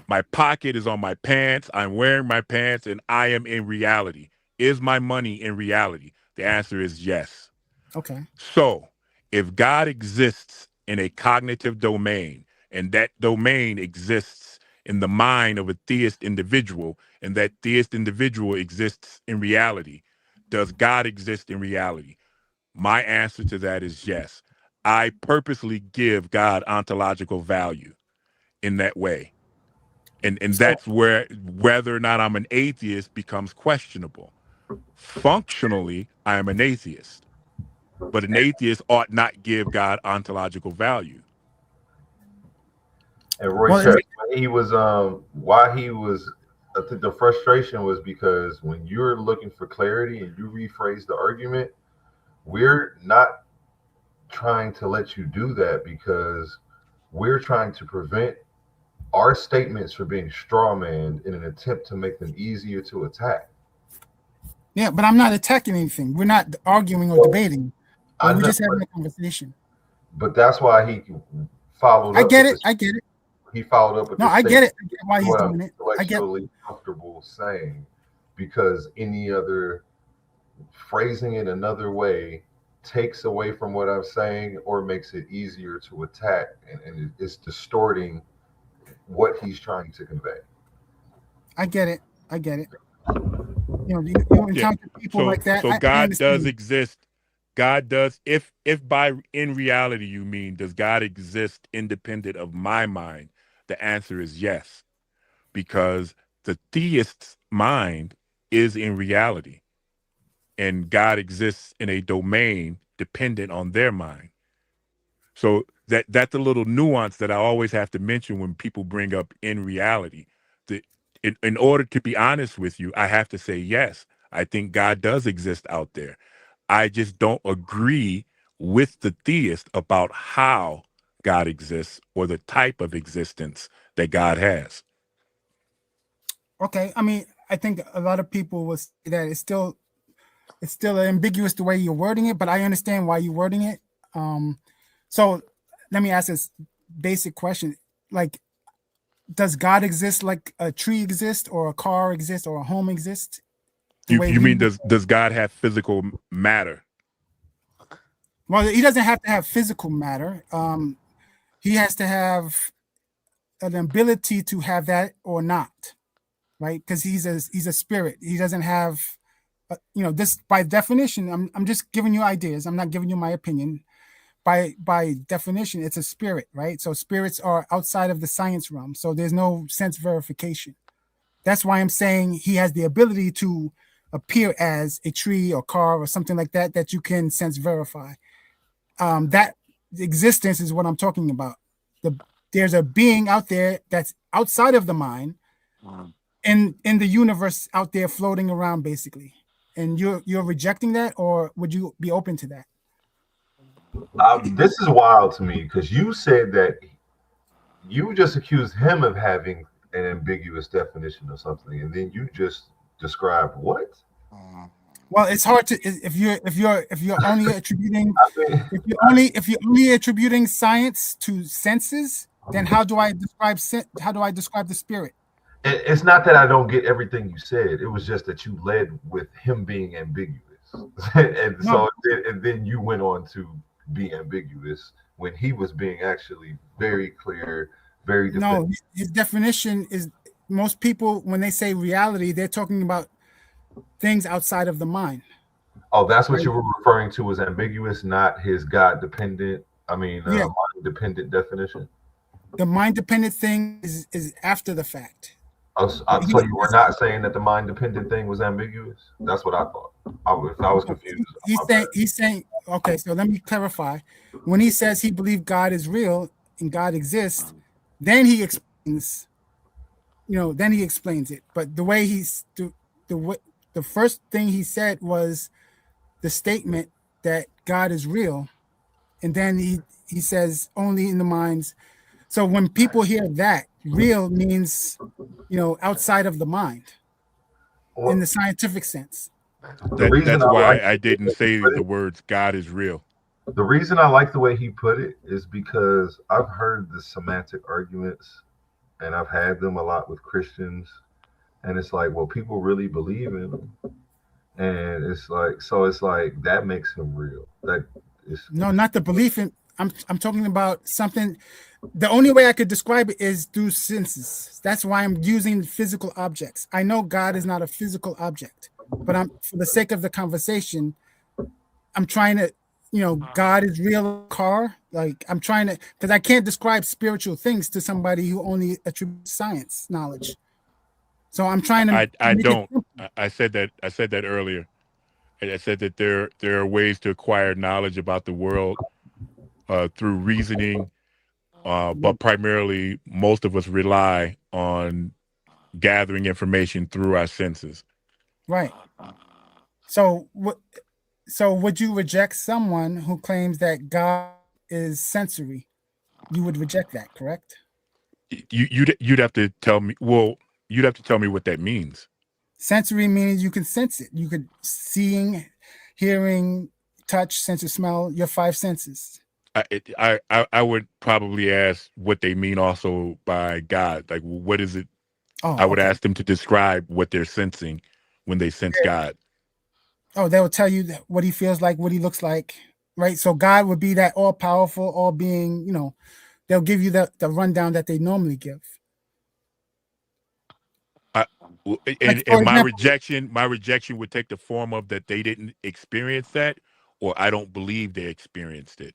is on my pants, I'm wearing my pants, and I am in reality. Is my money in reality? The answer is yes. Okay. So if God exists in a cognitive domain, and that domain exists in the mind of a theist individual, and that theist individual exists in reality, does God exist in reality? My answer to that is yes. I purposely give God ontological value in that way. And that's where whether or not I'm an atheist becomes questionable. Functionally, I am an atheist, but an atheist ought not give God ontological value. And Roy Chess, he was why he was, I think the frustration was because when you're looking for clarity and you rephrase the argument, we're not trying to let you do that because we're trying to prevent our statements from being strawmanned in an attempt to make them easier to attack. Yeah, but I'm not attacking anything. We're not arguing or debating. We're just having a conversation. But that's why he followed up. I get it. He followed up with I get it. I get why he's doing it. I get comfortable saying, because any other phrasing it another way takes away from what I'm saying or makes it easier to attack, and it's distorting what he's trying to convey. I get it. You encounter people like that. So God does exist. God does. If by in reality you mean does God exist independent of my mind? The answer is yes, because the theist's mind is in reality, and God exists in a domain dependent on their mind. So that's a little nuance that I always have to mention when people bring up in reality. In order to be honest with you, I have to say yes. I think God does exist out there. I just don't agree with the theist about how God exists or the type of existence that God has. Okay, I mean, I think a lot of people will say that it's still ambiguous the way you're wording it, but I understand why you're wording it. So let me ask this basic question: like, does God exist like a tree exists, or a car exists, or a home exists? You mean does God have physical matter? Well, he doesn't have to have physical matter. He has to have an ability to have that or not, right? Because he's a spirit. He doesn't have, this by definition. I'm just giving you ideas. I'm not giving you my opinion. By definition, it's a spirit, right? So spirits are outside of the science realm. So there's no sense verification. That's why I'm saying he has the ability to appear as a tree or car or something like that you can sense verify. That existence is what I'm talking about. There's a being out there that's outside of the mind, in the universe out there floating around, basically. And you're rejecting that, or would you be open to that? This is wild to me because you said that you just accused him of having an ambiguous definition of something, and then you just described what? Well, it's hard to if you're only attributing if you're only attributing science to senses, then how do I describe the spirit? It's not that I don't get everything you said. It was just that you led with him being ambiguous, and then you went on to be ambiguous when he was being actually very clear, very definitive. No, his definition most people, when they say reality, they're talking about things outside of the mind. Oh, that's what you were referring to as ambiguous, not his God dependent. Yeah, mind dependent definition. the mind dependent thing is after the fact. So you were not saying that the mind dependent thing was ambiguous? That's what I thought. If I was confused, my bad. He's saying okay. So let me clarify. When he says he believes God is real and God exists, then he explains. Then he explains it. But the way the first thing he said was the statement that God is real, and then he says only in the minds. So when people hear that, real means outside of the mind in the scientific sense. The reason That's I why like I the way didn't he say put the it, words God is real. the reason I like the way he put it is because I've heard the semantic arguments and I've had them a lot with Christians, and it's like, well, people really believe in him, and it's like, so it's like that makes him real. That is No, not the belief in. I'm talking about something. The only way I could describe it is through senses. That's why I'm using physical objects. I know God is not a physical object, but I'm for the sake of the conversation, I'm trying to, God is real car. Like I'm trying to, because I can't describe spiritual things to somebody who only attributes science knowledge. So I'm trying to I make it don't. simple. I said that earlier. I said that there are ways to acquire knowledge about the world through reasoning, but primarily most of us rely on gathering information through our senses. Right. So what? So would you reject someone who claims that God is sensory? You would reject that, correct? You'd have to tell me. Well, you'd have to tell me what that means. Sensory means you can sense it. You could seeing, hearing, touch, sense of smell, your five senses. I would probably ask what they mean also by God. Like, what is it? I Oh, would okay. ask them to describe what they're sensing when they sense God. Oh, they will tell you what he feels like, what he looks like, right? So God would be that all powerful, all being, they'll give you the rundown that they normally give. I, Like and for example, my rejection would take the form of that they didn't experience that, or I don't believe they experienced it.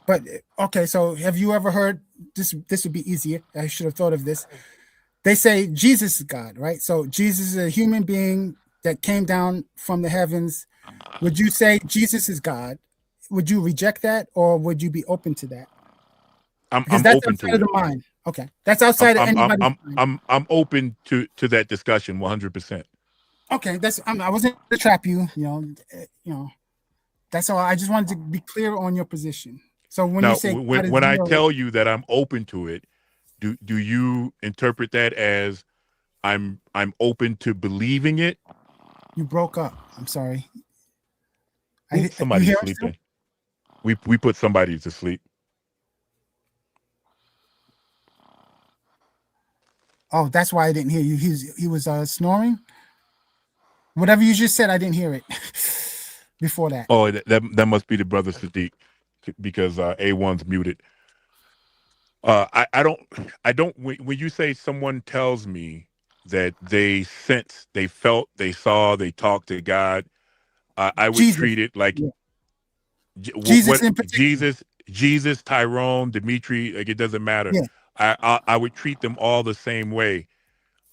but okay, so have you ever heard this? This would be easier. I should have thought of this. They say Jesus is God, right? So Jesus is a human being that came down from the heavens. Would you say Jesus is God? Would you reject that, or would you be open to that? Because I'm that's open outside to of the it. mind. Okay, that's outside of anybody's mind. I'm open to that discussion 100%. Okay, I wasn't to trap you. That's all. I just wanted to be clear on your position. So when you Now, say God is when I real, tell you that I'm open to it, do you interpret that as I'm open to believing it? you broke up. I'm sorry. Ooh, You somebody's hear us still? sleeping. We put somebody to sleep. Oh, that's why I didn't hear you. He was snoring. Whatever you just said, I didn't hear it before that. Oh, that must be the brother Sadiq because A1's muted. I don't when you say someone tells me that they sense, they felt, they saw, they talked to God, I would Jesus, treat it like yeah. Jesus what in particular. Jesus, Tyrone, Dimitri, like it doesn't matter. Yeah, I would treat them all the same way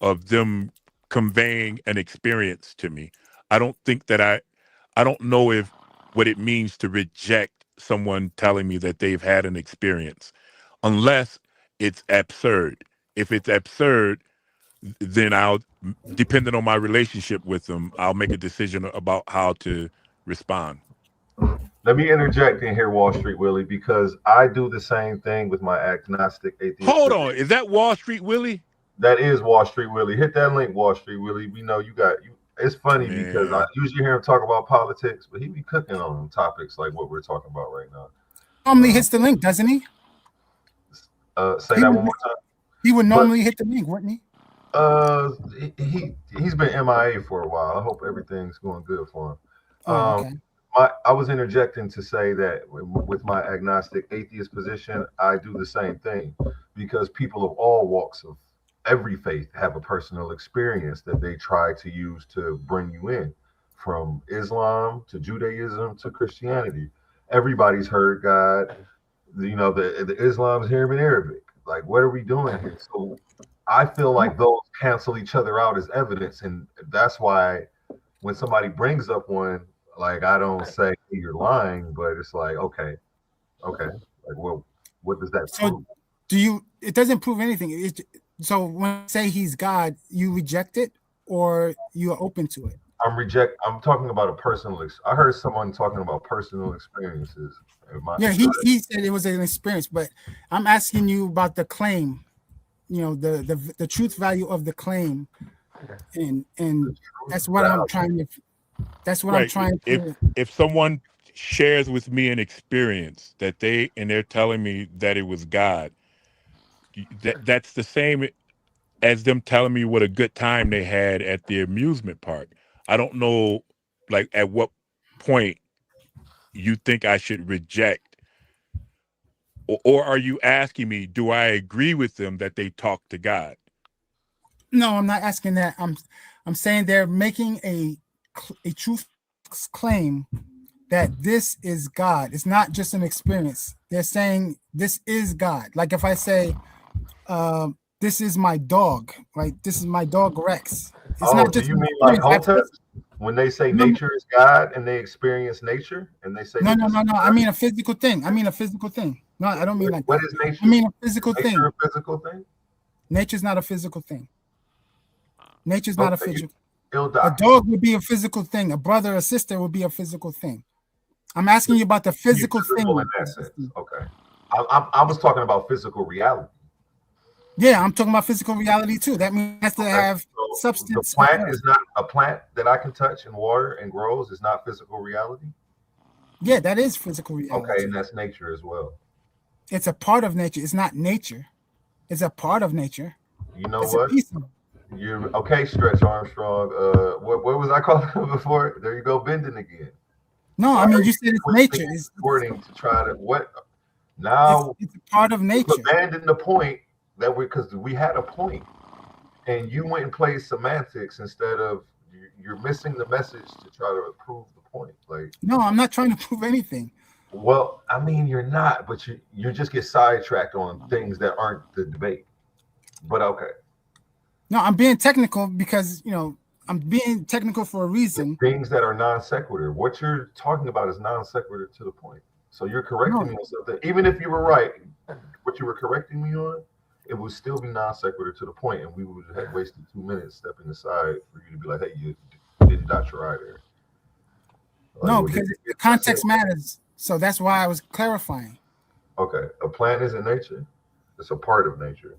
of them conveying an experience to me. I don't think that I don't know if what it means to reject someone telling me that they've had an experience unless it's absurd. If it's absurd, then I'll, depending on my relationship with them, I'll make a decision about how to respond. Let me interject in here, Wall Street Willie, because I do the same thing with my agnostic atheist Hold on, position. is that Wall Street Willie? That is Wall Street Willie. Hit that link, Wall Street Willie. We know you got you. It's funny because I Man, usually hear him talk about politics, but he be cooking on topics like what we're talking about right now. normally hits the link, doesn't he? Say He that would one more time. he would But normally hit the link, wouldn't he? he's been MIA for a while. I hope everything's going good for him. Oh, okay. I was interjecting to say that with my agnostic atheist position, I do the same thing because people of all walks of every faith have a personal experience that they try to use to bring you in, from Islam to Judaism to Christianity. Everybody's heard God. The Islam's here in Arabic. Like, what are we doing here? So I feel like those cancel each other out as evidence, and that's why when somebody brings up one, like, I don't say hey, you're lying, but it's like, okay, like, well, what does that prove? It doesn't prove anything. So when you say he's God, you reject it or you're open to it? I'm talking about a personal. I heard someone talking about personal experiences. Yeah, he said it was an experience, but I'm asking you about the claim. The truth value of the claim, and that's what I'm trying to. That's what I'm trying to. If someone shares with me an experience that they're telling me that it was God, that's the same as them telling me what a good time they had at the amusement park. I don't know, like, at what point you think I should reject, or are you asking me, do I agree with them that they talk to God? No, I'm not asking that. I'm saying they're making a truth claim that this is God. It's not just an experience. They're saying this is God. Like if I say, this is my dog, right? This is my dog Rex. It's not just. Do you mean like Hotep? When they say nature is God and they experience nature and they say no. I mean a physical thing. No, I don't mean like what that. Is nature? I mean a physical nature thing. A physical thing? Nature's not a physical thing. Nature's not a physical. A dog would be a physical thing. A brother or sister would be a physical thing. I'm asking you about the physical thing. In that sense. Okay. I was talking about physical reality. Yeah, I'm talking about physical reality too. That means it has to have substance. The plant is not a plant that I can touch and water and grows is not physical reality. Yeah, that is physical reality. Okay, and that's nature as well. It's a part of nature. It's not nature. It's a part of nature. You know what? You're okay, Stretch Armstrong. What was I calling before? There you go, bending again. No, I mean you said it's nature. It's wording to try to what? Now it's a part of nature. Abandon the point that because we had a point, and you went and played semantics instead of you're missing the message to try to prove the point. Like, no, I'm not trying to prove anything. Well, I mean, you're not, but you just get sidetracked on things that aren't the debate. But okay. No, I'm being technical because I'm being technical for a reason. Things that are non sequitur. What you're talking about is non sequitur to the point. So you're correcting me on something. Even if you were right, what you were correcting me on, it would still be non sequitur to the point, and we would have wasted 2 minutes stepping aside for you to be like, "Hey, you didn't dot your I there." No, because the context matters. So that's why I was clarifying. Okay, a plant is in nature. It's a part of nature.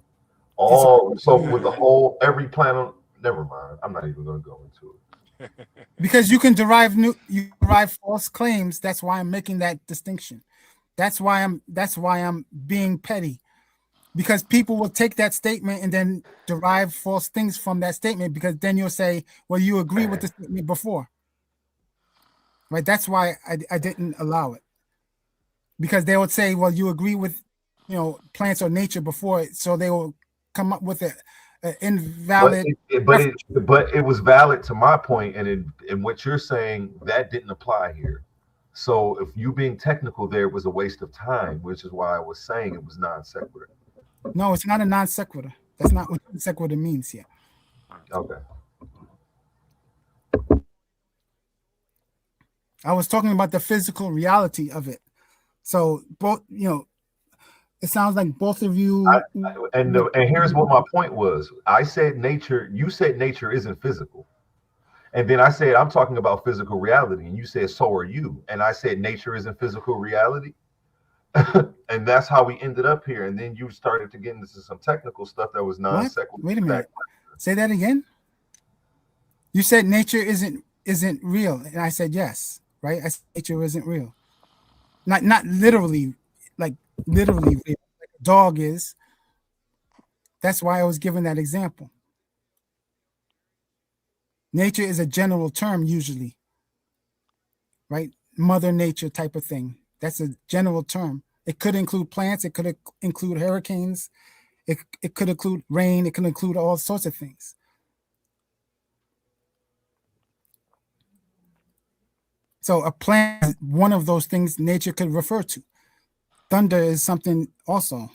With the whole every plant. Never mind. I'm not even going to go into it. Because you can derive false claims. That's why I'm making that distinction. That's why I'm being petty. Because people will take that statement and then derive false things from that statement, because then you'll say, well, you agree with the statement before. Right? That's why I didn't allow it. Because they would say, well, you agree with plants or nature before, so they will come up with an invalid. But it was valid to my point, and what you're saying that didn't apply here. So if you being technical there was a waste of time, which is why I was saying it was non sequitur. No, it's not a non sequitur. That's not what non sequitur means here. Okay. I was talking about the physical reality of it. So both, it sounds like both of you. And here's what my point was. I said nature. You said nature isn't physical, and then I said I'm talking about physical reality, and you said so are you. And I said nature isn't physical reality, and that's how we ended up here. And then you started to get into some technical stuff that was non sequitur. Wait a minute. Say that again. You said nature isn't real, and I said yes. Right? I said nature isn't real. Not literally, like literally real. Like a dog is. That's why I was given that example. Nature is a general term usually. Right? Mother nature type of thing. That's a general term. It could include plants. It could include hurricanes. It could include rain. It could include all sorts of things. So a plant is one of those things nature could refer to. Thunder is something also.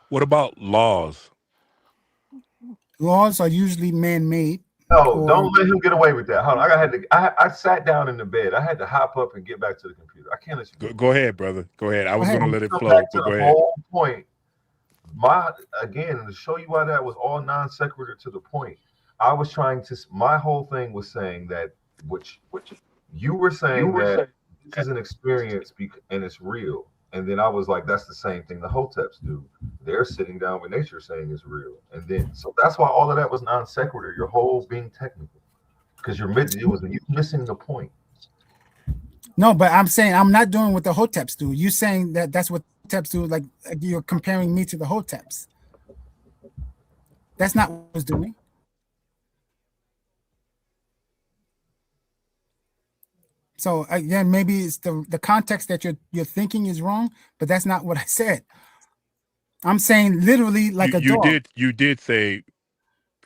What about laws? Laws are usually man-made. No, don't let him get away with that. Hold on, I sat down in the bed. I had to hop up and get back to the computer. I can't let you go ahead, brother. Go ahead. I was going to let it flow, back to but go the ahead. whole point. Again, to show you why that was all non sequitur to the point. I was trying to. My whole thing was saying that, which you were saying that this is an experience and it's real. And then I was like, that's the same thing the Hoteps do. They're sitting down with nature saying it's real. And then, so that's why all of that was non sequitur. Your whole being technical, because you're missing the point. No, but I'm saying I'm not doing what the Hoteps do. You saying that that's what the Hoteps do? Like you're comparing me to the Hoteps. That's not what I was doing. So again, maybe it's the context that you're thinking is wrong, but that's not what I said. I'm saying literally like a dog. You did say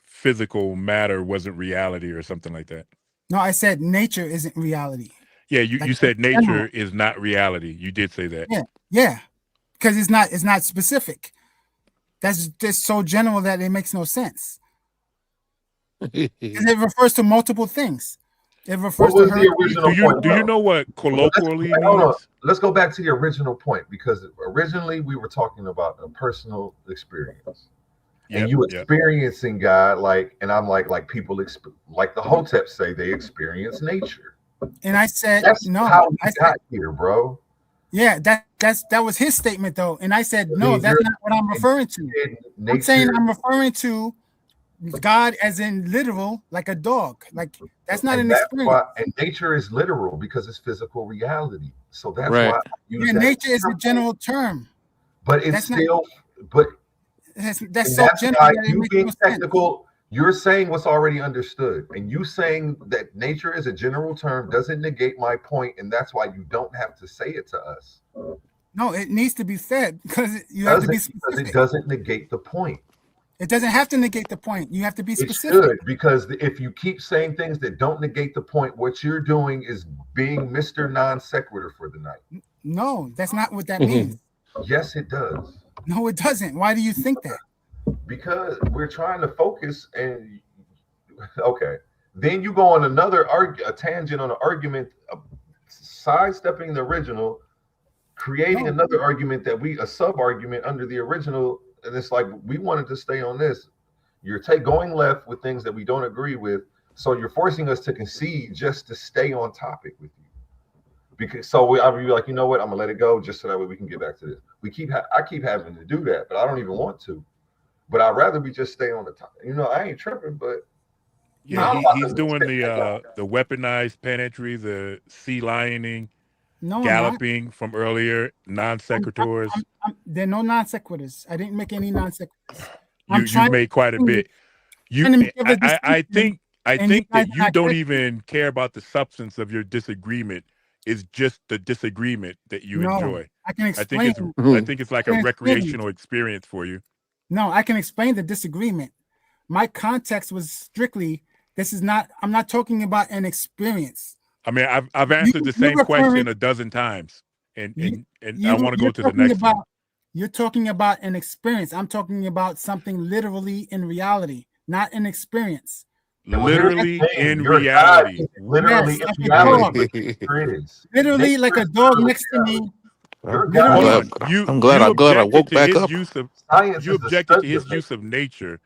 physical matter wasn't reality or something like that. No, I said nature isn't reality. Yeah, you said nature is not reality. You did say that. Yeah, because it's not specific. That's just so general that it makes no sense. It refers to multiple things. It refers what was to the original point? Do you know what colloquially means? Hold on. Let's go back to the original point, because originally we were talking about a personal experience. And you experiencing God, and I'm like people like the Hoteps say they experience nature. And I said, that's no, how I got here, bro. Yeah, that was his statement though. And I said, no, that's not what I'm referring to. I'm saying I'm referring to God as in literal, like a dog. Like that's not an experience. And nature is literal because it's physical reality. So that's right. why nature is a general term. But it's still that's so general. You being technical, you're saying what's already understood. And you saying that nature is a general term doesn't negate my point, and that's why you don't have to say it to us. No, it needs to be said because you have to be specific. It doesn't negate the point. It doesn't have to negate the point. You have to be specific. It should, because if you keep saying things that don't negate the point, what you're doing is being Mr. Non Sequitur for the night. No, that's not what that means. Yes, it does. No, it doesn't. Why do you think that? Because we're trying to focus and okay. Then you go on a tangent on an argument, sidestepping the original, creating another argument a sub-argument under the original. And it's like, we wanted to stay on this. You're going left with things that we don't agree with. So you're forcing us to concede just to stay on topic with you. Because I'll be like, you know what? I'm gonna let it go just so that way we can get back to this. I keep having to do that, but I don't even want to. But I'd rather we just stay on the topic. I ain't tripping, but yeah, he's doing the weaponized penetry, the sea lioning. No, galloping from earlier, non sequiturs. There are no non sequiturs. I didn't make any non sequiturs. You made quite a bit. I think that you don't even care about the substance of your disagreement. It's just the disagreement that you enjoy. I can explain. I think it's like a recreational experience for you. No, I can explain the disagreement. My context was strictly, I'm not talking about an experience. I mean, I've answered the same question a dozen times, and I want to go to the next one. You're talking about an experience. I'm talking about something literally in reality, not an experience. Literally in reality. Literally in reality. Literally like a dog next to me. I'm glad I woke back up. You objected to his use of nature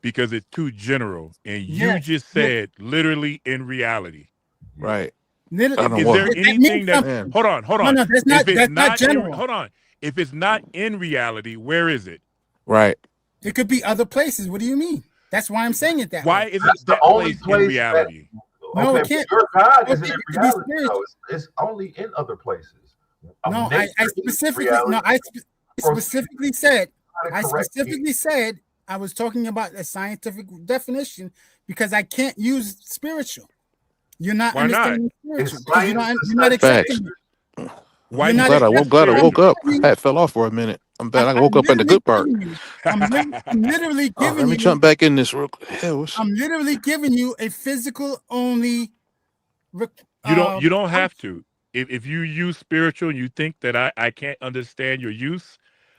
because it's too general, and you just said literally in reality. Right. Is there anything that hold on? No, that's not general. Hold on. If it's not in reality, where is it? Right. It could be other places. What do you mean? That's why I'm saying it that way. Why is it that place in reality? No, it can't. Your God isn't in reality. It's only in other places. No, I specifically said I was talking about a scientific definition because I can't use spiritual. You're not understanding spiritual. You're not accepting it. I'm glad I woke up. I fell off for a minute. I'm bad. I woke up in the good part. I'm literally giving let me jump back in this real quick. I'm literally giving you a physical only. You don't have to. If you use spiritual and you think that I can't understand your use,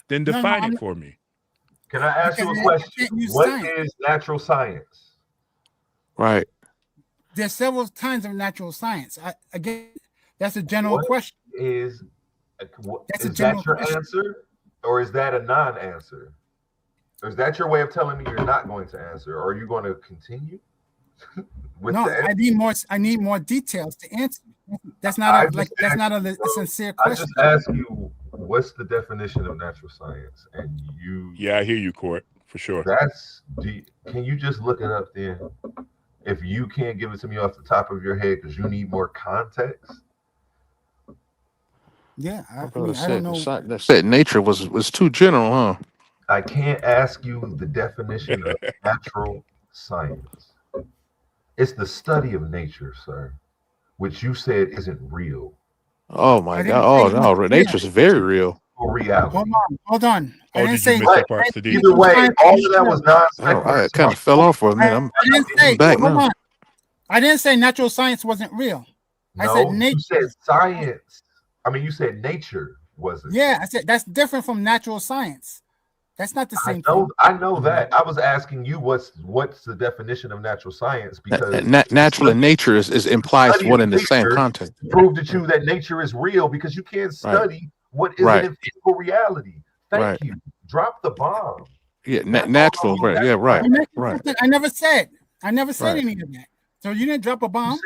then define it for me. Can I ask you a question? What is natural science? Right. There's several kinds of natural science. Again, that's a general question. Is that your answer, or is that a non-answer? Or is that your way of telling me you're not going to answer, or are you going to continue? No, I need more details to answer. That's not a sincere question. I just ask you, what's the definition of natural science? And you. Yeah, I hear you, Court, for sure. That's deep. Can you just look it up then? If you can't give it to me off the top of your head because you need more context. Yeah, I don't know. That said nature was too general, huh? I can't ask you the definition of natural science. It's the study of nature, sir, which you said isn't real. Oh my God! Oh no, nature's very real. Reality. Hold on. I didn't say that part. Either way, all of that was I kind of fell off for a minute. I'm back now. I didn't say natural science wasn't real. I said nature. You said science. I mean, you said nature wasn't. Yeah, I said that's different from natural science. That's not the same thing. I know that. I was asking you what's the definition of natural science, because natural and nature is implies one in the same context. Prove to you that nature is real, because you can't study what isn't in physical reality. Thank you. Drop the bomb. Yeah, natural. Right. Yeah. Right. Right. I never said any of that. So you didn't drop a bomb.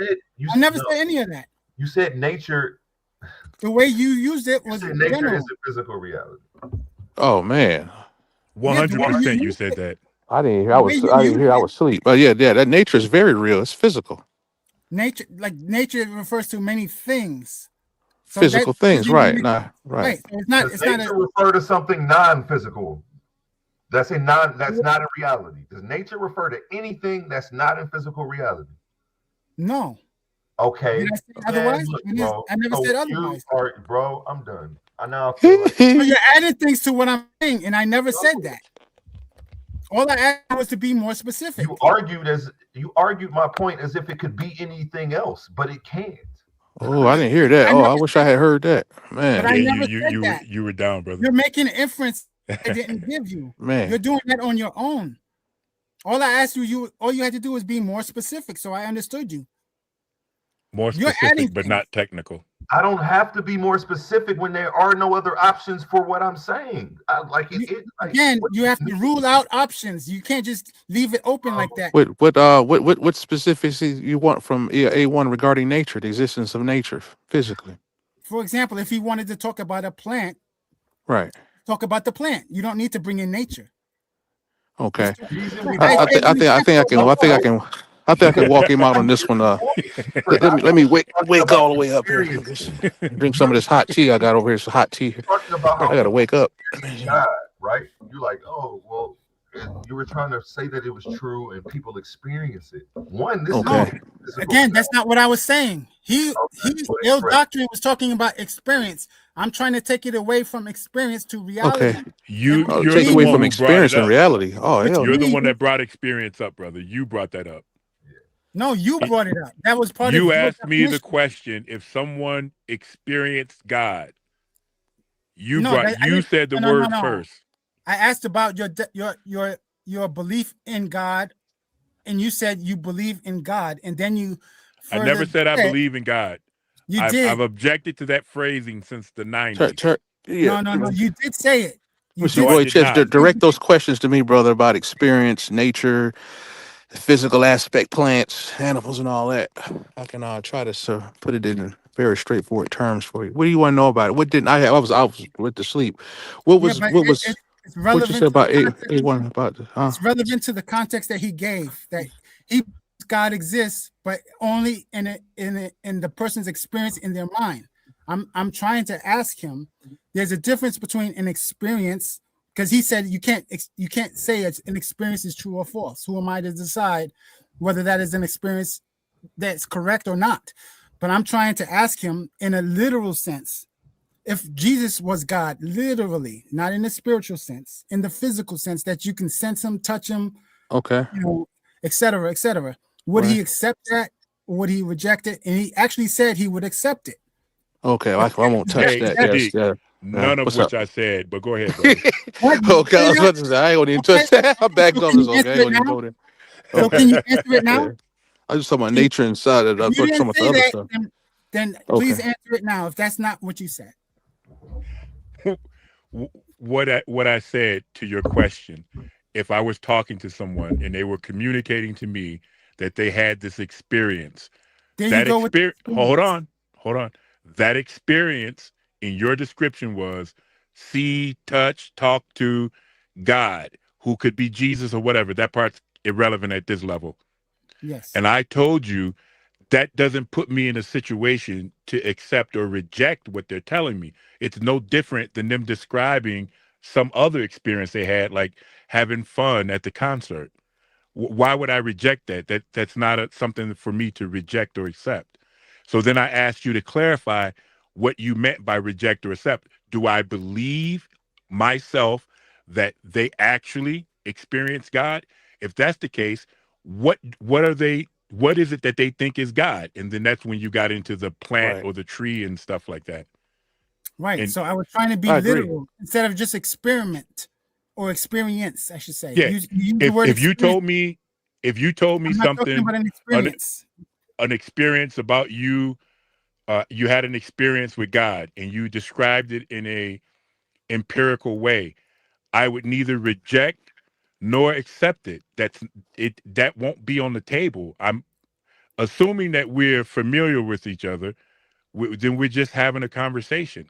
I never said any of that. You said nature. The way you used it was nature isn't physical reality. Oh man. 100% you said that. I didn't hear. I was asleep. But yeah, that nature is very real. It's physical. Nature refers to many things. So physical things, right? Right. So it's not. Does nature refer to something non-physical? That's not in reality. Does nature refer to anything that's not in physical reality? No. Okay. Did I say otherwise? Look, I never said otherwise. Bro, I'm done. I now feel like you're adding things to what I'm saying, and I never said that. All I asked was to be more specific. You argued my point as if it could be anything else, but it can't. Oh, I didn't hear that. I wish I had heard that. Man. But I never said that. You were down, brother. You're making an inference I didn't give you. Man. You're doing that on your own. All I asked you, all you had to do was be more specific, so I understood you. More specific, but not technical. I don't have to be more specific when there are no other options for what I'm saying. You have to rule out options. You can't just leave it open like that. What specifics you want from A1 regarding nature, the existence of nature physically? For example, if he wanted to talk about a plant, right? Talk about the plant. You don't need to bring in nature. Okay. I think I can walk him out on this one. Let me wake all the way up here. Drink some of this hot tea I got over here. It's hot tea. I gotta wake up. God, right? You're like, oh well, you were trying to say that it was true and people experience it. Again, that's not what I was saying. His doctrine was talking about experience. I'm trying to take it away from experience to reality. Okay. You're take away from experience and reality. Oh, you're the one that brought experience up, brother. You brought that up. No, you brought it up. That was part of you asked me the question: if someone experienced God, you said the word first. I asked about your belief in God, and you said you believe in God, and then you. I never said I believe in God. You did. I've objected to that phrasing since the 90s. No, you did say it. Direct those questions to me, brother, about experience, nature, physical aspect, plants, animals, and all that. I can try to put it in very straightforward terms for you. What do you want to know about it? What didn't I was with the sleep. What you said about A1 about this? It's relevant to the context that he gave, that God exists, but only in the person's experience in their mind. I'm trying to ask him. There's a difference between an experience, because he said you can't say an experience is true or false. Who am I to decide whether that is an experience that's correct or not? But I'm trying to ask him in a literal sense. if Jesus was God, literally, not in the spiritual sense, in the physical sense that you can sense him, touch him, Okay. Et cetera, would he accept that? Or would he reject it? And he actually said he would accept it. Okay, I won't touch Hey, that. Yes, Sadiq, yeah. none of What's which up? I said, but go ahead, brother. What? Okay, I was about to say I ain't gonna even touch that. I backed So off can this. you Okay, answer I ain't it gonna even now? go there. So Okay. can you answer it now? Yeah. I just talking about nature inside it. I If you thought some didn't of the say other that, stuff. then please Okay. answer it now. If that's not what you said. What I said to your question, if I was talking to someone and they were communicating to me that they had this experience, There you that go with the experience, experience. hold on, that experience in your description was see, touch, talk to God, who could be Jesus or whatever. That part's irrelevant at this level. Yes. And I told you that doesn't put me in a situation to accept or reject what they're telling me. It's no different than them describing some other experience they had, like having fun at the concert. Why would I reject that? That's not something for me to reject or accept. So then I asked you to clarify what you meant by reject or accept. Do I believe myself that they actually experience God? If that's the case, what are they? What is it that they think is God? And then that's when you got into the plant Right. or the tree and stuff like that. Right. And So I was trying to be I agree. literal instead of just experiment or experience, I should say. yeah, You use the if word if you experience. told me if you told me I'm not talking something, about an an experience. an experience about you, you had an experience with God and you described it in a empirical way, I would neither reject nor accept it. That won't be on the table. I'm assuming that we're familiar with each other. Then we're just having a conversation.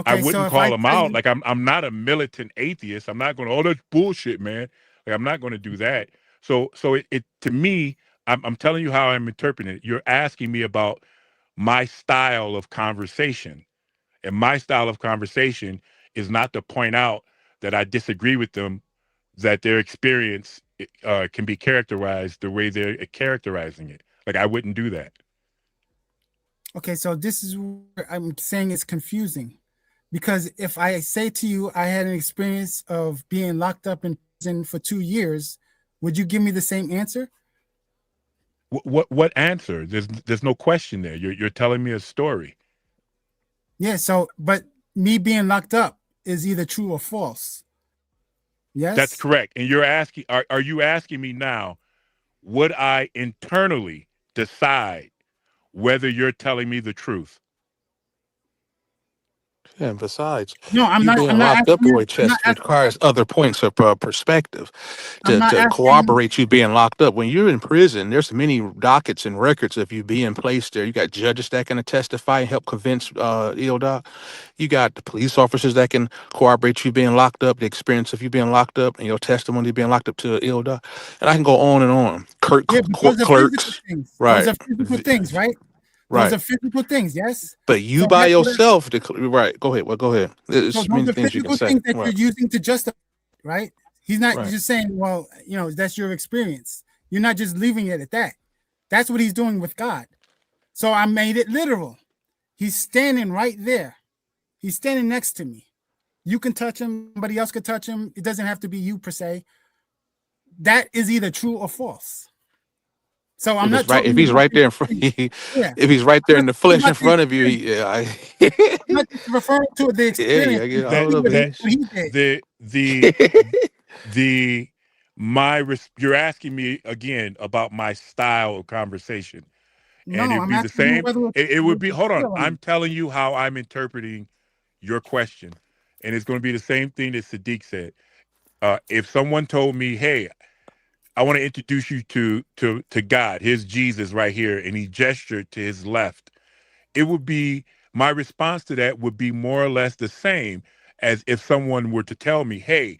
I Okay, so wouldn't if I call them tell out. you, Like I'm not a militant atheist. I'm not going to, oh, that's bullshit, man. Like I'm not going to do that. So it to me, I'm telling you how I'm interpreting it. You're asking me about my style of conversation. And my style of conversation is not to point out that I disagree with them, that their experience can be characterized the way they're characterizing it. Like I wouldn't do that. okay, so this is where I'm saying it's confusing. Because if I say to you, I had an experience of being locked up in prison for 2 years, would you give me the same answer? What answer? There's no question there. You're telling me a story. Yeah, so, but me being locked up is either true or false. That's Yes? correct. And you're asking, are you asking me now, would I internally decide whether you're telling me the truth? Yeah, and besides, No, you being locked up, Roy I'm not Chest, asking, requires other points of perspective I'm not to asking, corroborate you being locked up. When you're in prison, there's many dockets and records of you being placed there. You got judges that can testify and help convince Doc. You got the police officers that can corroborate you being locked up, the experience of you being locked up, and your testimony being locked up to Doc. And I can go on and on. yeah, but Court those are physical clerks, things. Those right, are physical things, right? Those right. are physical things, yes? But you So by that's what I, yourself, right? Go ahead. Well, go ahead. so There's those many are things you can physical say. things that Right, you're using to justify, right? He's not right. just saying, well, that's your experience. You're not just leaving it at that. That's what he's doing with God. So I made it literal. He's standing right there. He's standing next to me. You can touch him, somebody else could touch him. It doesn't have to be you per se. That is either true or false. So I'm If it's not right, if talking he's about right the there in front, experience. Yeah. if he's right I'm there not in the talking flesh about in the front of you, experience. yeah, I'm not just referring to the yeah, experience. I get See That all of what it. that he did. the you're asking me again about my style of conversation, and No, it'd I'm be the asking you same. whether it's It would be, hold on, real or I'm not. telling you how I'm interpreting your question, and it's going to be the same thing that Sadiq said. If someone told me, hey, I want to introduce you to God, here's Jesus right here, and he gestured to his left, it would be, my response to that would be more or less the same as if someone were to tell me, hey,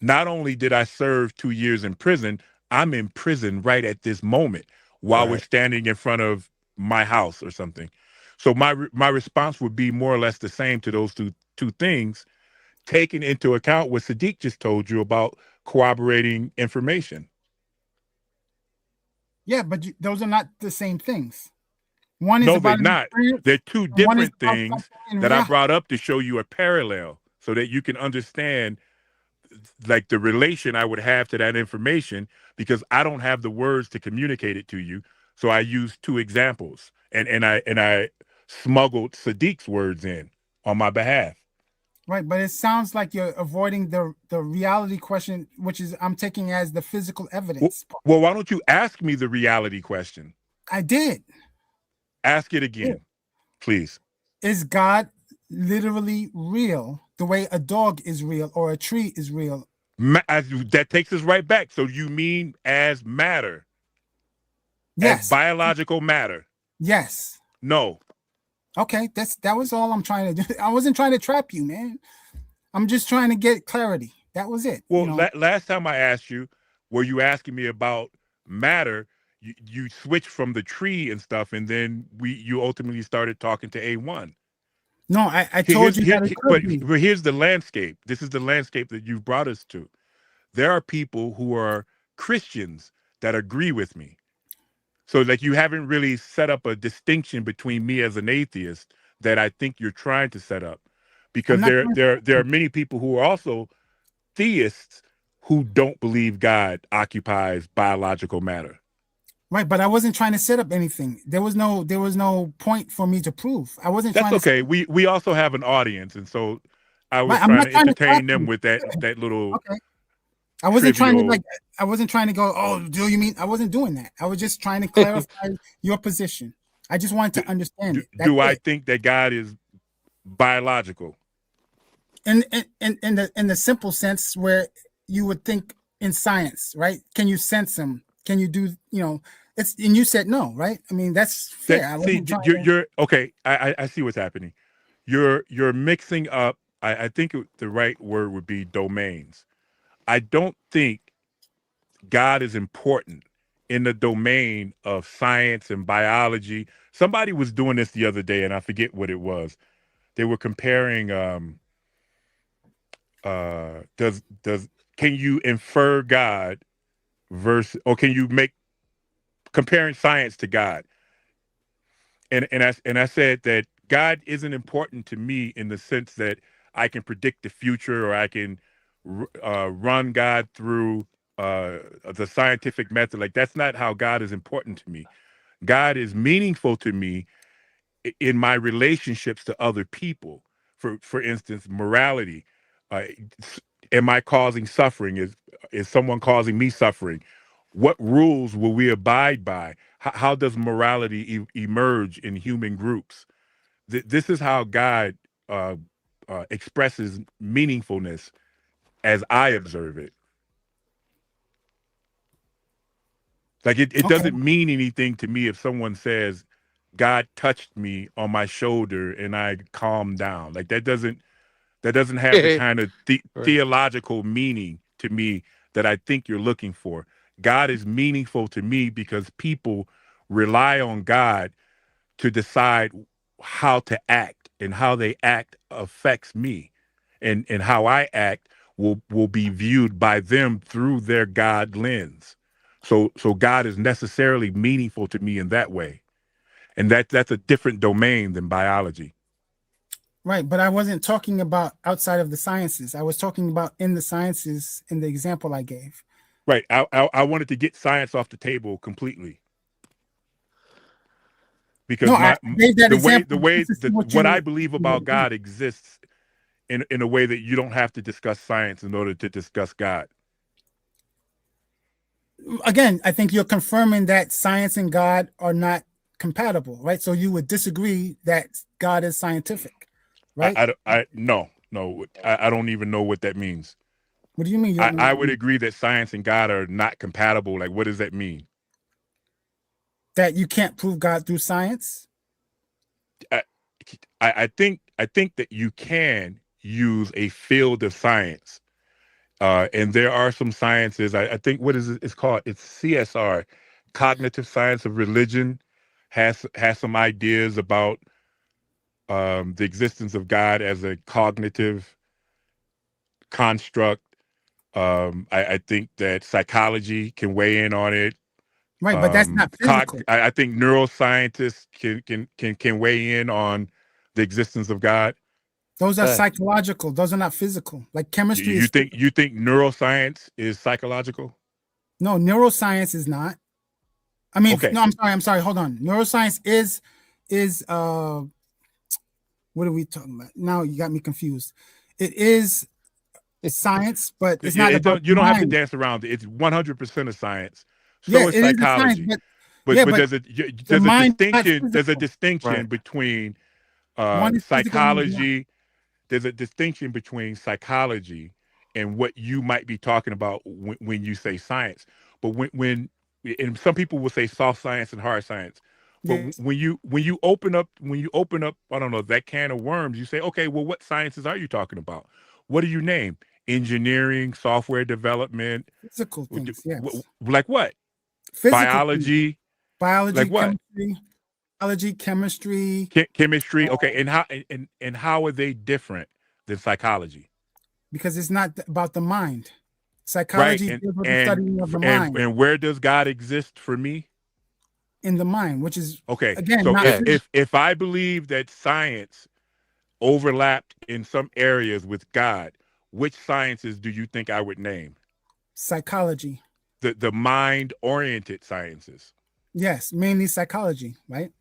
not only did I serve 2 years in prison, I'm in prison right at this moment while we're Right. standing in front of my house or something. So my response would be more or less the same to those two things, taking into account what Sadiq just told you about corroborating information. Yeah, but those are not the same things. One is No, they're about an not. They're experience, two and one is different about things something in that I reality. brought up to show you a parallel so that you can understand like the relation I would have to that information because I don't have the words to communicate it to you. So I used two examples and I smuggled Sadiq's words in on my behalf. Right, but it sounds like you're avoiding the reality question, which is I'm taking as the physical Well, evidence. well, why don't you ask me the reality question? I did. Ask it again, please. Is God literally real the way a dog is real or a tree is real? That takes us right back. So you mean as matter, as Yes. biological matter? Yes. No. Okay, that was all I'm trying to do. I wasn't trying to trap you, man. I'm just trying to get clarity. That was it. Well, last time I asked you, were you asking me about matter? You switched from the tree and stuff, and then you ultimately started talking to A1. No, I told you that it could But be. here's the landscape. This is the landscape that you've brought us to. There are people who are Christians that agree with me. So like you haven't really set up a distinction between me as an atheist that I think you're trying to set up. I'm Because not there are many people who are also theists who don't believe God occupies biological matter. right, but I wasn't trying to set up anything. There was no point for me to prove. I wasn't That's trying to. okay. We also have an audience, and so I was Right, I'm trying not to trying to trap entertain them you. with that little Okay. I wasn't trying to trivial. I wasn't trying to go, oh, do you mean I wasn't doing that. I was just trying to clarify your position. I just wanted to understand it. That's Do I it. think that God is biological? In the simple sense where you would think in science, right? Can you sense them? Can you do, it's, and you said no, right? I mean, that's fair. I wasn't trying to. You're okay. I see what's happening. You're mixing up. I think the right word would be domains. I don't think God is important in the domain of science and biology. Somebody was doing this the other day, and I forget what it was. They were comparing. Does can you infer God versus, or can you make comparing science to God? And I said that God isn't important to me in the sense that I can predict the future or I can run God through the scientific method. Like that's not how God is important to me. God is meaningful to me in my relationships to other people. For instance, morality. Uh, am I causing suffering? Is someone causing me suffering? What rules will we abide by? How does morality emerge in human groups? This is how God uh, expresses meaningfulness as I observe it. Like it Okay. doesn't mean anything to me if someone says, God touched me on my shoulder and I calmed down. Like that doesn't have the kind of theological meaning to me that I think you're looking for. God is meaningful to me because people rely on God to decide how to act, and how they act affects me. And how I act will be viewed by them through their God lens. So God is necessarily meaningful to me in that way. And that's a different domain than biology. Right, but I wasn't talking about outside of the sciences. I was talking about in the sciences in the example I gave. Right. I wanted to get science off the table completely because No, I gave that the example way just to see what I believe about God exists in a way that you don't have to discuss science in order to discuss God. Again, I think you're confirming that science and God are not compatible, right? So you would disagree that God is scientific, right? No, I don't even know what that means. What do you mean? I would agree that science and God are not compatible. Like, what does that mean? That you can't prove God through science? I think that you can use a field of science, and there are some sciences. I think what is it? It's called? It's CSR, cognitive science of religion, has some ideas about the existence of God as a cognitive construct. I think that psychology can weigh in on it. Right, but that's not physical. I think neuroscientists can weigh in on the existence of God. Those are psychological. Those are not physical. Like chemistry You think neuroscience is psychological? No, neuroscience is not. I mean, okay. No, I'm sorry. Hold on. Neuroscience is what are we talking about? Now you got me confused. It is science, but it's not about you don't have to dance around it. It's 100% of science. So is psychology. Science, but there's a distinction between psychology. There's a distinction between psychology and what you might be talking about when you say science. But when and some people will say soft science and hard science. But yes. when you open up, I don't know, that can of worms, you say, okay, well, what sciences are you talking about? What do you name? Engineering, software development, physical things. Yes. Like what? Physical biology, things. Biology, like what? Chemistry. Biology, chemistry. Chemistry. Okay, and how are they different than psychology? Because it's not about the mind. Psychology right. is about the studying of the mind. And where does God exist for me? In the mind, which is okay. Again, so if I believe that science overlapped in some areas with God, which sciences do you think I would name? Psychology. The mind-oriented sciences. Yes, mainly psychology, right?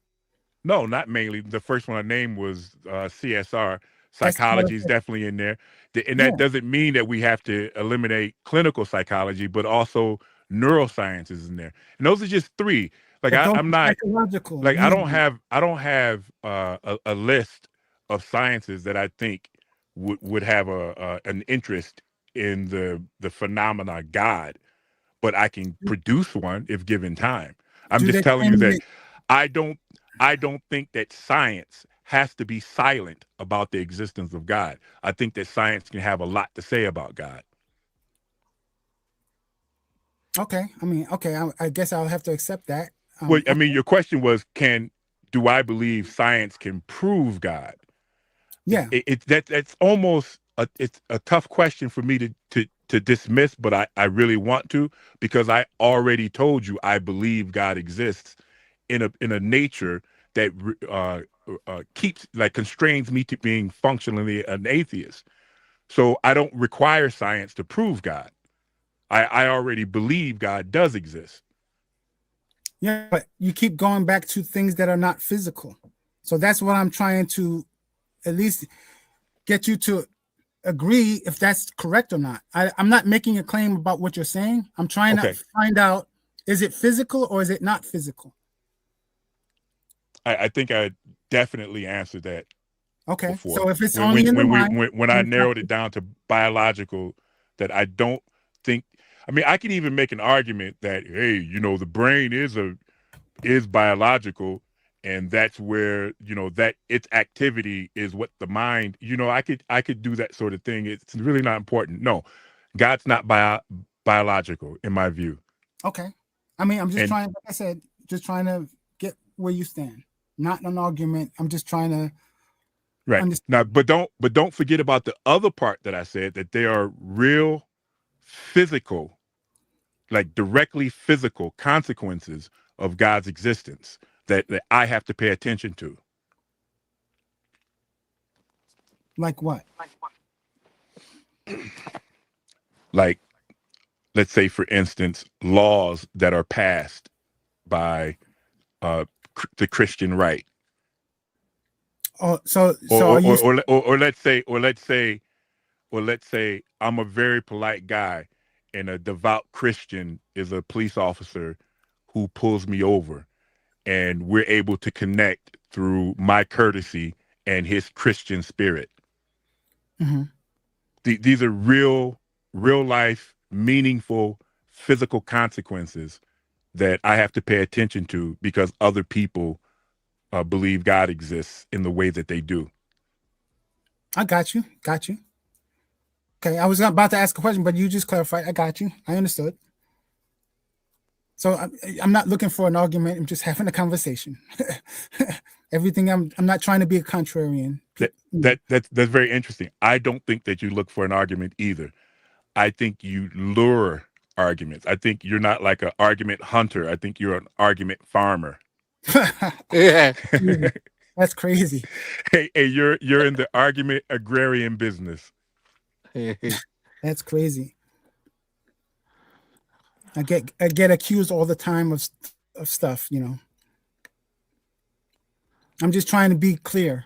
No, not mainly. The first one I named was CSR. Psychology is definitely in there. And that doesn't mean that we have to eliminate clinical psychology, but also neuroscience is in there. And those are just three. Like I'm not psychological. Like I don't have a list of sciences that I think would have an interest in the phenomena God, but I can produce one if given time. I'm just telling you that I don't think that science has to be silent about the existence of God. I think that science can have a lot to say about God. Okay. I mean, okay, I guess I'll have to accept that. Well, I mean, your question was, do I believe science can prove God? Yeah. That's almost it's a tough question for me to dismiss, but I really want to, because I already told you I believe God exists in a nature that keeps, like, constrains me to being functionally an atheist. So I don't require science to prove God. I already believe God does exist. Yeah, but you keep going back to things that are not physical. So that's what I'm trying to at least get you to agree if that's correct or not. I'm not making a claim about what you're saying. I'm trying to find out, is it physical or is it not physical? I think I definitely answered that. Okay. Before. So if it's only in the mind, when I narrowed it down to biological, that I don't think. I mean, I can even make an argument that, hey, the brain is biological, and that's where that its activity is what the mind. I could do that sort of thing. It's really not important. No, God's not biological in my view. Okay. I mean, I'm just trying. Like I said, just trying to get where you stand. Not an argument. I'm just trying to. Right. Now, but don't forget about the other part that I said, that there are real physical, like directly physical consequences of God's existence that I have to pay attention to. Like what? Like, let's say, for instance, laws that are passed by the Christian right. Oh, or let's say I'm a very polite guy, and a devout Christian is a police officer who pulls me over, and we're able to connect through my courtesy and his Christian spirit. Mm-hmm. These are real life, meaningful, physical consequences that I have to pay attention to because other people believe God exists in the way that they do. I got you. Okay, I was about to ask a question, but you just clarified. I got you. I understood. So I'm not looking for an argument. I'm just having a conversation. Everything. I'm not trying to be a contrarian. That's very interesting. I don't think that you look for an argument either. I think you lure arguments. I think you're not like an argument hunter. I think you're an argument farmer. Yeah. That's crazy. Hey, you're in the argument agrarian business. That's crazy. I get accused all the time of stuff, you know. I'm just trying to be clear.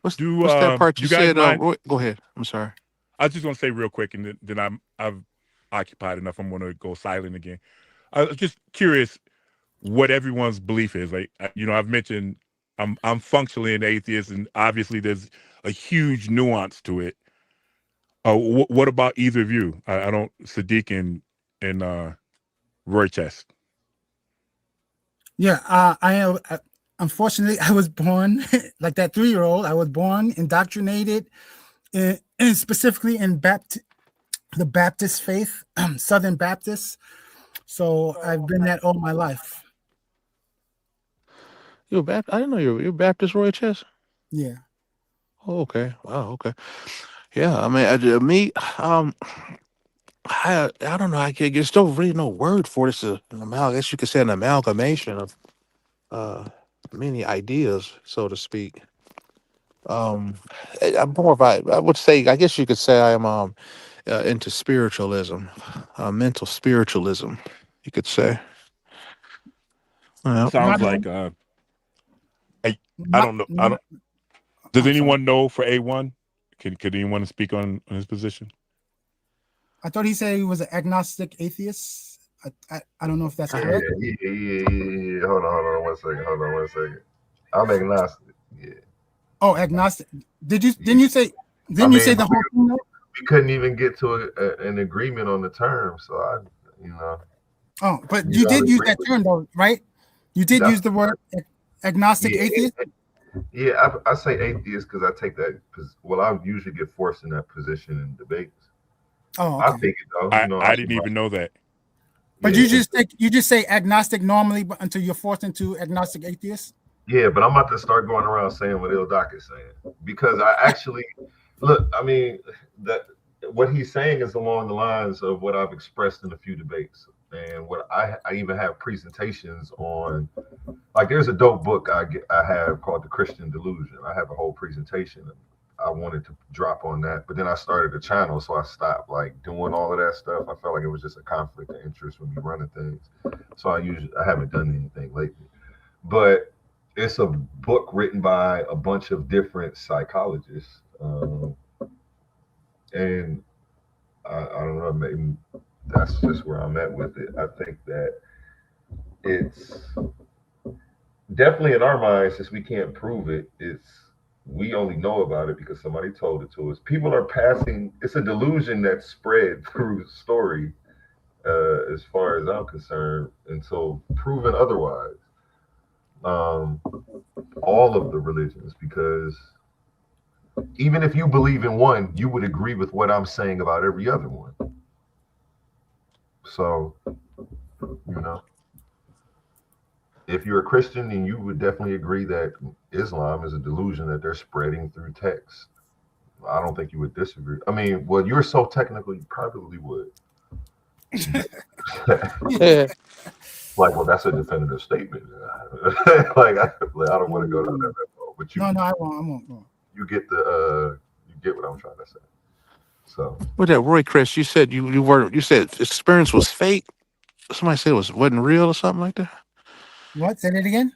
What's that part you said? Mind? Go ahead. I'm sorry. I was just gonna say real quick, and then I've occupied enough. I'm gonna go silent again. I was just curious what everyone's belief is. Like, you know, I've mentioned I'm functionally an atheist, and obviously there's a huge nuance to it. What about either of you? I don't, Sadiq and Roy Chest. Yeah, I unfortunately I was born like that 3-year-old. I was born indoctrinated, and specifically in the Baptist faith, Southern Baptist. So I've been that all my life. You're a Baptist? I didn't know you're Baptist, Roy Chess. Yeah. Oh, okay. Wow. Okay. Yeah. I mean, me. I don't know. There's still really no word for this. I guess you could say an amalgamation of many ideas, so to speak. I'm more of I would say. I guess you could say I am into spiritualism, mental spiritualism. You could say. Sounds like I don't know. I don't. Does anyone know for A1? Could anyone speak on his position? I thought he said he was an agnostic atheist. I don't know if that's correct. Yeah. Hold on 1 second. I'm agnostic. Yeah. Oh, agnostic. Didn't you say the whole thing? Though? We couldn't even get to an agreement on the term, so Oh, but you did use that term though, right? You did use the word agnostic atheist. Yeah, I say atheist because I take that. Well, I usually get forced in that position in debates. Oh, okay. I think it though. I didn't even know that. But you just say agnostic normally, but until you're forced into agnostic atheist. Yeah, but I'm about to start going around saying what Il Doc is saying because I actually look. I mean, that what he's saying is along the lines of what I've expressed in a few debates, and what I even have presentations on. Like, there's a dope book I have called The Christian Delusion. I have a whole presentation. I wanted to drop on that, but then I started a channel, so I stopped like doing all of that stuff. I felt like it was just a conflict of interest when you're running things, so I haven't done anything lately. But it's a book written by a bunch of different psychologists, and I don't know, maybe that's just where I'm at with it. I think that it's definitely in our minds, since we can't prove it, we only know about it because somebody told it to us. People are passing. It's a delusion that's spread through story, as far as I'm concerned, until proven otherwise. All of the religions, because even if you believe in one, you would agree with what I'm saying about every other one. So, if you're a Christian, then you would definitely agree that Islam is a delusion that they're spreading through text. I don't think you would disagree. I mean, well, you're so technical, you probably would. Like, well, that's a definitive statement. Like, I don't want to go down that road. But No, I won't. You get you get what I'm trying to say. So, What that Roy Chris? You said you said experience was fake. Somebody said it wasn't real or something like that. What? Say it again.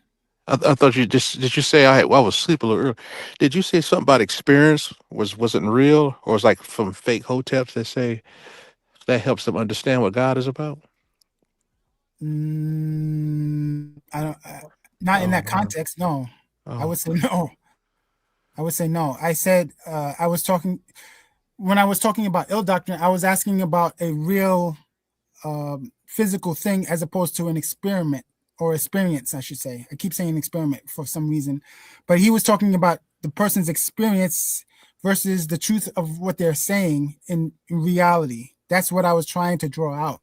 I thought did you say I was asleep a little early? Did you say something about experience wasn't real, or was like from fake hoteps that say that helps them understand what God is about? I don't. Not in that context. No, I would say no. I said I was talking when I was talking about ill doctrine. I was asking about a real physical thing as opposed to an experiment. Or experience, I should say. I keep saying experiment for some reason. But he was talking about the person's experience versus the truth of what they're saying in reality. That's what I was trying to draw out.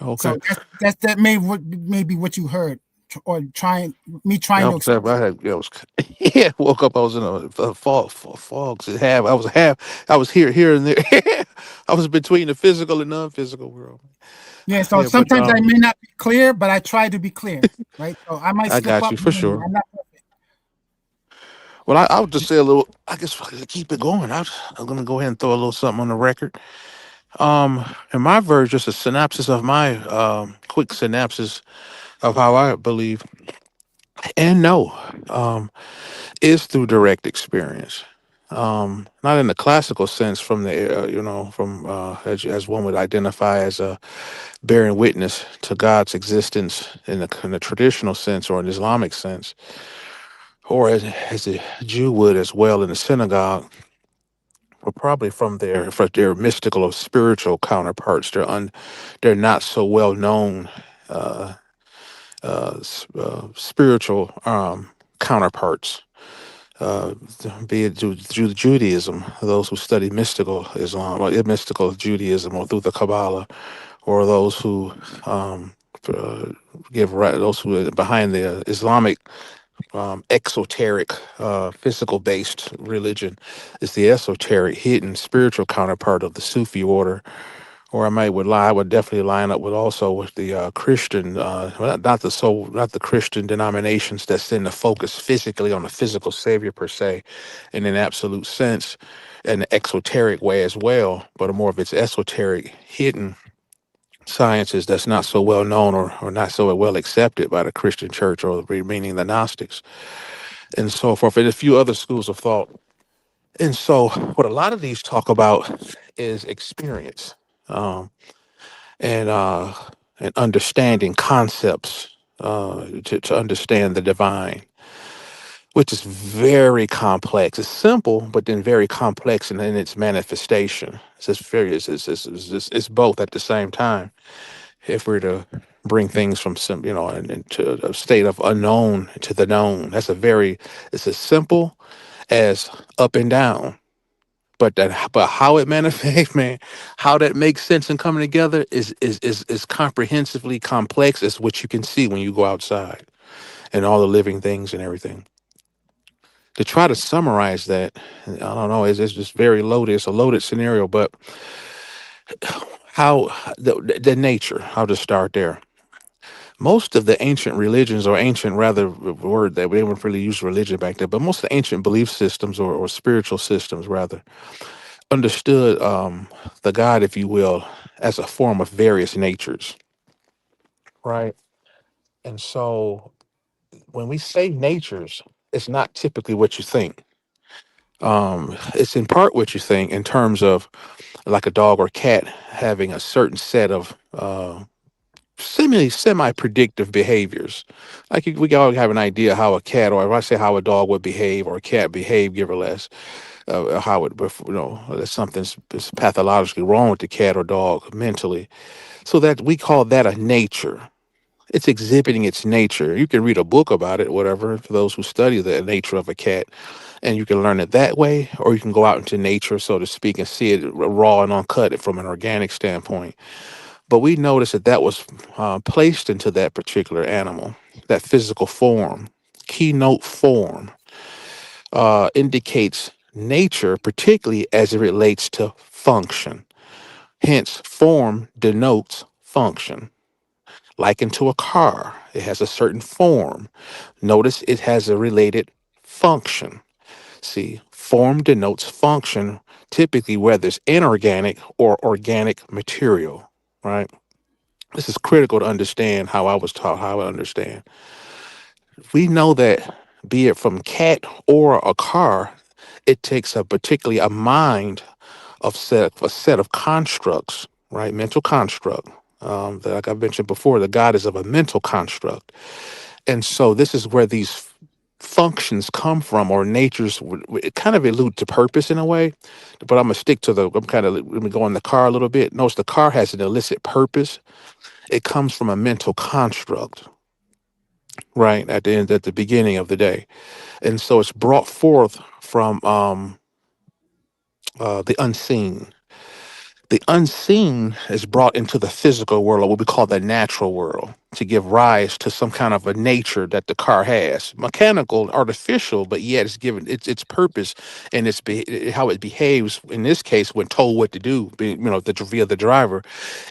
Okay. So that may be what you heard. or trying Yeah, to explain. I had, yeah, I was, yeah, woke up. I was in a fogs. I was here and there. I was between the physical and non-physical world. Yeah, so Yeah, but sometimes I may not be clear, but I try to be clear, right? So I might I slip got up. you for sure. I'm not perfect. Well, I would just say a little. I guess to keep it going. I'm gonna go ahead and throw a little something on the record. In my version, just a synopsis of my quick synopsis of how I believe and know is through direct experience. Not in the classical sense, from the from as one would identify as a bearing witness to God's existence in the traditional sense or an Islamic sense, or as a Jew would as well in the synagogue, but probably from their mystical or spiritual counterparts. They're not so well known uh, spiritual counterparts. Uh, be it Judaism, those who study mystical Islam or mystical Judaism, or through the Kabbalah, or those who uh, those who are behind the Islamic exoteric, physical based religion is the esoteric, hidden, spiritual counterpart of the Sufi order. Or I would definitely line up with also with the Christian, well, not the Christian denominations that tend to focus physically on the physical savior per se, in an absolute sense, in an exoteric way as well, but a more of its esoteric, hidden sciences that's not so well known or not so well accepted by the Christian church, or meaning the Gnostics and so forth, and a few other schools of thought. And so, what a lot of these talk about is experience, um, and uh, and understanding concepts, to understand the divine, which is very complex. It's simple, but then very complex in its manifestation. It's just it's both at the same time. If we're to bring things from some, into a state of unknown to the known, it's as simple as up and down. But how it manifests, man, how that makes sense and coming together is comprehensively complex as what you can see when you go outside and all the living things and everything. To try to summarize that, I don't know, it's just very loaded. It's a loaded scenario, but how the nature, I'll just start there. Most of the ancient religions, or ancient rather word that we didn't really use religion back then, but most of the ancient belief systems, or spiritual systems rather, understood the God, if you will, as a form of various natures, right? And so when we say natures, it's not typically what you think. It's in part what you think in terms of like a dog or cat having a certain set of semi predictive behaviors. Like we all have an idea how a cat, or if I say how a dog would behave or a cat behave, give or less, how it, there's is pathologically wrong with the cat or dog mentally. So that we call that a nature. It's exhibiting its nature. You can read a book about it, whatever, for those who study the nature of a cat, and you can learn it that way, or you can go out into nature, so to speak, and see it raw and uncut from an organic standpoint. But we noticed that was placed into that particular animal, that physical form, keynote form, indicates nature, particularly as it relates to function. Hence, form denotes function. Likened to a car, it has a certain form. Notice it has a related function. See, form denotes function, typically whether it's inorganic or organic material, right? This is critical to understand how I was taught, how I understand. We know that, be it from cat or a car, it takes particularly a mind of a set of constructs, right? Mental construct. That, like I mentioned before, the God is of a mental construct. And so this is where these functions come from, or natures it kind of allude to purpose in a way. But I'm gonna stick to let me go in the car a little bit. Notice the car has an illicit purpose. It comes from a mental construct, right? At the beginning of the day. And so it's brought forth from the unseen. The unseen is brought into the physical world, or what we call the natural world, to give rise to some kind of a nature that the car has. Mechanical, artificial, but yet it's given its purpose and how it behaves. In this case, when told what to do, via the driver,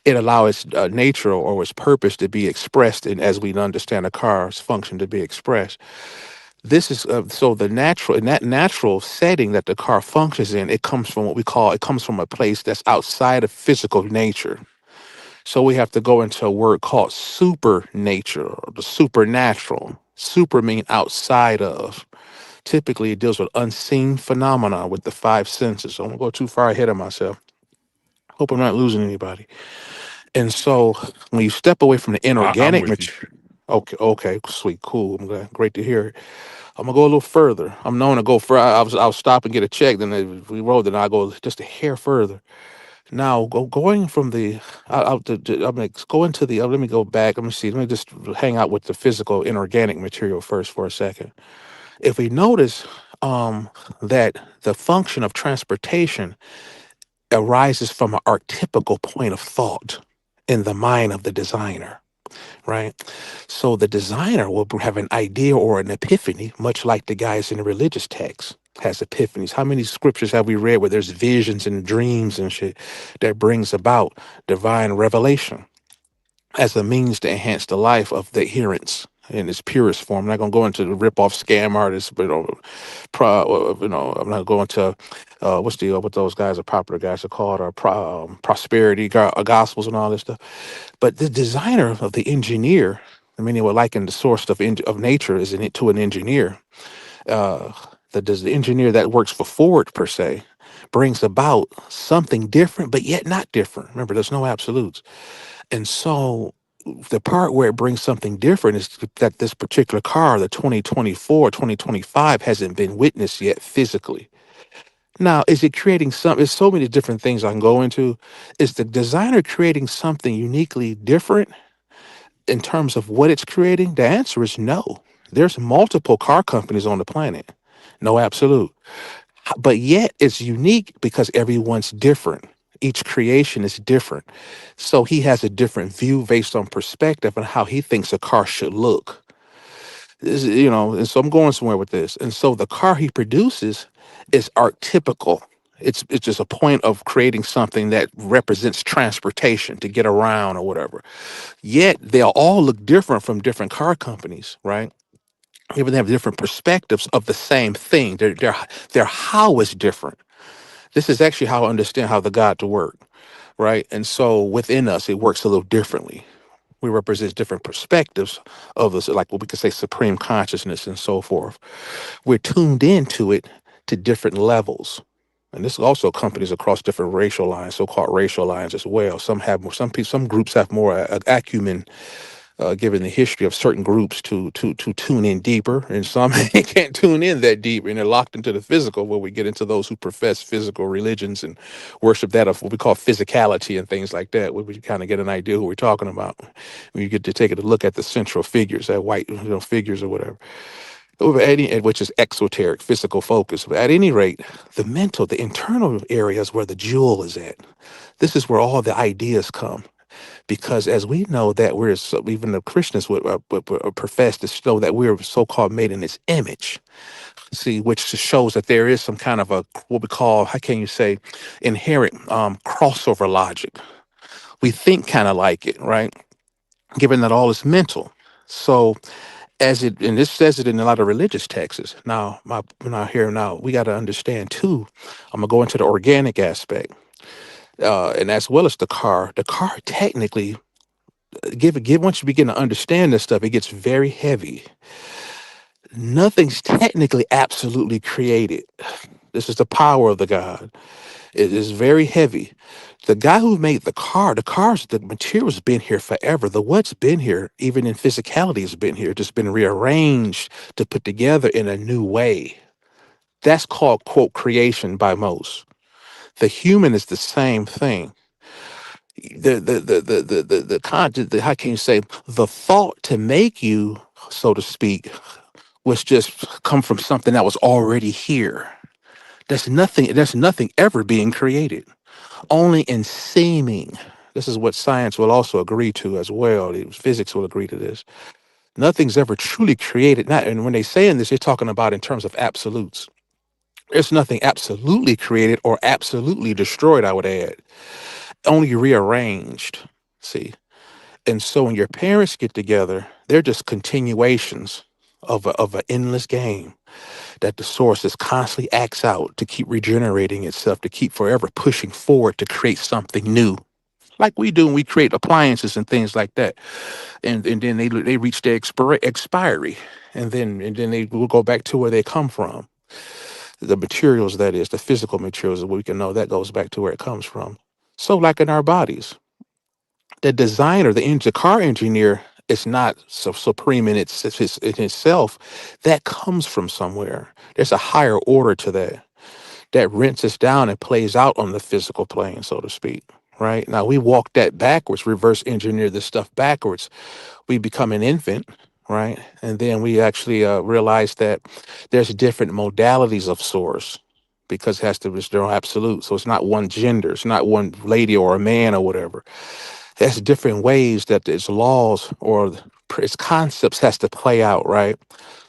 it allows its nature or its purpose to be expressed, and as we understand a car's function to be expressed. This is so the natural in that natural setting that the car functions in. It comes from it comes from a place that's outside of physical nature. So we have to go into a word called supernature, or the supernatural. Super mean outside of. Typically, it deals with unseen phenomena with the five senses. So I don't go too far ahead of myself. Hope I'm not losing anybody. And so when you step away from the I'm inorganic with you. material, okay, sweet, cool. I'm glad, great to hear it. I'm gonna go a little further. I'm known to go further. I'll stop and get a check. Then if we roll, then I go just a hair further. Now going from the, I'm gonna go into the. Let me go back. Let me see. Let me just hang out with the physical inorganic material first for a second. If we notice that the function of transportation arises from an archetypical point of thought in the mind of the designer, right? So the designer will have an idea or an epiphany, much like the guys in the religious text has epiphanies. How many scriptures have we read where there's visions and dreams and shit that brings about divine revelation as a means to enhance the life of the adherents in its purest form? I'm not going to go into the rip-off scam artists, but I'm not going to what those guys are popular guys are called, or prosperity gospels and all this stuff. But the designer of the engineer, I mean, would liken the source of nature is in it to an engineer. Uh, the engineer that works for Ford per se brings about something different, but yet not different. Remember, there's no absolutes. And so the part where it brings something different is that this particular car, the 2024, 2025, hasn't been witnessed yet physically. Now, is it creating some? There's so many different things I can go into. Is the designer creating something uniquely different in terms of what it's creating? The answer is no. There's multiple car companies on the planet. No absolute. But yet it's unique because everyone's different. Each creation is different. So he has a different view based on perspective and how he thinks a car should look. And so I'm going somewhere with this. And so the car he produces is archetypical. It's just a point of creating something that represents transportation to get around or whatever. Yet they'll all look different from different car companies, right? Even they have different perspectives of the same thing. Their how is different. This is actually how I understand how the God to work, right? And so within us, it works a little differently. We represent different perspectives of this, like what we could say supreme consciousness and so forth. We're tuned into it to different levels. And this also companies across different racial lines, so-called racial lines as well. Some have more, some groups have more acumen, given the history of certain groups to tune in deeper, and some can't tune in that deep, and they're locked into the physical. Where we get into those who profess physical religions and worship that of what we call physicality and things like that, where we kind of get an idea who we're talking about. When you get to take a look at the central figures, that white figures or whatever. Which is exoteric, physical focus. But at any rate, the internal areas where the jewel is at. This is where all the ideas come. Because as we know that even the Christians would profess to show that we're so-called made in His image. See, which shows that there is some kind of a, what we call, how can you say, inherent crossover logic. We think kind of like it, right? Given that all is mental. So and this says it in a lot of religious texts. Now, we got to understand too. I'm gonna go into the organic aspect, and as well as the car. The car technically, once you begin to understand this stuff, it gets very heavy. Nothing's technically absolutely created. This is the power of the God. It is very heavy. The guy who made the material's been here forever. The what's been here, even in physicality, has been here, just been rearranged to put together in a new way. That's called, quote, creation by most. The human is the same thing. How can you say, the thought to make you, so to speak, was just come from something that was already here. There's nothing ever being created. Only in seeming. This is what science will also agree to as well. Physics will agree to this. Nothing's ever truly created. Not, and when they say in this, they're talking about in terms of absolutes. There's nothing absolutely created or absolutely destroyed, I would add. Only rearranged. See. And so when your parents get together, they're just continuations of an endless game that the source is constantly acts out to keep regenerating itself, to keep forever pushing forward to create something new. Like we do when we create appliances and things like that. And then they reach their expiry. And then they will go back to where they come from. The materials, that is, the physical materials, we can know that goes back to where it comes from. So like in our bodies, the designer, the car engineer is not so supreme in in itself. That comes from somewhere. There's a higher order to that rinses down and plays out on the physical plane, so to speak. Right now, we walk that backwards, reverse engineer this stuff backwards. We become an infant, right? And then we actually realize that there's different modalities of source because it has to be their own absolute. So it's not one gender, it's not one lady or a man or whatever. There's different ways that its laws or its concepts has to play out, right?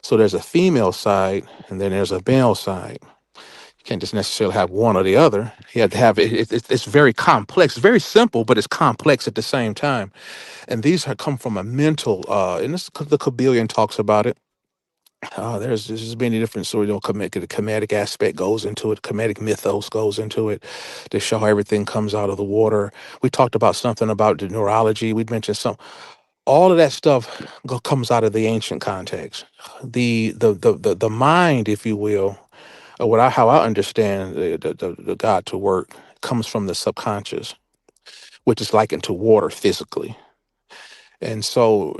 So there's a female side and then there's a male side. You can't just necessarily have one or the other. You have to have it's very complex. It's very simple, but it's complex at the same time. And these have come from a mental, and this the Kabbalion talks about it. There's many different sort of the comedic aspect goes into it, comedic mythos goes into it to show how everything comes out of the water. We talked about something about the neurology. We mentioned some all of that stuff comes out of the ancient context. The mind, if you will, or how I understand the God to work, comes from the subconscious, which is likened to water physically. And so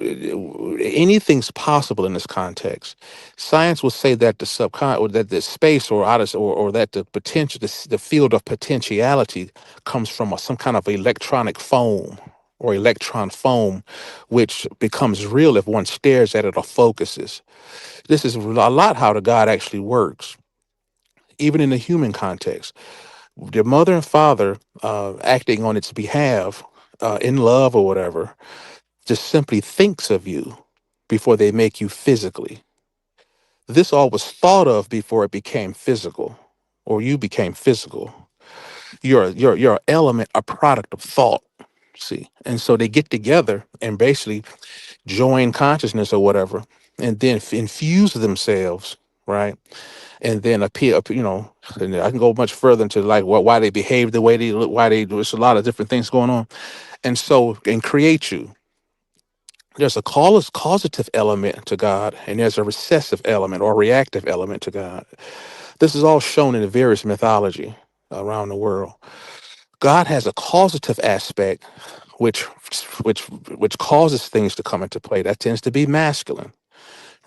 anything's possible in this context. Science will say that the or that the space or out of, or that the potential, the field of potentiality comes from some kind of electronic foam or electron foam, which becomes real if one stares at it or focuses. This is a lot how the God actually works, even in the human context. The mother and father acting on its behalf in love or whatever just simply thinks of you before they make you physically. This all was thought of before it became physical or you became physical. You're an element, a product of thought. See, and so they get together and basically join consciousness or whatever, and then infuse themselves, right? And then appear, and I can go much further into like why they behave the way they look, why they do. There's a lot of different things going on, and so and create you. There's a causative element to God, and there's a recessive element or reactive element to God. This is all shown in the various mythology around the world. God has a causative aspect, which which which causes things to come into play. That tends to be masculine,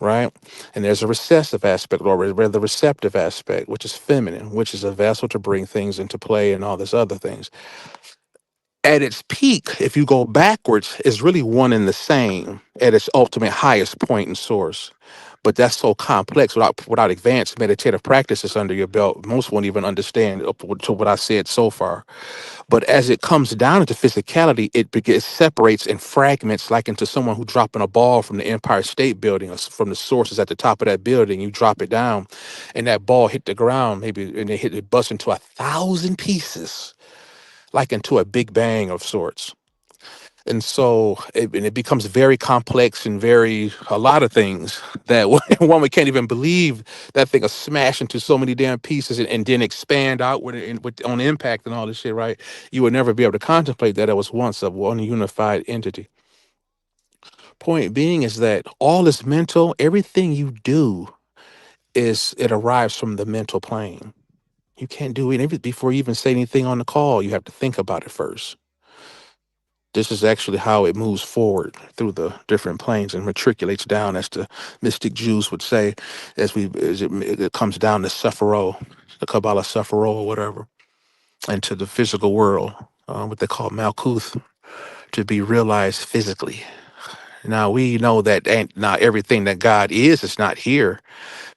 right? And there's a recessive aspect, or the receptive aspect, which is feminine, which is a vessel to bring things into play and all this other things. At its peak, if you go backwards, is really one and the same at its ultimate highest point and source. But that's so complex without advanced meditative practices under your belt. Most won't even understand up to what I said so far. But as it comes down into physicality, it separates and fragments like into someone who dropping a ball from the Empire State Building or from the sources at the top of that building. You drop it down, and that ball hit the ground, maybe, and it busts into 1,000 pieces, like into a big bang of sorts. And so it becomes very complex and a lot of things that one can't even believe that thing will smash into so many damn pieces and then expand out on impact and all this shit, right? You would never be able to contemplate that it was once a one unified entity. Point being is that all is mental. Everything you do it arrives from the mental plane. You can't do it before you even say anything on the call. You have to think about it first. This is actually how it moves forward through the different planes and matriculates down, as the mystic Jews would say, it comes down to Sephiroth, the Kabbalah Sephiroth or whatever, and to the physical world, what they call Malkuth, to be realized physically. Now we know that ain't now everything that God is not here,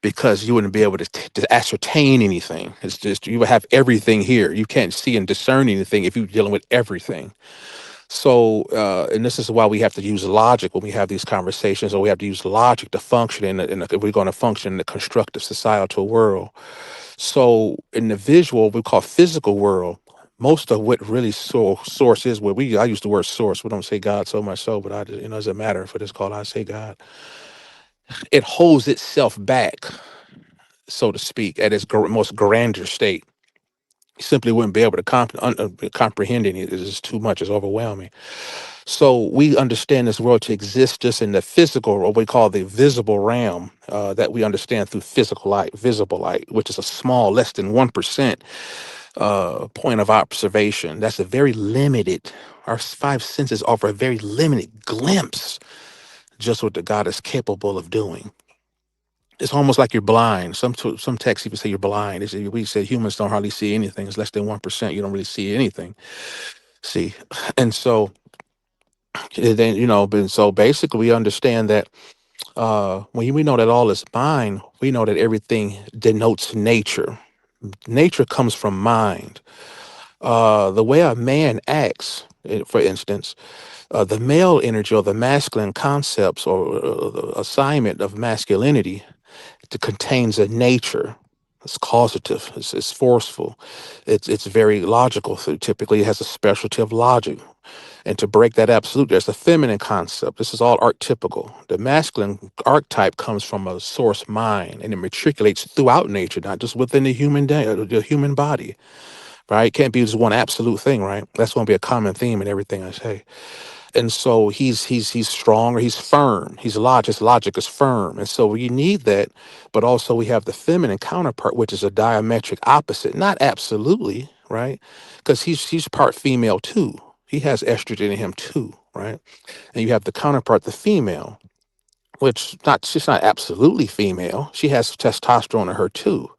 because you wouldn't be able to ascertain anything. It's just you would have everything here. You can't see and discern anything if you're dealing with everything. So, and this is why we have to use logic when we have these conversations, or we have to use logic to function if we're going to function in the constructive societal world. So, in the visual, we call physical world, most of what really source is, where I use the word source. We don't say God so much so, but it doesn't matter for this call. I say God. It holds itself back, so to speak, at its most grander state. You simply wouldn't be able to comprehend any. It's just too much. It's overwhelming. So we understand this world to exist just in the physical, or what we call the visible realm, that we understand through physical light, visible light, which is a small, less than 1% point of observation. That's a very limited. Our five senses offer a very limited glimpse just what the God is capable of doing. It's almost like you're blind. Some texts even say you're blind. We said humans don't hardly see anything. It's less than 1%. You don't really see anything. See, and so then but so basically we understand that when we know that all is mind, we know that everything denotes nature. Nature comes from mind. The way a man acts, for instance, the male energy or the masculine concepts or the assignment of masculinity, it contains a nature. It's causative. It's forceful. It's very logical. So typically, it has a specialty of logic. And to break that absolute, there's a feminine concept. This is all archetypical. The masculine archetype comes from a source mind, and it matriculates throughout nature, not just within the human body. Right? It can't be just one absolute thing, right? That's going to be a common theme in everything I say. And so he's strong, or he's firm. His logic is firm. And so we need that, but also we have the feminine counterpart, which is a diametric opposite. Not absolutely, right? Because he's part female too. He has estrogen in him too, right? And you have the counterpart, the female, which she's not absolutely female. She has testosterone in her too.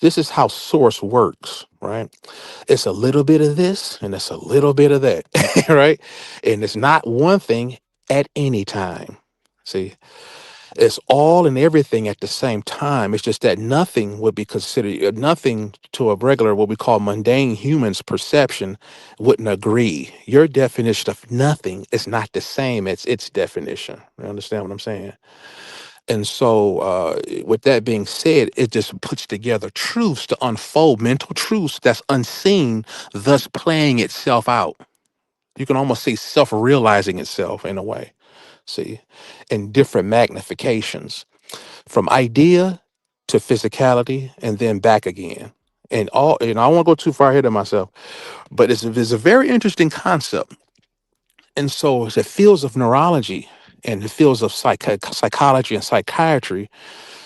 This is how source works, right? It's a little bit of this and it's a little bit of that, right? And it's not one thing at any time. See, it's all and everything at the same time. It's just that nothing would be considered, nothing to a regular, what we call mundane human's perception wouldn't agree. Your definition of nothing is not the same as its definition. You understand what I'm saying? And so, with that being said, it just puts together truths to unfold, mental truths that's unseen, thus playing itself out. You can almost say self-realizing itself in a way, see, in different magnifications, from idea to physicality and then back again. And I don't want to go too far ahead of myself, but it's a very interesting concept. And so the fields of neurology and the fields of psychology and psychiatry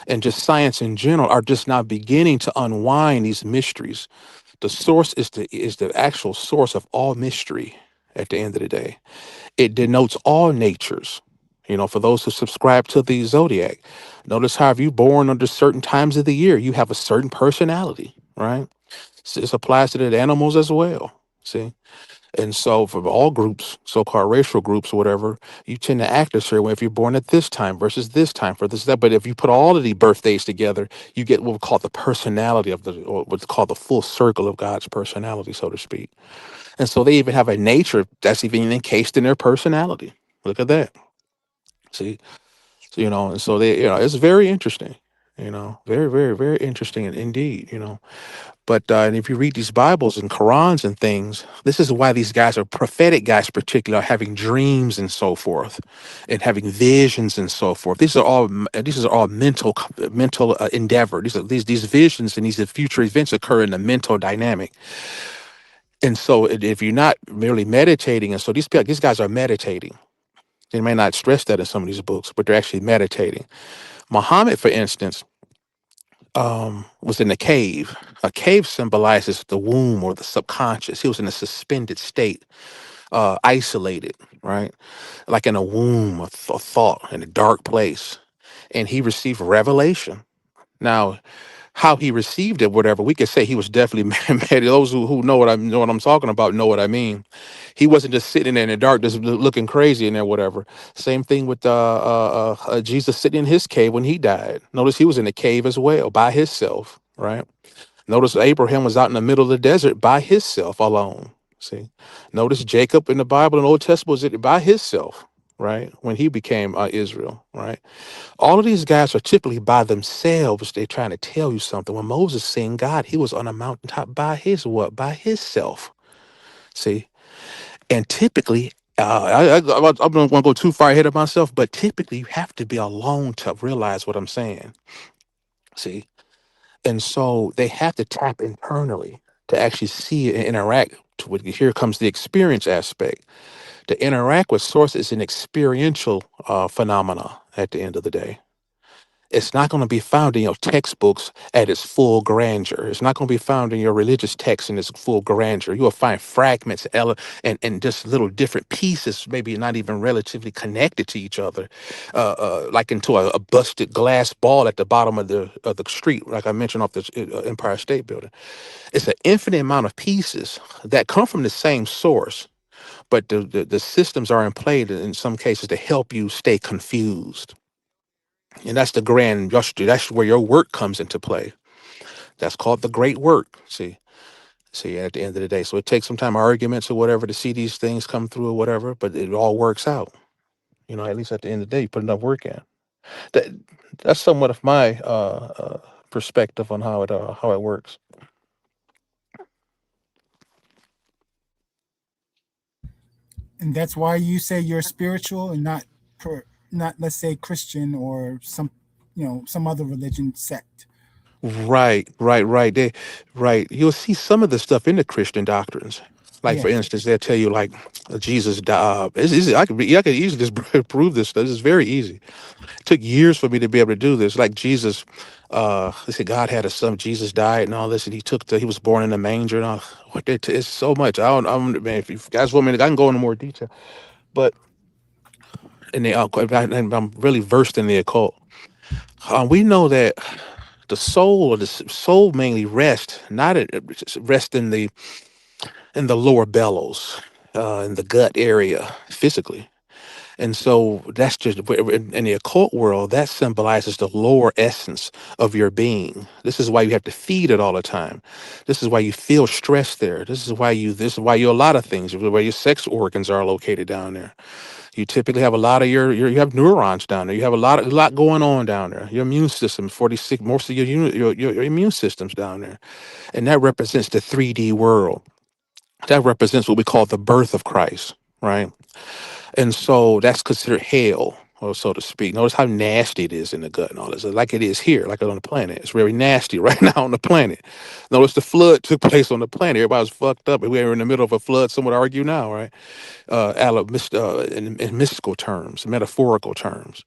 and just science in general are just now beginning to unwind these mysteries. The source is the actual source of all mystery at the end of the day. It denotes all natures. For those who subscribe to the zodiac, notice how if you're born under certain times of the year, you have a certain personality, right? So this applies to the animals as well. See? And so for all groups, so-called racial groups or whatever, you tend to act a certain way if you're born at this time versus this time for this, that. But if you put all of the birthdays together, you get what we call the personality or what's called the full circle of God's personality, so to speak. And so they even have a nature that's even encased in their personality. Look at that. See? So, and so it's very interesting, very, very, very interesting indeed. But and if you read these Bibles and Qurans and things, this is why these guys are prophetic guys, particularly, are having dreams and so forth, and having visions and so forth. These are all mental endeavor. These visions and these future events occur in the mental dynamic. And so if you're not merely meditating, and so these guys are meditating. They may not stress that in some of these books, but they're actually meditating. Muhammad, for instance, was in a cave. A cave symbolizes the womb or the subconscious. He was in a suspended state, isolated, right? Like in a womb of thought in a dark place. And he received revelation. Now, how he received it, whatever, we could say he was definitely mad. Those who know what I'm talking about know what I mean. He wasn't just sitting there in the dark, just looking crazy in there, whatever. Same thing with Jesus sitting in his cave when he died. Notice he was in the cave as well by himself, right? Notice Abraham was out in the middle of the desert by himself alone. See, notice Jacob in the Bible in the Old Testament was by himself, right? When he became Israel, right? All of these guys are typically by themselves. They're trying to tell you something. When Moses seen God, he was on a mountaintop by his what? By himself. See, and typically, I don't want to go too far ahead of myself, but typically you have to be alone to realize what I'm saying. See, and so they have to tap internally to actually see and interact. Here comes the experience aspect. To interact with source is an experiential phenomena at the end of the day. It's not going to be found in your textbooks at its full grandeur. It's not going to be found in your religious text in its full grandeur. You will find fragments and just little different pieces, maybe not even relatively connected to each other, like into a busted glass ball at the bottom of the street, like I mentioned off this Empire State Building. It's an infinite amount of pieces that come from the same source, but the systems are in play in some cases to help you stay confused. And that's the grand gesture. That's where your work comes into play. That's called the great work. See, at the end of the day. So it takes some time, arguments or whatever, to see these things come through or whatever, but it all works out. At least at the end of the day, you put enough work in. That, that's somewhat of my perspective on how it works. And that's why you say you're spiritual and not let's say Christian or some other religion sect. Right. Right. You'll see some of the stuff in the Christian doctrines. Like Yeah. for instance, they'll tell you like Jesus died. It's easy. I could easily just prove this stuff. This is very easy. It took years for me to be able to do this. Like Jesus, they said God had a son. Jesus died and all this, and he was born in a manger and all. It's so much. Man. If you guys want me, I can go into more detail. But and I'm really versed in the occult. We know that the soul mainly rests not at, rest in the lower bellows, in the gut area physically. And so that's just in the occult world, that symbolizes the lower essence of your being. This is why you have to feed it all the time. This is why you feel stress there. This is why you a lot of things, where your sex organs are located down there. You typically have a lot of you have neurons down there. You have a lot going on down there. Your immune system, 46, most of your immune system's down there. And that represents the 3D world. That represents what we call the birth of Christ, right? And so that's considered hell, or so to speak. Notice how nasty it is in the gut and all this, like it is here, like on the planet. It's very nasty right now on the planet. Notice the flood took place on the planet. Everybody's fucked up. We were in the middle of a flood. Some would argue now, right? In mystical terms, metaphorical terms.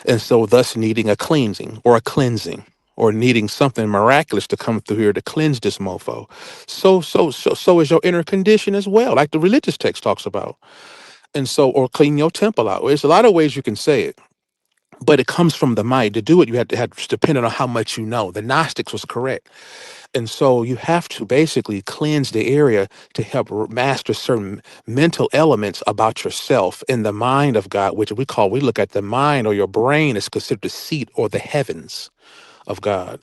And so thus needing a cleansing or a cleansing, or needing something miraculous to come through here to cleanse this mofo. So is your inner condition as well, like the religious text talks about. And so, or clean your temple out. There's a lot of ways you can say it, but it comes from the mind. To do it, you have depending on how much you know. The Gnostics was correct. And so you have to basically cleanse the area to help master certain mental elements about yourself in the mind of God, which we look at the mind, or your brain is considered the seat or the heavens of God.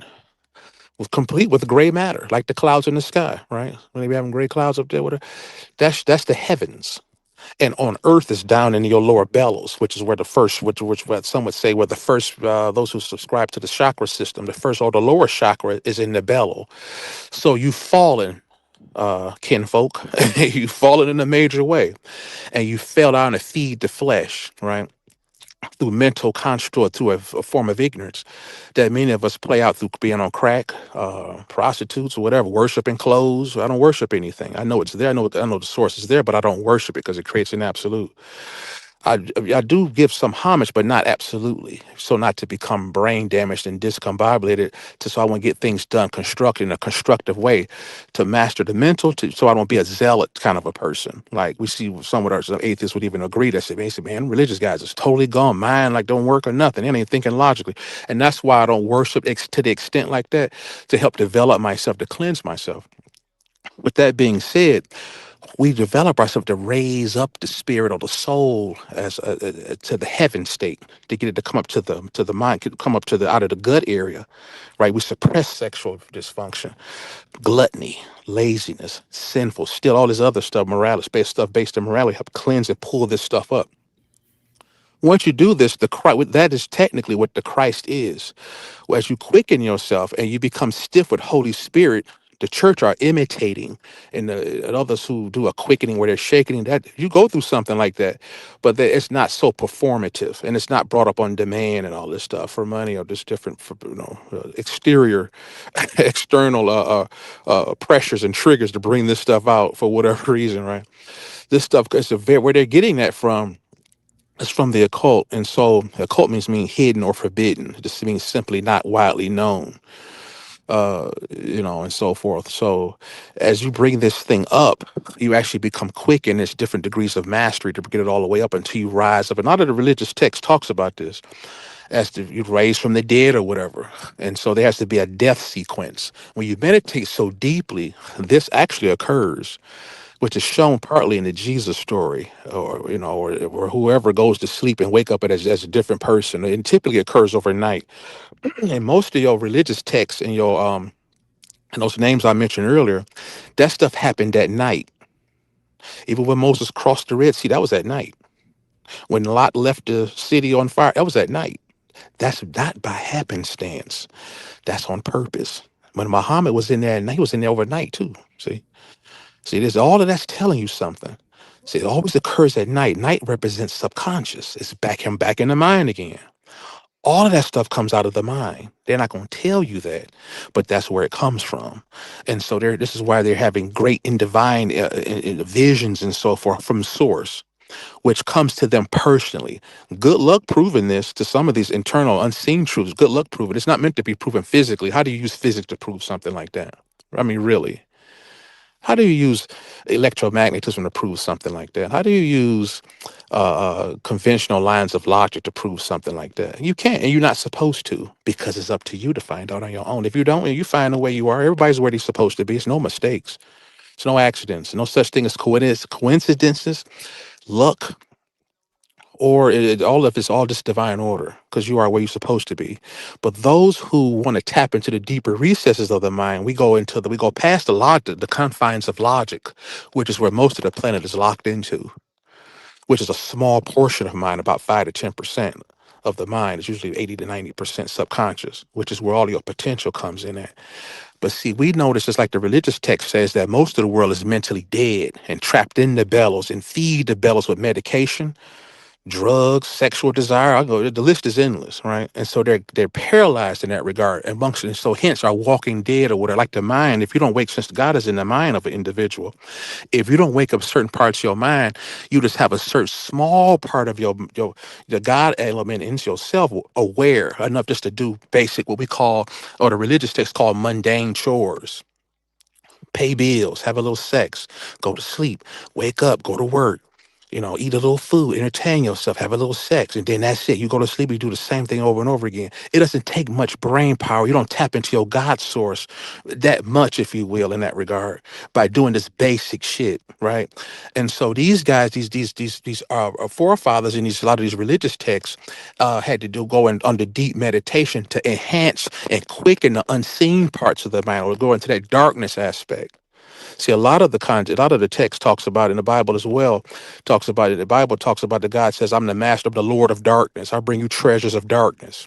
Complete with gray matter, like the clouds in the sky, right? When we having gray clouds up there, whatever. That's the heavens. And on earth is down in your lower bellows, which is where the first, which what some would say, where the first, those who subscribe to the chakra system, the first or the lower chakra is in the bellow. So you've fallen, kinfolk. You've fallen in a major way, and you fell down to feed the flesh, right? Through mental construct, through a form of ignorance that many of us play out through being on crack, prostitutes, or whatever, worshiping clothes. I don't worship anything. I know it's there. I know the source is there, but I don't worship it because it creates an absolute. I do give some homage, but not absolutely. So not to become brain damaged and discombobulated, so I want to get things done constructed in a constructive way, to master the mental, so I don't be a zealot kind of a person. Like we see some of our some atheists would even agree that say, basically, man, religious guys is totally gone, mind like don't work or nothing. They ain't thinking logically, and that's why I don't worship to the extent like that, to help develop myself, to cleanse myself. With that being said, we develop ourselves to raise up the spirit or the soul as to the heaven state, to get it to come up to the mind, come up to the out of the gut area, right? We suppress sexual dysfunction, gluttony, laziness, sinful, still all this other stuff, morality, based on morality, help cleanse and pull this stuff up. Once you do this, the Christ, that is technically what the Christ is. As you quicken yourself and you become stiff with Holy Spirit, the church are imitating, and others who do a quickening where they're shaking, that you go through something like that, but it's not so performative, and it's not brought up on demand and all this stuff for money or just different, for, exterior, external pressures and triggers to bring this stuff out for whatever reason, right? This stuff is where they're getting that from. It's from the occult, and so occult mean hidden or forbidden. It just means simply not widely known, and so forth. So as you bring this thing up, you actually become quick, and there's different degrees of mastery to get it all the way up until you rise up. And a lot of the religious text talks about this, as to you raise from the dead or whatever. And so there has to be a death sequence. When you meditate so deeply, this actually occurs, which is shown partly in the Jesus story, or whoever goes to sleep and wake up as a different person. It typically occurs overnight. And most of your religious texts and your and those names I mentioned earlier, that stuff happened at night. Even when Moses crossed the Red Sea, that was at night. When Lot left the city on fire, that was at night. That's not by happenstance. That's on purpose. When Muhammad was in there at night, he was in there overnight too. See, there's all of that's telling you something. See, it always occurs at night. Night represents subconscious. It's back in the mind again. All of that stuff comes out of the mind. They're not going to tell you that, but that's where it comes from. And so this is why they're having great and divine visions and so forth from source, which comes to them personally. Good luck proving this to some of these internal unseen truths. Good luck proving. It's not meant to be proven physically. How do you use physics to prove something like that? I mean, really? How do you use electromagnetism to prove something like that? How do you use conventional lines of logic to prove something like that? You can't, and you're not supposed to, because it's up to you to find out on your own. If you don't, and you find the way you are, everybody's where they're supposed to be. It's no mistakes. It's no accidents. No such thing as coincidences, luck, or all of it's all just divine order, because you are where you're supposed to be. But those who want to tap into the deeper recesses of the mind, we go past the logic, the confines of logic, which is where most of the planet is locked into, which is a small portion of mind, about 5 to 10% of the mind. Is usually 80 to 90% subconscious, which is where all your potential comes in at. But see, we notice, just like the religious text says, that most of the world is mentally dead and trapped in the bellows, and feed the bellows with medication, drugs, sexual desire. The list is endless, right? And so they're paralyzed in that regard. And so hence our walking dead, or whatever, like the mind. If you don't wake, since God is in the mind of an individual, if you don't wake up certain parts of your mind, you just have a certain small part of your the God element in yourself aware enough just to do basic, what we call, or the religious text call, mundane chores. Pay bills, have a little sex, go to sleep, wake up, go to work, eat a little food, entertain yourself, have a little sex, and then that's it. You go to sleep, you do the same thing over and over again. It doesn't take much brain power. You don't tap into your God source that much, if you will, in that regard, by doing this basic shit, right? And so these guys, these forefathers in a lot of these religious texts, had to go under deep meditation to enhance and quicken the unseen parts of the mind, or go into that darkness aspect. See, a lot of the text talks about, in the Bible as well, talks about it. The Bible talks about the God says, I'm the master of the Lord of darkness. I bring you treasures of darkness.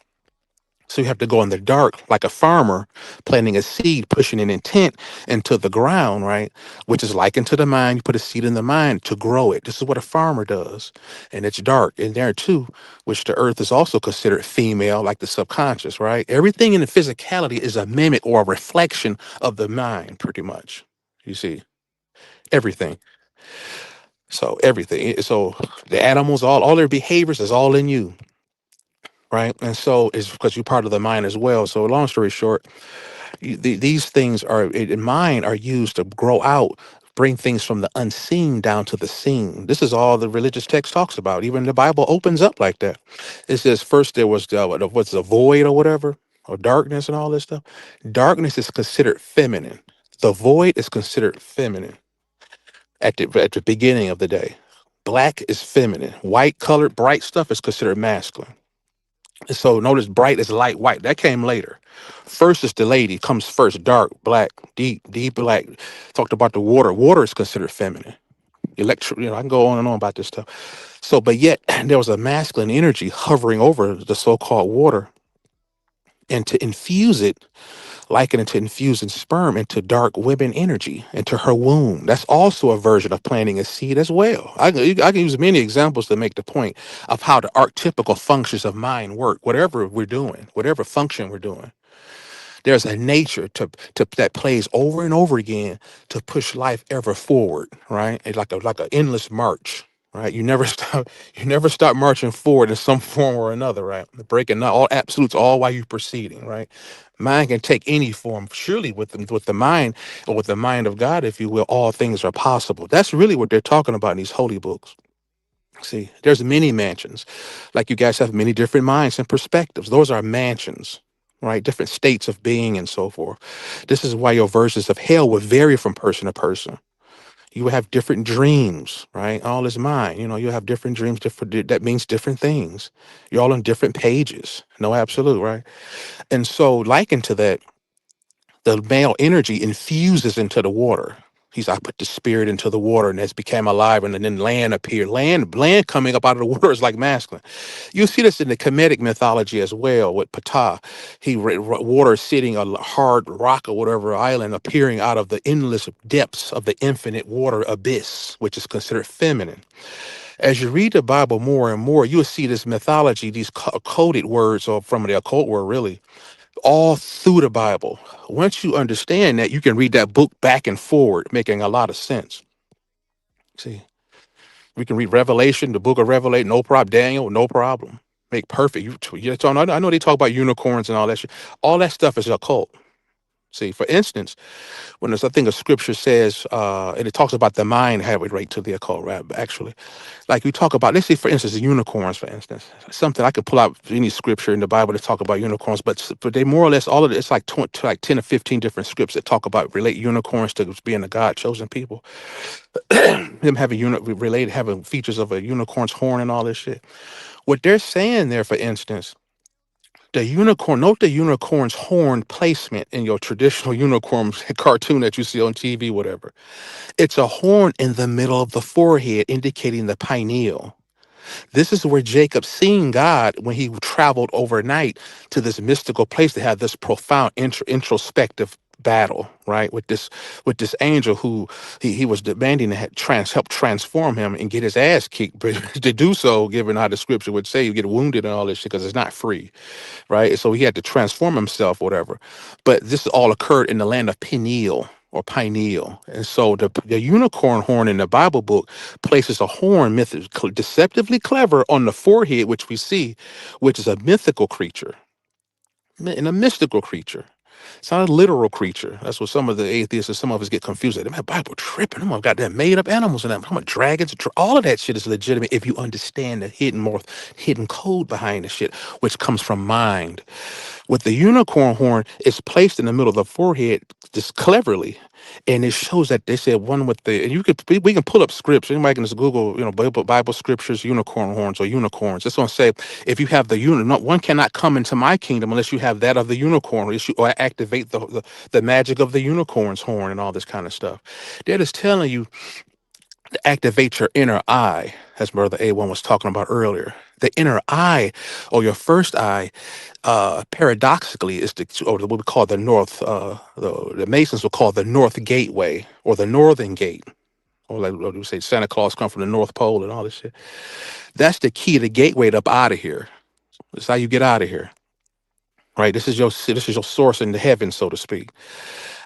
So you have to go in the dark, like a farmer planting a seed, pushing an intent into the ground, right? Which is likened to the mind. You put a seed in the mind to grow it. This is what a farmer does. And it's dark in there too, which the earth is also considered female, like the subconscious, right? Everything in the physicality is a mimic or a reflection of the mind, pretty much. You see, everything. So everything. So the animals, all their behaviors is all in you, right? And so it's because you're part of the mind as well. So long story short, these things are in mind are used to grow out, bring things from the unseen down to the seen. This is all the religious text talks about. Even the Bible opens up like that. It says first there was what's the void or whatever, or darkness and all this stuff. Darkness is considered feminine. The void is considered feminine at the beginning of the day. Black is feminine. White colored bright stuff is considered masculine. So notice bright is light white. That came later. First is the lady, comes first, dark, black, deep black. Talked about the water. Water is considered feminine. I can go on and on about this stuff. So, but yet there was a masculine energy hovering over the so-called water, and to infuse it, liken it to infusing sperm into dark women energy, into her womb. That's also a version of planting a seed as well. I can use many examples to make the point of how the archetypical functions of mind work, whatever we're doing, whatever function we're doing. There's a nature to that plays over and over again to push life ever forward, right? It's like an endless march, right? You never stop marching forward in some form or another, right? Breaking all absolutes all while you're proceeding, right? Mind can take any form. Surely with the mind, or with the mind of God, if you will, all things are possible. That's really what they're talking about in these holy books. See, there's many mansions. Like you guys have many different minds and perspectives. Those are mansions, right? Different states of being and so forth. This is why your versions of hell would vary from person to person. You will have different dreams, right? All is mind. You have different dreams, that means different things. You're all on different pages. No absolute, right? And so likened to that, the male energy infuses into the water. I put the spirit into the water and it's became alive, and then land appeared. Land coming up out of the water is like masculine. You see this in the Kemetic mythology as well with Ptah. Water sitting on a hard rock or whatever island, appearing out of the endless depths of the infinite water abyss, which is considered feminine. As you read the Bible more and more, you'll see this mythology, these coded words, or from the occult world really, all through the Bible. Once you understand that, you can read that book back and forward, making a lot of sense. See, we can read Revelation, the book of Revelation, no problem. Daniel, no problem. Make perfect. I know they talk about unicorns and all that shit. All that stuff is occult. See, for instance, when there's a thing of scripture says, and it talks about the mind, have it right to the occult, right? Actually, like we talk about, let's say, for instance, the unicorns, for instance, something I could pull out any scripture in the Bible to talk about unicorns, but they more or less, all of it, it's like 10 or 15 different scripts that talk about, relate unicorns to being a God chosen people. Them having having features of a unicorn's horn and all this shit. What they're saying there, for instance, note the unicorn's horn placement in your traditional unicorn cartoon that you see on TV, whatever. It's a horn in the middle of the forehead, indicating the pineal. This is where Jacob seen God when he traveled overnight to this mystical place to have this profound introspective battle, right? With this angel who he was demanding to help transform him and get his ass kicked, but to do so, given how the scripture would say, you get wounded and all this shit because it's not free, right? So he had to transform himself, whatever. But this all occurred in the land of Peniel or pineal. And so the unicorn horn in the Bible book places a horn deceptively clever on the forehead, which we see, which is a mythical creature and a mystical creature. It's not a literal creature. That's what some of the atheists and some of us get confused. Like, man, Bible tripping. I'm got that made up animals and that. I'm dragons. All of that shit is legitimate if you understand the hidden code behind the shit, which comes from mind. With the unicorn horn, it's placed in the middle of the forehead just cleverly. And it shows that they said one with the, and we can pull up scripts. Anybody can just Google, Bible scriptures, unicorn horns or unicorns. It's going to say, if you have one cannot come into my kingdom unless you have that of the unicorn, or activate the magic of the unicorn's horn and all this kind of stuff. They're just telling you to activate your inner eye, as Brother A1 was talking about earlier. The inner eye, or your first eye, paradoxically, is what we call the north. The Masons will call the North Gateway or the Northern Gate, or like we say, Santa Claus come from the North Pole and all this shit. That's the key, the gateway up out of here. That's how you get out of here, right? This is your source in the heaven, so to speak.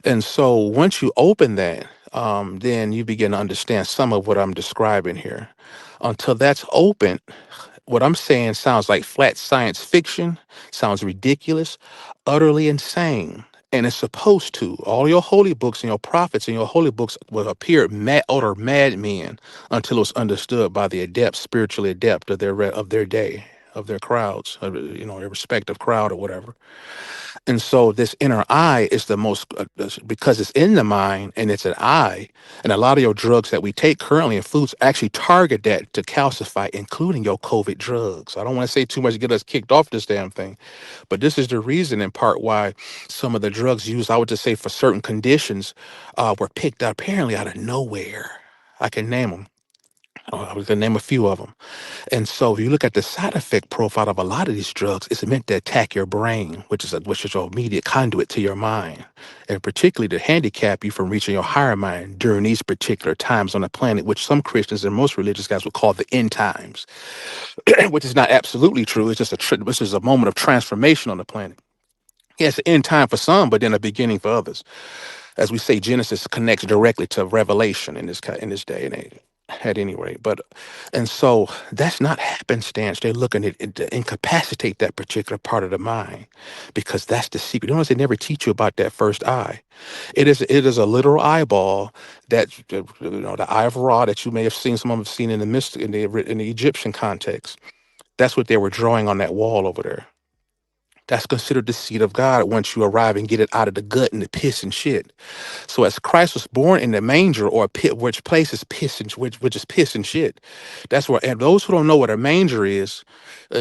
And so once you open that, then you begin to understand some of what I'm describing here. Until that's open, what I'm saying sounds like flat science fiction, sounds ridiculous, utterly insane. And it's supposed to. All your holy books and your prophets and your holy books will appear utter madmen until it's understood by the adept, spiritually adept of their day, of their crowds, their respective crowd or whatever. And so this inner eye is the most, because it's in the mind and it's an eye. And a lot of your drugs that we take currently in foods actually target that to calcify, including your COVID drugs. I don't want to say too much to get us kicked off this damn thing, but this is the reason in part why some of the drugs used, I would just say for certain conditions, were picked up apparently out of nowhere. I can name them. I was gonna name a few of them. And so if you look at the side effect profile of a lot of these drugs, it's meant to attack your brain, which is your immediate conduit to your mind, and particularly to handicap you from reaching your higher mind during these particular times on the planet, which some Christians and most religious guys would call the end times, which is not absolutely true. It's just this is a moment of transformation on the planet. Yeah, it's the end time for some, but then a beginning for others. As we say, Genesis connects directly to Revelation in this day and age. At any rate, and so that's not happenstance. They're looking at it to incapacitate that particular part of the mind, because that's the secret. You notice they never teach you about that first eye. It is a literal eyeball that the eye of Ra that you may have seen. Some of them have seen in the Egyptian context. That's what they were drawing on that wall over there. That's considered the seed of God once you arrive and get it out of the gut and the piss and shit. So as Christ was born in the manger, or a pit, which place is piss and which is piss and shit. That's where, and those who don't know what a manger is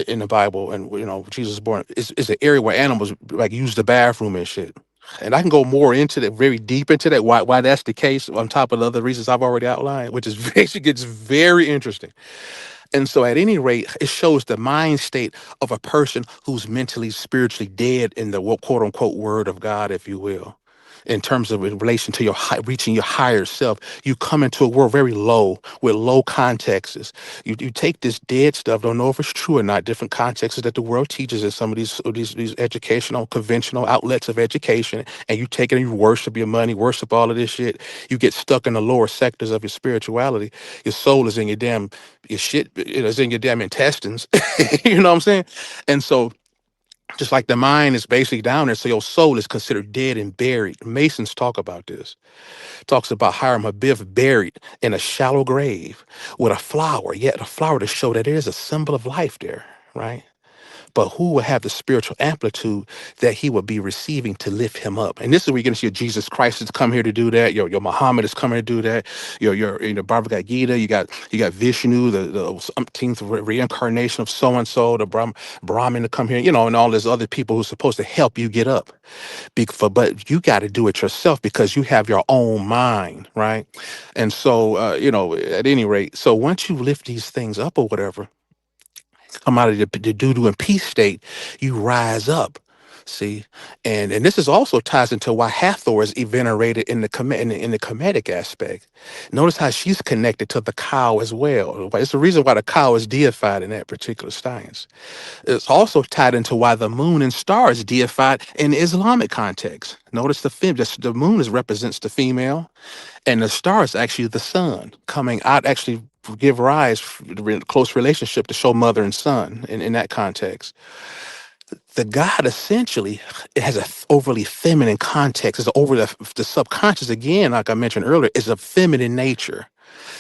in the Bible, and Jesus was born is an area where animals like use the bathroom and shit. And I can go more into that, very deep into that, why that's the case, on top of the other reasons I've already outlined, which is basically gets very interesting. And so, at any rate, it shows the mind state of a person who's mentally, spiritually dead in the quote unquote word of God, if you will. In terms of in relation to reaching your higher self, you come into a world very low with low contexts. You take this dead stuff, don't know if it's true or not, different contexts that the world teaches in some of these educational, conventional outlets of education, and you take it and you worship your money, worship all of this shit. You get stuck in the lower sectors of your spirituality. Your soul is in your shit, it's in your damn intestines. You know what I'm saying? And so just like the mind is basically down there, so your soul is considered dead and buried. Masons talk about this. Talks about Hiram Abiff buried in a shallow grave with a flower, yet a flower to show that there is a symbol of life there, right? But who will have the spiritual amplitude that he will be receiving to lift him up? And this is where you're going to see Jesus Christ has come here to do that. Your Muhammad is coming to do that. Your Bhagavad Gita. You got Vishnu, the umpteenth reincarnation of so and so, the Brahmin to come here, and all these other people who's supposed to help you get up. But you got to do it yourself because you have your own mind, right? And so, at any rate, so once you lift these things up or whatever, come out of the doo-doo and peace state, you rise up. See, and this is also ties into why Hathor is venerated in the Kemetic aspect. Notice how she's connected to the cow as well. It's the reason why the cow is deified in that particular science. It's also tied into why the moon and star is deified in the Islamic context. Notice the moon represents the female, and the star is actually the sun coming out, actually give rise close relationship to show mother and son in that context. The God essentially, it has a overly feminine context. It's over the subconscious, again, like I mentioned earlier, is a feminine nature.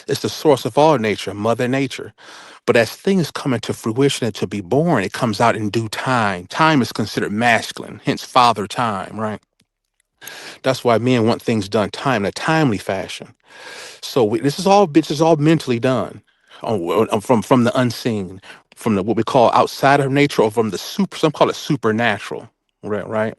It's the source of all nature, mother nature. But as things come into fruition and to be born, it comes out in due time. Time is considered masculine, hence father time, right? That's why men want things done in a timely fashion. So this is all mentally done from the unseen, from what we call outside of nature, or from the super. Some call it supernatural, right? Right.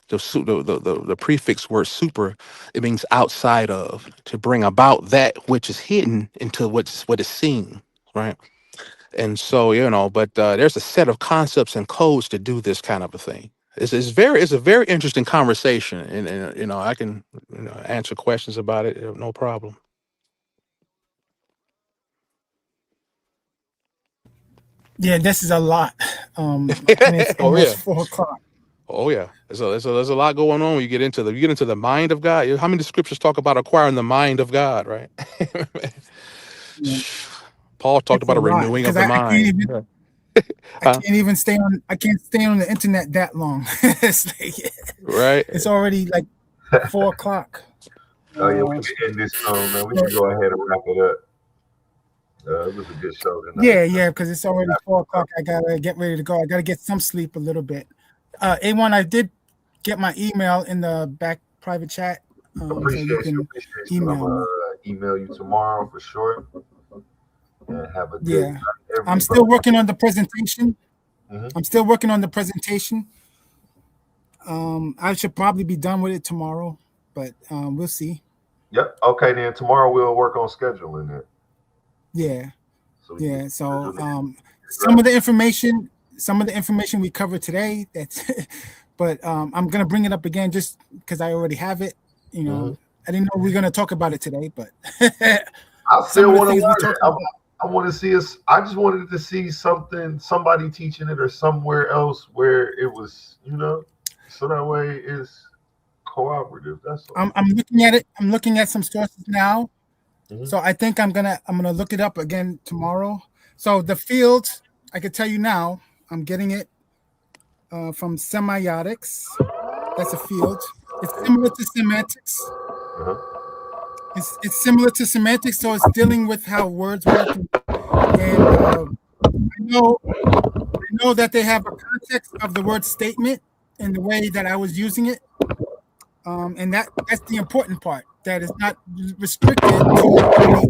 The prefix word super, it means outside of, to bring about that which is hidden into what is seen, right? And so but there's a set of concepts and codes to do this kind of a thing. It's a very interesting conversation, and I can answer questions about it, no problem. Yeah, this is a lot. And it's Oh almost yeah. 4 o'clock. Oh yeah, there's a lot going on when you get into the mind of God. How many scriptures talk about acquiring the mind of God, right? Paul talked It's a about a lot renewing of because the I can't mind. even Huh? I can't stay on the internet that long. It's like, Right. it's already like 4 o'clock. Oh yeah, we can end this soon, man. We can go ahead and wrap it up. It was a good show tonight. Yeah, because it's already 4 o'clock. I gotta get ready to go. I gotta get some sleep a little bit. A1, I did get my email in the back private chat, so you can Appreciate you. I'm email me. gonna email you tomorrow for sure. And have a good Yeah, night, I'm still everybody. working on the presentation. Mhm. I'm still working on the presentation. I should probably be done with it tomorrow, but we'll see. Yep. Okay, then tomorrow we'll work on scheduling it. Yeah, So we yeah. can So schedule it. some of the information we covered today. That's, but I'm gonna bring it up again just because I already have it. You know, I didn't know we were gonna talk about it today, but I some still of the want to things we learn talked it. about. I want to see us. I just wanted to see somebody teaching it or somewhere else where it was, so that way it's cooperative. That's all. I'm looking at it. I'm looking at some sources now. Mhm. So I think I'm gonna look it up again tomorrow. So the field, I could tell you now, I'm getting it from semiotics. That's a field. It's similar to semantics. It's similar to semantics, so it's dealing with how words work, and I know that they have a context of the word statement in the way that I was using it, and that's the important part. That is not restricted to only.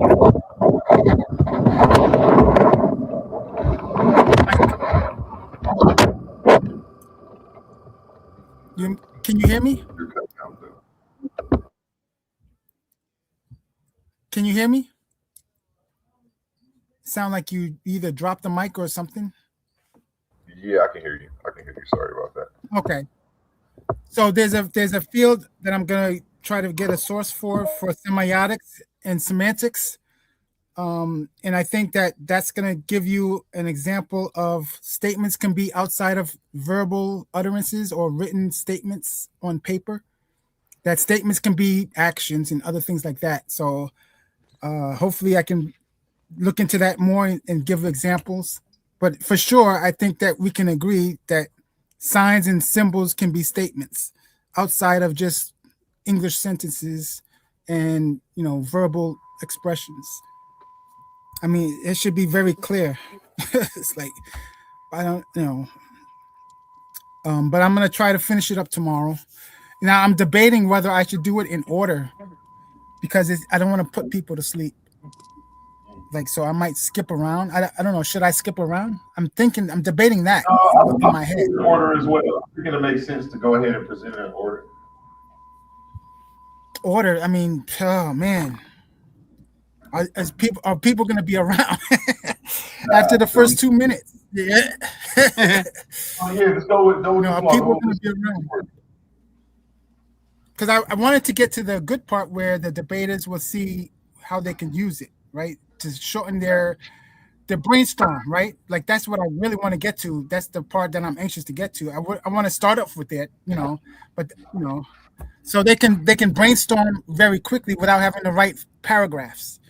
Can you hear me? Can you hear me? Sound like you either dropped the mic or something. Yeah, I can hear you. Sorry about that. Okay. So there's a field that I'm gonna try to get a source for semiotics and semantics, and I think that that's gonna give you an example of statements can be outside of verbal utterances or written statements on paper. That statements can be actions and other things like that. So hopefully I can look into that more and give examples. But for sure, I think that we can agree that signs and symbols can be statements outside of just English sentences and verbal expressions. I mean, it should be very clear. It's like I don't but I'm gonna try to finish it up tomorrow. Now I'm debating whether I should do it in order because I don't want to put people to sleep. Like, so I might skip around. I don't know. Should I skip around? I'm debating that in my head. In order as well. I think it makes sense to go ahead and present it in order. I mean, oh man, are people going to be around after the first 2 minutes? Yeah. Just go with are people going to be around? Because I wanted to get to the good part where the debaters will see how they can use it, right, to shorten their brainstorm, right? Like that's what I really want to get to. That's the part that I'm anxious to get to. I want to start off with it, but so they can brainstorm very quickly without having to write paragraphs,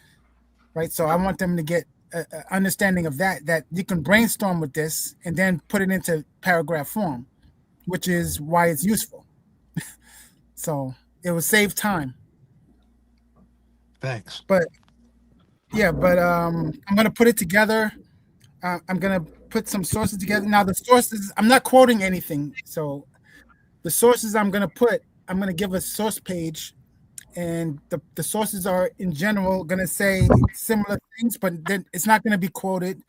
right? So I want them to get an understanding of that you can brainstorm with this and then put it into paragraph form, which is why it's useful. So it will save time. Thanks. But I'm gonna put it together. I'm gonna put some sources together. Now the sources, I'm not quoting anything. So the sources I'm gonna give a source page, and the sources are in general gonna say similar things, but then it's not gonna be quoted,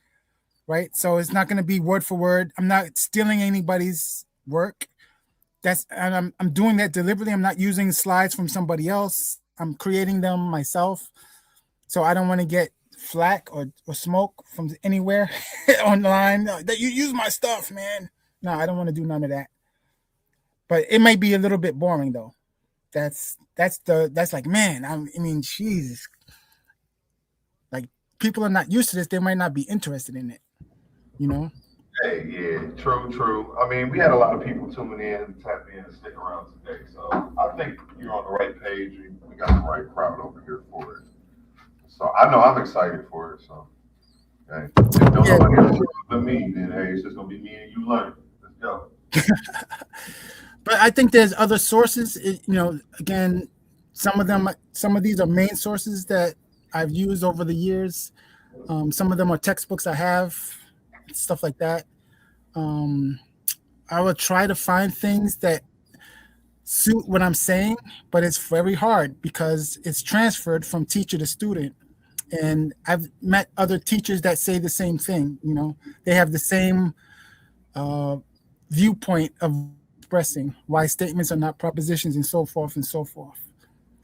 right? So it's not gonna be word for word. I'm not stealing anybody's work. And I'm doing that deliberately. I'm not using slides from somebody else. I'm creating them myself. So I don't want to get flack or smoke from anywhere online that you use my stuff, man. No, I don't want to do none of that. But it may be a little bit boring though. That's like, man, I mean, Jesus. Like people are not used to this. They might not be interested in it, Hey, yeah, true. I mean, we had a lot of people tuning in, tap in, and stick around today. So I think you're on the right page. We got the right crowd over here for it. So I know I'm excited for it. So hey, if don't Yeah. nobody else show up but me, then hey, it's just gonna be me and you learning. Let's go. But I think there's other sources. Again, some of these are main sources that I've used over the years. Some of them are textbooks I have, stuff like that. I will try to find things that suit what I'm saying, but it's very hard because it's transferred from teacher to student. And I've met other teachers that say the same thing. They have the same viewpoint of expressing why statements are not propositions and so forth and so forth.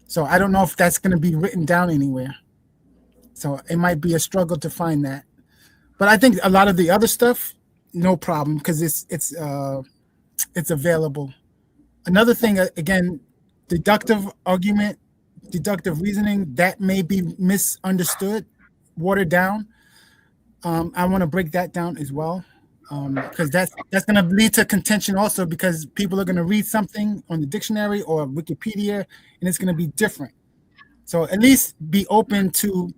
So I don't know if that's going to be written down anywhere. So it might be a struggle to find that. But I think a lot of the other stuff, no problem, because it's available. Another thing, again, deductive argument, deductive reasoning, that may be misunderstood, watered down. I want to break that down as well, because that's going to lead to contention also, because people are going to read something on the dictionary or Wikipedia, and it's going to be different. So at least be open to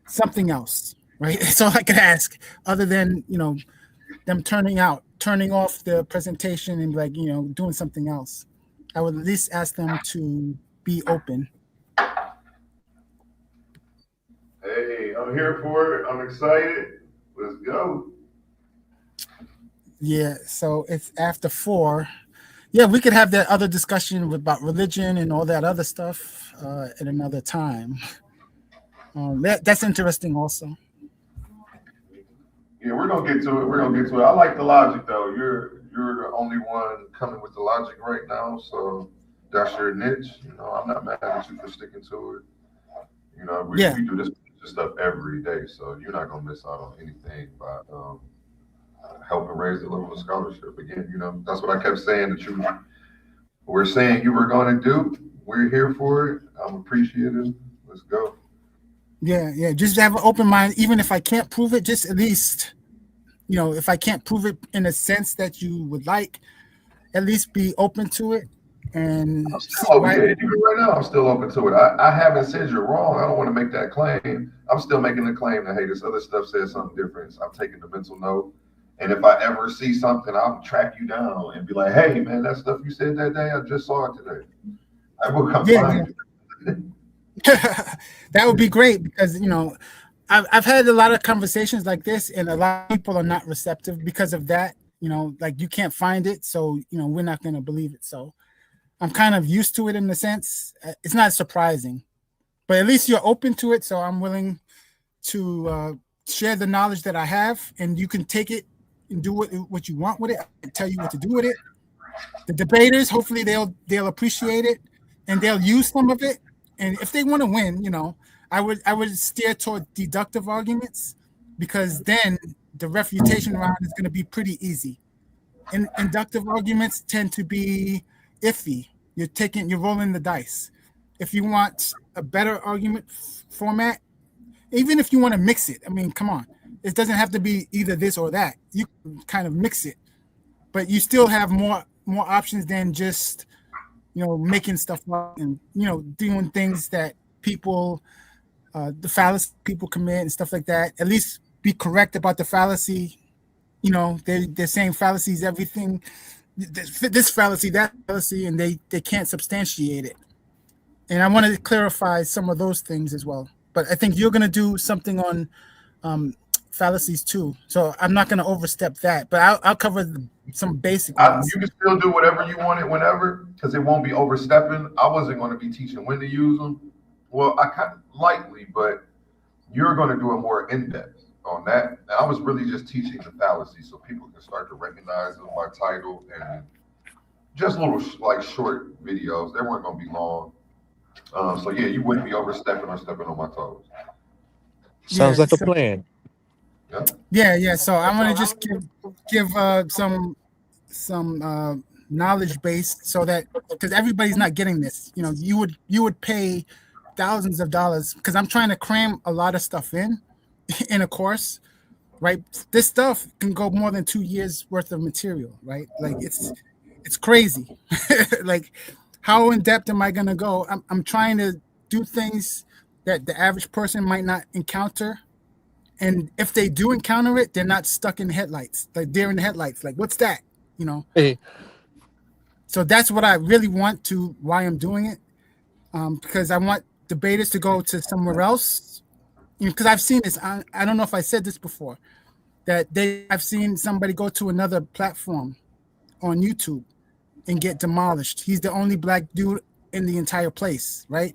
something else, right? That's all I could ask, other than them turning off the presentation and doing something else. I would at least ask them to be open. Hey, I'm here for it. I'm excited. Let's go. Yeah, so it's after 4. Yeah, we could have that other discussion about religion and all that other stuff at another time. That's interesting also. Yeah, we're gonna get to it. I like the logic though. You're the only one coming with the logic right now, so that's your niche. I'm not mad at you for sticking to it. We do this stuff every day, so you're not gonna miss out on anything by helping raise the level of scholarship. Again, that's what I kept saying that you were saying you were going to do. We're here for it. I'm appreciative. Let's go. Yeah. Just have an open mind. Even if I can't prove it, just at least, if I can't prove it in a sense that you would like, at least be open to it. And even right now, I'm still open to it. I haven't said you're wrong. I don't want to make that claim. I'm still making the claim that, hey, this other stuff says something different. So I'm taking the mental note. And if I ever see something, I'll track you down and be like, hey, man, that stuff you said that day, I just saw it today. I will come find you. That would be great, because, I've had a lot of conversations like this, and a lot of people are not receptive because of that. Like, you can't find it, so, we're not going to believe it. So I'm kind of used to it in a sense. It's not surprising, but at least you're open to it. So I'm willing to share the knowledge that I have, and you can take it and do what you want with it. I can tell you what to do with it. The debaters, hopefully they'll appreciate it, and they'll use some of it. And if they want to win, I would steer toward deductive arguments, because then the refutation round is going to be pretty easy. And inductive arguments tend to be iffy. You're rolling the dice. If you want a better argument format, even if you want to mix it, I mean, come on. It doesn't have to be either this or that. You can kind of mix it, but you still have more options than just, making stuff up and, doing things that people, the fallacy people commit and stuff like that. At least be correct about the fallacy. They're saying fallacies, everything, this fallacy, that fallacy, and they can't substantiate it. And I wanted to clarify some of those things as well. But I think you're going to do something on fallacies too. So I'm not going to overstep that, but I'll cover some basic ones. You can still do whatever you want it whenever, because it won't be overstepping. I wasn't going to be teaching when to use them. Well, I kind of lightly, but you're going to do it more in-depth on that. And I was really just teaching the fallacy so people can start to recognize them by title, and just little short videos. They weren't going to be long. So yeah, you wouldn't be overstepping or stepping on my toes. Sounds like a plan. Yeah. So I'm gonna just give some knowledge base, so that, because everybody's not getting this. You would pay thousands of dollars, because I'm trying to cram a lot of stuff in a course, right? This stuff can go more than 2 years worth of material, right? Like it's crazy. Like, how in depth am I gonna go? I'm trying to do things that the average person might not encounter. And if they do encounter it, they're not stuck in the headlights. Like, they're in the headlights. Like, what's that? You know? Hey, So that's what I really want to, why I'm doing it. Because I want debaters to go to somewhere else. Because I've seen this. I don't know if I said this before. I've seen somebody go to another platform on YouTube and get demolished. He's the only black dude in the entire place, right?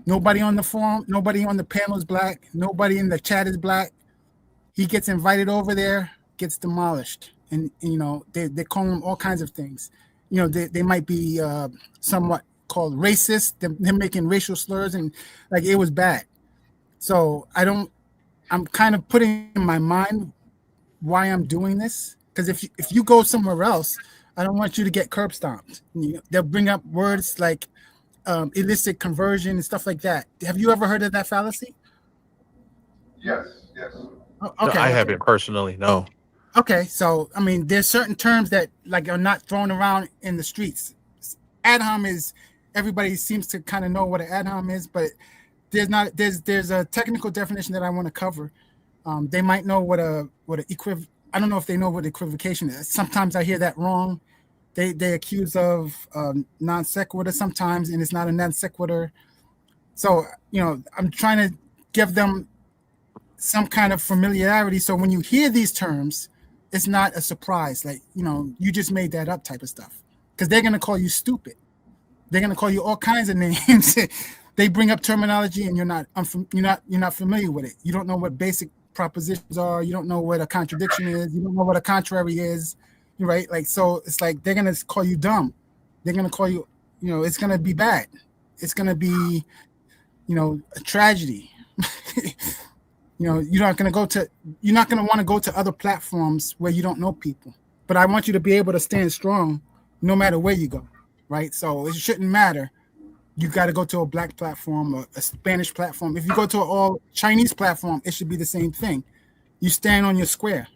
Nobody on the forum, nobody on the panel is black, nobody in the chat is black. He gets invited over there, gets demolished. And you know, they call him all kinds of things. You know, they might be somewhat called racist. They're making racial slurs, and like, it was bad. So I'm kind of putting in my mind why I'm doing this. Because if you go somewhere else, I don't want you to get curb stomped. They'll bring up words like illicit conversion and stuff like that. Have you ever heard of that fallacy? Yes, yes. Oh, no, I okay. haven't personally. No. Okay, so I mean, there's certain terms that like are not thrown around in the streets. Ad hom is, everybody seems to kind of know what an ad hom is, but there's a technical definition that I want to cover. They might know what a I don't know if they know what equivocation is. Sometimes I hear that wrong. They accuse of non sequitur sometimes, and it's not a non sequitur. So I'm trying to give them some kind of familiarity, so when you hear these terms, it's not a surprise. Like, you just made that up type of stuff, because they're gonna call you stupid. They're gonna call you all kinds of names. They bring up terminology, and you're not familiar with it. You don't know what basic propositions are. You don't know what a contradiction is. You don't know what a contrary is. Right? Like, so it's like they're gonna call you dumb. They're gonna call you. It's gonna be bad. It's gonna be, a tragedy. You're not gonna want to go to other platforms where you don't know people. But I want you to be able to stand strong no matter where you go, right? So it shouldn't matter. You got to go to a black platform or a Spanish platform. If you go to an all Chinese platform, it should be the same thing. You stand on your square.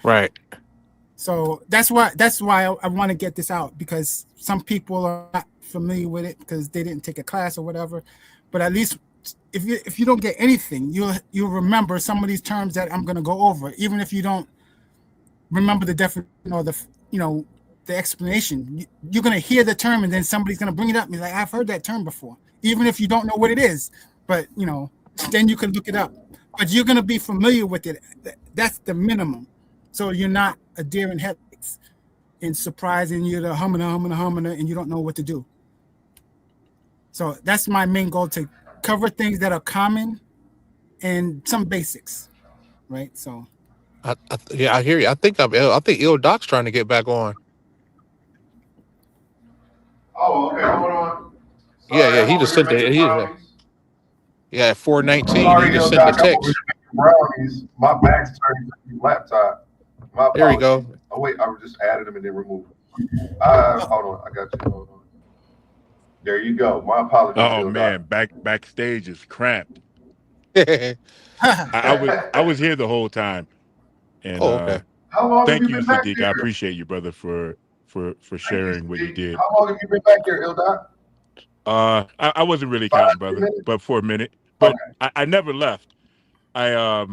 Right. So that's why I want to get this out, because some people are not familiar with it because they didn't take a class or whatever. But at least if you don't get anything, you'll remember some of these terms that I'm going to go over, even if you don't remember the definition or the explanation. You're going to hear the term, and then somebody's going to bring it up and be like, I've heard that term before, even if you don't know what it is. But then you can look it up. But you're going to be familiar with it. That's the minimum. So you're not a deer in headlights and surprising you to humming, and you don't know what to do. So that's my main goal, to cover things that are common and some basics, right? So, Yeah, I hear you. I think Ill Doc's trying to get back on. Oh, okay. Hold on. Yeah, Sorry, I'm he over just here sent making it. brownies. Yeah, at 4:19, he Sorry, just yo, sent the Doc. I'm over text. here making brownies. My back's turning to the laptop. My There you apologies. go. Oh wait, I just added them and then removed them. Hold on, I got you. Hold on. There you go. My apologies, Oh yo, Doc. man, backstage is cramped. Oh, I was here the whole time, and okay. How long have thank you you, been back Sadiq. I here? appreciate you, brother, for Thank you, sharing what you Sadiq. did. How long have you been back here, Ildot? I wasn't really 5 counting, 10 brother, minutes? but for a minute. But Okay. I never left. I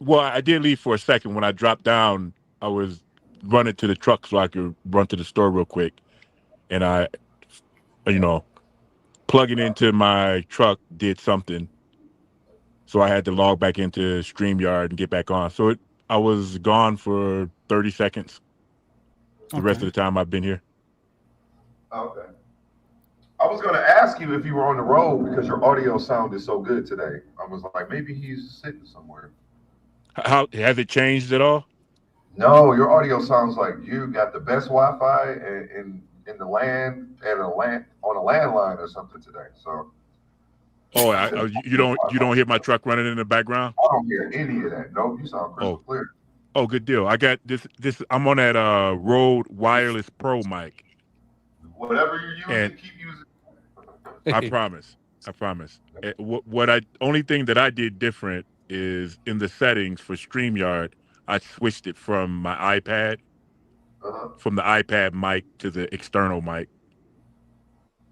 well, I did leave for a second. When I dropped down, I was running to the truck so I could run to the store real quick, and I, plugging into my truck did something, so I had to log back into StreamYard and get back on. So I was gone for 30 seconds. The rest of the time I've been here. Okay. I was going to ask you if you were on the road because your audio sounded so good today. I was like, maybe he's sitting somewhere. How has it changed at all? No, your audio sounds like you got the best Wi-Fi in the land and on a landline or something today. So. Oh, you don't hear my truck running in the background? I don't hear any of that. Nope, you sound crystal clear. Oh, good deal. I got this. I'm on that Rode Wireless Pro mic. Whatever you're using, keep using. I promise. Only thing that I did different is in the settings for StreamYard. I switched it from my iPad, from the iPad mic to the external mic.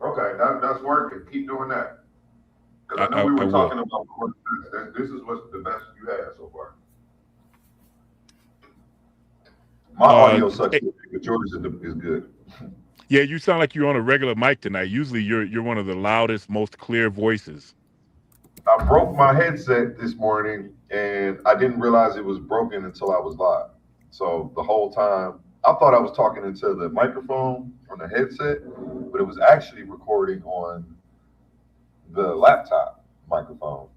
Okay, that's working. Keep doing that. Because I know we I were will. talking about this is what's the best you had so far. My audio sucks, but yours is good. Yeah, you sound like you're on a regular mic tonight. Usually, you're one of the loudest, most clear voices. I broke my headset this morning, and I didn't realize it was broken until I was live. So the whole time, I thought I was talking into the microphone on the headset, but it was actually recording on the laptop microphone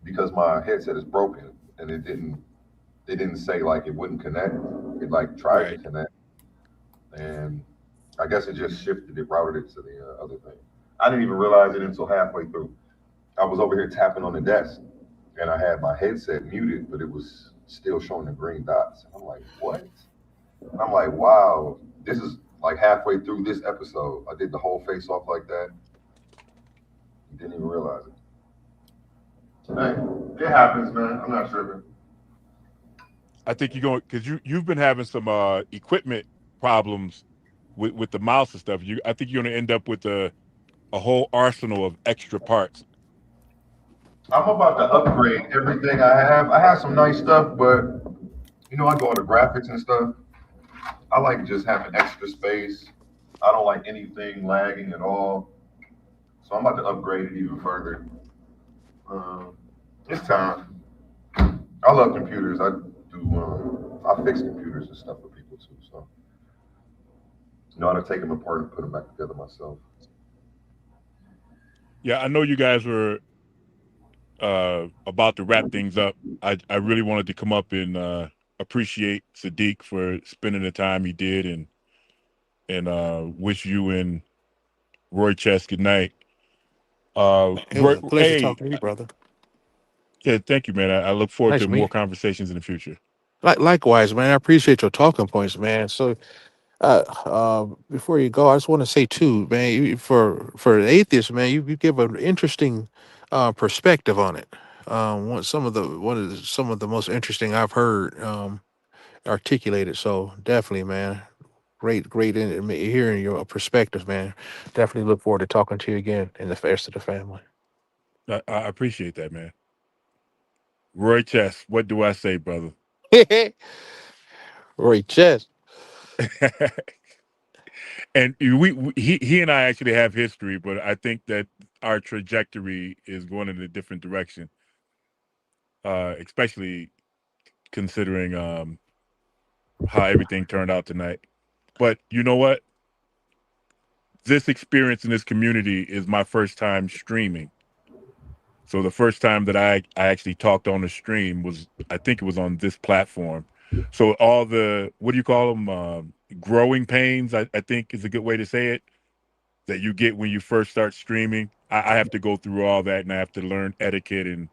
because my headset is broken, and it didn't say like it wouldn't connect. It like tried to connect, and I guess it just shifted it, routed it to the other thing. I didn't even realize it until halfway through. I was over here tapping on the desk, and I had my headset muted, but it was still showing the green dots. And I'm like, what? And I'm like, wow, this is like halfway through this episode. I did the whole face off like that. Didn't even realize it. Hey, it happens, man. I'm not tripping. I think you're going because you've been having some equipment problems with the mouse and stuff. I think you're going to end up with a whole arsenal of extra parts. I'm about to upgrade everything I have. I have some nice stuff, but I go into graphics and stuff. I like just having extra space. I don't like anything lagging at all. So I'm about to upgrade it even further. It's time. I love computers. I do. I fix computers and stuff for people too. So I know how to take them apart and put them back together myself. Yeah, I know you guys were about to wrap things up. I really wanted to come up and appreciate Sadiq for spending the time he did and wish you and Roy Chess good night. It was a pleasure talking to you, brother. Yeah, thank you, man. I look forward to more conversations in the future. Likewise, man. I appreciate your talking points, man. So, before you go, I just want to say too, man. For an atheist, man, you give an interesting perspective on it. Some of the most interesting I've heard articulated. So definitely, man. Great in hearing your perspective, man. Definitely look forward to talking to you again in the rest of the family. I appreciate that, man. Roy Chess, what do I say, brother? Roy Chess. And he and I actually have history, but I think that our trajectory is going in a different direction. Especially considering how everything turned out tonight. But you know what? This experience in this community is my first time streaming. So the first time that I actually talked on the stream was, I think it was on this platform. So all the, what do you call them? Growing pains, I think is a good way to say it, that you get when you first start streaming. I have to go through all that, and I have to learn etiquette and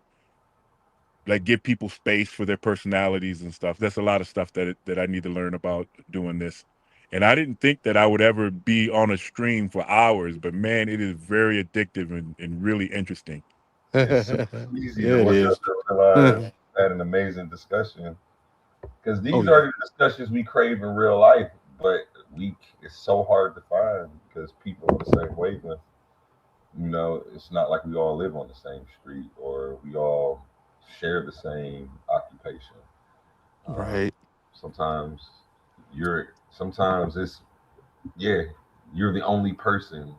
like give people space for their personalities and stuff. That's a lot of stuff that I need to learn about doing this. And I didn't think that I would ever be on a stream for hours, but man, it is very addictive and really interesting. It's super easy Yeah, to it wake is. up and realize had an amazing discussion. Because these are the discussions we crave in real life, but it's so hard to find because people are the same wavelength. It's not like we all live on the same street or we all share the same occupation. Right. Sometimes sometimes you're the only person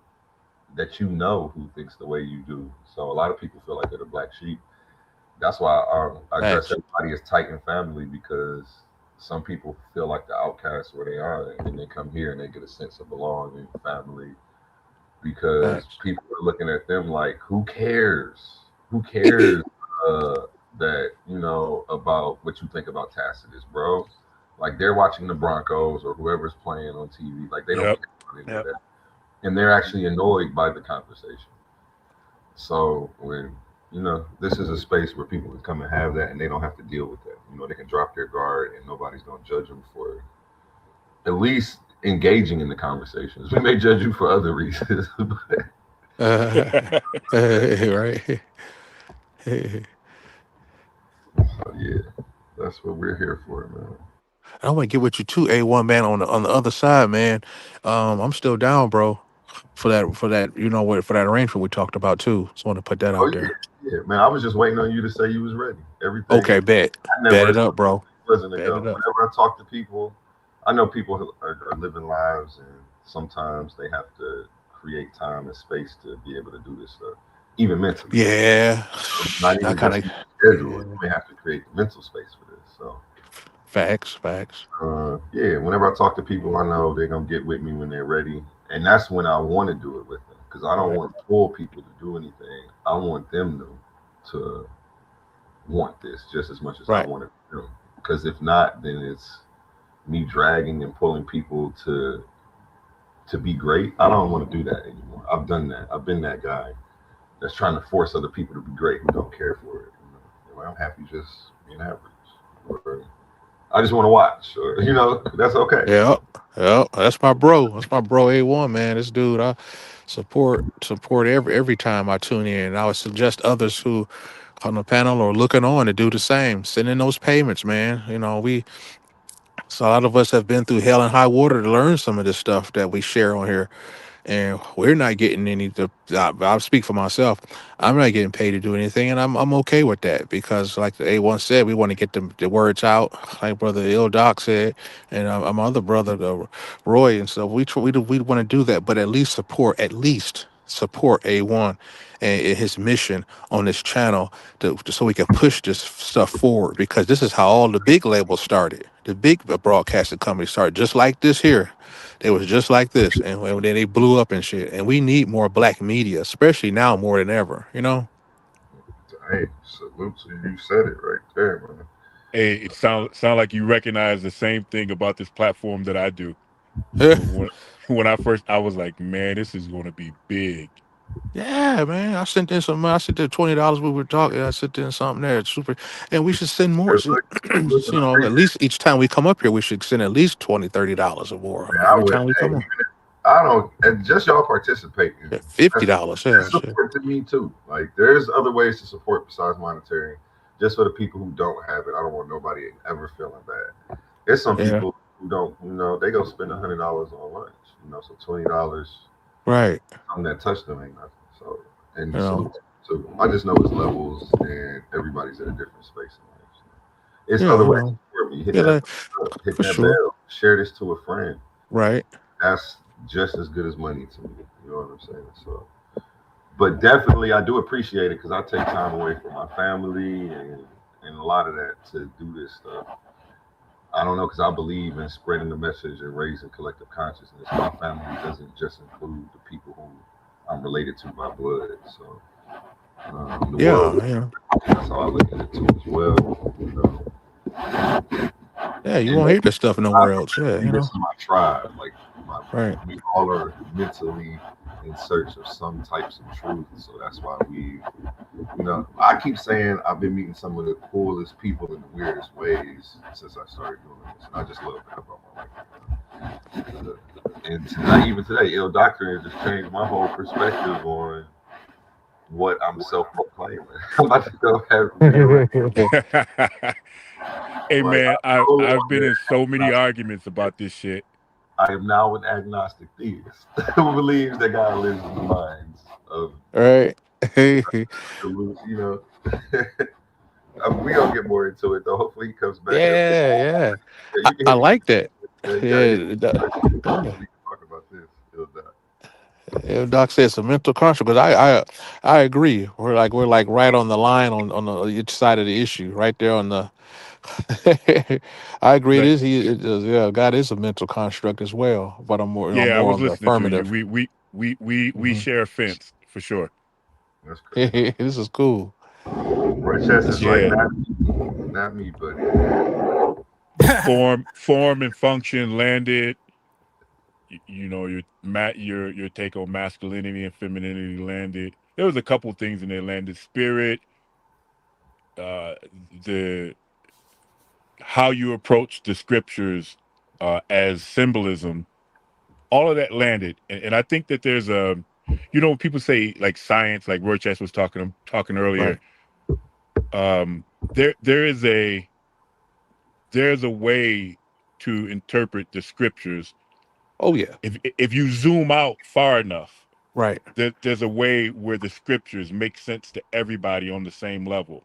that who thinks the way you do. So a lot of people feel like they're the black sheep. That's why I address everybody as Titan family, because some people feel like the outcasts where they are, and then they come here and they get a sense of belonging, family, because people are looking at them like, who cares? Who cares about what you think about Tacitus, bro? Like they're watching the Broncos or whoever's playing on TV. Like they don't care about any of that, and they're actually annoyed by the conversation. So when this is a space where people can come and have that, and they don't have to deal with that. They can drop their guard, and nobody's gonna judge them for at least engaging in the conversations. We may judge you for other reasons, right. Yeah, that's what we're here for, man. I want to get with you too, A1 man. On the other side, man. I'm still down, bro. For that, for that arrangement we talked about too. Just want to put that Oh out yeah, there. yeah, man. I was just waiting on you to say you was ready. Everything Okay, bet. I Bet never it up, assumed bro. it wasn't a Bet go. it up. Whenever I talk to people, I know people who are living lives, and sometimes they have to create time and space to be able to do this stuff, even mentally. Yeah. Not I even kind just of. in your schedule. Yeah. You may have to create the mental space for this. So, Facts. Facts. yeah, whenever I talk to people, I know they're gonna get with me when they're ready, and that's when I want to do it with them because I don't Right. want poor people to do anything. I want them to want this just as much as I Right. want it to them. Because if not, then it's me dragging and pulling people to be great. I don't want to do that anymore. I've done that. I've been that guy that's trying to force other people to be great who don't care for it. Like, I'm happy just being average, or I just want to watch, or that's okay. Yeah. Yeah. That's my bro. That's my bro A1 man. This dude, I support every time I tune in. And I would suggest others who on the panel or looking on to do the same. Send in those payments, man. So a lot of us have been through hell and high water to learn some of this stuff that we share on here, and we're not getting any. I'll speak for myself. I'm not getting paid to do anything, and I'm okay with that because, like the A1 said, we want to get the words out. Like Brother Il Doc said, and my other brother, Roy, and so we want to do that, but at least support A1 and his mission on this channel so we can push this stuff forward because this is how all the big labels started. The big broadcasting companies started just like this here. They was just like this, and then they blew up and shit. And we need more black media, especially now more than ever. Hey, salute to you. You said it right there, man. Hey, it sound like you recognize the same thing about this platform that I do. When, when I first, I was like, man, this is going to be big. Yeah, man. I sent in some. I sent in $20. We were talking. I sent in something there. It's super, and we should send more. It's like, listen, I At appreciate least each time we come up here, we should send at least $20, $30 or more it, man. I every would. time we Hey, come on. I don't, and just y'all participating. Yeah, That's, $50. Yeah, that's shit. support to me too. Like, there's other ways to support besides monetary. Just for the people who don't have it, I don't want nobody ever feeling bad. There's some Yeah, people who don't, they go spend $100 on lunch. So $20, right. something that touched them ain't nothing. So, You and know. salute. So I just know it's levels, and everybody's at a different space in life. So, it's Yeah, other ways to support me. Hit yeah, that like, thumbs up, hit for that sure. bell, share this to a friend. Right. That's just as good as money to me. You know what I'm saying? So, but definitely, I do appreciate it because I take time away from my family and a lot of that to do this stuff. I don't know because I believe in spreading the message and raising collective consciousness. My family doesn't just include the people who I'm related to by blood. So the world, Yeah, yeah. that's how I look at it too as well. Yeah, you And won't hear this stuff nowhere else. Yeah, this is my tribe. Like Right. we all are mentally in search of some types of truth. So that's why I keep saying I've been meeting some of the coolest people in the weirdest ways since I started doing this. And I just love that about my life. And tonight, even today, ill doctrine just changed my whole perspective on what I'm self-proclaiming. I'm about to go have Hey, like man, I'm no I've been longer in so many agnostic. arguments about this shit. I am now an agnostic theist who believes that God lives in the minds of Right. you know. We gonna get more into it though. Hopefully he comes back. Yeah, yeah. Yeah, I, you can I hit me. like that. You gotta hit Yeah, yeah. me. Talk about this. He'll die. Yeah, Doc said it's a mental construct, but I agree. We're like right on the line on the each side of the issue, right there on the. I agree. It But is. Yeah. God is a mental construct as well, but I'm more yeah, I more was on the listening to you. affirmative. We Mhm. share a fence for sure. That's crazy. This is cool. Rochester is like Yeah, not me, buddy. form and function landed. Your take on masculinity and femininity landed. There was a couple things in there landed. Spirit, uh, the how you approach the scriptures as symbolism, all of that landed, and I think that there's when people say like science, like Roy Chess was talking earlier, Right. There's a way to interpret the scriptures. Oh yeah. If you zoom out far enough, right. There's a way where the scriptures make sense to everybody on the same level.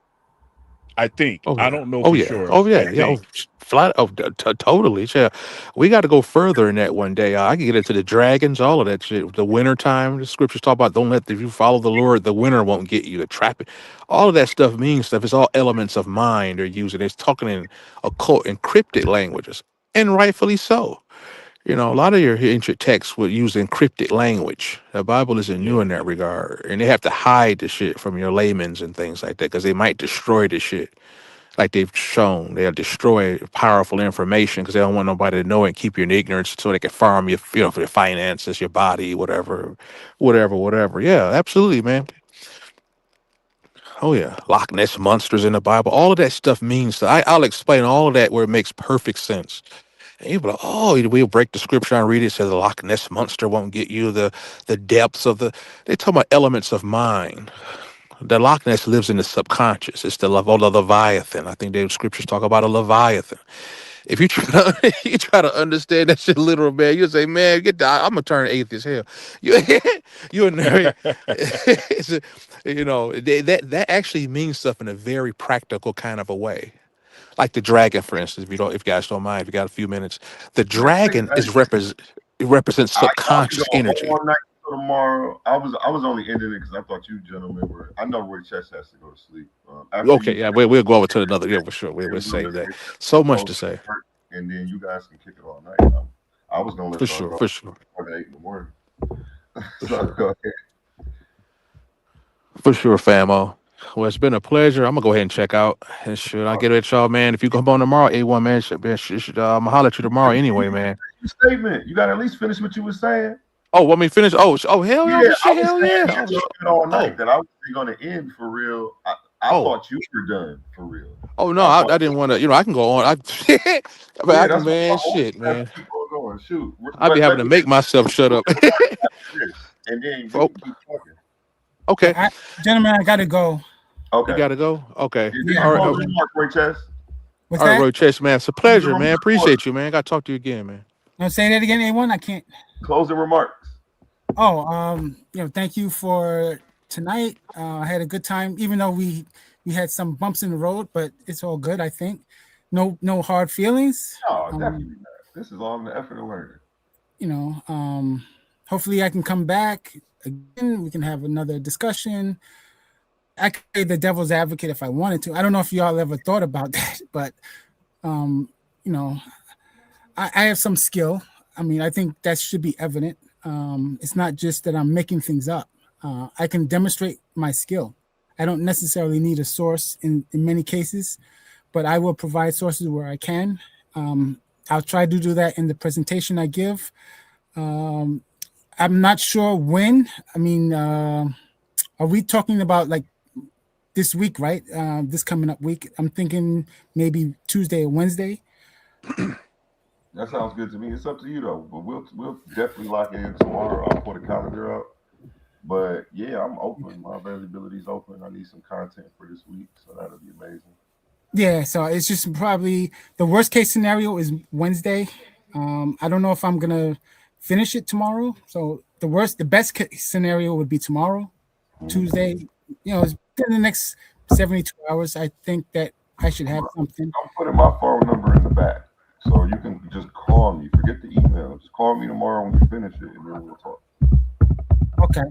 I think. Oh I yeah. don't know Oh for yeah. sure. Oh I yeah. Yeah. think. Oh, flat. Oh, totally. Yeah. We got to go further in that one day. I can get into the dragons, all of that shit. The winter time. The scriptures talk about don't let if you follow the Lord, the winter won't get you. The trap it. All of that stuff means stuff. It's all elements of mind they're using. It's talking in occult encrypted languages, and rightfully so. You know, a lot of your ancient texts would use encrypted language. The Bible isn't new in that regard, and they have to hide the shit from your layman's and things like that because they might destroy the shit. Like they've shown, they'll destroy powerful information because they don't want nobody to know it and keep you in ignorance so they can farm you, you know, for your finances, your body, whatever. Yeah, absolutely, man. Oh yeah, Loch Ness monsters in the Bible. All of that stuff means that I'll explain all of that where it makes perfect sense. And you'll be like, oh, we'll break the scripture and read it. It says the Loch Ness monster won't get you the depths of the. They talk about elements of mind. The Loch Ness lives in the subconscious. It's the Leviathan. I think the scriptures talk about a Leviathan. If you try to you try to understand that shit literal, man, you say, man, get down. I'm gonna turn atheist. Hell, you you're it's you know that actually means stuff in a very practical kind of a way. Like the dragon, for instance. If you guys don't mind, if you got a few minutes, the dragon is it represents I could go subconscious energy. all night till tomorrow. I was only ending it because I thought you gentlemen were. I know Roy Chess has to go to sleep. After Okay, you, yeah, we'll go over to another. Yeah, for sure. We'll save that. So much to say. and then you guys can kick it all night. I was gonna For let y'all sure, go for sure, at 8 in the morning. for So sure, go ahead. for sure, famo. Well, it's been a pleasure. I'm gonna go ahead and check out. And should I get at y'all, man? If you come on tomorrow, A1 man, I'm gonna holler at you tomorrow anyway, man. Your statement. You got to at least finish what you were saying. Oh, want me to finish? Oh, hell Yeah, yeah, I shit, was hell saying yeah. you were good all night. Oh, That I was going to end for real. I oh, thought you were done for real. oh no, I I thought. didn't want to. You know, I can go on. I Yeah, can, that's what man. I want Shit, to have man. people going. Shoot, I be but having let to me make myself shut up. this, and then we Oh, can keep talking. okay. Gentlemen, I gotta go. You Okay. gotta go. Okay. Do Yeah. your All right. closing remark, Ray Chess. What's All right, that? Roy Chase, man. It's a Closing pleasure, man. remarks. Appreciate you, man. Got to talk to you again, man. No, say that again, A1. I can't. Closing remarks. Oh, thank you for tonight. I had a good time, even though we had some bumps in the road, but it's all good. I think no hard feelings. Oh, definitely not. This is all in the effort of learning. Hopefully I can come back again. We can have another discussion. I could play the devil's advocate if I wanted to. I don't know if y'all ever thought about that, but um, you know, I have some skill. I mean, I think that should be evident. It's not just that I'm making things up. I can demonstrate my skill. I don't necessarily need a source in many cases, but I will provide sources where I can. I'll try to do that in the presentation I give. I'm not sure when. I mean, are we talking about like this week, right? This coming up week? I'm thinking maybe Tuesday or Wednesday. That sounds good to me. It's up to you though, but we'll definitely lock it in tomorrow. I'll put a calendar up. But yeah, I'm open. My availability is open. I need some content for this week, so that'll be amazing. Yeah, so it's just probably the worst case scenario is Wednesday. I don't know if I'm gonna finish it tomorrow. So the best case scenario would be tomorrow, Tuesday. It's in the next 72 hours. I think that I should have something. I'm putting my phone number in the back, so you can just call me. Forget the email. Just call me tomorrow when you finish it, and then we'll talk. Okay.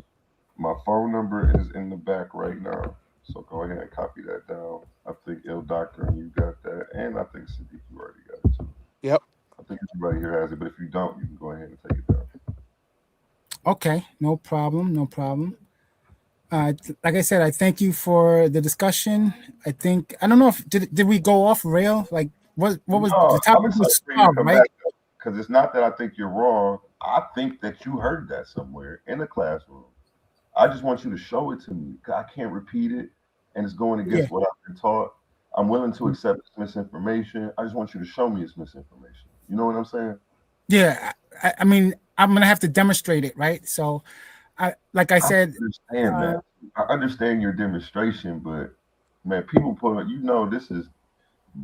My phone number is in the back right now, so go ahead and copy that down. I think Il Doctor and you got that, and I think Sadiq you already got it too. Yep. I think everybody here has it, but if you don't, you can go ahead and take it down. Okay, no problem. Like I said, I thank you for the discussion. I don't know if did we go off rail? Like what was the I'm topic? excited Was for you to Suave, come right? back because it's not that I think you're wrong. I think that you heard that somewhere in the classroom. I just want you to show it to me. I can't repeat it, and it's going against what I've been taught. I'm willing to accept it's misinformation. I just want you to show me it's misinformation. You know what I'm saying? Yeah, I mean, I'm gonna have to demonstrate it, right? So, like I said, understand that. I understand your demonstration, but man, people put on, this is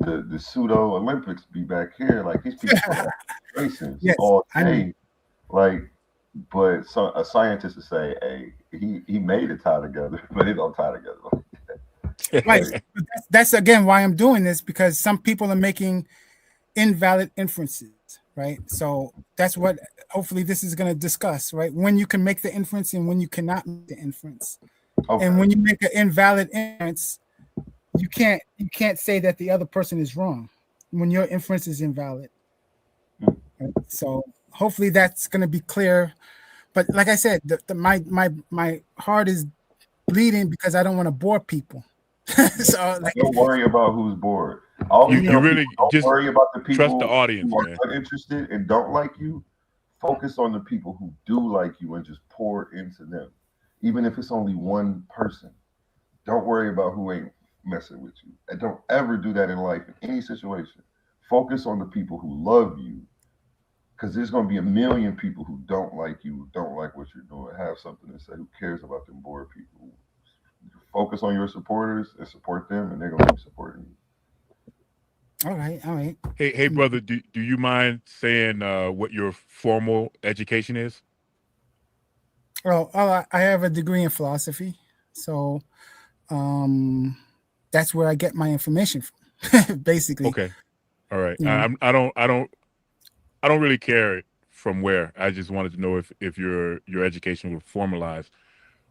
the pseudo Olympics be back here. Like these people put on racing Yes, all I know. day. Like, but a scientist would say, hey, he made it tie together, but it don't tie together. Right. That's again why I'm doing this, because some people are making invalid inferences, right? So that's what hopefully this is going to discuss, right? When you can make the inference and when you cannot make the inference. Okay. And when you make an invalid inference, you can't say that the other person is wrong when your inference is invalid. Right? So hopefully that's going to be clear. But like I said, my heart is bleeding because I don't want to bore people. So don't worry about who's bored. Always you really don't just worry about the people trust the audience, who are man. uninterested and don't like you. Focus on the people who do like you and just pour into them, even if it's only one person. Don't worry about who ain't messing with you. And don't ever do that in life in any situation. Focus on the people who love you, because there's going to be a million people who don't like you, who don't like what you're doing, have something to say. Who cares about them bored people? Focus on your supporters and support them, and they're going to be supporting you. All right. Hey, brother, do you mind saying what your formal education is? Well, I have a degree in philosophy, so that's where I get my information from, basically. Okay, all right. Yeah. I don't really care from where. I just wanted to know if your education was formalized.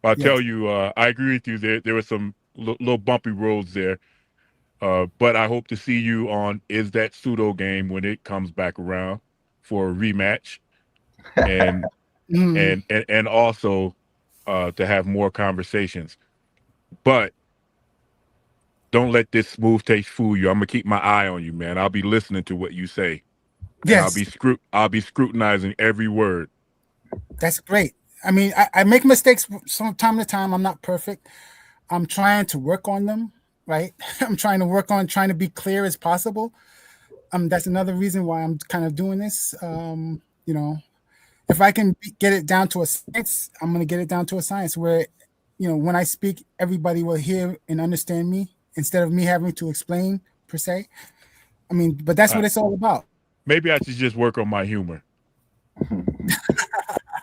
I'll Yes. tell you, I agree with you. There were some little bumpy roads there, but I hope to see you on Is That Pseudo game when it comes back around for a rematch, and and also to have more conversations. But don't let this smooth taste fool you. I'm gonna keep my eye on you, man. I'll be listening to what you say, and Yes, I'll be scrutinizing every word. that's great. I mean, I make mistakes from time to time. I'm not perfect. I'm trying to work on them, right? I'm trying to work on trying to be clear as possible. That's another reason why I'm kind of doing this. If I can get it down to a science, I'm going to get it down to a science where, when I speak, everybody will hear and understand me instead of me having to explain per se. I mean, but that's what it's all about. Maybe I should just work on my humor.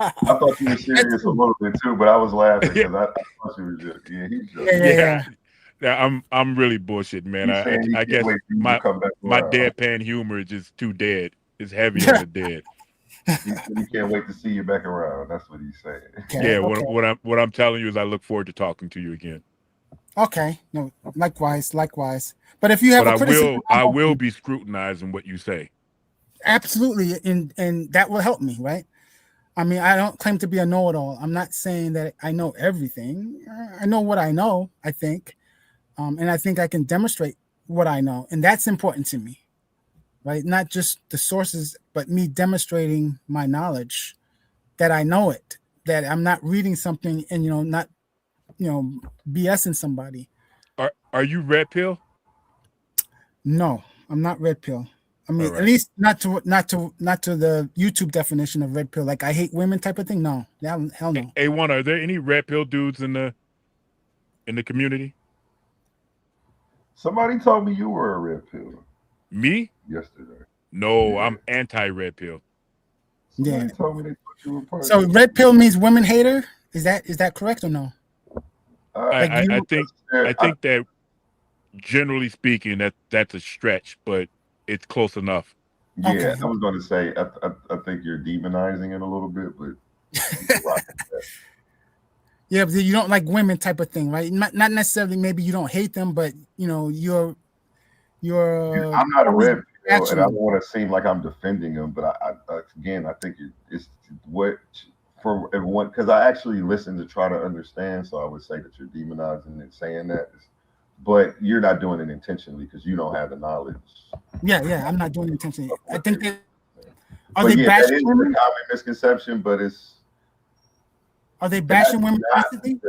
I thought you were serious a little bit too, but I was laughing because I thought you were just he's just Yeah, I'm really bullshit, man. I guess my deadpan humor is just too dead. It's heavy on the dead. He can't wait to see you back around. That's what he's saying. Okay, yeah, okay. what I'm telling you is I look forward to talking to you again. Okay, no, likewise. But if you have a criticism, I will be scrutinizing what you say. Absolutely, and that will help me, right? I mean, I don't claim to be a know-it-all. I'm not saying that I know everything. I know what I know, I think, and I think I can demonstrate what I know, and that's important to me, right? Not just the sources, but me demonstrating my knowledge, that I know it, that I'm not reading something and not BSing somebody. Are you red pill? No, I'm not red pill. I mean, right. At least not to the YouTube definition of red pill, like I hate women type of thing. No, hell no. A1, are there any red pill dudes in the community? Somebody told me you were a red pill. Me? Yesterday. No, yeah. I'm anti-red pill. Somebody told me they put you apart. So red pill means women hater. Is that correct or no? I think that generally speaking that's a stretch, but it's close enough. Yeah, okay. I was going to say I think you're demonizing it a little bit, but yeah, but you don't like women type of thing, right? Not necessarily. Maybe you don't hate them, but you're. I'm not a red pill, and I don't want to seem like I'm defending them, but I think it's what for everyone, because I actually listen to try to understand. So I would say that you're demonizing and saying that, but you're not doing it intentionally because you don't have the knowledge. Yeah, I'm not doing it intentionally. I think that that is a common misconception, but are they bashing women?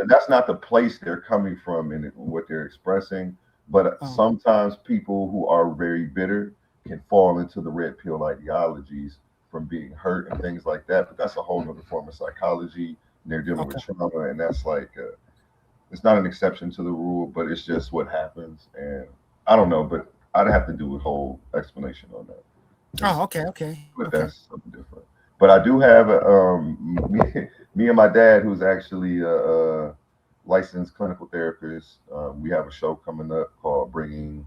That's not the place they're coming from and what they're expressing. But sometimes people who are very bitter can fall into the red pill ideologies from being hurt and things like that. But that's a whole other form of psychology. And they're dealing with trauma, and that's like It's not an exception to the rule, but it's just what happens. And I don't know, but I'd have to do a whole explanation on that. Oh, okay. But that's something different. But I do have me and my dad, who's actually a licensed clinical therapist. We have a show coming up called Bringing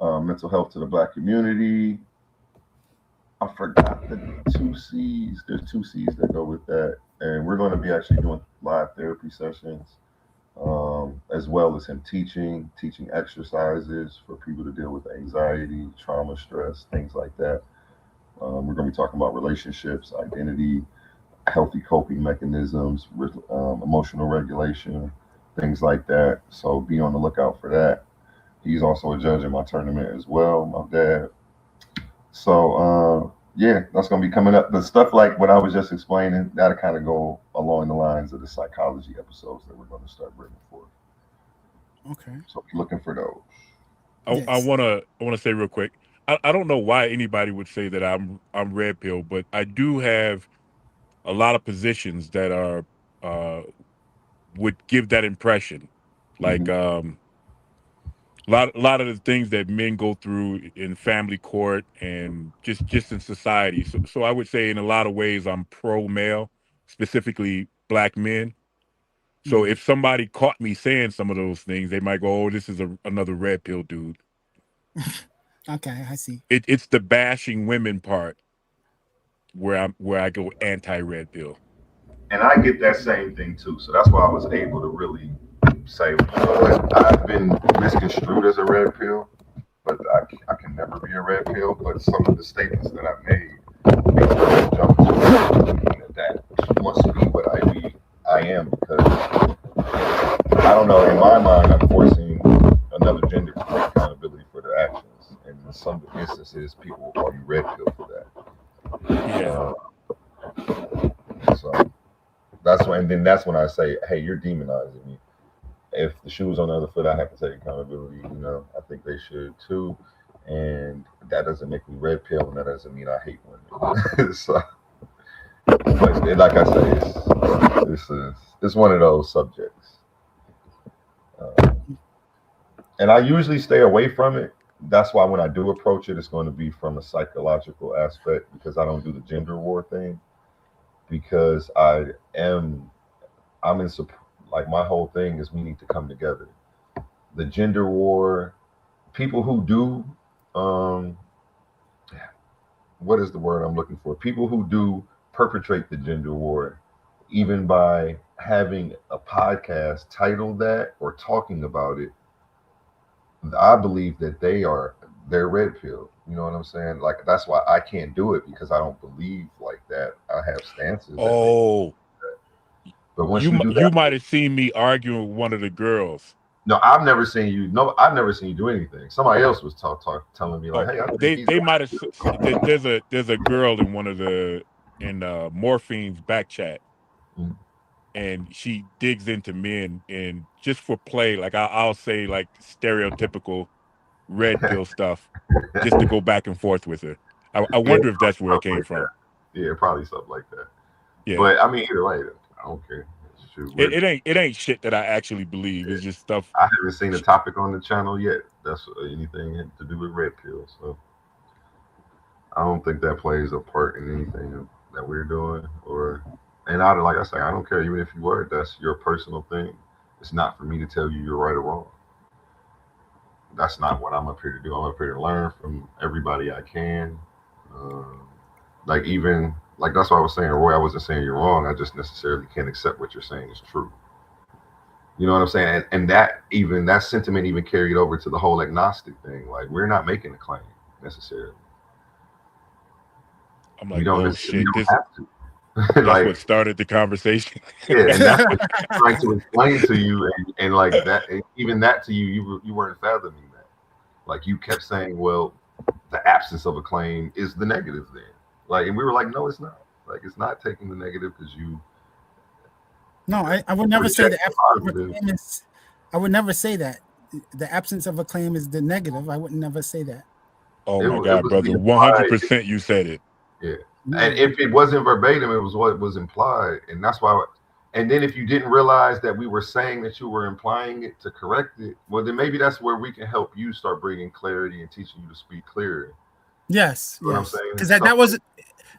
Mental Health to the Black Community. I forgot the two C's. There's two C's that go with that, and we're going to be actually doing live therapy sessions, as well as him teaching exercises for people to deal with anxiety, trauma, stress, things like that. We're going to be talking about relationships, identity, healthy coping mechanisms, emotional regulation, things like that. So be on the lookout for that. He's also a judge in my tournament as well, my dad. So yeah, that's going to be coming up. The stuff like what I was just explaining, that'll kind of go along the lines of the psychology episodes that we're going to start bringing forth. Okay. So be looking for those. I wanna say real quick. I don't know why anybody would say that I'm red pill, but I do have a lot of positions that are would give that impression. Like a lot of the things that men go through in family court and just in society. So I would say in a lot of ways I'm pro male, specifically black men. So if somebody caught me saying some of those things, they might go, "Oh, this is another red pill dude." Okay, I see. It's the bashing women part where I go anti red pill. And I get that same thing too. So that's why I was able to really say, you know what, I've been misconstrued as a red pill, but I can never be a red pill. But some of the statements that I made makes me jump to that must be what I am, because I don't know, in my mind I'm forcing another gender to take accountability for their actions. And in some instances people will call you red pill for that. Yeah. So that's when I say, hey, you're demonizing me. If the shoe was on the other foot, I have to take accountability. You know, I think they should too. And that doesn't make me red pill, and that doesn't mean I hate women. So, but like I say, it's one of those subjects. And I usually stay away from it. That's why when I do approach it, it's going to be from a psychological aspect, because I don't do the gender war thing. Because I'm in support. Like, my whole thing is we need to come together. The gender war, people who do, what is the word I'm looking for? People who do perpetrate the gender war, even by having a podcast titled that or talking about it, I believe that they're red pill. You know what I'm saying? Like, that's why I can't do it, because I don't believe like that. I have stances. But once you do that, you might have seen me arguing with one of the girls. No, I've never seen you. No, I've never seen you do anything. Somebody else was telling me like, "Hey, they might have." There's a girl in one of in Morphine's back chat, and she digs into men, and just for play, like I'll say like stereotypical red pill stuff, just to go back and forth with her. I wonder if that's where it came from. Yeah, probably something like that. Yeah, but I mean, either way, I don't care. It ain't shit that I actually believe. It's just stuff. I haven't seen a topic on the channel yet that's anything to do with red pills, so I don't think that plays a part in anything that we're doing. And like I say, I don't care. Even if you were, that's your personal thing. It's not for me to tell you you're right or wrong. That's not what I'm up here to do. I'm up here to learn from everybody I can. That's what I was saying, Roy. I wasn't saying you're wrong. I just necessarily can't accept what you're saying is true. You know what I'm saying? And that sentiment even carried over to the whole agnostic thing. Like, we're not making a claim necessarily. I'm like, oh shit, this have to. That's like, what started the conversation. Yeah, and that's what I'm trying to explain to you, and like that, even that to you weren't fathoming that. Like, you kept saying, well, the absence of a claim is the negative then. Like, and we were like, no, it's not. Like, it's not taking the negative because you. No, I would never say the absence of a claim is. I would never say that. The absence of a claim is the negative. I would never say that. Oh my God, brother! 100% you said it. Yeah, and if it wasn't verbatim, it was what was implied, and that's why. And then if you didn't realize that we were saying that you were implying it to correct it, well, then maybe that's where we can help you start bringing clarity and teaching you to speak clearer. Yes, you know yes. Because what I'm saying? that was,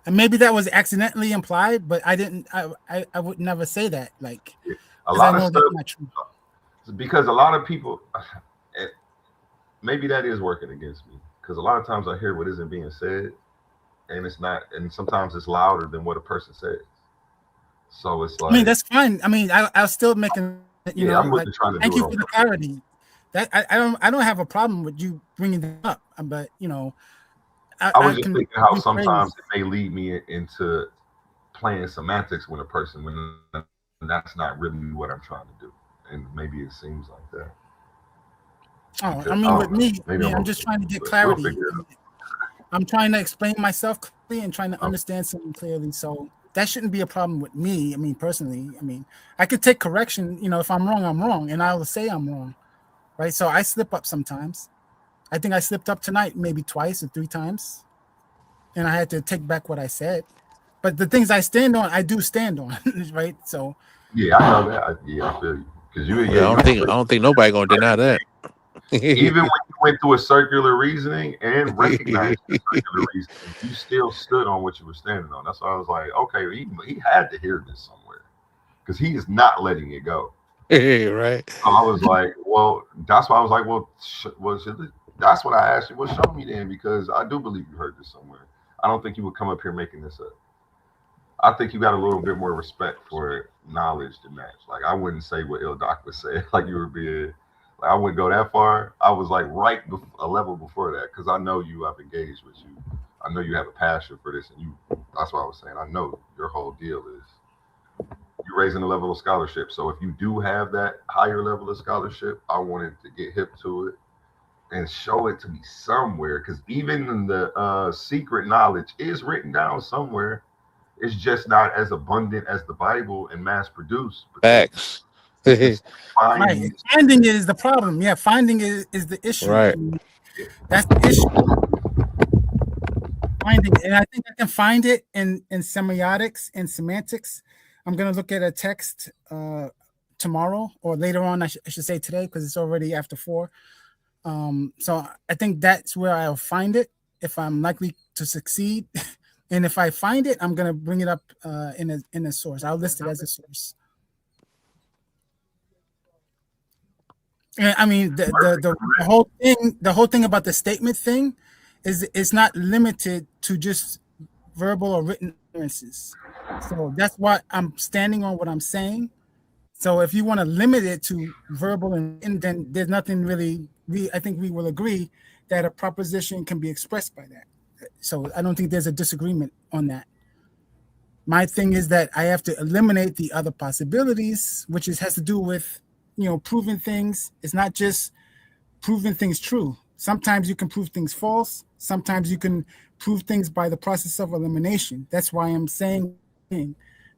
and maybe that was accidentally implied, but I didn't. I would never say that. Like, a lot I of know stuff, that's not true. because a lot of people, maybe that is working against me. Because a lot of times I hear what isn't being said, and it's not, and sometimes it's louder than what a person says. So it's like, I mean, that's fine. I mean, I'll still make it. You know, I'm like, trying to thank do it you on for the purpose. clarity. That I don't have a problem with you bringing them up, but you know, I was I just can thinking how rephrase. sometimes it may lead me into playing semantics with a person when that's not really what I'm trying to do, and maybe it seems like that. Oh, Because I I mean, don't with know. me, Maybe I'm I'm just trying to overthinking, get but we'll clarity. figure it out. I'm trying to explain myself clearly and trying to understand something clearly. So that shouldn't be a problem with me. I mean, personally, I mean, I could take correction. You know, if I'm wrong, I'm wrong, and I will say I'm wrong, right? So I slip up sometimes. I think I slipped up tonight maybe twice or 3 times, and I had to take back what I said. But the things I stand on, I do stand on, right? So Yeah, I know that. I feel you. Because Yeah, I don't think nobody gonna deny that. even when you went through a circular reasoning and recognized the circular reasoning, you still stood on what you were standing on. That's why I was like, okay, he had to hear this somewhere because he is not letting it go. Right. So I was like, well, that's why I was like, that's what I asked you. Well, show me then, because I do believe you heard this somewhere. I don't think you would come up here making this up. I think you got a little bit more respect for knowledge than that. Like I wouldn't say what Il Doc would say. Like you were being, like I wouldn't go that far. I was like a level before that because I know you. I've engaged with you. I know you have a passion for this, and you. That's what I was saying. I know your whole deal is you're raising the level of scholarship. So if you do have that higher level of scholarship, I wanted to get hip to it and show it to me somewhere. Because even the secret knowledge is written down somewhere. It's just not as abundant as the Bible and mass produced. Facts. It's right, finding it is the problem. Yeah, finding it is the issue. Right. I mean, that's the issue. Finding, and I think I can find it in semiotics and semantics. I'm gonna look at a text tomorrow or later on. I should say today because it's already after 4. So I think that's where I'll find it if I'm likely to succeed. And if I find it, I'm gonna bring it up in a source. I'll list it as a source. And I mean the whole thing about the statement thing is it's not limited to just verbal or written utterances. So that's why I'm standing on what I'm saying. So if you want to limit it to verbal and written, then there's nothing really. I think we will agree that a proposition can be expressed by that. So I don't think there's a disagreement on that. My thing is that I have to eliminate the other possibilities, which has to do with, proving things. It's not just proving things true. Sometimes you can prove things false. Sometimes you can prove things by the process of elimination. That's why I'm saying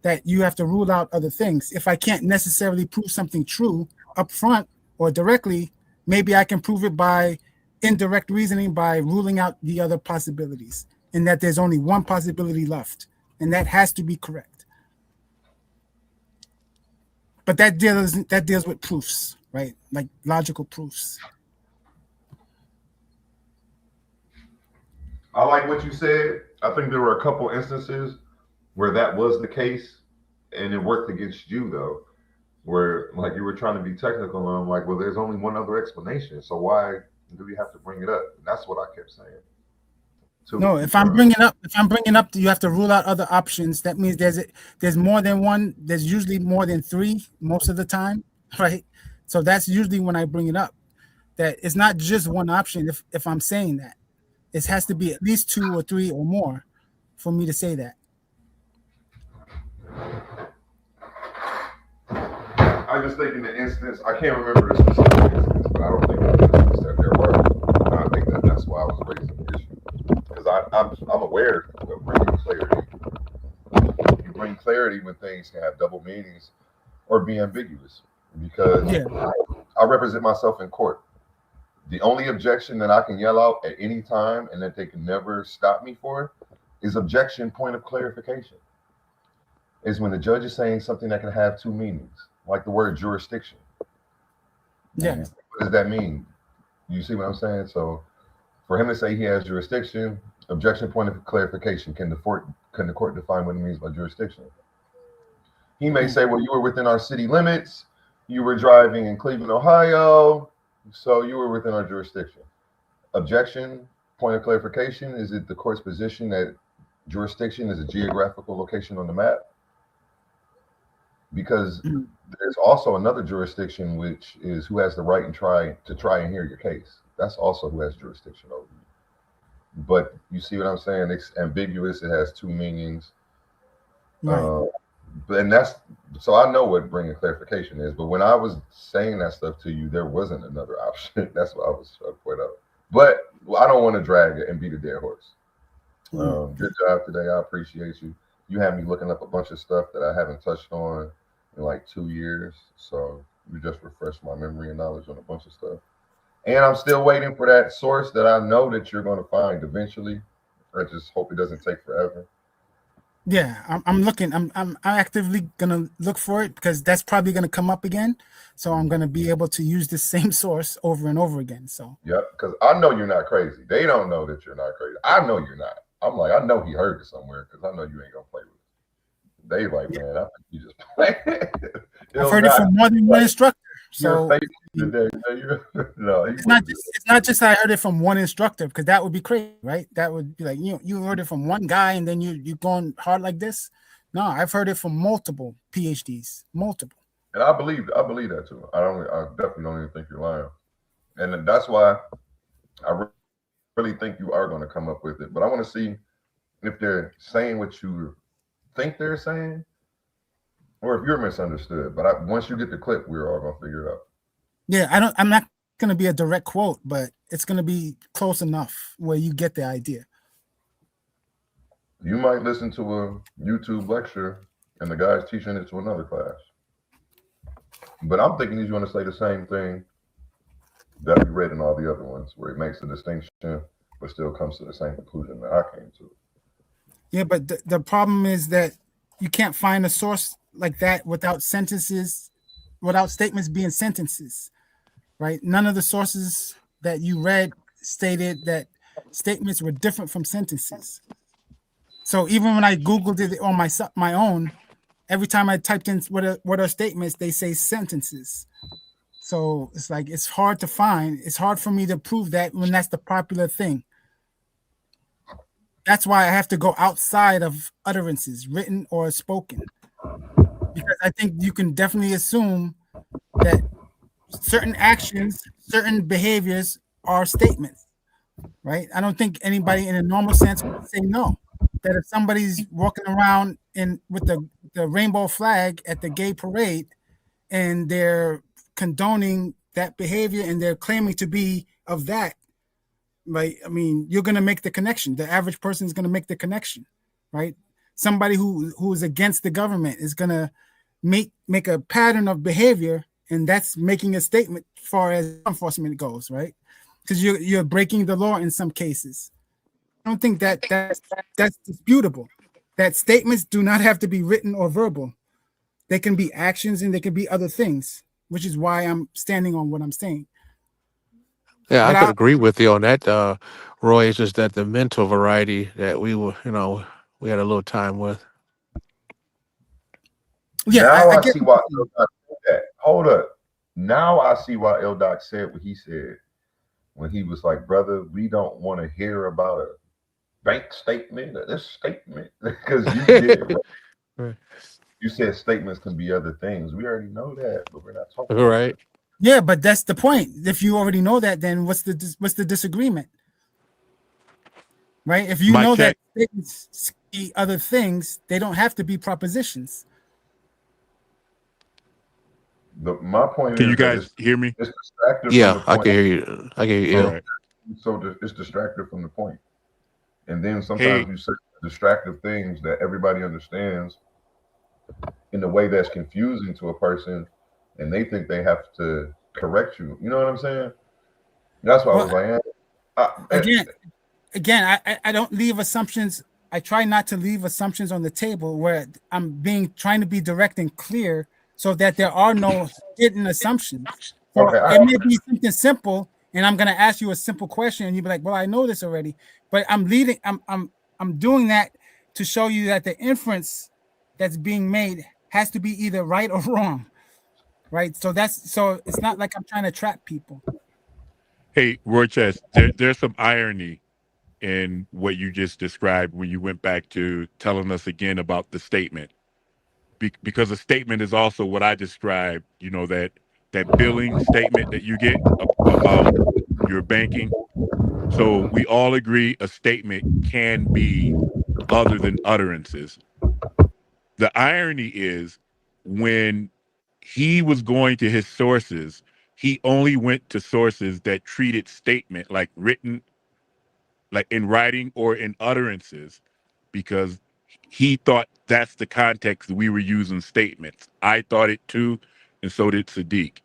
that you have to rule out other things. If I can't necessarily prove something true up front or directly, maybe I can prove it by indirect reasoning by ruling out the other possibilities, and that there's only one possibility left, and that has to be correct. But that deals with proofs, right? Like logical proofs. I like what you said. I think there were a couple instances where that was the case, and it worked against you though, where like you were trying to be technical, and I'm like, well, there's only one other explanation, so why do we have to bring it up? And that's what I kept saying. No, if I'm bringing up, you have to rule out other options. That means there's more than one. There's usually more than 3 most of the time, right? So that's usually when I bring it up. That it's not just one option. If I'm saying that, it has to be at least 2 or 3 or more for me to say that. I just think in the instance, I can't remember the specific instance, but I don't think in the instance that there were. And I think that's why I was raising the issue. Because I'm aware of bringing clarity. You bring clarity when things can have double meanings or be ambiguous. Because I represent myself in court. The only objection that I can yell out at any time and that they can never stop me for is objection, point of clarification. is when the judge is saying something that can have two meanings, like the word jurisdiction. Yeah. What does that mean? You see what I'm saying? So for him to say he has jurisdiction, objection, point of clarification. Can the court define what it means by jurisdiction? He may say, well, you were within our city limits. You were driving in Cleveland, Ohio. So you were within our jurisdiction. Objection, point of clarification. Is it the court's position that jurisdiction is a geographical location on the map? Because there's also another jurisdiction, which is who has the right and try and hear your case. That's also who has jurisdiction over you. But you see what I'm saying? It's ambiguous. It has two meanings. Right. And that's so I know what bringing clarification is. But when I was saying that stuff to you, there wasn't another option. That's what I was trying to point out. But I don't want to drag it and beat a dead horse. Good job today. I appreciate you. You had me looking up a bunch of stuff that I haven't touched on in like 2 years. So you just refreshed my memory and knowledge on a bunch of stuff. And I'm still waiting for that source that I know that you're going to find eventually. I just hope it doesn't take forever. Yeah, I'm looking. I'm actively gonna look for it because that's probably gonna come up again. So I'm gonna be able to use the same source over and over again. So yeah, because I know you're not crazy. They don't know that you're not crazy. I know you're not. I'm like, I know he heard it somewhere because I know you ain't gonna play with it. They like, man, I think you just play. I've heard it from more than one instructor. So today. No, it's not just I heard it from one instructor because that would be crazy, right? That would be like you heard it from one guy and then you going hard like this. No, I've heard it from multiple PhDs, multiple. And I believe that too. I definitely don't even think you're lying, and that's why I really think you are going to come up with it. But I want to see if they're saying what you think they're saying, or if you're misunderstood. But once you get the clip, we're all gonna figure it out. Yeah, I'm not gonna be a direct quote, but it's gonna be close enough where you get the idea. You might listen to a YouTube lecture and the guy's teaching it to another class. But I'm thinking he's going to say the same thing that we read in all the other ones, where he makes a distinction but still comes to the same conclusion that I came to. Yeah, but the problem is that you can't find a source like that without sentences, without statements being sentences, right? None of the sources that you read stated that statements were different from sentences. So even when I Googled it on my own, every time I typed in what are statements, they say sentences. So it's like it's hard to find. It's hard for me to prove that when that's the popular thing. That's why I have to go outside of utterances, written or spoken, because I think you can definitely assume that certain actions, certain behaviors are statements, right? I don't think anybody in a normal sense would say no. That if somebody's walking around with the rainbow flag at the gay parade and they're condoning that behavior and they're claiming to be of that, right? I mean, you're going to make the connection. The average person is going to make the connection, right? Somebody who is against the government is going to make a pattern of behavior, and that's making a statement as far as enforcement goes, right? Because you're breaking the law in some cases. I don't think that's disputable. That statements do not have to be written or verbal. They can be actions and they can be other things, which is why I'm standing on what I'm saying. Yeah, I could agree with you on that, Roy. It's just that the mental variety that we were, we had a little time with. Yeah, now I see why L-Doc said that. Hold up. Now I see why L-Doc said what he said when he was like, brother, we don't want to hear about a bank statement or this statement because you did. Right. You said statements can be other things. We already know that, but we're not talking about right. that. Yeah, but that's the point. If you already know that, then what's the disagreement? Right? If you know that statements be other things, they don't have to be propositions. My point is, can you guys hear me? It's distracted. Yeah, from the point. I can hear you. I can hear you. Right. So it's distracted from the point. And then sometimes you say distractive things that everybody understands in a way that's confusing to a person, and they think they have to correct you. You know what I'm saying? That's why I was like, again, I don't leave assumptions I try not to leave assumptions on the table where I'm trying to be direct and clear so that there are no hidden assumptions. So it may be something simple, and I'm going to ask you a simple question, and you'll be like, "Well, I know this already," but I'm doing that to show you that the inference that's being made has to be either right or wrong, right? So it's not like I'm trying to trap people. Hey, Roychest, there's some irony in what you just described when you went back to telling us again about the statement. Because a statement is also what I described, that billing statement that you get about your banking. So we all agree a statement can be other than utterances. The irony is when he was going to his sources, he only went to sources that treated statement like written, like in writing or in utterances, because he thought that's the context we were using statements. I thought it too, and so did Sadiq.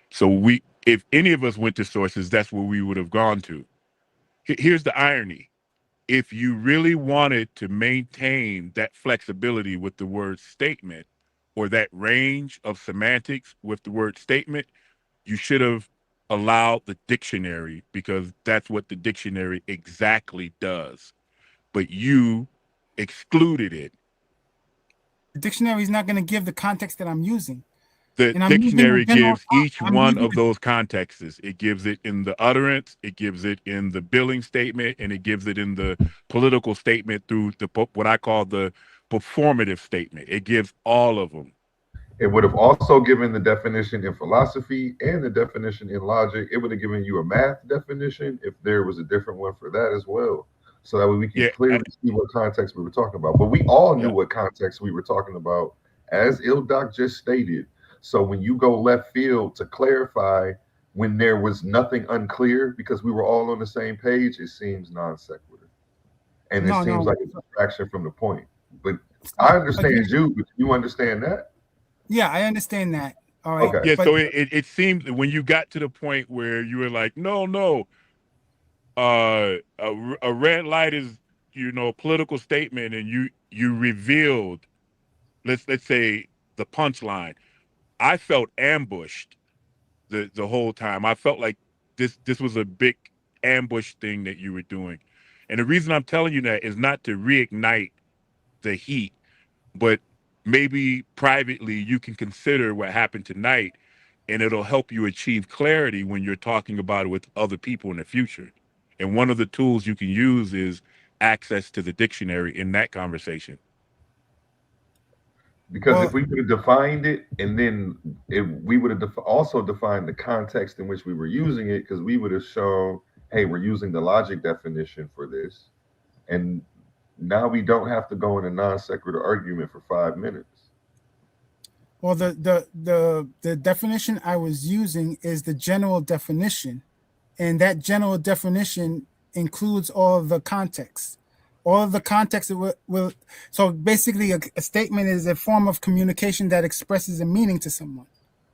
So if any of us went to sources, that's where we would have gone to. Here's the irony. If you really wanted to maintain that flexibility with the word statement or that range of semantics with the word statement, you should have allowed the dictionary, because that's what the dictionary exactly does. But you excluded it. The dictionary is not going to give the context that I'm using. The dictionary gives each one of those contexts. It gives it in the utterance, it gives it in the billing statement, and it gives it in the political statement through what I call the performative statement. It gives all of them. It would have also given the definition in philosophy and the definition in logic. It would have given you a math definition if there was a different one for that as well. So that way we can clearly see what context we were talking about. But we all knew what context we were talking about, as Ildoc just stated. So when you go left field to clarify when there was nothing unclear because we were all on the same page, it seems non sequitur. And it seems like a distraction from the point. But I understand you, but you understand that? Yeah, I understand that. All right. Okay. Yeah, so it seemed when you got to the point where you were like, no, a red light is, a political statement, and you revealed, let's say, the punchline. I felt ambushed the whole time. I felt like this was a big ambush thing that you were doing. And the reason I'm telling you that is not to reignite the heat, but maybe privately you can consider what happened tonight, and it'll help you achieve clarity when you're talking about it with other people in the future. And one of the tools you can use is access to the dictionary in that conversation. Because if we would have defined it, and then we would have also defined the context in which we were using it, because we would have shown, hey, we're using the logic definition for this, and now we don't have to go in a non sequitur argument for 5 minutes. Well, the definition I was using is the general definition, and that general definition includes all of the context. All of the context will so basically a statement is a form of communication that expresses a meaning to someone,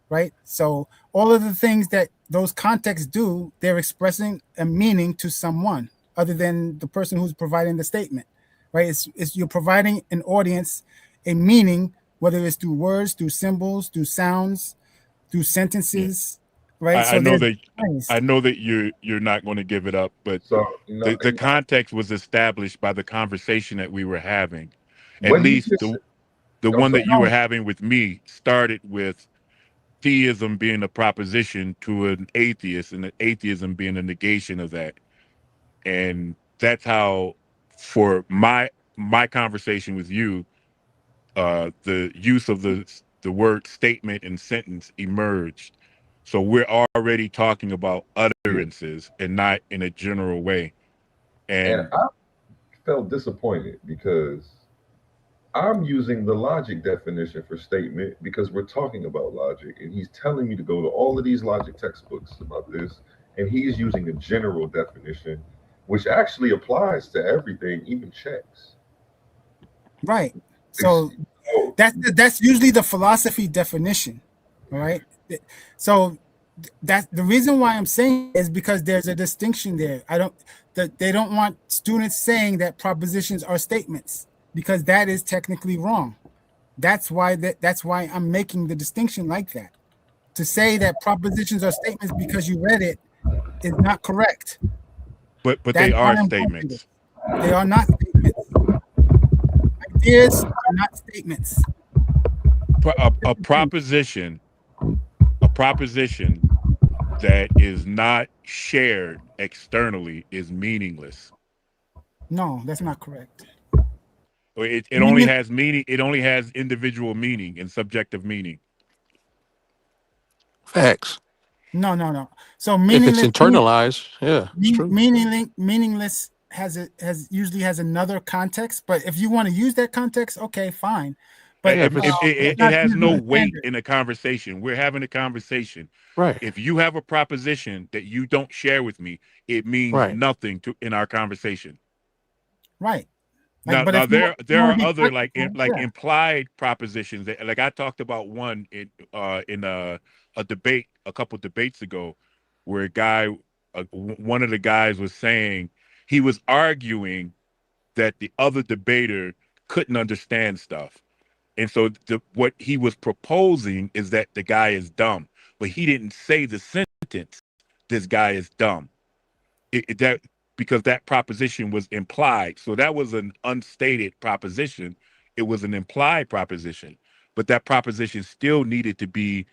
right? So all of the things that those contexts do, they're expressing a meaning to someone other than the person who's providing the statement, right? It's you're providing an audience a meaning, whether it's through words, through symbols, through sounds, through sentences, right? I know that you're not going to give it up, but the context was established by the conversation that we were having. At least the one that you were having with me started with theism being a proposition to an atheist, and atheism being a negation of that. And that's how, for my conversation with you, the use of the word statement and sentence emerged. So we're already talking about utterances and not in a general way. And I felt disappointed because I'm using the logic definition for statement because we're talking about logic, and he's telling me to go to all of these logic textbooks about this, and he's using a general definition, which actually applies to everything, even checks. Right. So that's usually the philosophy definition, all right? So That's the reason why I'm saying is because there's a distinction there. They don't want students saying that propositions are statements because that is technically wrong. That's why I'm making the distinction like that. To say that propositions are statements because you read it is not correct. But That's they why are I'm going through this. statements. They are not statements. Ideas are not statements. A proposition, a proposition that is not shared externally is meaningless. No, that's not correct. It only Meaning, has meaning. It only has individual meaning and subjective meaning. Facts. no. So If it's meaningless, internalized, yeah, it's true. meaningless has usually has another context. But if you want to use that context, okay, fine. But Yeah, if it's it's It not has no usually weight standard. in a conversation. We're having a conversation. right, If you have a proposition that you don't share with me, it means right. nothing to in our conversation. Right. Like, Now, but if there you want are to be other practical, like yeah. implied propositions that, like I talked about one in a debate a couple debates ago, where a guy, one of the guys was saying he was arguing that the other debater couldn't understand stuff, and so what he was proposing is that the guy is dumb, but he didn't say the sentence, "This guy is dumb." That because that proposition was implied. So that was an unstated proposition. It was an implied proposition, but that proposition still needed to be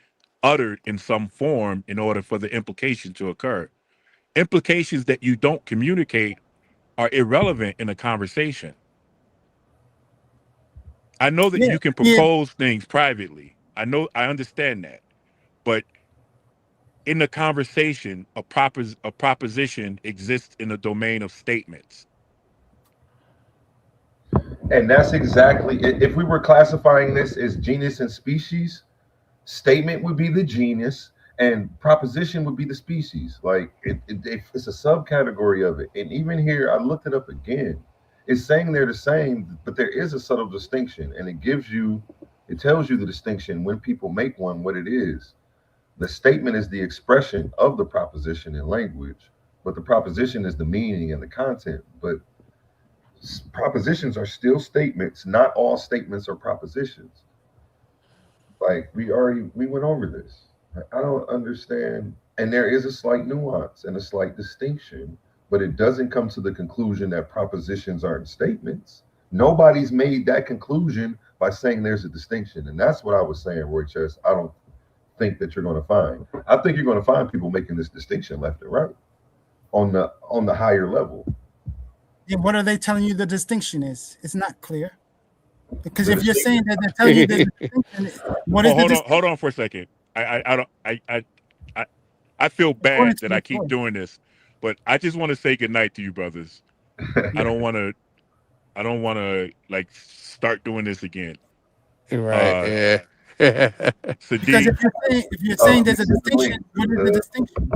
uttered in some form in order for the implication to occur. Implications that you don't communicate are irrelevant in a conversation. I know that Yeah. you can Yeah. propose things privately. I understand that. But in the conversation, a proposition exists in the domain of statements. And that's exactly, if we were classifying this as genus and species, statement would be the genus and proposition would be the species. Like it's a subcategory of it. And even here, I looked it up again. It's saying they're the same, but there is a subtle distinction, and it tells you the distinction when people make one, what it is. The statement is the expression of the proposition in language, but the proposition is the meaning and the content. But propositions are still statements. Not all statements are propositions. Like we went over this. I don't understand. And there is a slight nuance and a slight distinction, but it doesn't come to the conclusion that propositions aren't statements. Nobody's made that conclusion by saying there's a distinction. And that's what I was saying, Roy Chess. I don't think that you're going to find. I think you're going to find people making this distinction left and right on the higher level. Yeah, what are they telling you the distinction is? It's not clear. Because The if you're saying distinction, that they're telling you the distinction, what is the distinction? Hold on for a second. I don't I I feel According bad to that your I keep story. doing this, but I just want to say goodnight to you, brothers. I Yeah. don't want to. I don't want to like start doing this again. Right. Uh, Yeah. Because Sadiq, if you're saying you there's a sent the link distinction, what is the distinction?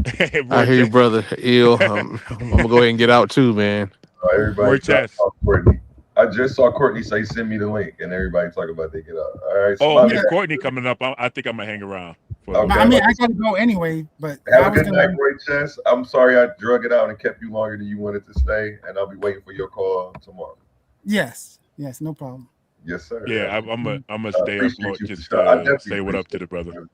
I Roy hear you, Chess, brother. Ill. I'm gonna go ahead and get out too, man. Roy everybody Chess. saw Courtney. I just saw Courtney say, "Send me the link," and everybody talk about they get out. All right, so Oh, my Yeah. if bad. Courtney coming up, I think I'm gonna hang around for a little Okay, I I'm bit. mean, about I to gotta go anyway, but have I a was good night, gonna. Roy Chess. I'm sorry I drug it out and kept you longer than you wanted to stay, and I'll be waiting for your call tomorrow. Yes, no problem. Yes, sir. Yeah, Absolutely. I'm gonna I stay up appreciate more you for just sure. I definitely say what up to appreciate the brother. you.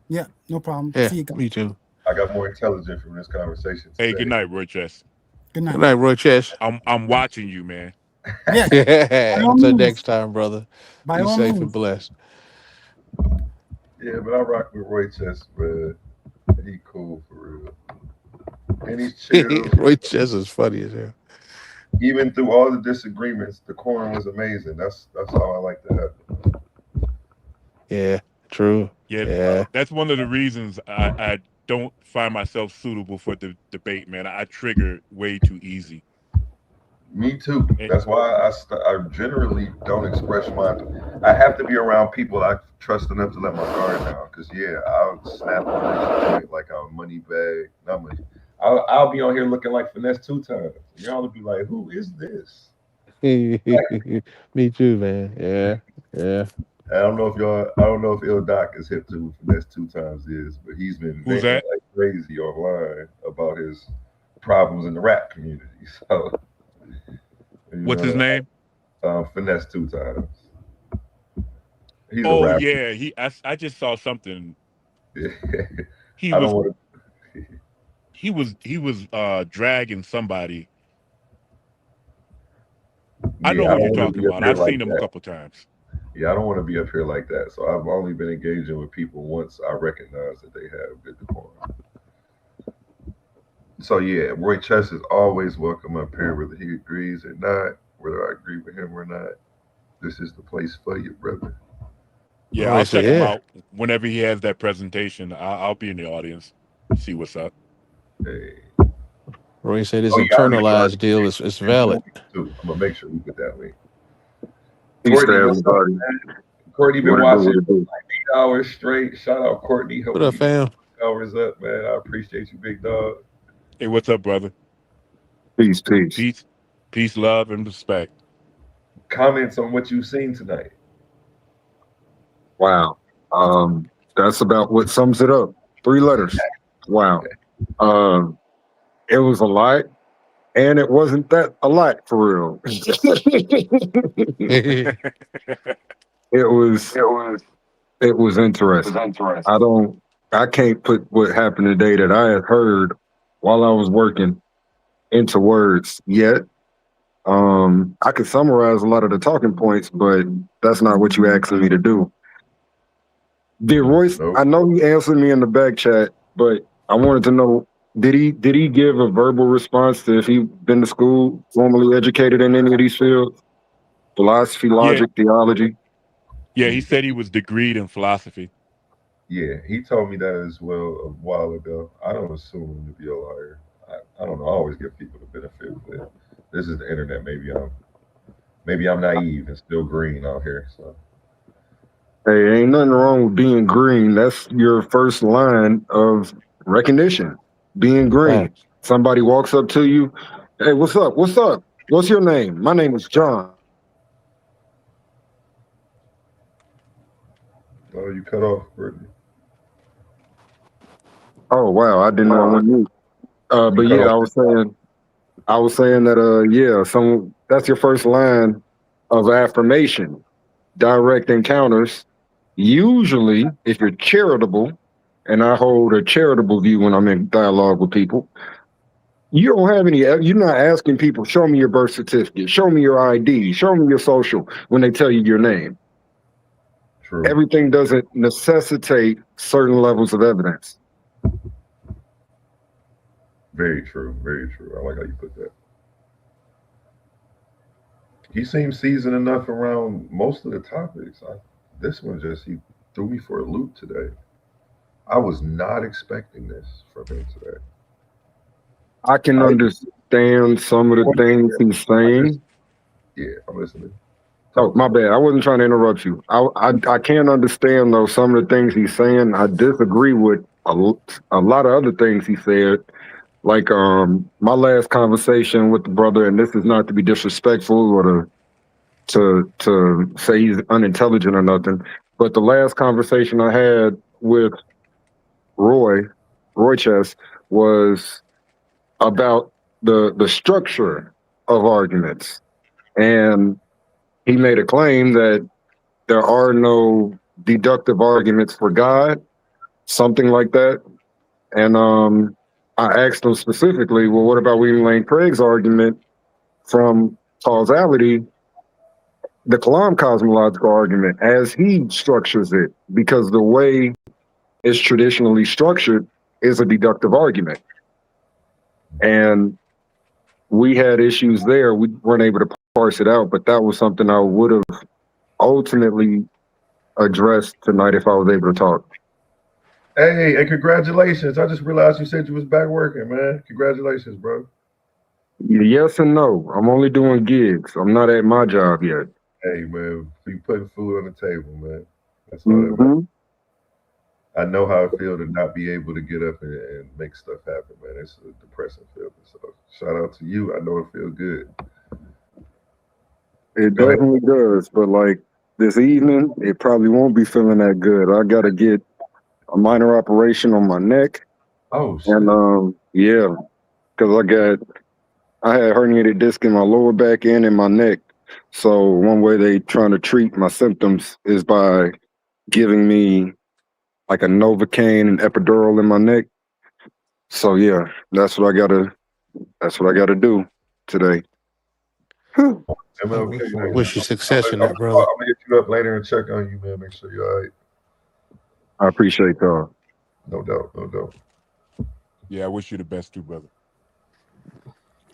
Yeah, no problem. Yeah, See you guys. me too. I got more intelligent from this conversation Hey, good today. night, Roy Chess. Good Good night. night, Roy Chess. I'm watching you, man. Yes, by all Until means. next time, brother. By Be all safe and means. blessed. Yeah, but I rock with Roy Chess, but he cool for real, and he's chill. Roy Chess is funny as hell. Even through all the disagreements, the corn was amazing. That's how I like to have it. Yeah, true. Yeah, Yeah. that's one of the reasons I don't find myself suitable for the debate, man. I trigger way too easy. Me too. Eh, That's why I generally don't express my. I have to be around people I trust enough to let my guard down. Cause yeah, I'll snap on this joint like a money bag. Not money. I'll be on here looking like finesse two times. Y'all will be like, who is this? Me too, man. Yeah. Yeah. I don't know if y'all. I don't know if Il Doc is hip to who finesse two times is, but he's been who's venting that? like crazy online about his problems in the rap community. So, What's his name? Finesse 2 times. He's a Oh rapper. yeah, I just saw something. He I was don't want to. he was dragging somebody. I know Yeah, I who don't you're want to talking be up about. here I've like seen him a that. couple times. Yeah, I don't want to be up here like that. So I've only been engaging with people once I recognize that they have good decorum. So yeah, Roy Chess is always welcome up here, whether he agrees or not, whether I agree with him or not. This is the place for you, brother. Yeah, Roy I'll said, check him yeah. out whenever he has that presentation. I'll be in the audience, see what's up. Hey. Roy said his Oh yeah, I'll make sure I internalized deal is send you the valid. link too. I'm gonna make sure we get that link. Peace to Courtney, what's up, everybody. man? Courtney been What it do? watching What it do? like 8 hours straight. Shout out Courtney, What helping up, me get fam? hours up, man. I appreciate you, big dog. Hey, what's up, brother? Peace, peace. Peace, love, and respect. Comments on what you've seen tonight. Wow. That's about what sums it up. 3 letters. Wow. It was a lot, and it wasn't that a lot for real. It was interesting. I can't put what happened today that I had heard while I was working into words yet. I could summarize a lot of the talking points, but that's not what you asked me to do. Did Royce? Nope. I know he answered me in the back chat, but I wanted to know: did he give a verbal response to if he been to school, formally educated in any of these fields, philosophy, logic, theology? Yeah, he said he was degreed in philosophy. Yeah, he told me that as well a while ago. I don't assume him to be a liar. I don't know. I always give people the benefit, but this is the internet. Maybe I'm naive and still green out here. So Hey, ain't nothing wrong with being green. That's your first line of recognition. Being green. Facts. Somebody walks up to you, hey, what's up? What's up? What's your name? My name is John. oh, you cut off, Brittany. Oh wow, I didn't know I went mute. You But cut yeah, off. I was saying that yeah, that's your first line of affirmation. Direct encounters. Usually, if you're charitable, and I hold a charitable view when I'm in dialogue with people, you don't have any, you're not asking people, show me your birth certificate, show me your ID, show me your social when they tell you your name. True. Everything doesn't necessitate certain levels of evidence. Very true. Very true. I like how you put that. He seems seasoned enough around most of the topics. This one he threw me for a loop today. I was not expecting this from him today. I can understand some of the things he's saying. Yeah, I'm listening. Oh, my bad. I wasn't trying to interrupt you. I can't understand though some of the things he's saying. I disagree with a lot of other things he said. Like my last conversation with the brother, and this is not to be disrespectful or to say he's unintelligent or nothing, but the last conversation I had with Roy Chess, was about the structure of arguments. And he made a claim that there are no deductive arguments for God, something like that. And I asked him specifically, well, what about William Lane Craig's argument from causality, the Kalam cosmological argument, as he structures it? Because the way it's traditionally structured is a deductive argument. And we had issues there. We weren't able to parse it out, but that was something I would have ultimately addressed tonight if I was able to talk. Hey, congratulations. I just realized you said you was back working, man. Congratulations, bro. Yes and no. I'm only doing gigs. I'm not at my job yet. Hey, man, you putting food on the table, man. That's all that matters. I know how it feels to not be able to get up and make stuff happen, man. It's a depressing feeling. So shout out to you. I know it feels good. It definitely does, but like this evening, it probably won't be feeling that good. I got to get a minor operation on my neck. Oh shit. And yeah, because I had herniated disc in my lower back and in my neck. So one way they trying to treat my symptoms is by giving me like a Novocaine and epidural in my neck. So yeah, that's what I gotta do today. MLK, man. Wish you success in that, I'm brother. gonna hit you up later and check on you, man. Make sure you're all right. I appreciate y'all. No doubt, no doubt. Yeah, I wish you the best too, brother.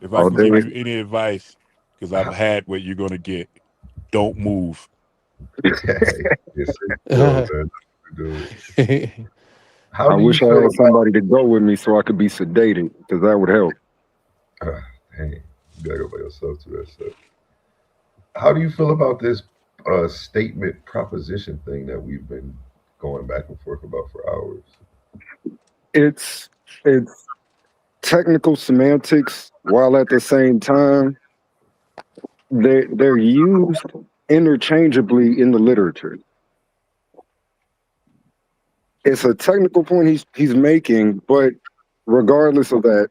If I All can give day. you any advice, because I've had what you're gonna get, don't move. Yes, man. Do it. How I do you wish I feel had about? somebody to go with me so I could be sedated, because that would help. Dang, you gotta go by yourself to that stuff. How do you feel about this statement proposition thing that we've been going back and forth about for hours? It's technical semantics while at the same time they're used interchangeably in the literature. It's a technical point he's making, but regardless of that,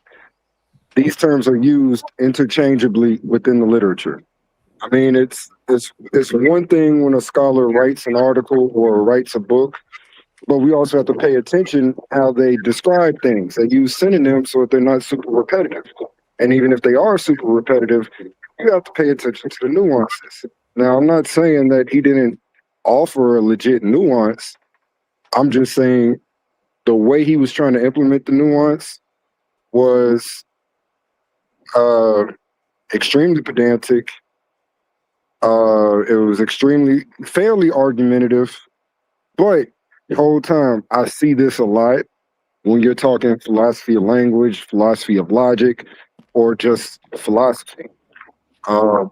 these terms are used interchangeably within the literature. I mean, it's one thing when a scholar writes an article or writes a book, but we also have to pay attention how they describe things. They use synonyms so that they're not super repetitive. And even if they are super repetitive, you have to pay attention to the nuances. Now, I'm not saying that he didn't offer a legit nuance. I'm just saying the way he was trying to implement the nuance was uh, extremely pedantic. It was fairly argumentative, but the whole time I see this a lot when you're talking philosophy of language, philosophy of logic, or just philosophy. Um,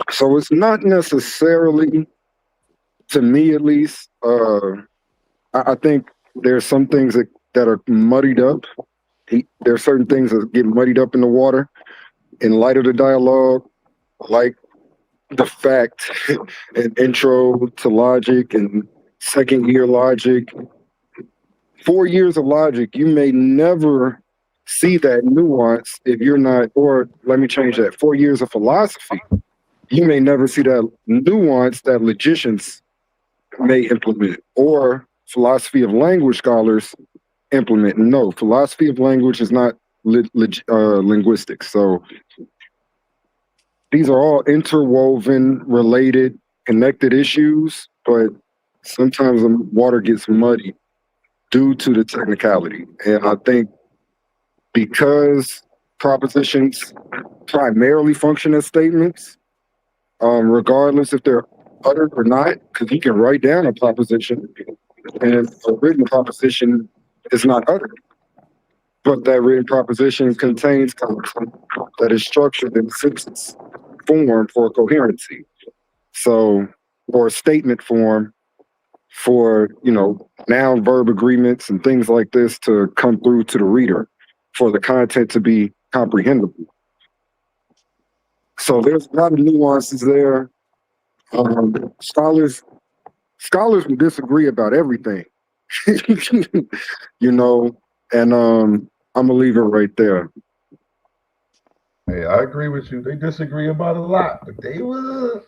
so it's not necessarily, to me at least, I think there's some things that are muddied up. There are certain things that get muddied up in the water in light of the dialogue, like the fact and intro to logic and second year logic. 4 years of logic, you may never see that nuance if you're not, or let me change that. 4 years of philosophy, you may never see that nuance that logicians may implement, or philosophy of language scholars implement. No, philosophy of language is not linguistics. So these are all interwoven, related, connected issues, but sometimes the water gets muddy due to the technicality. And I think because propositions primarily function as statements, regardless if they're uttered or not, because you can write down a proposition and a written proposition is not uttered. But that written proposition contains content that is structured in sentence form for coherency. So, or statement form for, noun verb agreements and things like this to come through to the reader for the content to be comprehensible. So there's a lot of nuances there. Scholars will disagree about everything, you know, and I'm gonna leave it right there. Hey, I agree with you. They disagree about a lot, but they were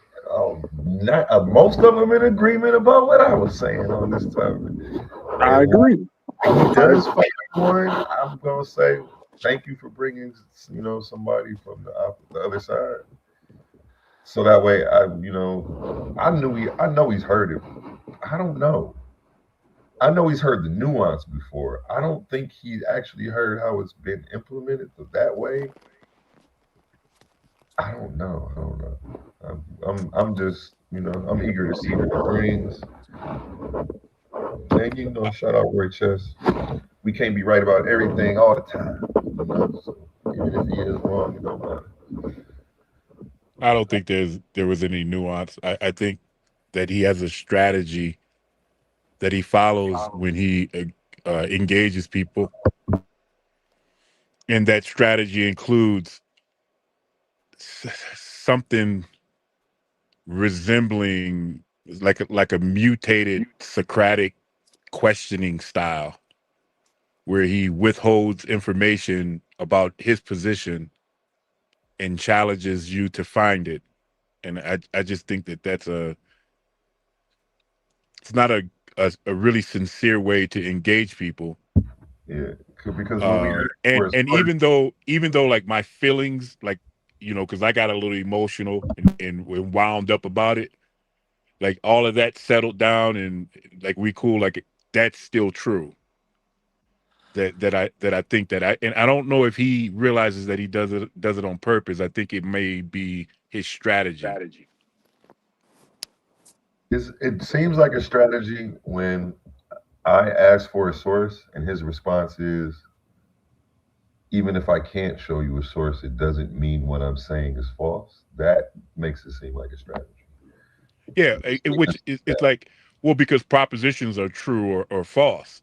not most of them in agreement about what I was saying on this topic. I agree. He does fight one. I'm gonna say thank you for bringing somebody from the other side, so that way I know he's heard it. I don't know. I know he's heard the nuance before. I don't think he actually heard how it's been implemented that way. I don't know. I don't know. I'm just I'm eager to see what it brings. And shout out Roy Chess. We can't be right about everything all the time. So even if he is wrong, it don't matter. I don't think there was any nuance. I think that he has a strategy that he follows when he engages people, and that strategy includes something resembling like a mutated Socratic questioning style. where he withholds information about his position and challenges you to find it. And I just think that it's not a really sincere way to engage people. Yeah, because when we And even though like my feelings, like, because I got a little emotional and wound up about it, like all of that settled down and like we cool, like that's still true. That I think that I don't know if he realizes that he does it on purpose. I think it may be his strategy. it seems like a strategy when I ask for a source and his response is, even if I can't show you a source, it doesn't mean what I'm saying is false. That makes it seem like a strategy. Yeah, which it's like, well, because propositions are true or false.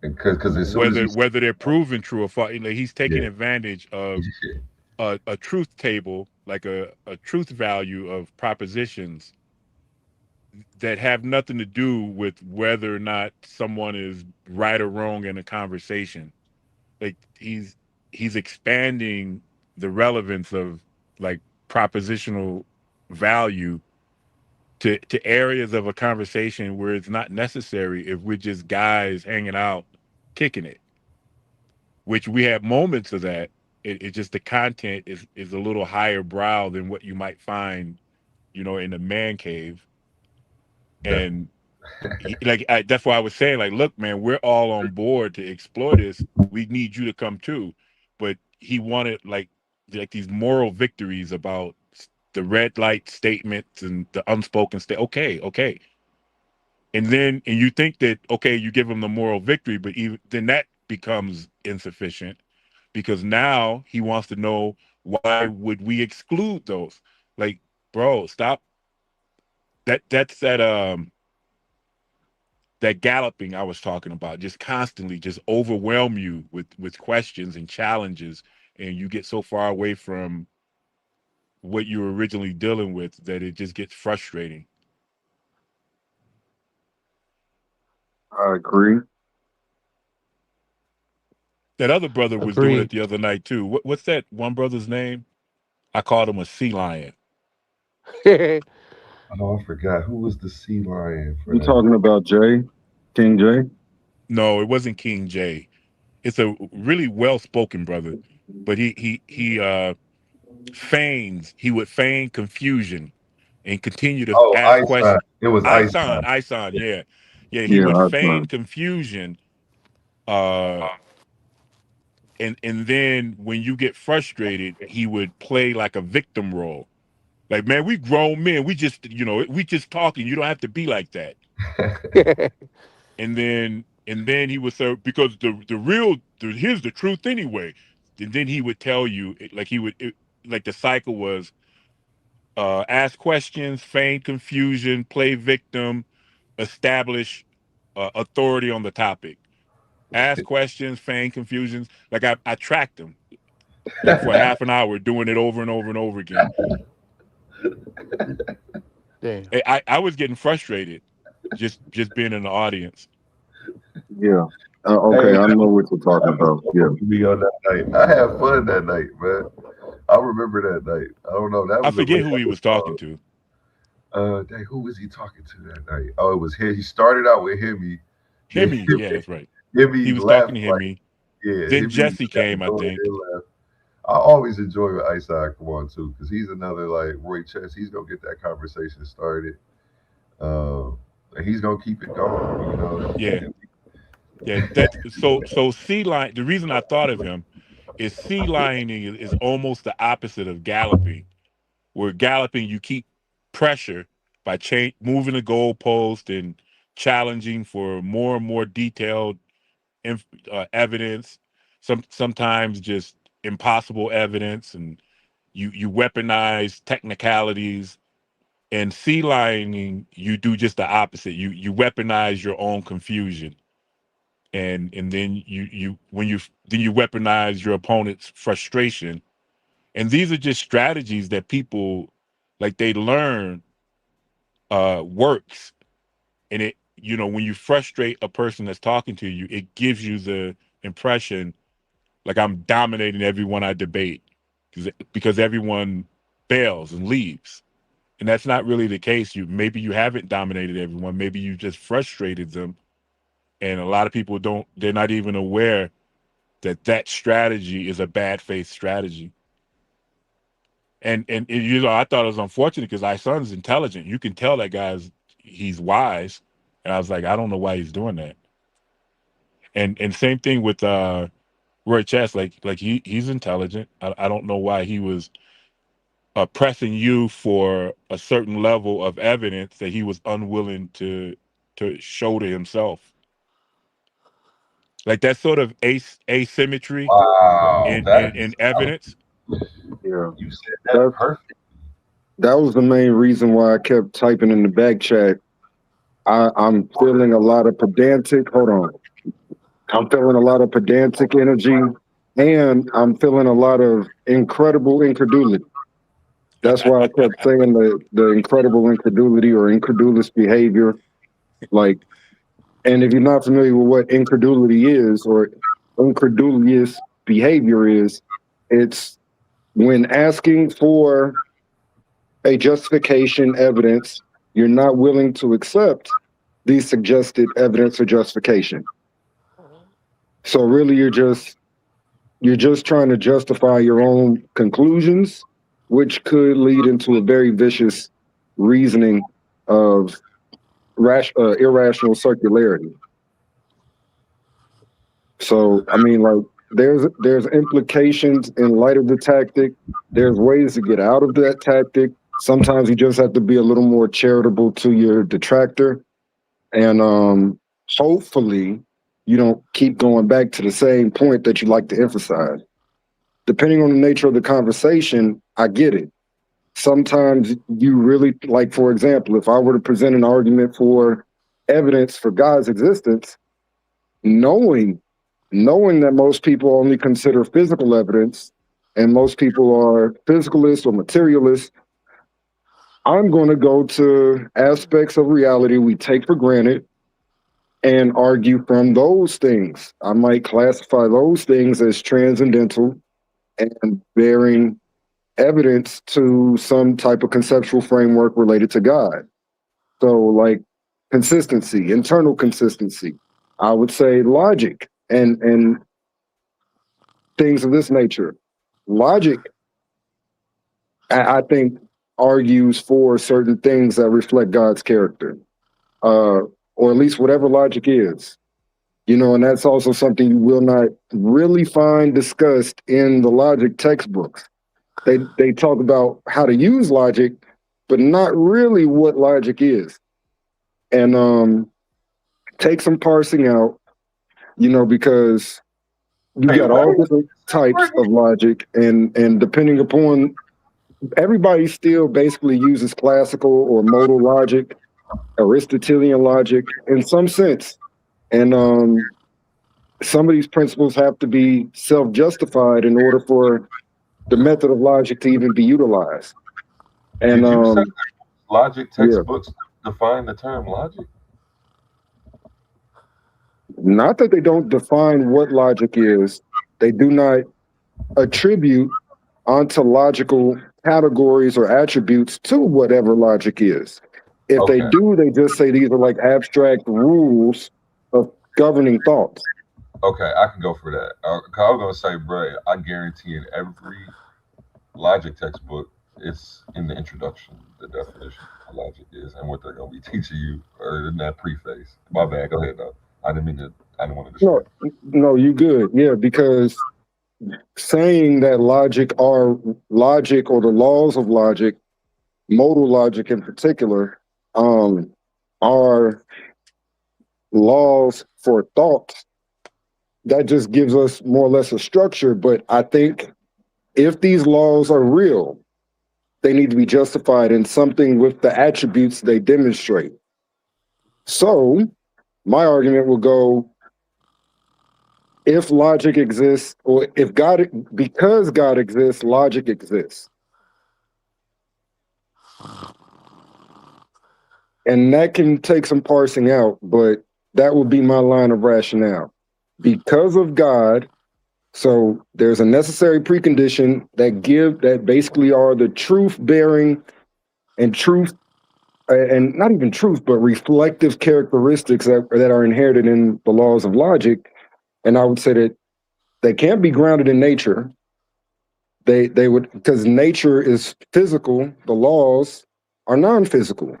Because as soon as Whether they're proven true or false, like he's taking yeah, advantage of a truth table, like a truth value of propositions that have nothing to do with whether or not someone is right or wrong in a conversation. Like he's expanding the relevance of like propositional value to areas of a conversation where it's not necessary if we're just guys hanging out kicking it, which we have moments of that. It just the content is a little higher brow than what you might find, in a man cave. And that's why I was saying, like, look, man, we're all on board to explore this. We need you to come too. But he wanted like these moral victories about the red light statements and the unspoken state. Okay. And you think that, okay, you give him the moral victory, but even then that becomes insufficient because now he wants to know, why would we exclude those? Like, bro, stop. That galloping I was talking about, just constantly just overwhelm you with questions and challenges, and you get so far away from what you were originally dealing with that it just gets frustrating. I agree. That other brother was doing it Agreed. the other night too. What's that one brother's name? I called him a sea lion. oh, I forgot who was the sea lion for You that. talking about Jay, King Jay? No, it wasn't King J. It's a really well spoken brother, but he would feign confusion and continue to Oh, ask Einstein. questions. It was Einstein. Ison, yeah. Yeah, he Yeah, would I feign confusion. Uh and then when you get frustrated, he would play like a victim role. Like, man, we grown men. We just talking. You don't have to be like that. And then he would say, because here's the truth anyway. And then he would tell you, like like the cycle was, ask questions, feign confusion, play victim, establish authority on the topic. Ask questions, feign confusions. Like I tracked him like for half an hour doing it over and over and over again. Damn. I was getting frustrated just being in the audience. yeah. Hey, Okay, I know what you're talking I about. Yeah. me on that night. I had fun that night, man. I remember that night. I don't know. That I was a forget late who he was talking to. dang, who was he talking to that night? Oh, it was him. He started out with Himmy. Then Himmy, yeah, that's right. He Himmy was left talking to like, Himmy. yeah, Then Himmy Jesse got the came, I door, think. then left. I always enjoy when Ice come on too, because he's another like Roy Chess. He's gonna get that conversation started. And he's gonna keep it going, Yeah. Yeah, that's so sea lion. The reason I thought of him is sea lining is almost the opposite of galloping. Where galloping, you keep pressure by moving the goalpost and challenging for more and more detailed evidence. Sometimes just impossible evidence, and you weaponize technicalities. And sea lining, you do just the opposite. You weaponize your own confusion, and then you weaponize your opponent's frustration. And these are just strategies that people, like, they learn works. And when you frustrate a person that's talking to you, it gives you the impression like I'm dominating everyone I debate because everyone bails and leaves. And that's not really the case. Maybe you haven't dominated everyone. Maybe you just frustrated them. And a lot of people they're not even aware that strategy is a bad faith strategy. And I thought it was unfortunate because our son's intelligent. You can tell that he's wise. And I was like, I don't know why he's doing that. And same thing with Roy Chess. Like he's intelligent. I don't know why he was pressing you for a certain level of evidence that he was unwilling to show to himself. Like that sort of asymmetry in evidence. Yeah, you said that perfect. That was the main reason why I kept typing in the back chat. I'm feeling a lot of pedantic. Hold on. I'm feeling a lot of pedantic energy, and I'm feeling a lot of incredible incredulity. That's why I kept saying the incredible incredulity or incredulous behavior. Like, and if you're not familiar with what incredulity is or incredulous behavior is, it's when asking for a justification, evidence, you're not willing to accept the suggested evidence or justification. So really, you're just trying to justify your own conclusions, which could lead into a very vicious reasoning of irrational circularity. So, I mean, like, there's implications in light of the tactic. There's ways to get out of that tactic. Sometimes you just have to be a little more charitable to your detractor, and hopefully, you don't keep going back to the same point that you like to emphasize. Depending on the nature of the conversation, I get it. Sometimes you really, like, for example, if I were to present an argument for evidence for God's existence, knowing that most people only consider physical evidence and most people are physicalists or materialists, I'm going to go to aspects of reality we take for granted and argue from those things. I might classify those things as transcendental and bearing evidence to some type of conceptual framework related to God. So, like, consistency, internal consistency. I would say logic and things of this nature. Logic, I think, argues for certain things that reflect God's character, or at least whatever logic is. And that's also something you will not really find discussed in the logic textbooks. They talk about how to use logic, but not really what logic is. And take some parsing out, because you got all different types of logic, and depending upon, everybody still basically uses classical or modal logic, Aristotelian logic in some sense. And some of these principles have to be self-justified in order for the method of logic to even be utilized. And Did you say logic textbooks define the term logic? Not that they don't define what logic is, they do not attribute ontological categories or attributes to whatever logic is. If they do, they just say these are like abstract rules of governing thoughts. Okay, I can go for that. I was gonna say, bro, I guarantee in every logic textbook, it's in the introduction, the definition of logic is, and what they're gonna be teaching you, or in that preface. My bad. Go ahead, though. I didn't want to distract. No, you good. Yeah, because saying that logic or the laws of logic, modal logic in particular, are laws for thought, that just gives us more or less a structure. But I think if these laws are real, they need to be justified in something with the attributes they demonstrate. So my argument will go, if logic exists, or because God exists, logic exists. And that can take some parsing out, but that would be my line of rationale. Because of God, so there's a necessary precondition that basically are the truth bearing and truth, and not even truth, but reflective characteristics that are inherited in the laws of logic. And I would say that they can't be grounded in nature. They would, because nature is physical, the laws are non-physical.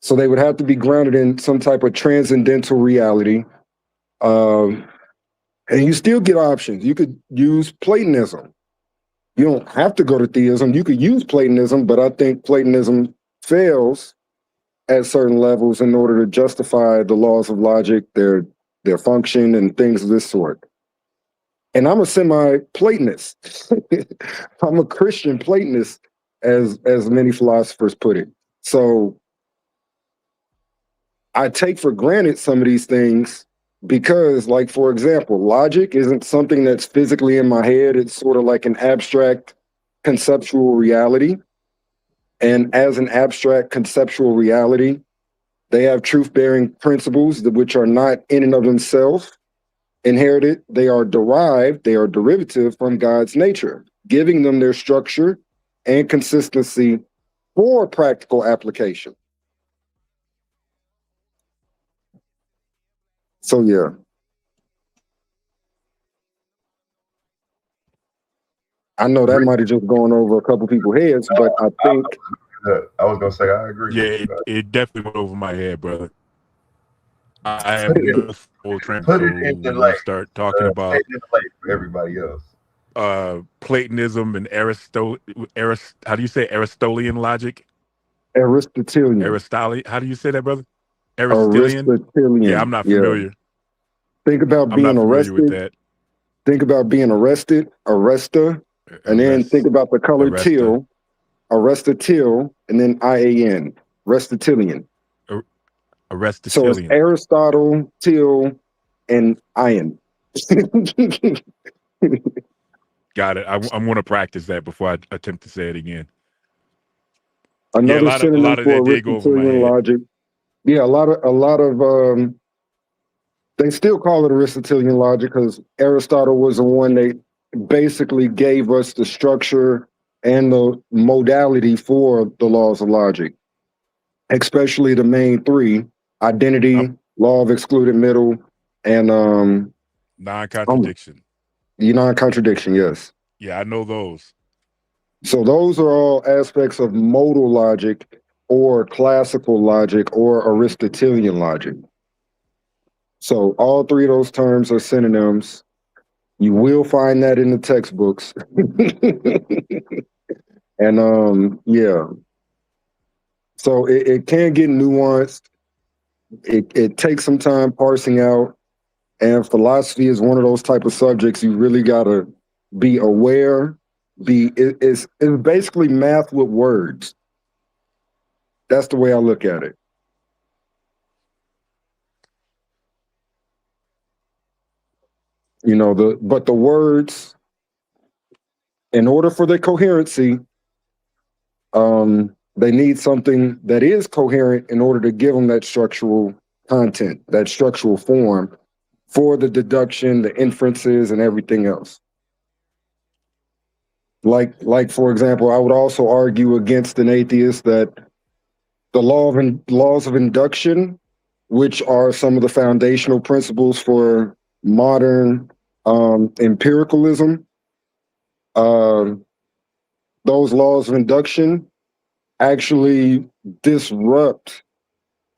So they would have to be grounded in some type of transcendental reality. And you still get options. You could use Platonism. You don't have to go to theism. You could use Platonism, but I think Platonism fails at certain levels in order to justify the laws of logic, their function, and things of this sort. And I'm a semi-Platonist. I'm a Christian Platonist, as many philosophers put it. So I take for granted some of these things because, like, for example, logic isn't something that's physically in my head. It's sort of like an abstract conceptual reality. And as an abstract conceptual reality, they have truth-bearing principles which are not in and of themselves inherited. They are derived, they are derivative from God's nature, giving them their structure and consistency for practical application. So yeah. I know that might have just gone over a couple people's heads, but I think I was gonna say I agree. Yeah, it definitely went over my head, brother. I have no full train. Put So it in the when lake. we start talking about Put it in the lake for everybody else. Platonism and how do you say Aristotelian logic? Aristotelian. How do you say that, brother? Aristotelian. Yeah, I'm not familiar. Think about being arrested. With that. Think about being arrested, arresta, and then think about the color teal, arrestatil, and then IAN, Aristotelian. Aristotelian. So it's Aristotle, Till, and Ian. Got it. I'm going to practice that before I attempt to say it again. Another synonym for Aristotelian logic. Yeah, a lot of they still call it Aristotelian logic because Aristotle was the one that basically gave us the structure and the modality for the laws of logic, especially the main three: identity, law of excluded middle, and non-contradiction. Non-contradiction, yes. Yeah, I know those. So those are all aspects of modal logic or classical logic or Aristotelian logic. So all three of those terms are synonyms. You will find that in the textbooks. And yeah. So it can get nuanced. It takes some time parsing out. And philosophy is one of those type of subjects you really gotta be aware. It's basically math with words. That's the way I look at it. You know, but the words, in order for their coherency, they need something that is coherent in order to give them that structural content, that structural form for the deduction, the inferences, and everything else. Like for example, I would also argue against an atheist that the laws of induction, which are some of the foundational principles for modern empiricalism, those laws of induction actually disrupt,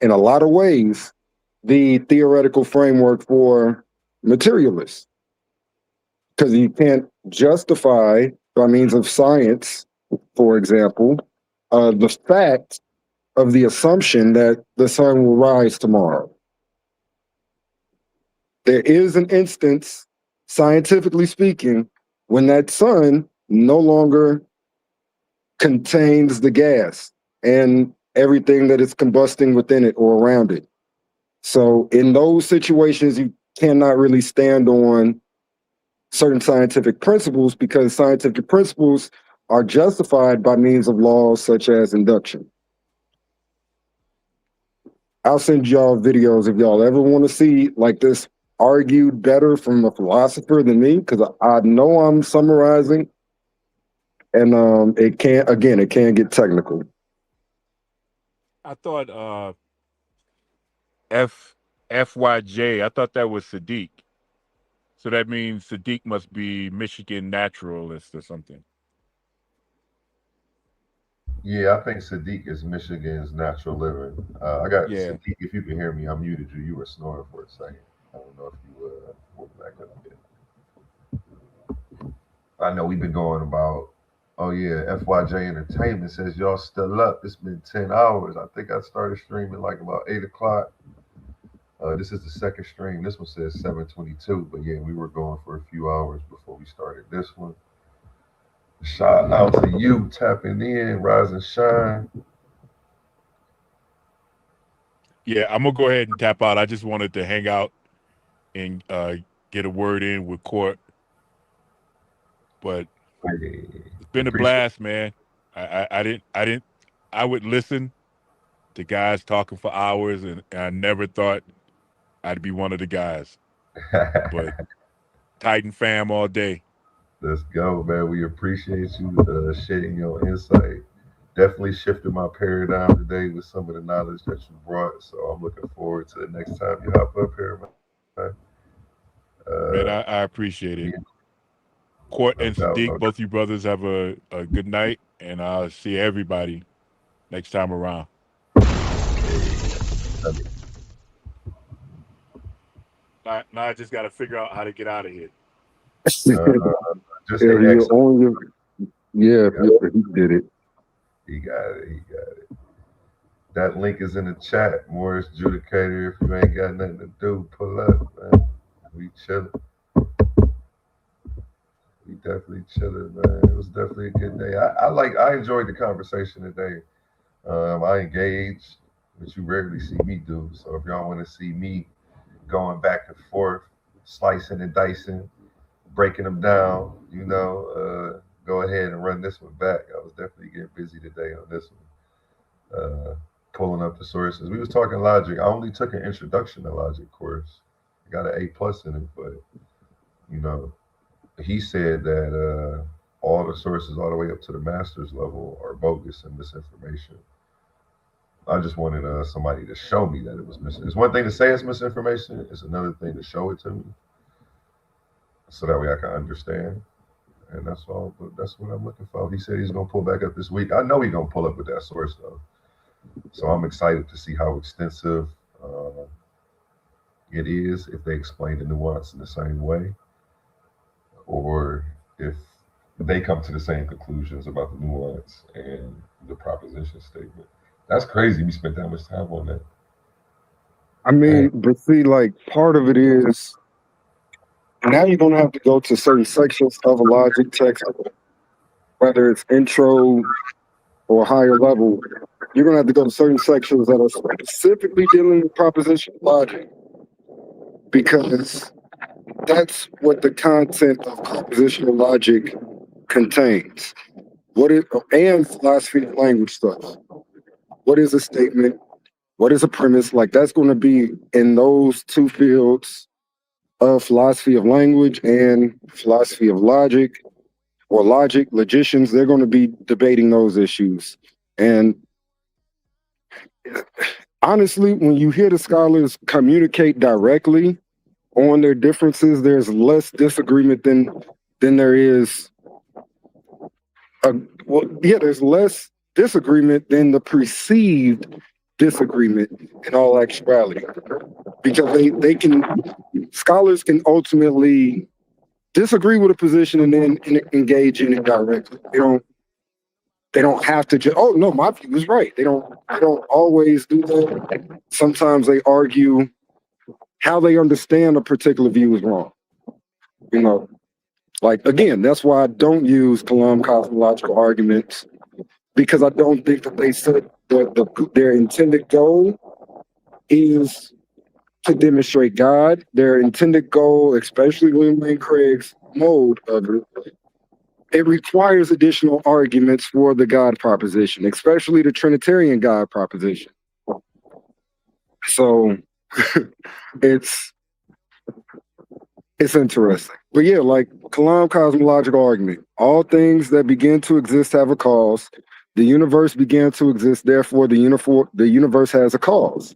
in a lot of ways, the theoretical framework for materialists. Because you can't justify, by means of science, for example, the fact of the assumption that the sun will rise tomorrow. There is an instance, scientifically speaking, when that sun no longer contains the gas and everything that is combusting within it or around it. So in those situations, you cannot really stand on certain scientific principles because scientific principles are justified by means of laws such as induction. I'll send y'all videos if y'all ever want to see like this argued better from a philosopher than me, because I know I'm summarizing, and it can get technical. I thought FYJ, I thought that was Sadiq. So that means Sadiq must be Michigan naturalist or something. Yeah, I think Sadiq is Michigan's natural living. I got Yeah. Sadiq. If you can hear me, I muted you. You were snoring for a second. I don't know if you went back up yet. I know we've been going about. Oh yeah, FYJ Entertainment says y'all still up. It's been 10 hours. I think I started streaming like about 8 o'clock. This is the second stream. This one says 7:22, but yeah, we were going for a few hours before we started this one. Shout out to you tapping in, rise and shine. Yeah, I'm gonna go ahead and tap out. I just wanted to hang out and get a word in with Court. But it's been a blast, man. I would listen to guys talking for hours, and I never thought I'd be one of the guys. But Titan fam all day. Let's go, man. We appreciate you sharing your insight. Definitely shifted my paradigm today with some of the knowledge that you brought. So I'm looking forward to the next time you hop up here, man. Man, I appreciate it. Court and Sadiq, both you brothers have a good night, and I'll see everybody next time around. Now I just got to figure out how to get out of here. Just he did it. He got it. That link is in the chat. Morris Judicator. If you ain't got nothing to do, pull up, man. We chilling. We definitely chilling, man. It was definitely a good day. I enjoyed the conversation today. I engaged, which you rarely see me do. So if y'all want to see me going back and forth, slicing and dicing, breaking them down, go ahead and run this one back. I was definitely getting busy today on this one. Pulling up the sources. We was talking logic. I only took an introduction to logic course. I got an A+ in it, but he said that all the sources all the way up to the master's level are bogus and misinformation. I just wanted somebody to show me that it was missing. It's one thing to say it's misinformation. It's another thing to show it to me, so that way I can understand. And that's all. But that's what I'm looking for. He said he's gonna pull back up this week. I know he's gonna pull up with that source though. So I'm excited to see how extensive it is, if they explain the nuance in the same way, or if they come to the same conclusions about the nuance and the proposition statement. That's crazy. We spent that much time on that. I mean, but see, like, part of it is now you're going to have to go to certain sections of a logic text, whether it's intro or higher level. You're going to have to go to certain sections that are specifically dealing with proposition logic, because that's what the content of propositional logic contains. And philosophy of language stuff. What is a statement? What is a premise? Like, that's going to be in those two fields of philosophy of language and philosophy of logic, or logic. Logicians, they're going to be debating those issues. And honestly, when you hear the scholars communicate directly on their differences, there's less disagreement than there is. There's less disagreement than the perceived disagreement in all actuality, because scholars can ultimately disagree with a position and then engage in it directly. They don't have to just, oh no, my view is right. They don't always do that. Sometimes they argue how they understand a particular view is wrong. Like, again, that's why I don't use Kalam cosmological arguments, because I don't think that they said that their intended goal is to demonstrate God. Their intended goal, especially William Lane Craig's mode of it requires additional arguments for the God proposition, especially the Trinitarian God proposition. So it's interesting. But yeah, like Kalam cosmological argument. All things that begin to exist have a cause. The universe began to exist, therefore the universe has a cause.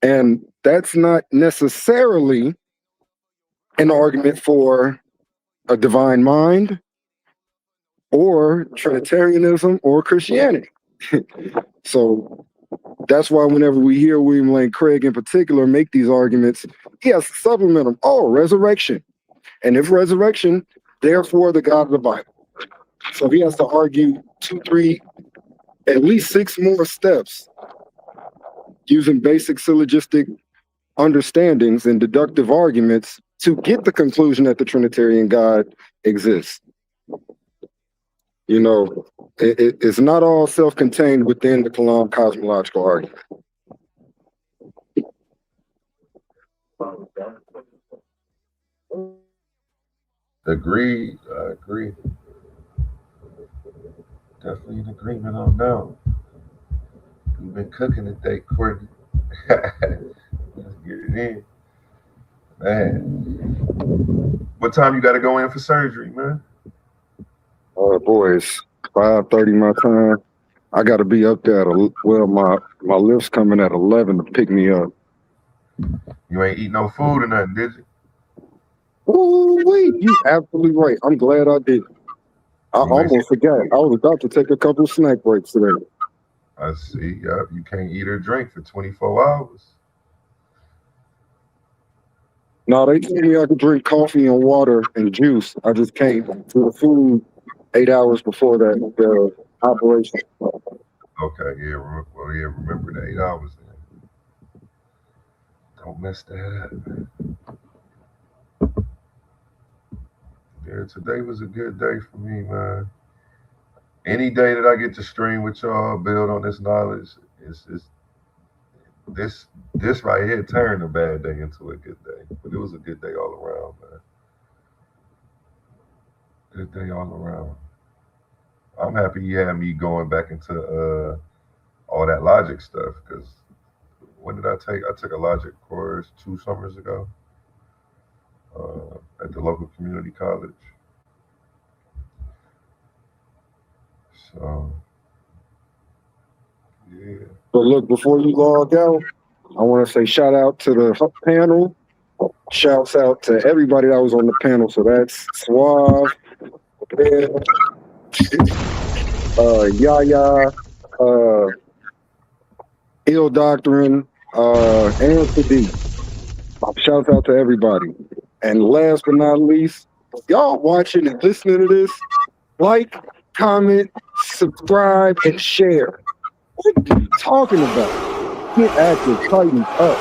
And that's not necessarily an argument for a divine mind or Trinitarianism or Christianity. So that's why whenever we hear William Lane Craig in particular make these arguments, he has to supplement them. Oh, resurrection. And if resurrection, therefore the God of the Bible. So he has to argue 2, 3, at least 6 more steps using basic syllogistic understandings and deductive arguments to get the conclusion that the Trinitarian God exists. You know, it's not all self-contained within the Kalam cosmological argument. Agreed. I agree. Definitely in agreement on that. We've been cooking today, Courtney. Let's get it in. Man. What time you got to go in for surgery, man? Boy, it's 5:30 my time. I got to be up there my lift's coming at 11 to pick me up. You ain't eat no food or nothing, did you? Oh, wait, you absolutely right. I'm glad I did. I almost forgot. I was about to take a couple snack breaks today. I see. Yep. You can't eat or drink for 24 hours. No, they told me I could drink coffee and water and juice. I just can't do the food 8 hours before the operation. Okay, yeah. Well, yeah, remember the 8 hours then. Don't mess that up. Yeah, today was a good day for me, man. Any day that I get to stream with y'all, build on this knowledge, it's this right here turned a bad day into a good day. But it was a good day all around, man. Good day all around. I'm happy you had me going back into all that logic stuff, because when did I take? I took a logic course 2 summers ago at the local community college. So, yeah. So look, before you log out, I want to say shout out to the panel. Shouts out to everybody that was on the panel. So that's Suave, YAYA, Ill Doctrine, and Sadiq. Shouts out to everybody. And last but not least, y'all watching and listening to this, like, comment, subscribe, and share. What are you talking about? Get active, tighten up.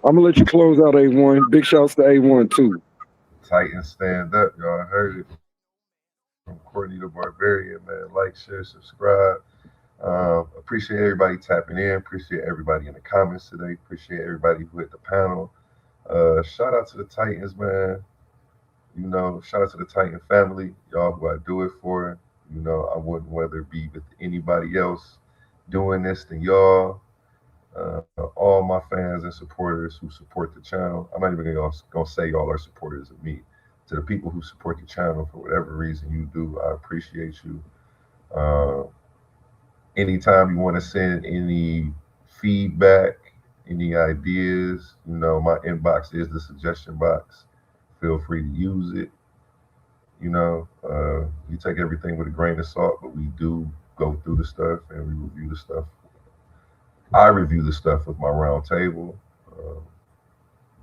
I'm gonna let you close out A1. Big shouts to A1 too. Titan stand up, y'all heard it from Courtney the Barbarian, man. Like, share, subscribe. Appreciate everybody tapping in. Appreciate everybody in the comments today. Appreciate everybody who hit the panel. Shout out to the Titans, man. You know, shout out to the Titan family, y'all who I do it for. You know, I wouldn't rather be with anybody else doing this than y'all. All my fans and supporters who support the channel. I'm not even gonna say y'all are supporters of me. To the people who support the channel for whatever reason you do, I appreciate you. Anytime you want to send any feedback, any ideas, you know, my inbox is the suggestion box. Feel free to use it. You know, we take everything with a grain of salt, but we do go through the stuff and we review the stuff. I review the stuff with my round table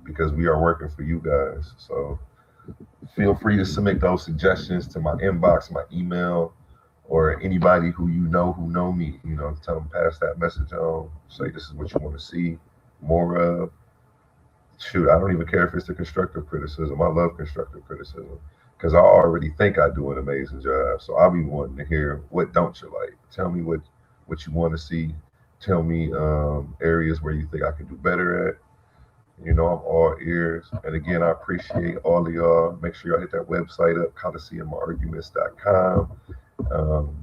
because we are working for you guys. So feel free to submit those suggestions to my inbox, my email, or anybody who know me. You know, tell them, pass that message on. Say this is what you want to see more of. Shoot, I don't even care if it's the constructive criticism. I love constructive criticism because I already think I do an amazing job. So I'll be wanting to hear, what don't you like? Tell me what you want to see. Tell me areas where you think I can do better at. You know, I'm all ears. And again, I appreciate all of y'all. Make sure y'all hit that website up, coliseumumarguments.com.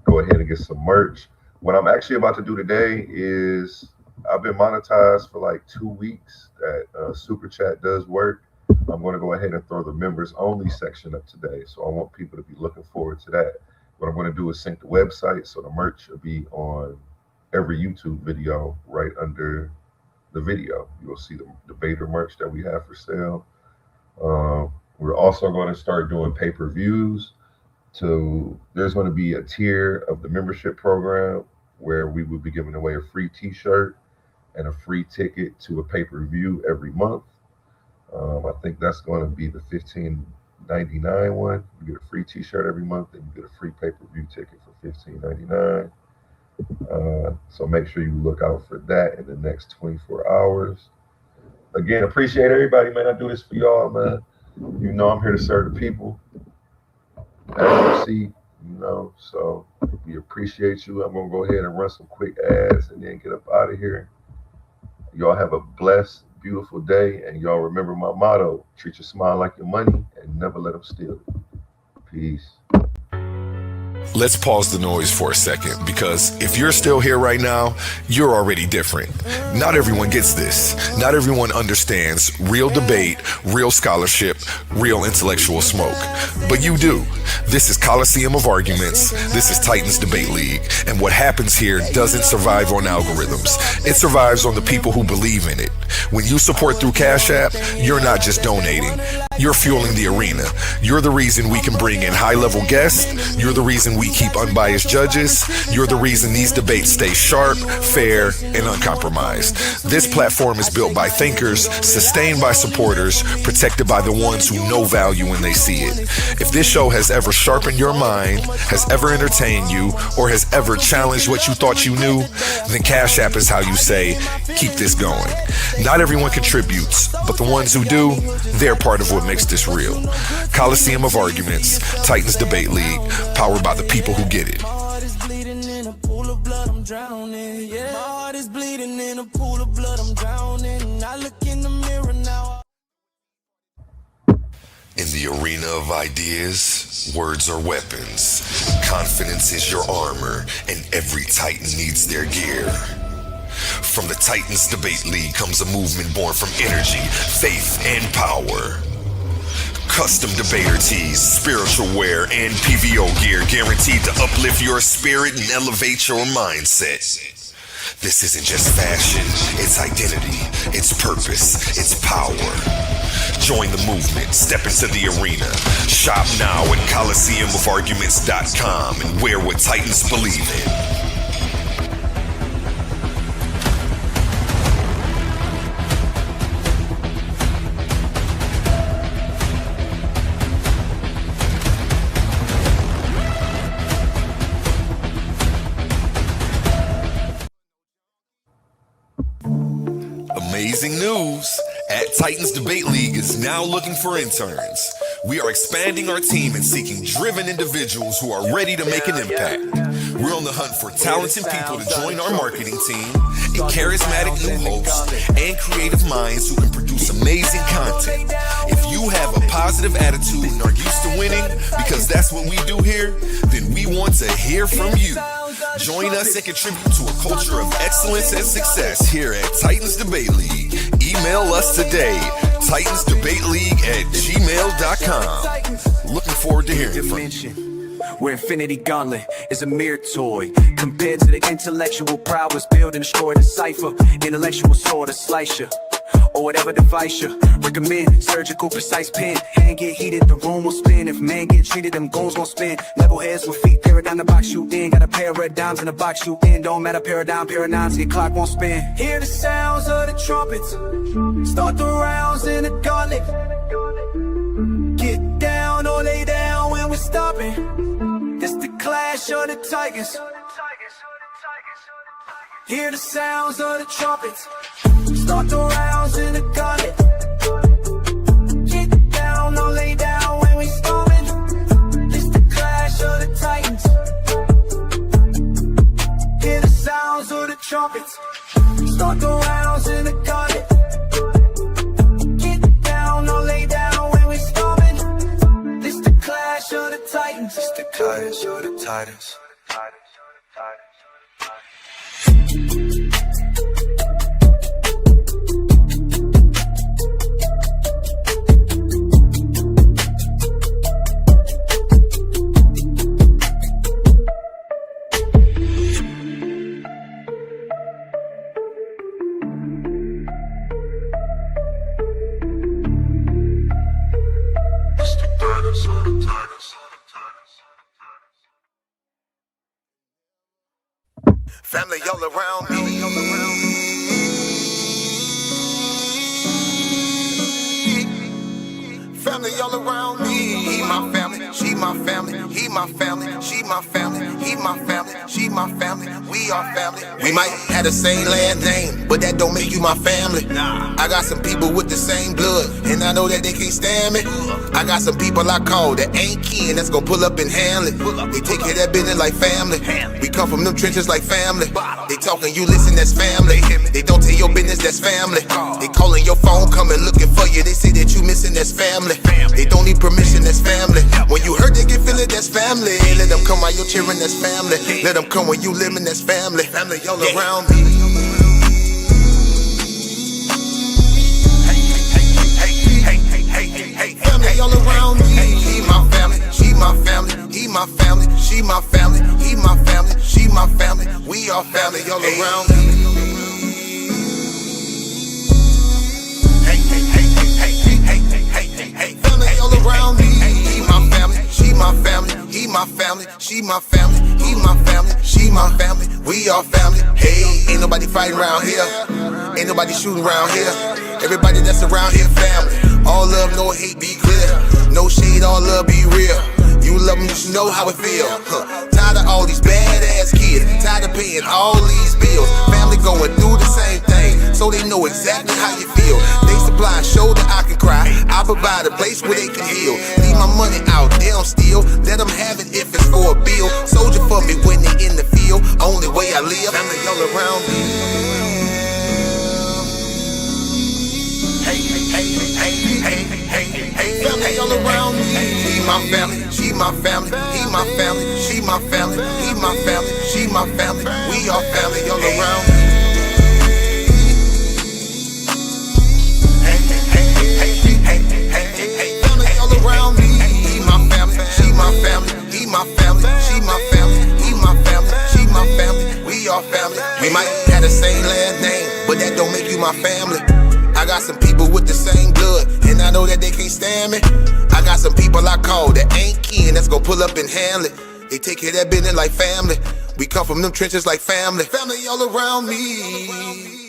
Go ahead and get some merch. What I'm actually about to do today is I've been monetized for like 2 weeks. That super chat does work. I'm going to go ahead and throw the members only section up today. So I want people to be looking forward to that. What I'm going to do is sync the website so the merch will be on every YouTube video right under the video. You'll see the debater merch that we have for sale. We're also going to start doing pay-per-views. There's going to be a tier of the membership program where we will be giving away a free t-shirt and a free ticket to a pay-per-view every month. I think that's going to be the $15.99 one. You get a free t-shirt every month and you get a free pay-per-view ticket for $15.99. So make sure you look out for that in the next 24 hours. Again, appreciate everybody, man. I do this for y'all, man. You know I'm here to serve the people. As you see, you know, so we appreciate you. I'm going to go ahead and run some quick ads and then get up out of here. Y'all have a blessed, beautiful day. And y'all remember my motto, treat your smile like your money and never let them steal it. Peace. Let's pause the noise for a second, because if you're still here right now, you're already different. Not everyone gets this. Not everyone understands real debate, real scholarship, real intellectual smoke. But you do. This is Coliseum of Arguments. This is Titans Debate League. And what happens here doesn't survive on algorithms. It survives on the people who believe in it. When you support through Cash App, you're not just donating. You're fueling the arena. You're the reason we can bring in high-level guests. You're the reason we keep unbiased judges. You're the reason these debates stay sharp, fair, and uncompromised. This platform is built by thinkers, sustained by supporters, protected by the ones who know value when they see it. If this show has ever sharpened your mind, has ever entertained you, or has ever challenged what you thought you knew, then Cash App is how you say, keep this going. Not everyone contributes, but the ones who do, they're part of what makes this real. Coliseum of Arguments, Titans Debate League, powered by the people who get it. My heart is bleeding in a pool of blood, I'm drowning. Yeah, my heart is bleeding in a pool of blood, I'm drowning. I look in the mirror now. In the arena of ideas, words are weapons. Confidence is your armor, and every Titan needs their gear. From the Titans Debate League comes a movement born from energy, faith, and power. Custom debater tees, spiritual wear, and PVO gear guaranteed to uplift your spirit and elevate your mindset. This isn't just fashion, it's identity, it's purpose, it's power. Join the movement, step into the arena. Shop now at ColiseumofArguments.com and wear what Titans believe in. Amazing news! At Titans Debate League is now looking for interns. We are expanding our team and seeking driven individuals who are ready to make an impact. We're on the hunt for talented people to join our marketing team, and charismatic new hosts, and creative minds who can produce amazing content. If you have a positive attitude and are used to winning, because that's what we do here, then we want to hear from you. Join us and contribute to a culture of excellence and success here at Titans Debate League. Email us today, titansdebateleague@gmail.com. Looking forward to hearing from you. Where Infinity Gauntlet is a mere toy compared to the intellectual prowess build and destroy the cipher. Intellectual sword to slice you, or whatever device you recommend. Surgical precise pen, hand get heated, the room will spin. If man get treated, them goals gon' spin. Level heads with feet, paradigm the box you in. Got a pair of red dimes in the box you in. Don't matter, paradigms, your clock won't spin. Hear the sounds of the trumpets, start the rounds in the gauntlet. Get down or lay down when we're stopping. It's the clash of the titans. Hear the sounds of the trumpets, start the rounds in the gauntlet. Get down or lay down when we storming. It's the clash of the titans. Hear the sounds of the trumpets, start the rounds in the gauntlet. Get down or lay down when we storming. It's the clash of the titans. It's the clash of the titans. Family all around me. Family all around me. He my family, she my family. He my family, she my family. He my family, she my family. We are family. We might have the same last name, but that don't make you my family. I got some people with the same blood, and I know that they can't stand me. I got some people I call that ain't kin, that's gonna pull up and handle it. They take care of that business like family. We come from them trenches like family. They talking, you listen, that's family. They don't tell your business, that's family. They calling your phone, coming looking for you. They say that you missing, that's family. They don't need permission, that's family. When you hurt, they can feel it, that's family. Let them come while you're cheering, that's family. Let them come when you living, that's family. Family all around me. Family all around me. He my family, she my family. He my family, she my family. He my family, she my family. We are family all around me. Family all around me. He my family, she my family. He my family, she my family. He my family, she my family. We are family. Hey, ain't nobody fighting around here. Ain't nobody shooting around here. Everybody that's around here, family. All love, no hate, be clear. No shade, all love, be real. You love them, you should know how it feel. Tired of all these badass kids. Tired of paying all these bills. Family going through the same thing, so they know exactly how you feel. They supply a shoulder I can cry. I provide a place where they can heal. Leave my money out, they don't steal. Let them have it if it's for a bill. Soldier for me when they in the field. Only way I live. Family all around me. Family all around me. He my family, she my family. He my family, she my family. He my family, she my family. We are family all around me. Family all around me. He my family, she my family. He my family, she my family. He my family, she my family. We are family. We might have the same last name, but that don't make you my family. I got some people with the same blood, and I know that they can't stand me. I got some people I call that ain't kin, that's gonna pull up and handle it. They take care of that business like family. We come from them trenches like family. Family all around me.